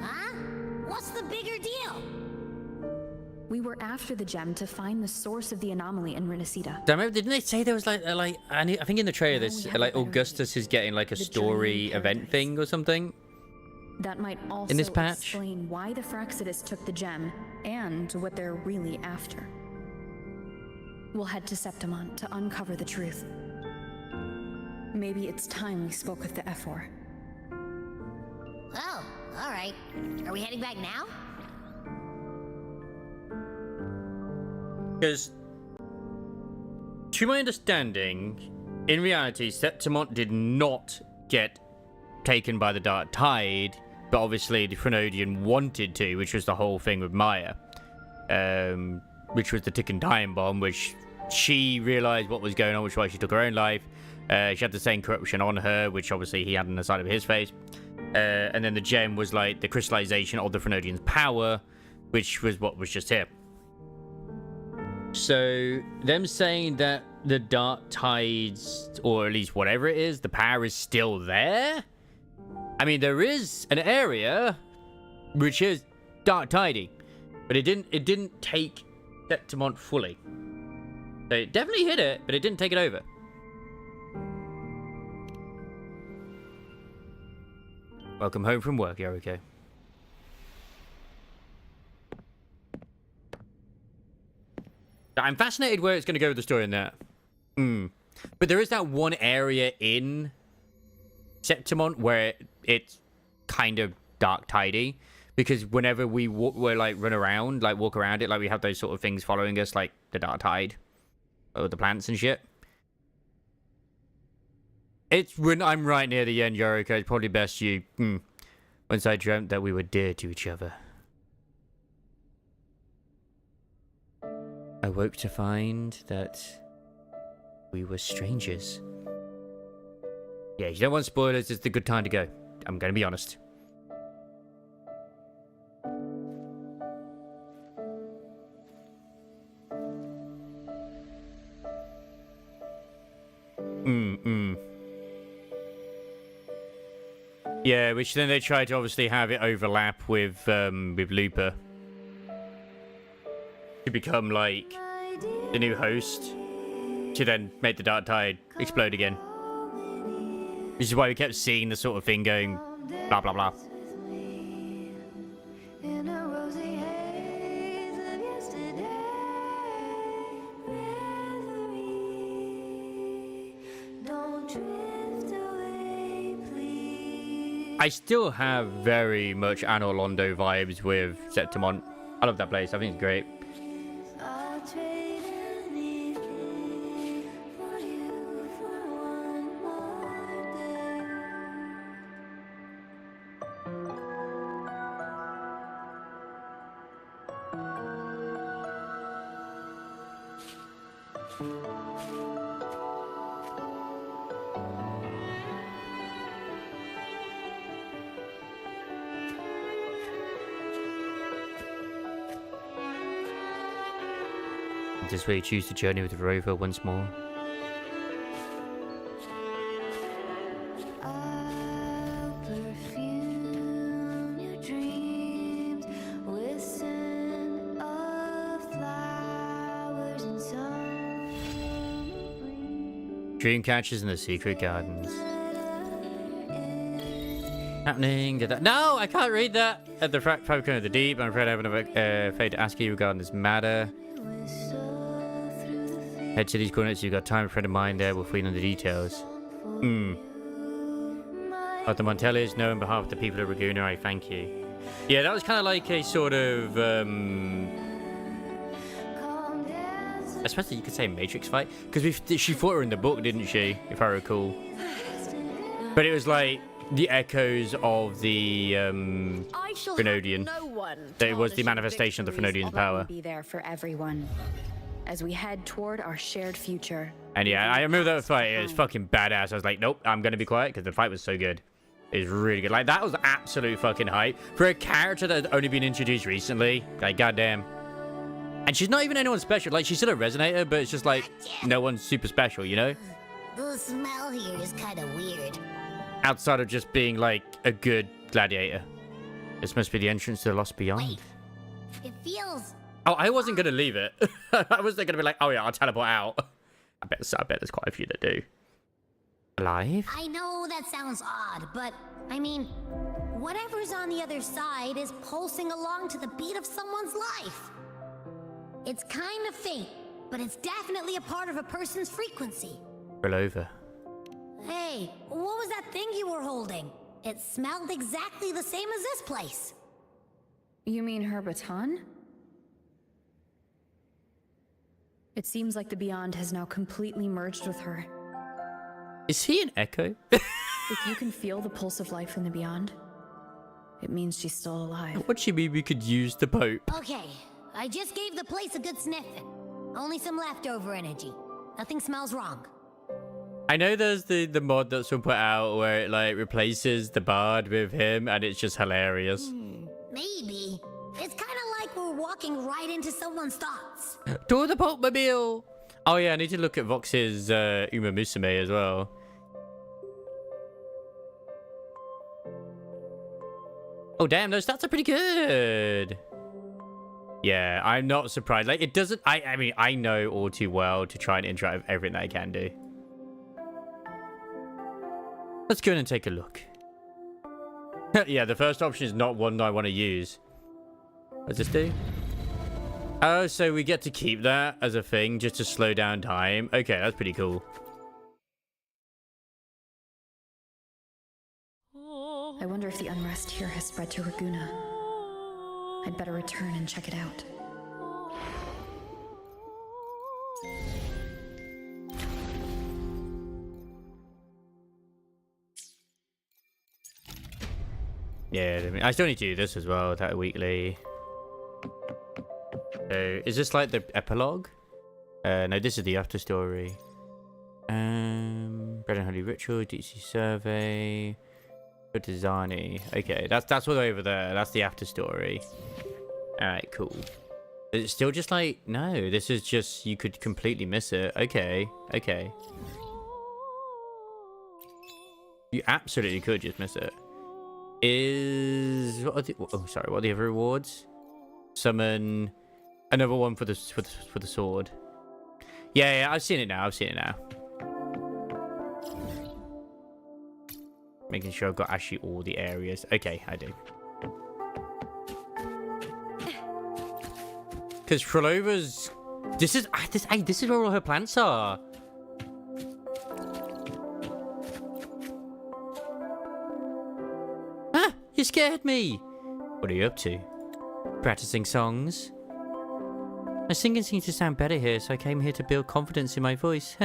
Huh? What's the bigger deal? We were after the gem to find the source of the anomaly in Renacida. Didn't they say there was like I think in the trailer this like Augustus is getting like a story event thing or something? That might also in this patch? explain why the Phraxidus took the gem and what they're really after. We'll head to Septimont to uncover the truth. Maybe it's time we spoke with the Ephor. Oh, all right. Are we heading back now? Because, to my understanding, in reality, Septimont did not get taken by the Dark Tide, but obviously the Phenodian wanted to, which was the whole thing with Maya. Which was the ticking time bomb, which she realized what was going on, which is why she took her own life. She had the same corruption on her, which obviously he had on the side of his face. And then the gem was like the crystallization of the Phenodian's power, which was what was just here. So, them saying that the Dark Tides, or at least whatever it is, the power is still there? I mean, there is an area which is Dark Tidey, but it didn't take Septimont fully. So it definitely hit it, but it didn't take it over. Welcome home from work, Yoriko. I'm fascinated where it's going to go with the story in that. But there is that one area in Septimont where it's kind of dark tidy, because whenever we like run around, like walk around it, like we have those sort of things following us, like the dark tide or the plants and shit. It's when I'm right near the end, Yoriko. It's probably best you. Once I dreamt that we were dear to each other, I woke to find that we were strangers. Yeah, you don't want spoilers. It's a good time to go. I'm going to be honest. Yeah, which then they try to obviously have it overlap with Looper to become like the new host, to then make the Dark Tide explode again. Which is why we kept seeing the sort of thing going blah blah blah. I still have very much Anor Londo vibes with Septimont. I love that place. I think it's great. This way, choose to journey with Phrover once more. Dream catchers in the secret gardens. Happening. No, I can't read that. At the Falcon of the Deep, I'm afraid I have a fate to ask you regarding this matter. Head to these coordinates. You've got time. A friend of mine there will feed on the details. But the Montellis know on behalf of the people of Raguna, I thank you. Yeah, that was kind of like a sort of especially you could say Matrix fight, because she fought her in the book, didn't she? If I recall. But it was like the echoes of the Frenodian. That it was the manifestation of the Frenodian's power. Be there for everyone as we head toward our shared future. And yeah, I remember that fight. It was fucking badass. I was like, nope, I'm gonna be quiet because the fight was so good. It was really good. Like, that was absolute fucking hype for a character that had only been introduced recently. Like, goddamn. And she's not even anyone special. Like, she's still a resonator, but it's just like no one's super special, you know? The smell here is kind of weird. Outside of just being like a good gladiator. This must be the entrance to the Lost Beyond. Wait, it feels... Oh, I wasn't going to leave it. I was going to be like, oh yeah, I'll teleport out. I bet there's quite a few that do. Alive? I know that sounds odd, but I mean, whatever's on the other side is pulsing along to the beat of someone's life. It's kind of faint, but it's definitely a part of a person's frequency. Phrover. Hey, what was that thing you were holding? It smelled exactly the same as this place. You mean her baton? It seems like the Beyond has now completely merged with her. Is he an echo? If you can feel the pulse of life in the Beyond, it means she's still alive. What do you mean we could use the Pope? Okay, I just gave the place a good sniffing. Only some leftover energy. Nothing smells wrong. I know there's the mod that someone put out where it like replaces the bard with him, and it's just hilarious. Maybe. It's kind of like we're walking right into someone's thoughts. To the Pope Mobile! Oh yeah, I need to look at Vox's Uma Musume as well. Oh damn, those stats are pretty good. Yeah, I'm not surprised. Like, it doesn't... I mean, I know all too well to try and interact with everything that I can do. Let's go in and take a look. Yeah, the first option is not one I want to use. What does this do? Oh, so we get to keep that as a thing just to slow down time. Okay, that's pretty cool. I wonder if the unrest here has spread to Raguna. I'd better return and check it out. Yeah, I still need to do this as well, that weekly. So, is this like the epilogue? No, this is the after story. Bread and Honey Ritual, DC Survey, Kutazani. Okay, that's all over there. That's the after story. Alright, cool. Is it still just like, no, this is just, you could completely miss it. Okay, okay. You absolutely could just miss it. What are the other rewards? Summon another one for the sword. Yeah, I've seen it now. Making sure I've got actually all the areas. Okay, I do. Because Phrover's... This is where all her plants are. Ah, you scared me. What are you up to? Practicing songs? My singing seems to sound better here, so I came here to build confidence in my voice.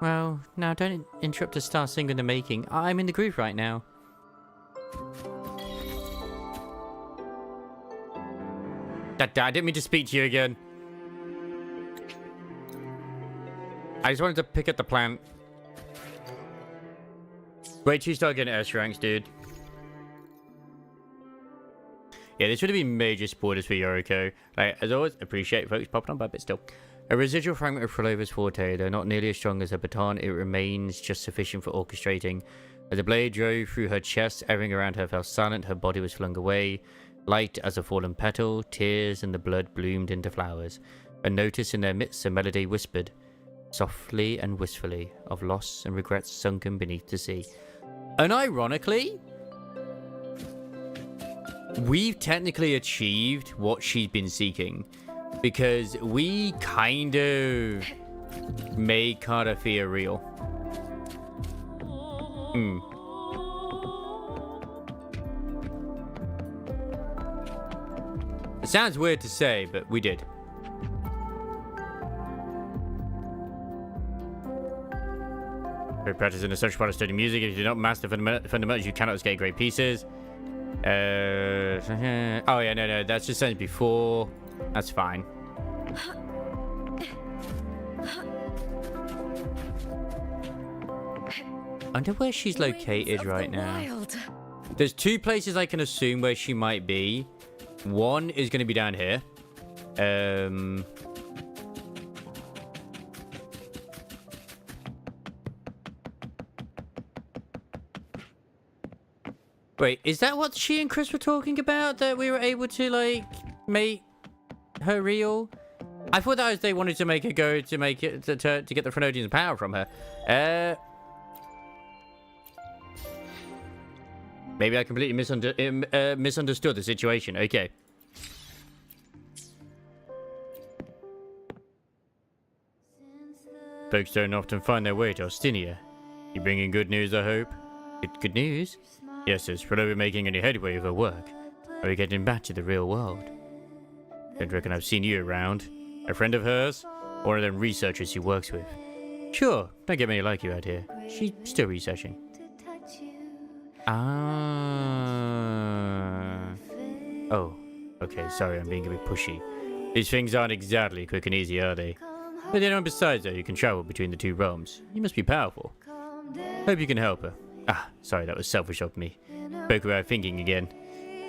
Well, now don't interrupt a star singer in the making. I'm in the groove right now. I didn't mean to speak to you again. I just wanted to pick up the plant. Wait till you start getting S ranks, dude. Yeah, this would have been major spoilers for Yoriko. Like, as always, appreciate folks popping on, but still. A residual fragment of Phrover's forte, though not nearly as strong as her baton, it remains just sufficient for orchestrating. As the blade drove through her chest, everything around her fell silent, her body was flung away. Light as a fallen petal, tears and the blood bloomed into flowers. Unnoticed in their midst, a melody whispered, softly and wistfully, of loss and regrets sunken beneath the sea. Unironically, we've technically achieved what she's been seeking. Because we kind of made Cardathea real. It sounds weird to say, but we did. rapid practice in a social part of studying music. If you do not master fundamentals, you cannot escape great pieces. Oh yeah, no, that's just sentence before. That's fine. I wonder where she's located right now. Wild. There's two places I can assume where she might be. One is going to be down here. Wait, is that what she and Chris were talking about? That we were able to, like, make her real? I thought that was they wanted to make her go to make it to get the Phrynodian's power from her. Maybe I completely misunderstood the situation. Okay. Folks don't often find their way to Austinia. You bringing good news, I hope? Good news? Yes, is Phrover making any headway with her work? Are we getting back to the real world? Don't reckon I've seen you around. A friend of hers? Or one of them researchers she works with? Sure, don't get many like you out here. She's still researching. Oh, okay, sorry, I'm being a bit pushy. These things aren't exactly quick and easy, are they? But then besides that, you can travel between the two realms. You must be powerful. Hope you can help her. Ah, sorry, that was selfish of me. Spoke without thinking again.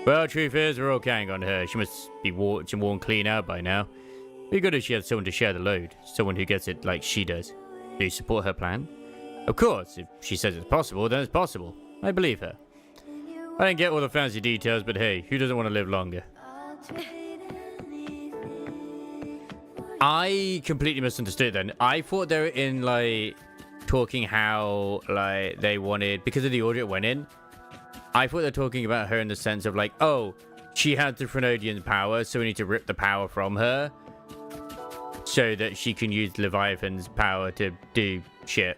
Well, truth is, we're all counting on her. She must be worn clean out by now. Be good if she had someone to share the load. Someone who gets it like she does. Do you support her plan? Of course, if she says it's possible, then it's possible. I believe her. I didn't get all the fancy details, but hey, who doesn't want to live longer? I completely misunderstood then. I thought they were in, like, talking how, like, they wanted, because of the order it went in, I thought they're talking about her in the sense of, like, oh, she has the Phrynodian's power, so we need to rip the power from her so that she can use Leviathan's power to do shit.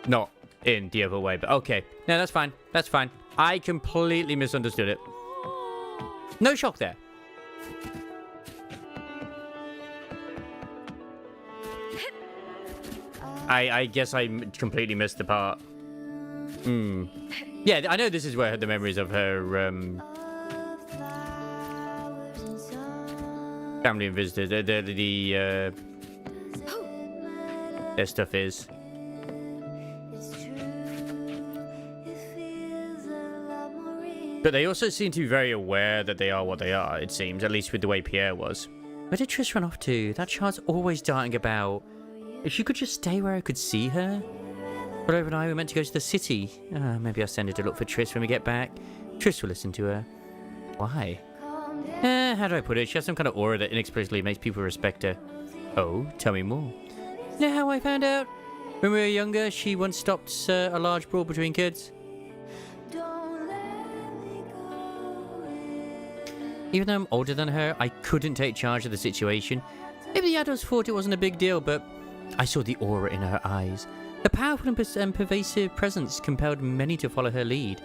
Not in the other way, but okay. No, that's fine. That's fine. I completely misunderstood it. No shock there. I guess I completely missed the part. Yeah, I know this is where the memories of her family and visitors, their stuff is. But they also seem to be very aware that they are what they are, it seems, at least with the way Pierre was. Where did Triss run off to? That child's always darting about. If she could just stay where I could see her. Phrover and I were meant to go to the city. Maybe I'll send her to look for Triss when we get back. Triss will listen to her. Why? How do I put it? She has some kind of aura that inexplicably makes people respect her. Oh, tell me more. You know how I found out? When we were younger, she once stopped a large brawl between kids. Even though I'm older than her, I couldn't take charge of the situation. Maybe the adults thought it wasn't a big deal, but I saw the aura in her eyes. The powerful and pervasive presence compelled many to follow her lead.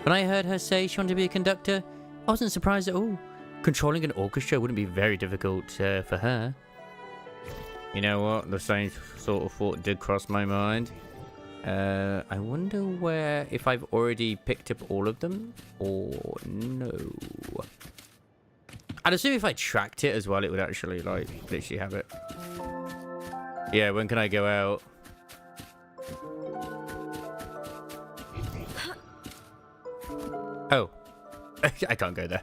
When I heard her say she wanted to be a conductor, I wasn't surprised at all. Controlling an orchestra wouldn't be very difficult for her. You know what? The same sort of thought did cross my mind. I wonder if I've already picked up all of them or no. I'd assume if I tracked it as well, it would actually, like, literally have it. Yeah, when can I go out? Oh. I can't go there.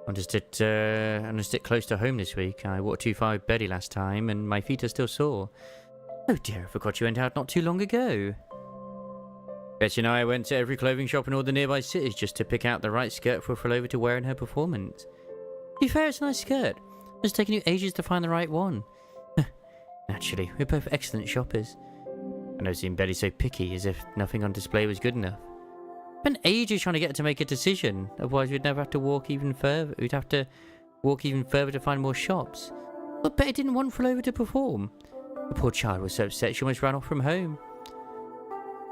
I'm gonna stick close to home this week. I walked too far with Betty last time, and my feet are still sore. Oh dear, I forgot you went out not too long ago. Betty and I went to every clothing shop in all the nearby cities just to pick out the right skirt for Phrover to wear in her performance. To be fair, it's a nice skirt. It's taken you ages to find the right one. Naturally, we're both excellent shoppers. I never seen Betty so picky, as if nothing on display was good enough. Spent ages trying to get her to make a decision, otherwise we'd never have to walk even further. We'd have to walk even further to find more shops. But Betty didn't want Phrover to perform. The poor child was so upset she almost ran off from home.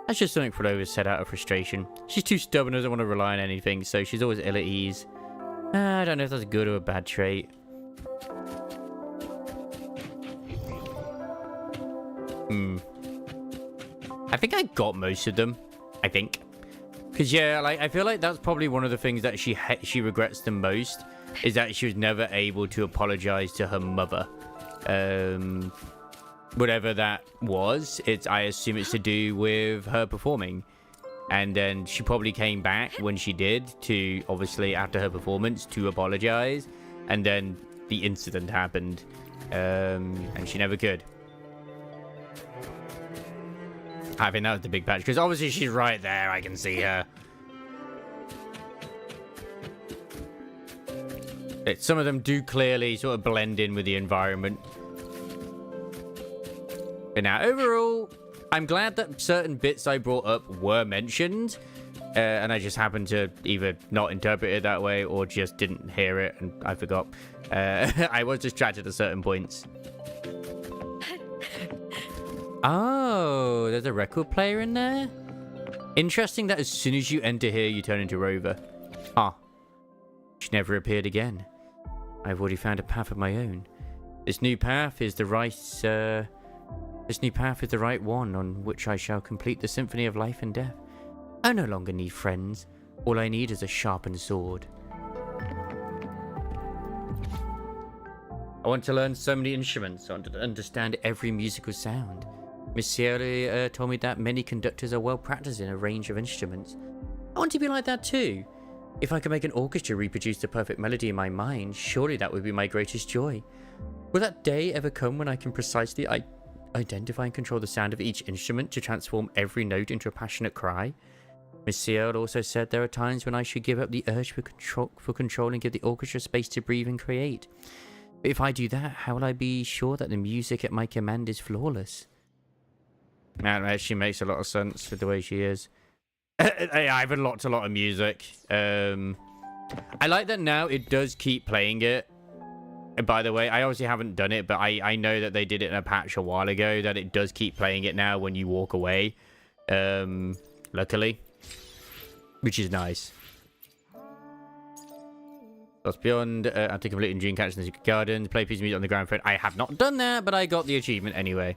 That's just something Phrover said out of frustration. She's too stubborn, doesn't want to rely on anything, so she's always ill at ease. I don't know if that's a good or a bad trait. I think I got most of them. I think. Because, yeah, like, I feel like that's probably one of the things that she regrets the most, is that she was never able to apologize to her mother. Whatever that was, I assume it's to do with her performing. And then she probably came back when she did to, obviously, after her performance, to apologize. And then the incident happened. And she never could. I think that was the big patch, because obviously she's right there. I can see her. Some of them do clearly sort of blend in with the environment. But now, overall, I'm glad that certain bits I brought up were mentioned. And I just happened to either not interpret it that way or just didn't hear it and I forgot. I was distracted at certain points. Oh, there's a record player in there? Interesting that as soon as you enter here, you turn into Rover. Ah, she never appeared again. I've already found a path of my own. This new path is the right one on which I shall complete the symphony of life and death. I no longer need friends. All I need is a sharpened sword. I want to learn so many instruments. I want to understand every musical sound. Miss Sierra told me that many conductors are well practiced in a range of instruments. I want to be like that too. If I could make an orchestra reproduce the perfect melody in my mind, surely that would be my greatest joy. Will that day ever come when I can precisely identify and control the sound of each instrument to transform every note into a passionate cry? Miss Sierra also said there are times when I should give up the urge for control and give the orchestra space to breathe and create. But if I do that, how will I be sure that the music at my command is flawless? Man, that actually makes a lot of sense with the way she is. I've unlocked a lot of music. I like that now it does keep playing it. And by the way, I obviously haven't done it, but I know that they did it in a patch a while ago, that it does keep playing it now when you walk away. Luckily. Which is nice. Lost Beyond, after completing Dreamcatcher in the Secret Garden, play piece of music on the ground phone. I have not done that, but I got the achievement anyway.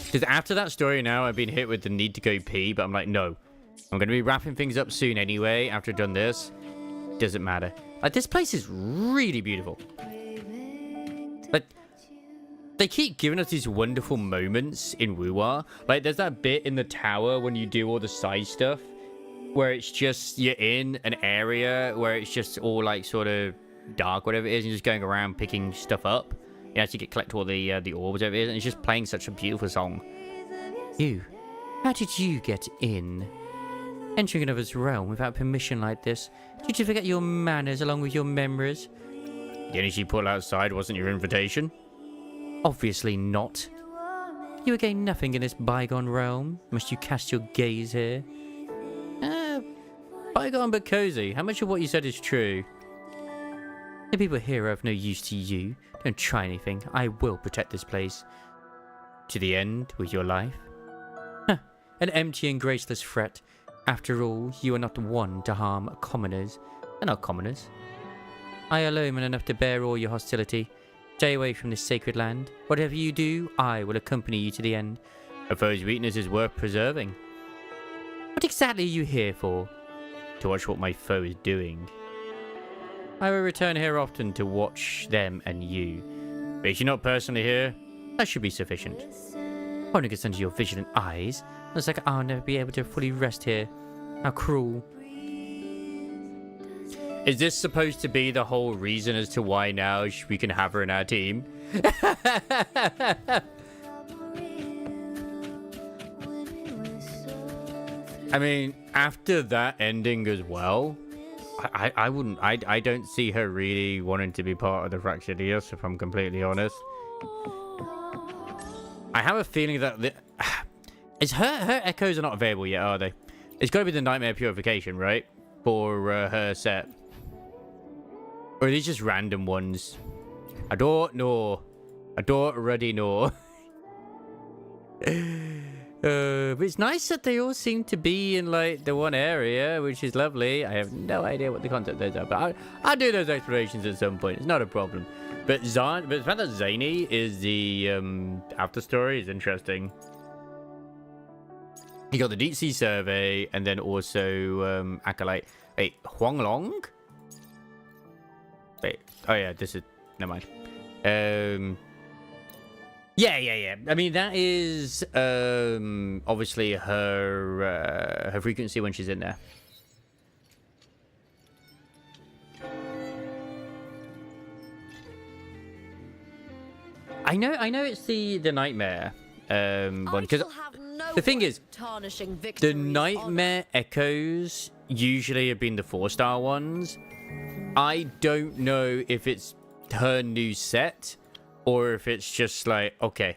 Because after that story now, I've been hit with the need to go pee, but I'm like, no. I'm going to be wrapping things up soon anyway, after I've done this. Doesn't matter. Like, this place is really beautiful. Like, they keep giving us these wonderful moments in WuWa. Like, there's that bit in the tower when you do all the side stuff, where it's just, you're in an area where it's just all, like, sort of dark, whatever it is, and you're just going around picking stuff up. You actually collect all the orbs, whatever it is, and it's just playing such a beautiful song. You, how did you get in? Entering another's realm without permission like this, did you forget your manners along with your memories? The energy pulled outside wasn't your invitation? Obviously not. You gain nothing in this bygone realm. Must you cast your gaze here? Bygone but cozy. How much of what you said is true? The people here are of no use to you. Don't try anything. I will protect this place. To the end with your life? Huh. An empty and graceless threat. After all, you are not one to harm commoners. They're not commoners. I alone am enough to bear all your hostility. Stay away from this sacred land. Whatever you do, I will accompany you to the end. A foe's weakness is worth preserving. What exactly are you here for? To watch what my foe is doing. I will return here often to watch them and you. But if you're not personally here, that should be sufficient. When it gets under your vigilant eyes, looks like I'll never be able to fully rest here. How cruel. Is this supposed to be the whole reason as to why now we can have her in our team? I mean, after that ending as well, I don't see her really wanting to be part of the Fractured Eos, if I'm completely honest. I have a feeling that her echoes are not available yet, are they? It's got to be the Nightmare Purification, right? For her set. Or are these just random ones? I don't know. I don't already know. But it's nice that they all seem to be in like the one area, which is lovely. I have no idea what the concept those are, but I'll do those explorations at some point. It's not a problem. But the fact that Zany is the after story is interesting. You got the Deep Sea Survey, and then also Acolyte. Wait, Huanglong? Wait, oh yeah, this is never mind. Yeah. I mean, that is obviously her frequency when she's in there. I know it's the nightmare one, because the thing is, the nightmare echoes usually have been the 4-star ones. I don't know if it's her new set or if it's just like, okay.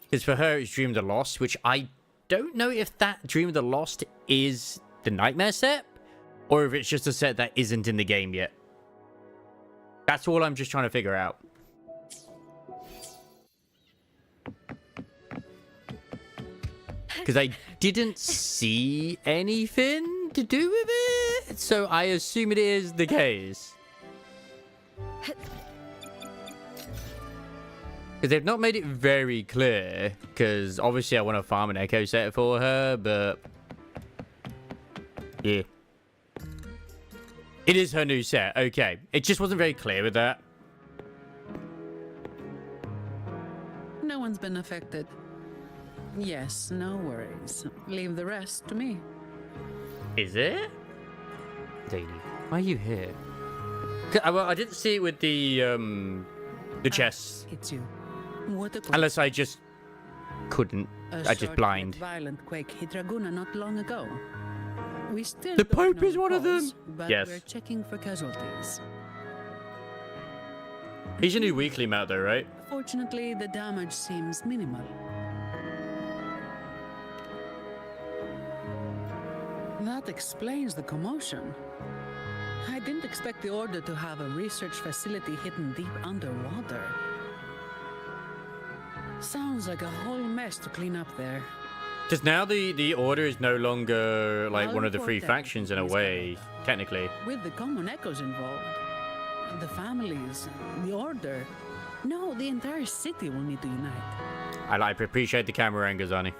Because for her, it's Dream of the Lost, which I don't know if that Dream of the Lost is the nightmare set or if it's just a set that isn't in the game yet. That's all I'm just trying to figure out. Because I didn't see anything to do with it, so I assume it is the case. Because they've not made it very clear, because obviously I want to farm an Echo set for her, but yeah. It is her new set, okay. It just wasn't very clear with that. No one's been affected. Yes, no worries. Leave the rest to me. Is it? Daily, why are you here? Well, I didn't see it with the chests. It's you. What a unless I just couldn't. I just blind. Violent quake hit Raguna not long ago. We still the don't Pope know is one of them. cause, but Yes. We're checking for casualties. He's a new weekly mount though, right? Fortunately, the damage seems minimal. That explains the commotion. I didn't expect the Order to have a research facility hidden deep underwater. Sounds like a whole mess to clean up there. Because now the Order is no longer like I'll one of the report three that factions in a he's way, technically. With the common echoes involved, the families, the Order. No, the entire city will need to unite. I appreciate the camera angles, Annie.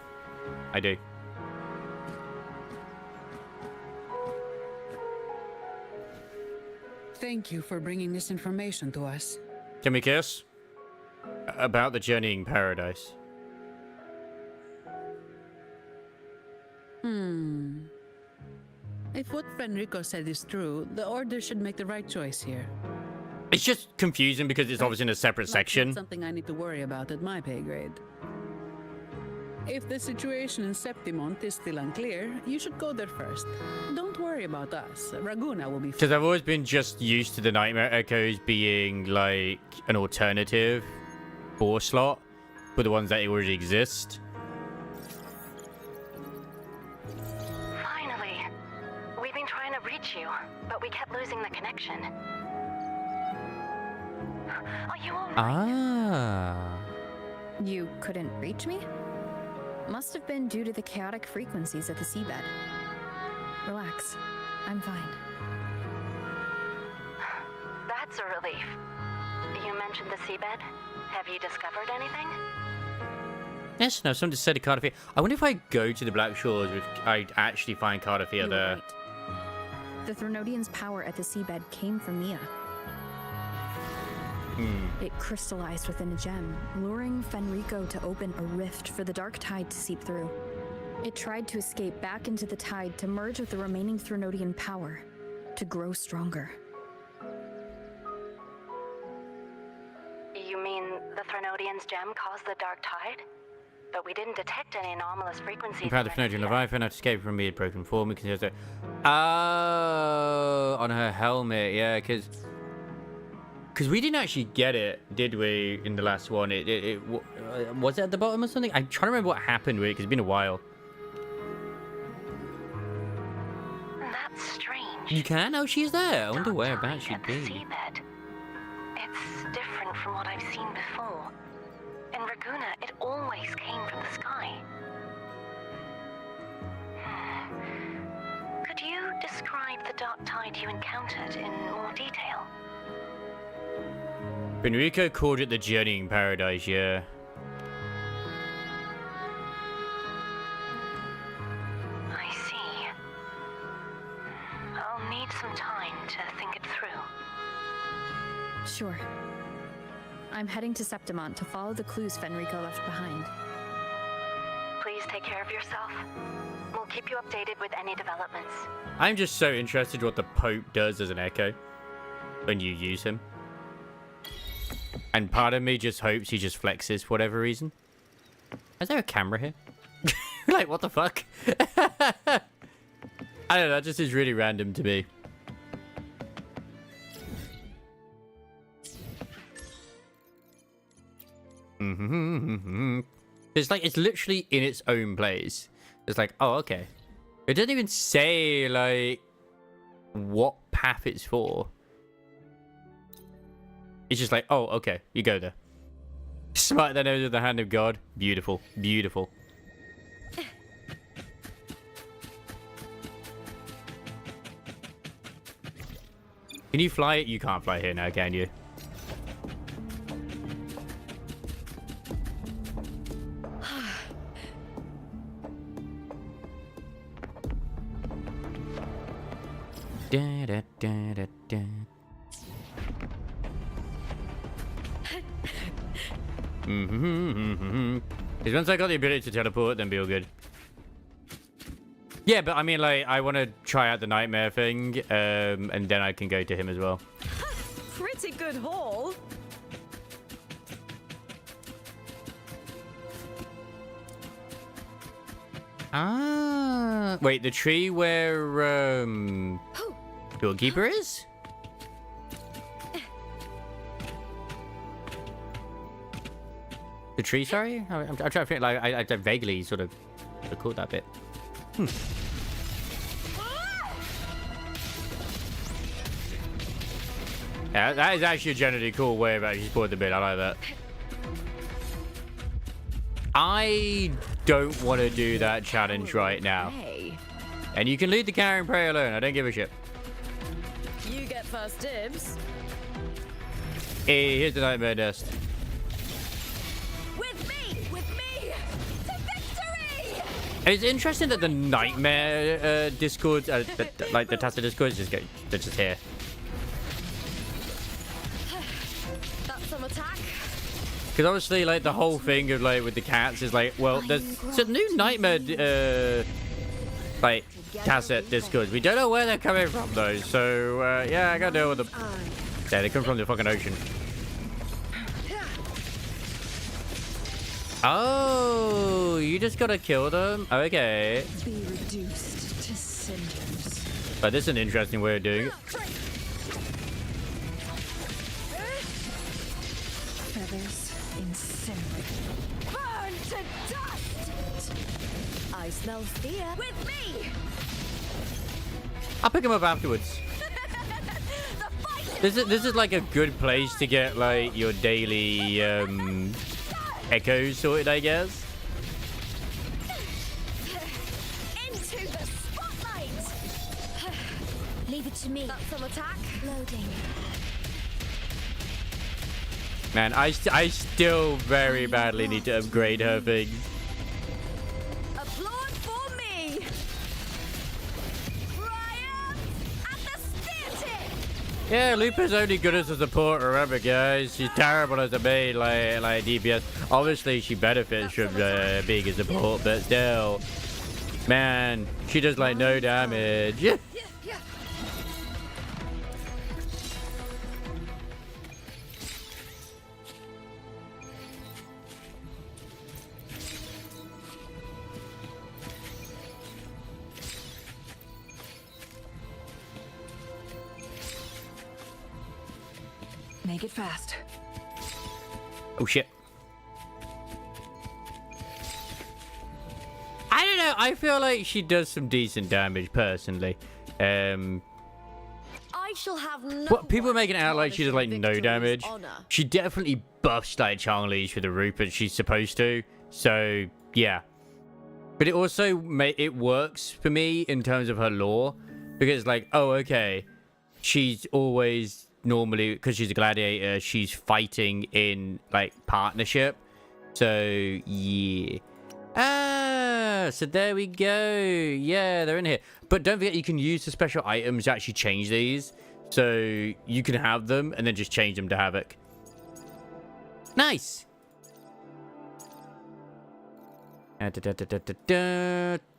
I do. Thank you for bringing this information to us. Can we kiss? About the journeying paradise. If what Fenrico said is true, the Order should make the right choice here. It's just confusing because it's obviously in a separate section. Not something I need to worry about at my pay grade. If the situation in Septimont is still unclear, you should go there first. Don't worry about us. Raguna will be fine. Because I've always been just used to the Nightmare Echoes being like an alternative boss slot for the ones that already exist. Finally. We've been trying to reach you, but we kept losing the connection. Are you all right? Ah. You couldn't reach me? Must have been due to the chaotic frequencies at the seabed. Relax. I'm fine. That's a relief. You mentioned the seabed. Have you discovered anything? Yes, no, someone just said a Cardiff. I wonder if I go to the Black Shores, if I'd actually find Cardiff there. Right. The Threnodian's power at the seabed came from Mia. It crystallized within a gem, luring Fenrico to open a rift for the dark tide to seep through. It tried to escape back into the tide to merge with the remaining Threnodian power, to grow stronger. You mean the Threnodian's gem caused the dark tide? But we didn't detect any anomalous frequencies. I'm proud of Fenodian Leviathan had escaped from me had broken form because he has a... Oh, on her helmet, yeah, because we didn't actually get it, did we, in the last one? Was it at the bottom or something? I'm trying to remember what happened with it, because it's been a while. That's strange. You can? Oh, she's there. I wonder whereabouts she'd be. Seabed. It's different from what I've seen before. In Raguna, it always came from the sky. Could you describe the dark tide you encountered in more detail? Enrico called it the journeying paradise, yeah. I see. I'll need some time to think it through. Sure. I'm heading to Septimont to follow the clues Fenrico left behind. Please take care of yourself. We'll keep you updated with any developments. I'm just so interested what the Pope does as an echo when you use him. And part of me just hopes he just flexes for whatever reason. Is there a camera here? Like, what the fuck? I don't know, that just is really random to me. It's like, it's literally in its own place. It's like, oh, okay. It doesn't even say, like, what path it's for. It's just like, oh, okay, you go there. Smite that nose with the hand of God. Beautiful, beautiful. Can you fly it? You can't fly here now, can you? Da, da, da, da, da. Because once I got the ability to teleport, then be all good. Yeah, but I mean, like, I want to try out the nightmare thing, and then I can go to him as well. Pretty good haul. Ah, wait, the tree where Doorkeeper is? The tree, sorry? I'm trying to think, like, I vaguely sort of caught that bit. Yeah, that is actually a generally cool way of actually spoiling the bit. I like that. I don't want to do that challenge right now. And you can leave the carry and pray alone. I don't give a shit. You get first dibs. Hey, here's the nightmare nest. With me, to victory! It's interesting that the nightmare discords, like the Tacit discords, they're just here. That's some attack. Because obviously, like, the whole thing of, like, with the cats is like, well, there's some new nightmare, like, Tacit discords. We don't know where they're coming from, though. So, yeah, I gotta deal with them. Yeah, they come from the fucking ocean. Oh, you just gotta kill them? Okay. Be reduced to cinders. But this is an interesting way of doing it. Feathers incinerate. Burn to dust! I smell fear. With me! I'll pick him up afterwards. This is like a good place to get, like, your daily echoes sorted, I guess. Into the spotlight! Leave it to me. That's some attack. Loading. Man, I still very badly need to upgrade her things. Applaud for me! Triumph at the spear tip! Yeah, Lupa's only good as a support, remember, guys. She's terrible as a main, like DPS. Obviously, she benefits from being a support, but still. Man, she does, like, no damage. Make it fast. Oh, shit. I don't know. I feel like she does some decent damage, personally. I I shall have no What people are making it out like she did like no victory's damage. honor. She definitely buffs like Chang'Li's with the Rupert she's supposed to. So yeah, but it also it works for me in terms of her lore because like, oh okay, she's always normally, because she's a gladiator, she's fighting in like partnership. So yeah. Ah, so there we go. Yeah, they're in here. But don't forget, you can use the special items to actually change these. So you can have them and then just change them to Havoc. Nice.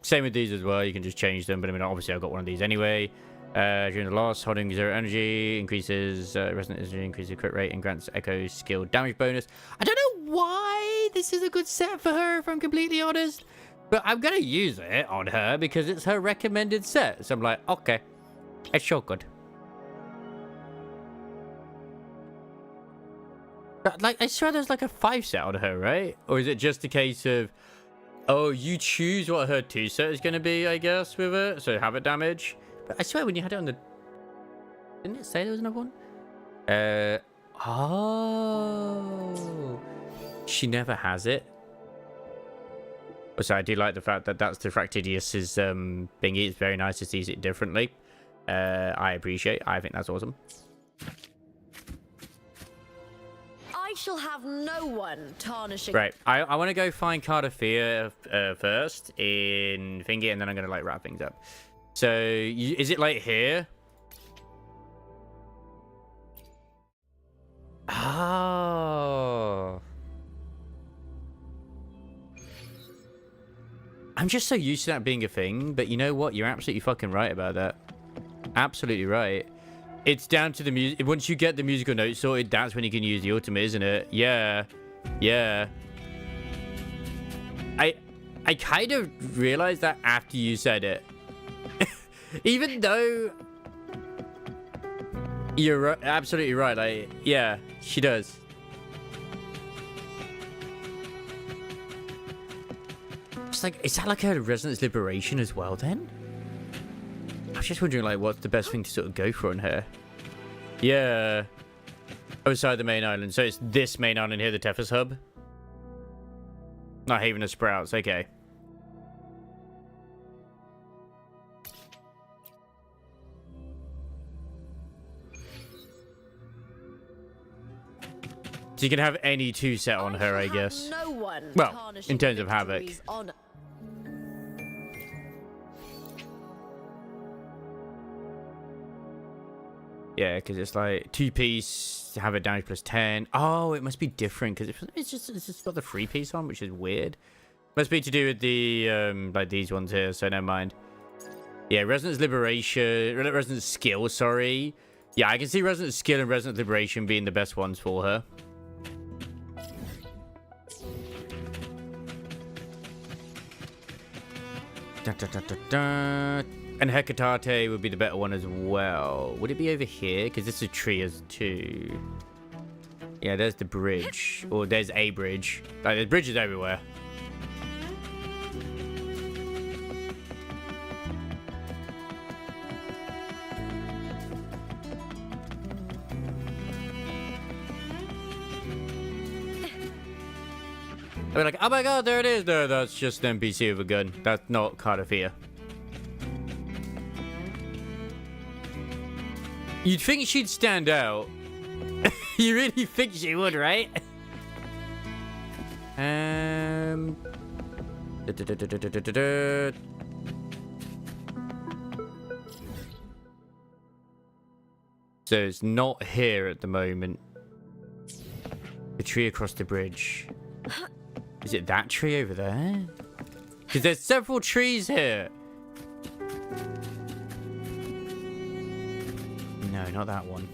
Same with these as well. You can just change them. But I mean, obviously, I've got one of these anyway. During the loss, holding 0 energy increases resonant energy, increases crit rate, and grants Echo's skill damage bonus. I don't know why this is a good set for her, if I'm completely honest. But I'm going to use it on her because it's her recommended set. So I'm like, okay, it's so good. But, like, I swear there's like a 5 set on her, right? Or is it just a case of, oh, you choose what her 2 set is going to be, I guess, with it? So habit damage. But I swear when you had it on the... Didn't it say there was another one? Oh. She never has it. So I do like the fact that that's the Fractidius's thingy. It's very nice to see it differently. I appreciate. I think that's awesome. I shall have no one tarnishing. Right. I want to go find Cardathea first in thingy, and then I'm going to like wrap things up. So, is it like here? Oh. I'm just so used to that being a thing, but you know what? You're absolutely fucking right about that. Absolutely right. It's down to the music. Once you get the musical notes sorted, that's when you can use the ultimate, isn't it? Yeah. Yeah. I kind of realized that after you said it. Even though you're absolutely right, like, yeah, she does. It's like, is that like a Resonance Liberation as well then? I was just wondering like what's the best thing to sort of go for on her. Yeah. Outside the main island. So it's this main island here, the Tethys hub. Not Haven of Sprouts, okay. So you can have any 2 set on her, I guess. No one well, in terms of Havoc. Yeah, because it's like 2-piece, have a damage plus 10. Oh, it must be different because it's just got the 3-piece on, which is weird. Must be to do with the like these ones here, so never mind. Yeah, Resonance Liberation, Resonance Skill, sorry. Yeah, I can see Resonance Skill and Resonance Liberation being the best ones for her. Da, da, da, da, da. And Hecate would be the better one as well. Would it be over here? Because this is a tree as 2. Yeah, there's the bridge. Or there's a bridge. Like, there's bridges everywhere. I'll be like, oh my god, there it is. No, that's just an NPC with a gun. That's not Cardathea. You'd think she'd stand out. You really think she would, right? So it's not here at the moment. The tree across the bridge. Is it that tree over there? Because there's several trees here. No, not that one.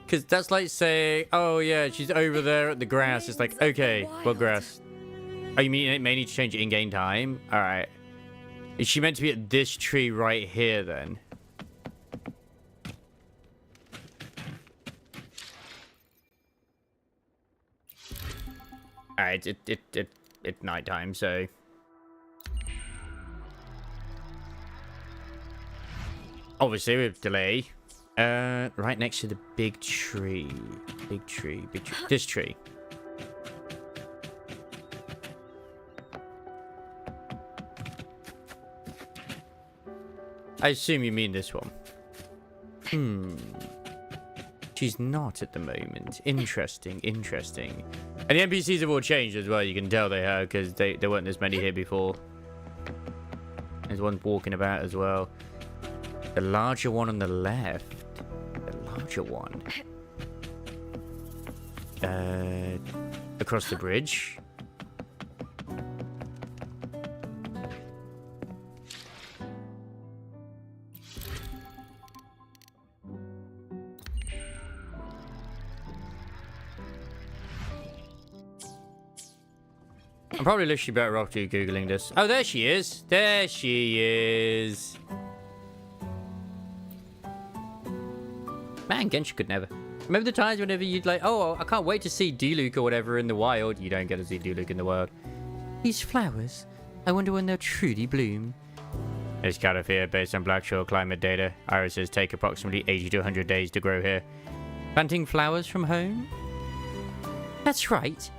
Because that's like saying, oh yeah, she's over there at the grass. It's like, okay, what grass? Oh, you mean it may need to change it in game time? All right. Is she meant to be at this tree right here then? Alright, it's nighttime, so Obviously, with delay. Right next to the big tree. Big tree. This tree. I assume you mean this one. She's not at the moment. Interesting. And the NPCs have all changed as well. You can tell they have, because there weren't as many here before. There's one walking about as well. The larger one on the left. The larger one. Across the bridge. I'm probably literally better off to Googling this. Oh, there she is. There she is. Man, Genshin could never. Remember the times whenever you'd like, oh, I can't wait to see Diluc or whatever in the wild. You don't get to see Diluc in the wild. These flowers, I wonder when they'll truly bloom. It's kind of here based on Blackshore climate data. Irises take approximately 80 to 100 days to grow here. Planting flowers from home? That's right.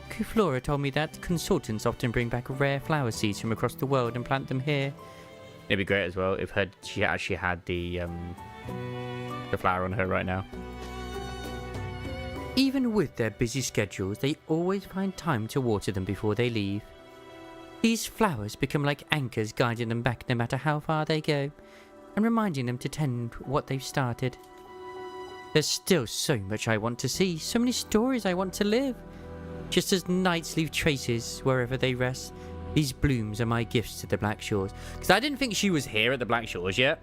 Phrover told me that consultants often bring back rare flower seeds from across the world and plant them here. It'd be great as well if she actually had the flower on her right now. Even with their busy schedules, they always find time to water them before they leave. These flowers become like anchors guiding them back no matter how far they go, and reminding them to tend what they've started. There's still so much I want to see, so many stories I want to live. Just as nights leave traces wherever they rest, these blooms are my gifts to the Black Shores. Because I didn't think she was here at the Black Shores yet.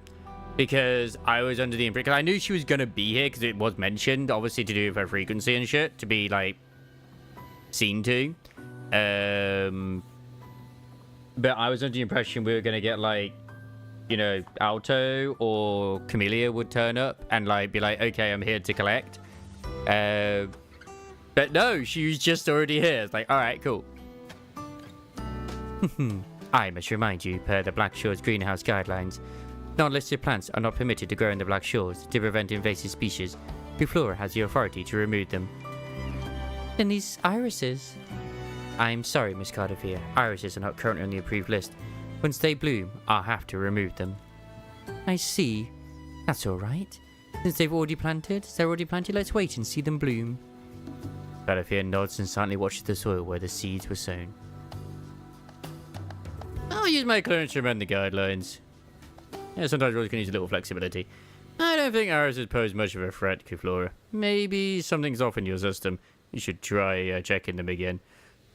Because I was under the impression... I knew she was going to be here because it was mentioned, obviously to do with her frequency and shit. To be, like, seen to. But I was under the impression we were going to get, like, you know, Alto or Camellia would turn up and, like, be like, okay, I'm here to collect. But no, she was just already here. It's like, alright, cool. I must remind you, per the Black Shores greenhouse guidelines, non-listed plants are not permitted to grow in the Black Shores to prevent invasive species. Phrover has the authority to remove them. Then these irises? I'm sorry, Miss Cardiffia. Irises are not currently on the approved list. Once they bloom, I'll have to remove them. I see. That's alright. Since they're already planted, let's wait and see them bloom. Cardiffia nods and silently watches the soil where the seeds were sown. I'll use my clearance to amend the guidelines. Yeah, sometimes we can use a little flexibility. I don't think irises pose much of a threat, Phrover. Maybe something's off in your system. You should try checking them again.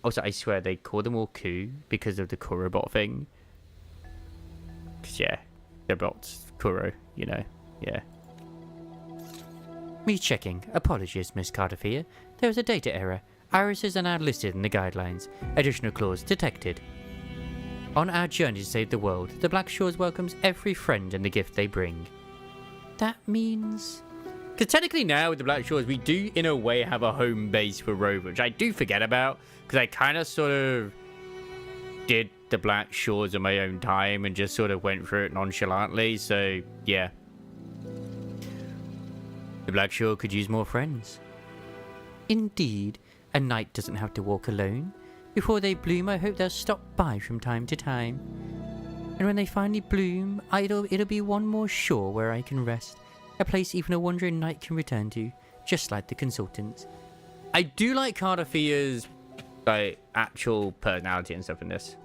Also, I swear they call them all Ku because of the Kurobot thing. Cause yeah, they're bots. Kuro, you know. Yeah. Me checking. Apologies, Miss Cardiffia. There was a data error. Irises are now listed in the guidelines. Additional clause detected. On our journey to save the world, the Black Shores welcomes every friend and the gift they bring. That means... Because technically now with the Black Shores, we do in a way have a home base for Rover, which I do forget about. Because I kind of sort of did the Black Shores on my own time and just sort of went through it nonchalantly. So, yeah. The Black Shore could use more friends. Indeed, a knight doesn't have to walk alone. Before they bloom, I hope they'll stop by from time to time. And when they finally bloom, it'll be one more shore where I can rest. A place even a wandering knight can return to, just like the consultants. I do like Cardiffia's like actual personality and stuff in this.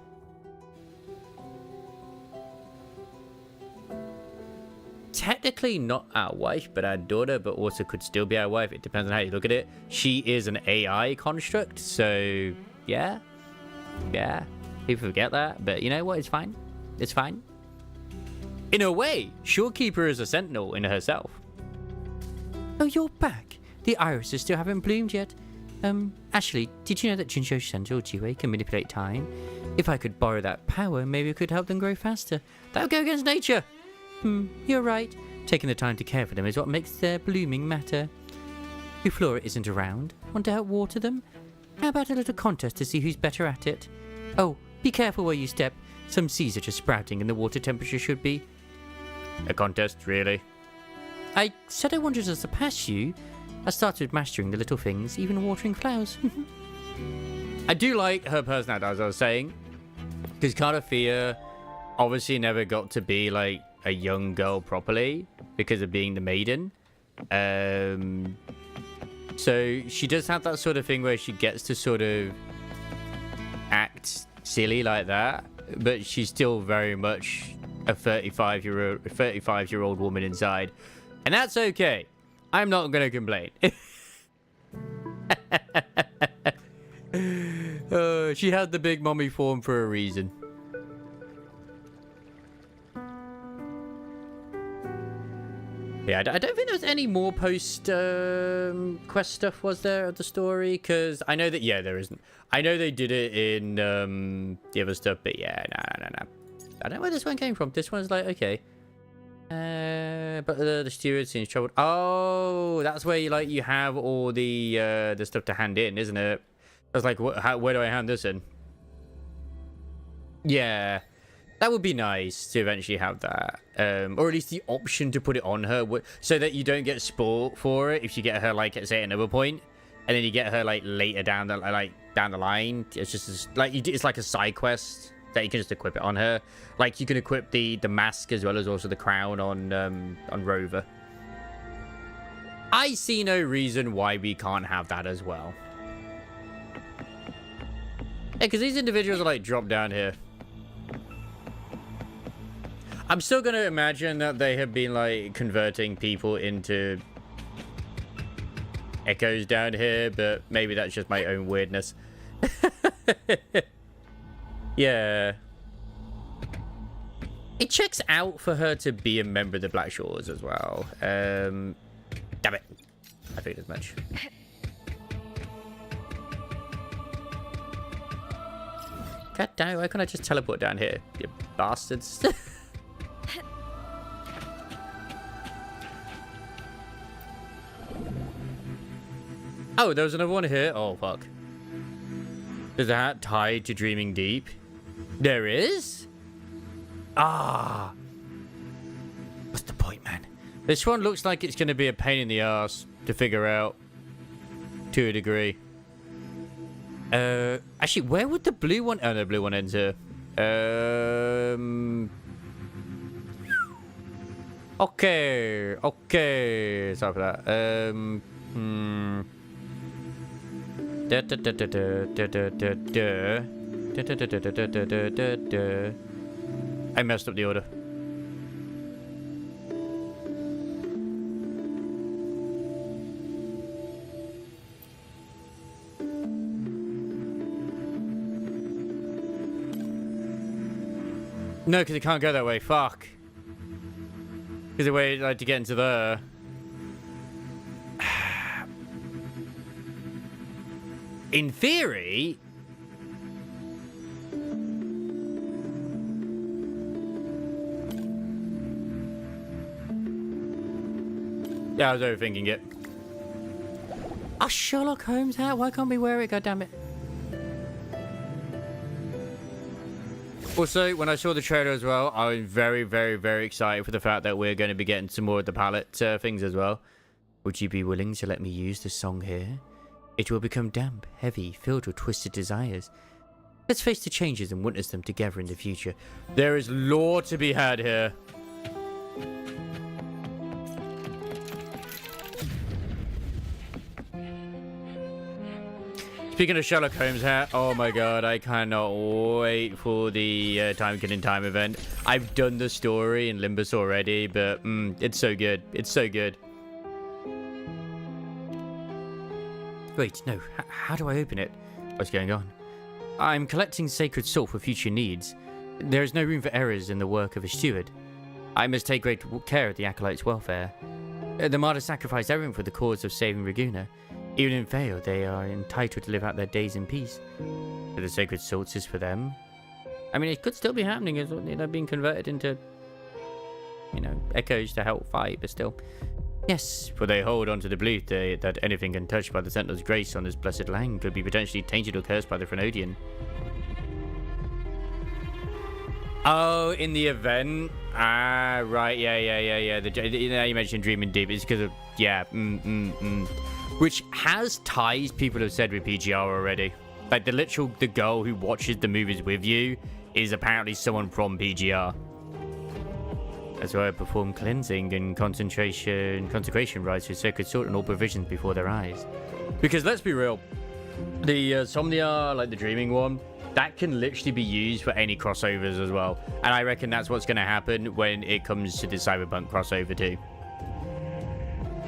Technically not our wife, but our daughter, but also could still be our wife. It depends on how you look at it. She is an AI construct, so yeah. People forget that, but you know what? It's fine. It's fine. In a way, Shorekeeper is a sentinel in herself. Oh, you're back. The irises still haven't bloomed yet. Actually, did you know that Jinsho Sentinel WuWa can manipulate time? If I could borrow that power, maybe it could help them grow faster. That would go against nature. You're right. Taking the time to care for them is what makes their blooming matter. If Flora isn't around, want to help water them? How about a little contest to see who's better at it? Oh, be careful where you step. Some seeds are just sprouting and the water temperature should be... a contest, really. I said I wanted to surpass you. I started mastering the little things, even watering flowers. I do like her personality, as I was saying. Because Cardothea obviously never got to be, like, a young girl properly because of being the maiden. So she does have that sort of thing where she gets to sort of act silly like that, but she's still very much a 35-year-old woman inside, and that's okay. I'm not gonna complain. She had the big mommy form for a reason. Yeah, I don't think there was any more post quest stuff, was there, of the story? Because I know that, yeah, there isn't. I know they did it in the other stuff, but yeah, no. I don't know where this one came from. This one's like, okay. But the steward seems troubled. Oh, that's where you have all the stuff to hand in, isn't it? I was like, where do I hand this in? Yeah. That would be nice to eventually have that. Or at least the option to put it on her, so that you don't get spoiled for it if you get her, like, say, at another point, and then you get her, like, later down the line. It's just it's like a side quest that you can just equip it on her. Like, you can equip the mask as well as also the crown on Rover. I see no reason why we can't have that as well. Yeah, because these individuals are, like, dropped down here. I'm still going to imagine that they have been, like, converting people into echoes down here, but maybe that's just my own weirdness. Yeah. It checks out for her to be a member of the Black Shores as well. Damn it. I figured as much. God damn it, why can't I just teleport down here, you bastards? Oh, there was another one here. Oh, fuck. Is that tied to Dreaming Deep? There is? Ah. What's the point, man? This one looks like it's going to be a pain in the ass to figure out. To a degree. Actually, where would the blue one... Oh, the blue one ends here. Okay. Okay. Sorry for that. I messed up the order. No, because it can't go that way. Fuck. Because the way I'd like to get into there. In theory... Yeah, I was overthinking it. A Sherlock Holmes hat? Why can't we wear it? God damn it. Also, when I saw the trailer as well, I was very, very, very excited for the fact that we're going to be getting some more of the palette things as well. Would you be willing to let me use the song here? It will become damp, heavy, filled with twisted desires. Let's face the changes and witness them together in the future. There is lore to be had here. Speaking of Sherlock Holmes hat, oh my god, I cannot wait for the Time Killing Time event. I've done the story in Limbus already, but it's so good. It's so good. Wait, no. How do I open it? What's going on? I'm collecting sacred salt for future needs. There is no room for errors in the work of a steward. I must take great care of the Acolyte's welfare. The martyrs sacrificed everything for the cause of saving Raguna. Even in Vale, they are entitled to live out their days in peace. So the sacred salts is for them. I mean, it could still be happening as they're being converted into, you know, echoes to help fight, but still. Yes, for they hold on to the belief that anything untouched by the Sentinel's grace on this blessed land could be potentially tainted or cursed by the Frenodian. Oh, in the event? Ah, right. Yeah. Now you mentioned Dreaming Deep. It's because of, yeah. Which has ties, people have said, with PGR already. Like, the girl who watches the movies with you is apparently someone from PGR. That's why I perform cleansing and consecration rites with sacred salt and all provisions before their eyes. Because let's be real, the Somnia, like the dreaming one, that can literally be used for any crossovers as well. And I reckon that's what's going to happen when it comes to the Cyberpunk crossover too.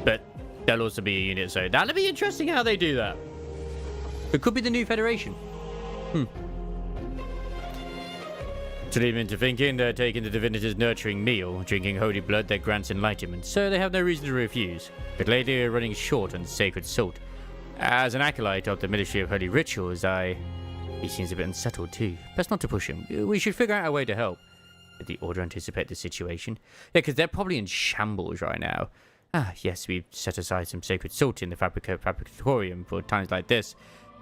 But there'll also be a unit, so that'll be interesting how they do that. It could be the new Federation. To lead them into thinking, they're taking the divinity's nurturing meal, drinking holy blood that grants enlightenment, so they have no reason to refuse. But lately are running short on sacred salt. As an acolyte of the Ministry of Holy Rituals, he seems a bit unsettled too. Best not to push him. We should figure out a way to help. Did the Order anticipate the situation? Yeah, because they're probably in shambles right now. Ah, yes, we've set aside some sacred salt in the fabricatorium for times like this.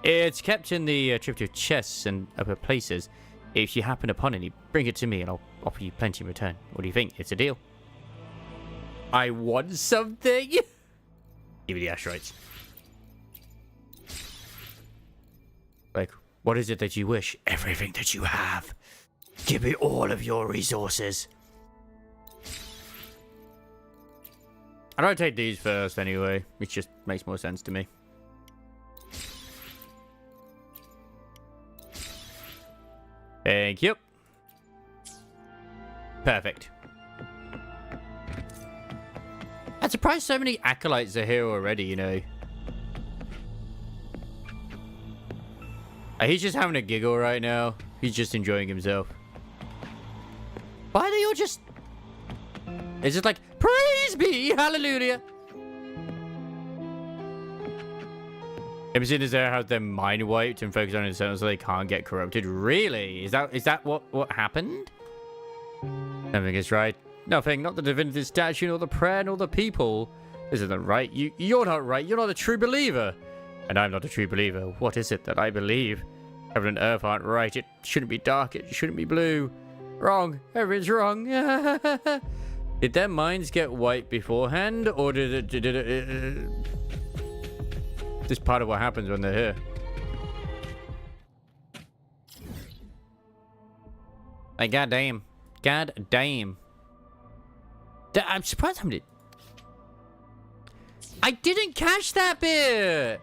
It's kept in the triptych chests and upper places. If you happen upon any, bring it to me and I'll offer you plenty in return. What do you think? It's a deal. I want something. Give me the asteroids. Like, what is it that you wish? Everything that you have. Give me all of your resources. I don't take these first anyway. It just makes more sense to me. Thank you. Perfect. I'm surprised so many acolytes are here already, you know. He's just having a giggle right now. He's just enjoying himself. Why are they all just... It's just like, praise be, hallelujah. Ever seen as they have their mind wiped and focus on themselves so they can't get corrupted? Really? Is that what happened? Nothing is right. Nothing. Not the divinity statue, nor the prayer, nor the people. This isn't right. You're not right. You're not a true believer. And I'm not a true believer. What is it that I believe? Heaven and earth aren't right. It shouldn't be dark. It shouldn't be blue. Wrong. Everything's wrong. Did their minds get wiped beforehand? Or did it... This part of what happens when they're here. Like, goddamn. God damn. I'm surprised how many... I didn't catch that bit!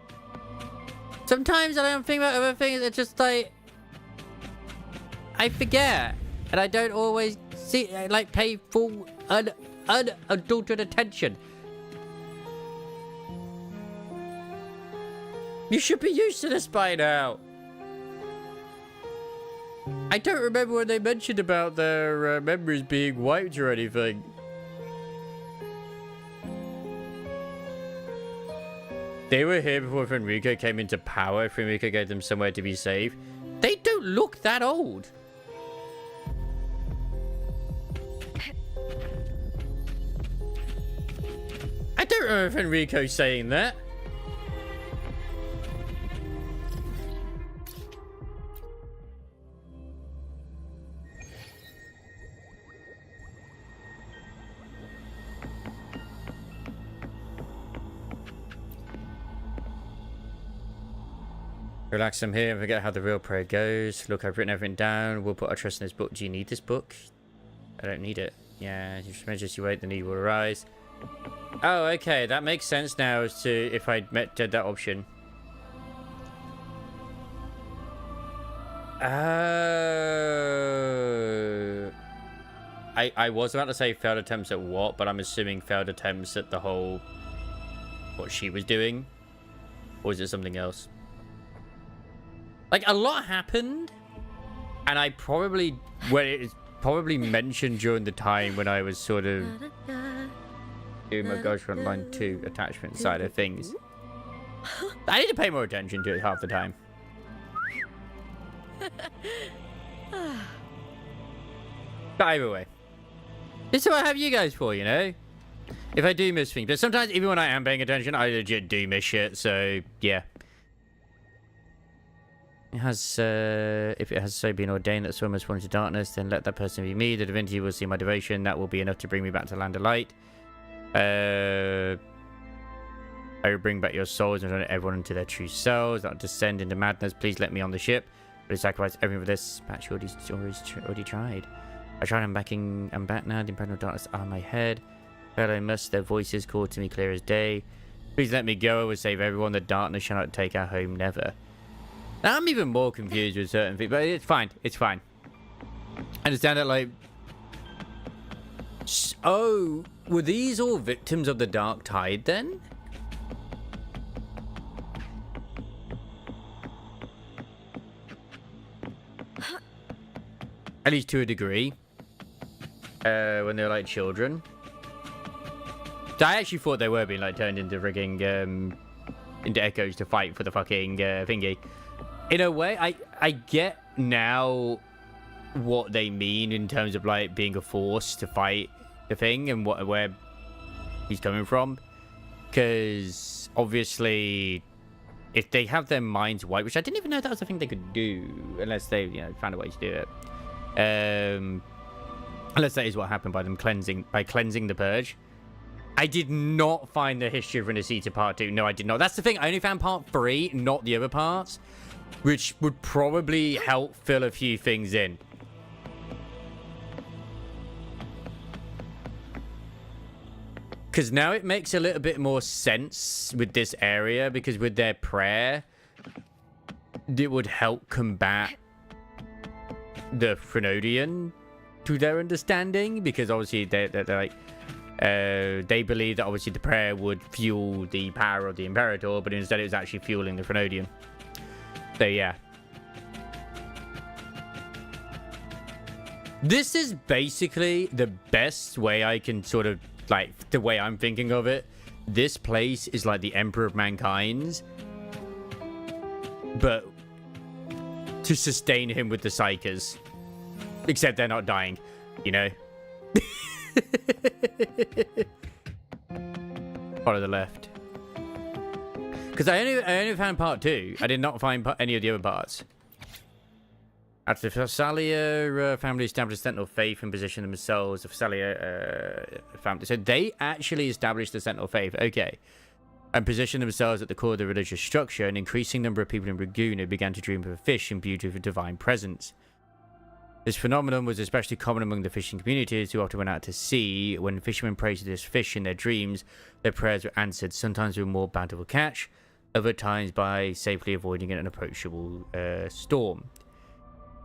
Sometimes I don't think about other things, it's just like... I forget. And I don't always see, like, pay full, unadulterated attention. You should be used to this by now. I don't remember when they mentioned about their memories being wiped or anything. They were here before Fenrico came into power. Fenrico gave them somewhere to be safe. They don't look that old. I don't remember Fenrico saying that. Relax, I'm here and forget how the real prayer goes. Look, I've written everything down. We'll put our trust in this book. Do you need this book? I don't need it. Yeah, just you wait, the need will arise. Oh, okay, that makes sense now as to if I met that option. Oh. I was about to say failed attempts at what, but I'm assuming failed attempts at the whole... what she was doing? Or is it something else? Like, a lot happened, and I probably, well, it's probably mentioned during the time when I was sort of doing my Ghost Frontline 2 attachment side of things. I need to pay more attention to it half the time. But either way, this is what I have you guys for, you know? If I do miss things, but sometimes even when I am paying attention, I legit do miss shit, so yeah. It has, if it has so been ordained that someone must fall into darkness, then let that person be me. The divinity will see my devotion. That will be enough to bring me back to land of light. I will bring back your souls and return everyone into their true selves. Not descend into madness. Please let me on the ship. But I sacrifice everything for this. Patch already tried. I tried. I'm back now. The impregnable darkness on my head. But I must. Their voices call to me clear as day. Please let me go. I will save everyone. The darkness shall not take our home. Never. Now I'm even more confused with certain things, but it's fine. It's fine. I understand that, like... Oh, were these all victims of the Dark Tide, then? At least to a degree. When they were, like, children. I actually thought they were being, like, turned into frigging, into echoes to fight for the fucking, thingy. In a way, I get now what they mean in terms of, like, being a force to fight the thing and where he's coming from. Because, obviously, if they have their minds wiped, which I didn't even know that was a thing they could do, unless they, you know, found a way to do it. Unless that is what happened by them cleansing the purge. I did not find the history of Renacita Part 2. No, I did not. That's the thing. I only found Part 3, not the other parts. Which would probably help fill a few things in. Because now it makes a little bit more sense with this area. Because with their prayer, it would help combat the Frenodian to their understanding. Because obviously they're like... they believe that obviously the prayer would fuel the power of the Imperator. But instead it was actually fueling the Frenodian. So yeah, this is basically the best way I can sort of, like, the way I'm thinking of it. This place is like the Emperor of Mankind's, but to sustain him with the Psychers, except they're not dying, you know. Follow the left. Because I only found part 2. I did not find any of the other parts. After the Phasalia family established Sentinel faith and positioned themselves, the Phasalia family. So they actually established the Sentinel faith. Okay. And positioned themselves at the core of the religious structure. An increasing number of people in Ragoon began to dream of a fish imbued with a divine presence. This phenomenon was especially common among the fishing communities who often went out to sea. When fishermen prayed to this fish in their dreams, their prayers were answered, sometimes with a more bountiful catch, other times by safely avoiding an unapproachable storm.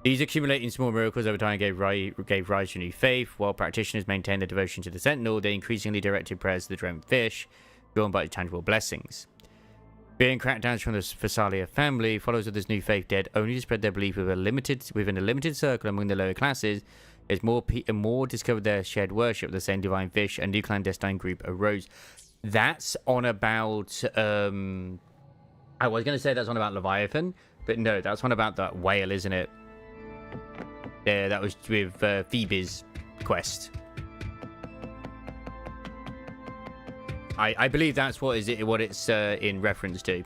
These accumulating small miracles over time gave rise to new faith. While practitioners maintained their devotion to the Sentinel, they increasingly directed prayers to the dreamt fish, drawn by tangible blessings. Being crackdowns from the Phasalia family, followers of this new faith dared only to spread their belief within a limited circle among the lower classes. As more discovered their shared worship of the same divine fish, a new clandestine group arose. That's on about... I was going to say that's on about Leviathan, but no, that's on about that whale, isn't it? Yeah, that was with Phoebe's quest. I believe that's what it's in reference to.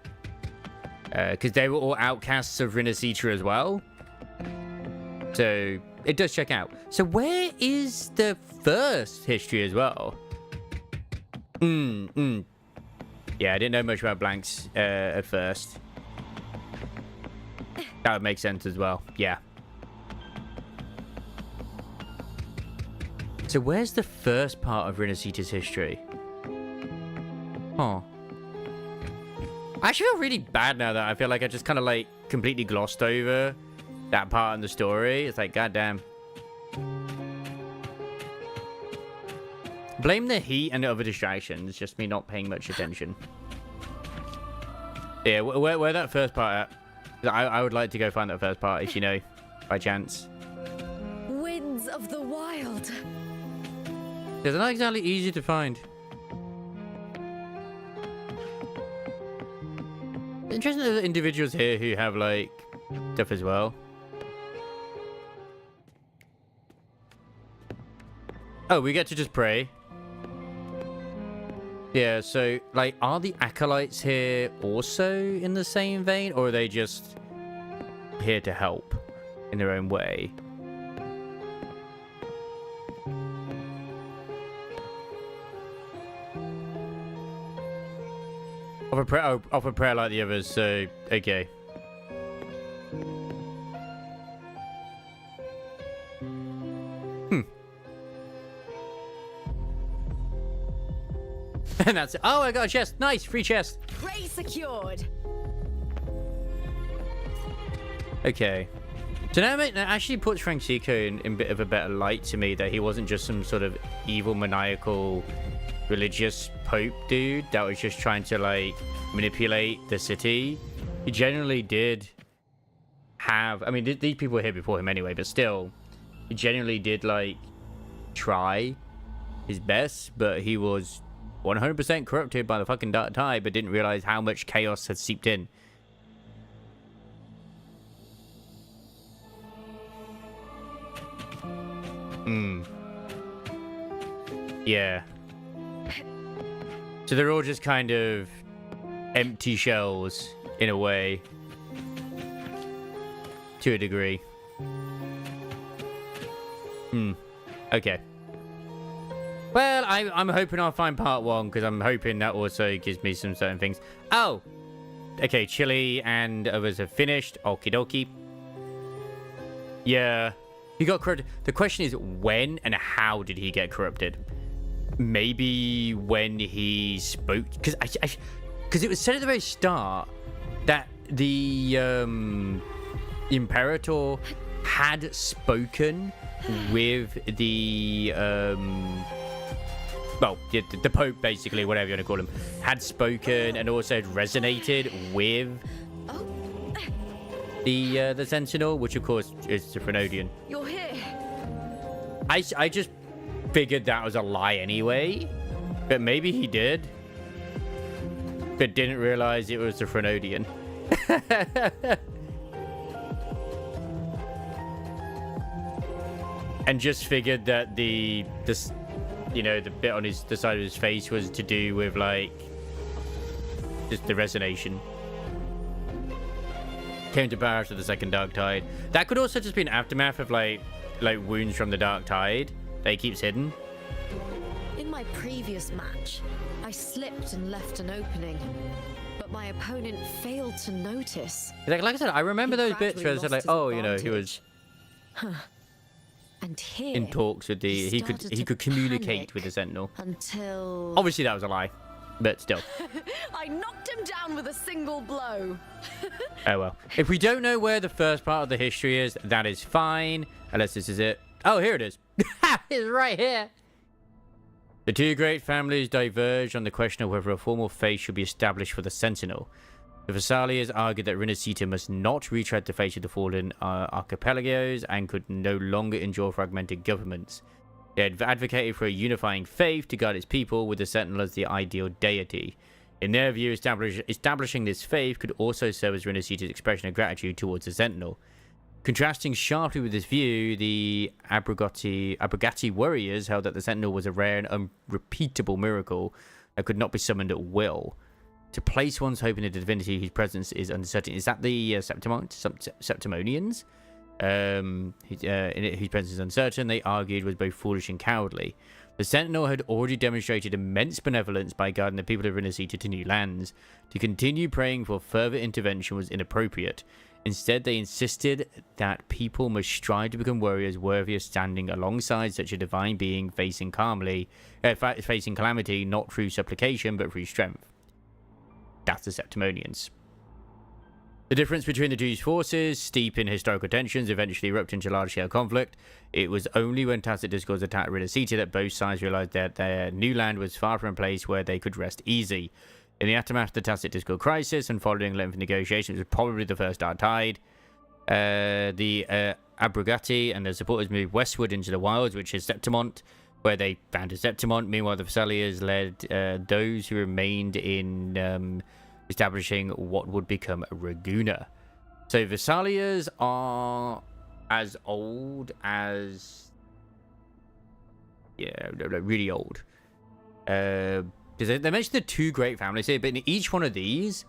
Because they were all outcasts of Renacita as well. So it does check out. So where is the first history as well? Yeah, I didn't know much about blanks at first. That would make sense as well. Yeah. So where's the first part of Renacita's history? Huh. I actually feel really bad now that I feel like I just kind of like completely glossed over that part in the story. It's like, goddamn. Blame the heat and the other distractions. Just me not paying much attention. Yeah, where that first part at? I would like to go find that first part if you know, by chance. Winds of the wild. They're not exactly easy to find. Interesting that individuals here who have like stuff as well. Oh, we get to just pray. Yeah, so like, are the acolytes here also in the same vein, or are they just here to help in their own way. Offer prayer like the others, so okay. And that's it. Oh, I got a chest. Nice, free chest. Prey secured. Okay. So now that actually puts Francisco in a bit of a better light to me, that he wasn't just some sort of evil, maniacal, religious pope dude that was just trying to, like, manipulate the city. He generally did have... I mean, these people were here before him anyway, but still, he genuinely did, like, try his best, but he was 100% corrupted by the fucking Dark Tide, but didn't realize how much chaos had seeped in. Yeah. So they're all just kind of empty shells, in a way. To a degree. Okay. Well, I'm hoping I'll find part 1, because I'm hoping that also gives me some certain things. Oh! Okay, Chili and others have finished. Okie dokie. Yeah. He got corrupted. The question is, when and how did he get corrupted? Maybe when he spoke... Because it was said at the very start that the Imperator had spoken with the... well, the Pope, basically, whatever you want to call him, had spoken and also had resonated with the Sentinel, which of course is the Phrynodian. You're here. I just figured that was a lie anyway, but maybe he did, but didn't realize it was the Phrynodian. And just figured that the bit on the side of his face was to do with, like, just the resonation. Came to power after the second Dark Tide. That could also just be an aftermath of like wounds from the Dark Tide that he keeps hidden. In my previous match, I slipped and left an opening, but my opponent failed to notice. Like I said, I remember those bits where I said, like, oh, you know, he was and here, in talks with the he could communicate with the Sentinel. Until obviously that was a lie, but still. I knocked him down with a single blow. Oh well. If we don't know where the first part of the history is, that is fine. Unless this is it. Oh, here it is. It's right here. The two great families diverged on the question of whether a formal faith should be established for the Sentinel. The Vesaliers argued that Rinascita must not retread the fate of the fallen archipelagos and could no longer endure fragmented governments. They had advocated for a unifying faith to guide its people, with the Sentinel as the ideal deity. In their view, establishing this faith could also serve as Rinascita's expression of gratitude towards the Sentinel. Contrasting sharply with this view, the Abrogati warriors held that the Sentinel was a rare and unrepeatable miracle that could not be summoned at will. To place one's hope in a divinity whose presence is uncertain. Is that the Septimonians? Whose presence is uncertain, they argued was both foolish and cowardly. The Sentinel had already demonstrated immense benevolence by guiding the people of Rinascita to new lands. To continue praying for further intervention was inappropriate. Instead, they insisted that people must strive to become warriors worthy of standing alongside such a divine being facing calamity, not through supplication, but through strength. That's the Septimonians. The difference between the two forces, steep in historical tensions, eventually erupted into large-scale conflict. It was only when tacit discourse attacked Rinascita that both sides realized that their new land was far from a place where they could rest easy. In the aftermath of the tacit discourse crisis and following lengthy negotiations, was probably the first Dark Tide. The Abrogati and their supporters moved westward into the wilds, which is Septimont, where they founded Septimont. Meanwhile, the Vesaliers led those who remained in establishing what would become Raguna. So Vesaliers are as old as... yeah, really old. They mentioned the two great families here, but in each one of these,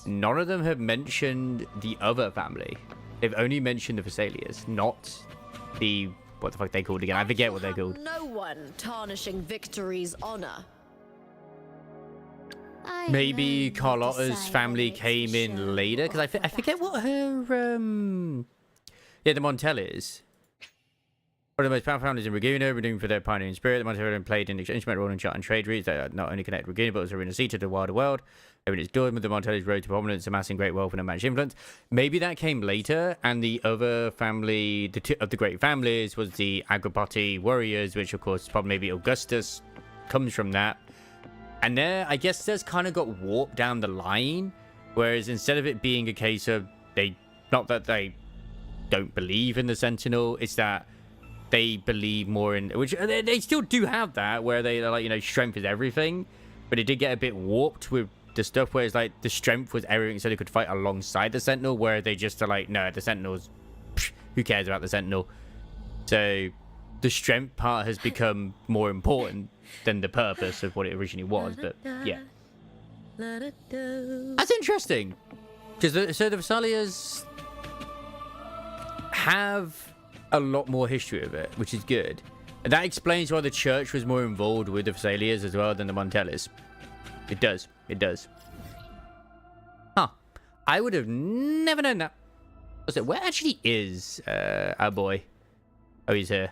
none of them have mentioned the other family. They've only mentioned the Vesalias, not the... What the fuck they called again? I forget what they're called. No one tarnishing Victory's honor. Maybe Carlotta's family came in later, because I forget what her... Yeah, the Montellis. One of the most powerful families in Regina, renowned for their pioneering spirit. The Montellis played an instrumental role in chart and trade routes that not only connect Regina, but also Arena Sea to the wider world. Open its doors with the Montellis road to prominence, amassing great wealth and unmatched influence. Maybe that came later, and the other family, the two of the great families, was the Agripati warriors, which of course probably maybe Augustus comes from that. And there, I guess, there's kind of got warped down the line, whereas instead of it being a case of not that they don't believe in the Sentinel, it's that they believe more in, which they still do have that, where they're like, you know, strength is everything, but it did get a bit warped with the stuff where it's like the strength was everything so they could fight alongside the Sentinel, where they just are like, no, the Sentinel's, who cares about the Sentinel? So the strength part has become more important than the purpose of what it originally was, but yeah. That's interesting. Because so the Vesalias have a lot more history of it, which is good. And that explains why the church was more involved with the Vesalias as well than the Montellis. It does. It does. Huh. I would have never known that. So where actually is our boy? Oh, he's here.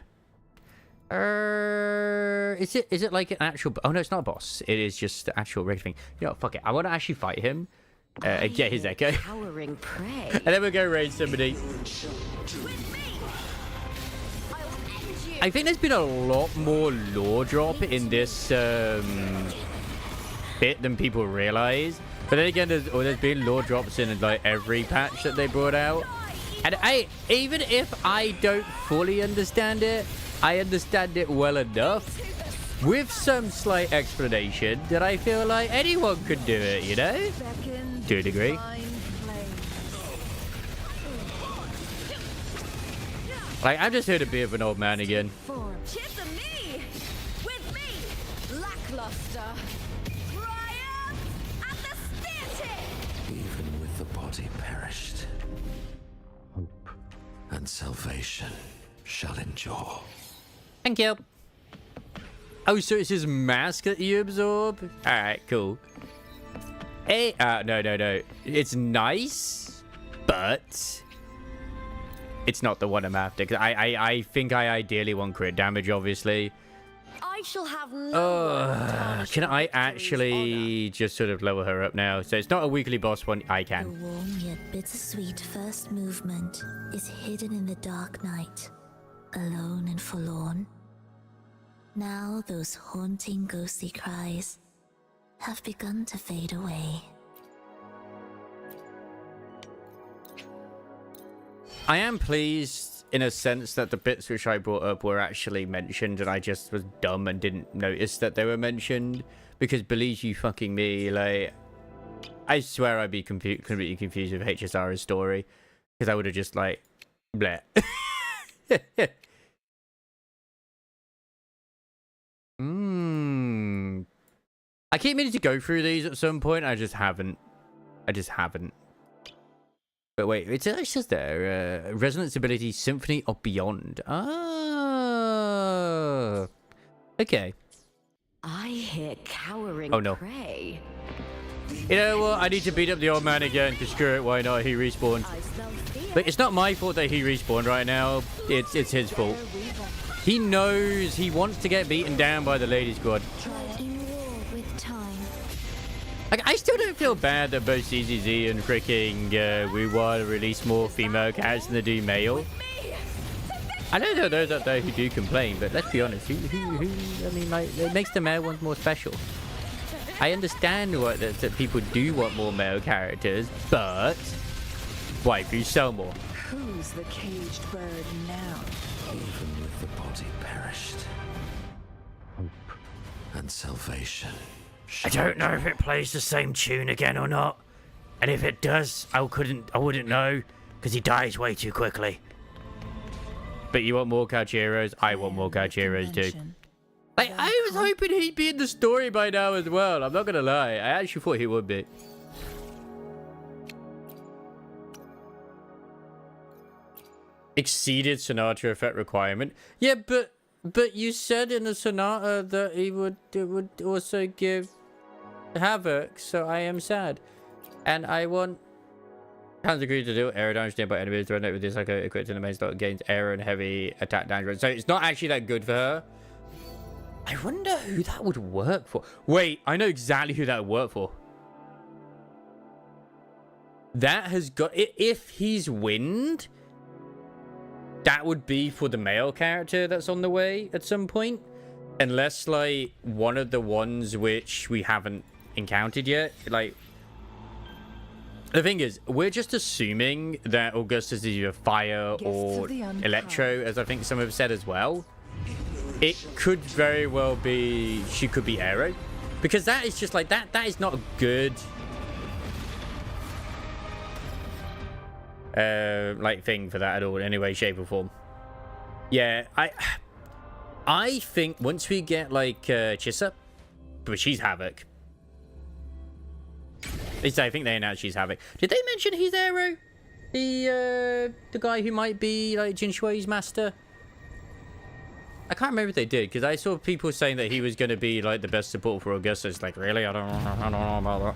Is it like an actual... Oh, no, it's not a boss. It is just the actual regular thing. You know what? Fuck it. I want to actually fight him. And get his echo. Cowering prey. And then we'll go raid somebody. I think there's been a lot more lore drop in this bit than people realize. But then again, there's been lore drops in like every patch that they brought out. And even if I don't fully understand it, I understand it well enough with some slight explanation that I feel like anyone could do it, you know? To a degree. Like, I'm just here to be of an old man again. Even with the body perished, hope and salvation shall endure. Thank you. Oh, so it's his mask that you absorb? Alright, cool. Hey, no. It's nice, but it's not the one I'm after. Cause I think I ideally want crit damage, obviously. I shall have no can I actually just sort of lower her up now? So it's not a weekly boss one. I The can. warm yet bittersweet first movement is hidden in the dark night, alone and forlorn. Now those haunting ghostly cries have begun to fade away. I am pleased in a sense that the bits which I brought up were actually mentioned, and I just was dumb and didn't notice that they were mentioned. Because believe you fucking me, like, I swear I'd be completely confused with HSR's story, because I would have just like, bleh. I keep meaning to go through these at some point. I just haven't. But wait, it says there, resonance ability, Symphony of Beyond. Ah, okay. I hear cowering prey. You know what? I need to beat up the old man again. Cause screw it, why not? He respawned. But it's not my fault that he respawned right now. It's his fault. He knows he wants to get beaten down by the lady squad. Like, I still don't feel bad that both CZZ and freaking WuWa release more female characters than they do male. I know there are those out there who do complain, but let's be honest, who I mean, like, it makes the male ones more special. I understand that people do want more male characters, but waifus sell more. Who's the caged bird now? Even with the body perished, hope and salvation. I don't know if it plays the same tune again or not. And if it does, I wouldn't know, because he dies way too quickly. But you want more couch heroes? I want more couch heroes too. Like, I was hoping he'd be in the story by now as well. I'm not gonna lie. I actually thought he would be. exceeded Sonata effect requirement. Yeah, but you said in the Sonata that it would also give Havoc, so I am sad. And I want... Hands agreed to do aero damage nearby enemies threatened with this like equipped in the main slot gains aero and heavy attack damage. So it's not actually that good for her. I wonder who that would work for. Wait, I know exactly who that would work for. That has got... If he's wind, that would be for the male character that's on the way at some point. Unless, like, one of the ones which we haven't encountered yet. Like, the thing is, we're just assuming that Augustus is either fire or electro, as I think some have said as well. It could very well be she could be aero. Because that is just like, that is not a good... like thing for that at all in any way, shape or form. Yeah, I think once we get like Chissa, but she's Havoc. At least I think they announced she's Havoc. Did they mention he's Aero? The guy who might be like Jin Shui's master? I can't remember if they did, because I saw people saying that he was going to be like the best support for Augustus. Like, really? I don't know about that.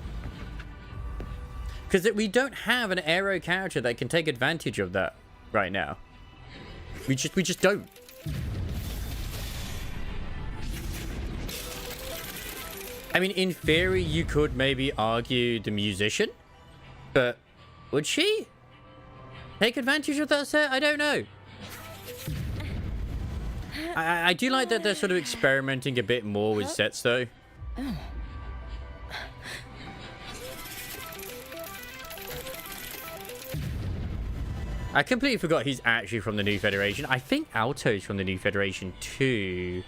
Because we don't have an aero character that can take advantage of that right now. We just don't. I mean, in theory, you could maybe argue the musician, but would she take advantage of that set? I don't know. I do like that they're sort of experimenting a bit more with sets, though. I completely forgot he's actually from the New Federation. I think Alto's from the New Federation too.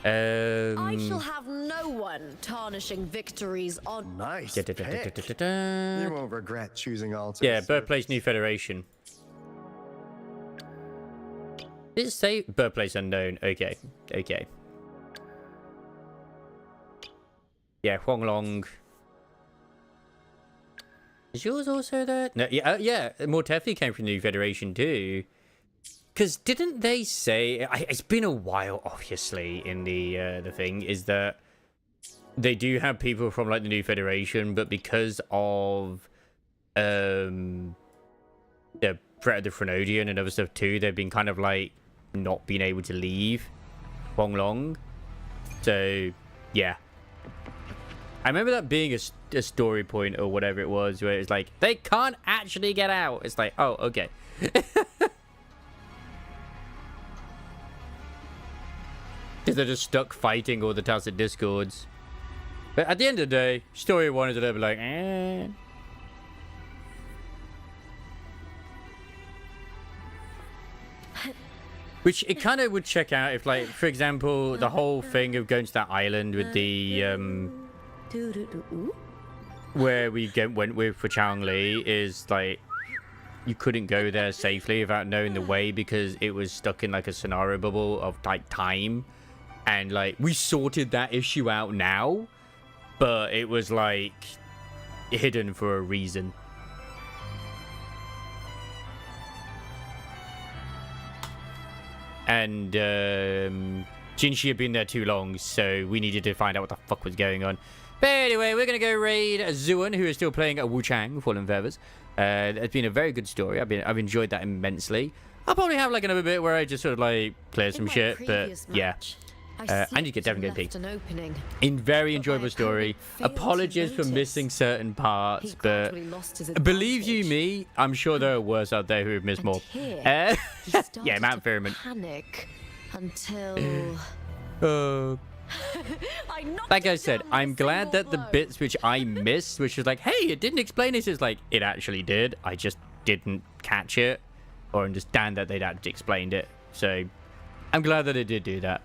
I shall have no one tarnishing victories on... Nice pick. You won't regret choosing Alto. Yeah, birthplace New Federation. Did it say birthplace unknown? Okay. Okay. Yeah, Huanglong. Is yours also there? No, yeah, yeah. Mortefi came from the New Federation too. Because didn't they say... It's been a while, obviously, in the thing, is that they do have people from, like, the New Federation, but because of the threat of the Phrenodian and other stuff too, they've been kind of, like, not being able to leave Huanglong. So, yeah. I remember that being a story point or whatever it was, where it's like, they can't actually get out. It's like, oh, okay. Because they're just stuck fighting all the Tacit Discords. But at the end of the day, story one is a little bit like, eh. Which it kind of would check out if, like, for example, the whole thing of going to that island with the, where we went with for Changli is, like, you couldn't go there safely without knowing the way because it was stuck in, like, a scenario bubble of, like, time. And, like, we sorted that issue out now, but it was, like, hidden for a reason. And, Jinshi had been there too long, so we needed to find out what the fuck was going on. But anyway, we're going to go raid Zuan, who is still playing at Wu Chang, Fallen Feathers. It's been a very good story. I've enjoyed that immensely. I'll probably have, like, another bit where I just sort of, like, clear some shit, but, yeah. And you get definitely going to peek. In very enjoyable story. Apologies for missing certain parts, but believe you me, I'm sure there are worse out there who have missed more. Yeah, Mount Firman. Panic until... like I said, I'm glad that the bits which I missed, which was like, hey, it didn't explain this, is like, it actually did. I just didn't catch it or understand that they'd actually explained it. So I'm glad that it did do that.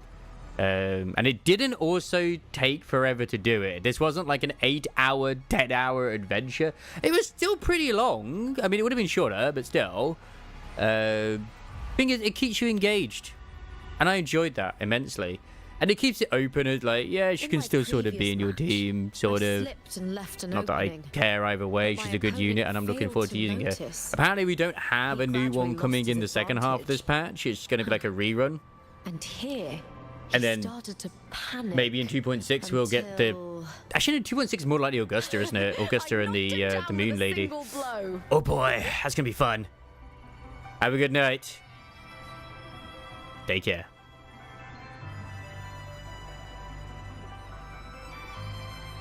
And it didn't also take forever to do it. This wasn't like an 8-hour, 10-hour adventure. It was still pretty long. I mean, it would have been shorter, but still. Thing is, it keeps you engaged. And I enjoyed that immensely. And it keeps it open as like, yeah, she can still sort of be in your team, sort of. Slipped and left an Not that I opening, care either way. but She's my a good unit, and I'm looking opponent forward to failed using her. notice. Apparently, we don't have He a new one gradually coming lost in the his second half of this patch. It's going to be like a rerun. And here, And he then started to panic. maybe in 2.6 we'll get the. Actually, in 2.6 is more likely Augusta, isn't it? Augusta and the Moon Lady. Blow. Oh boy, that's gonna be fun. Have a good night. Take care.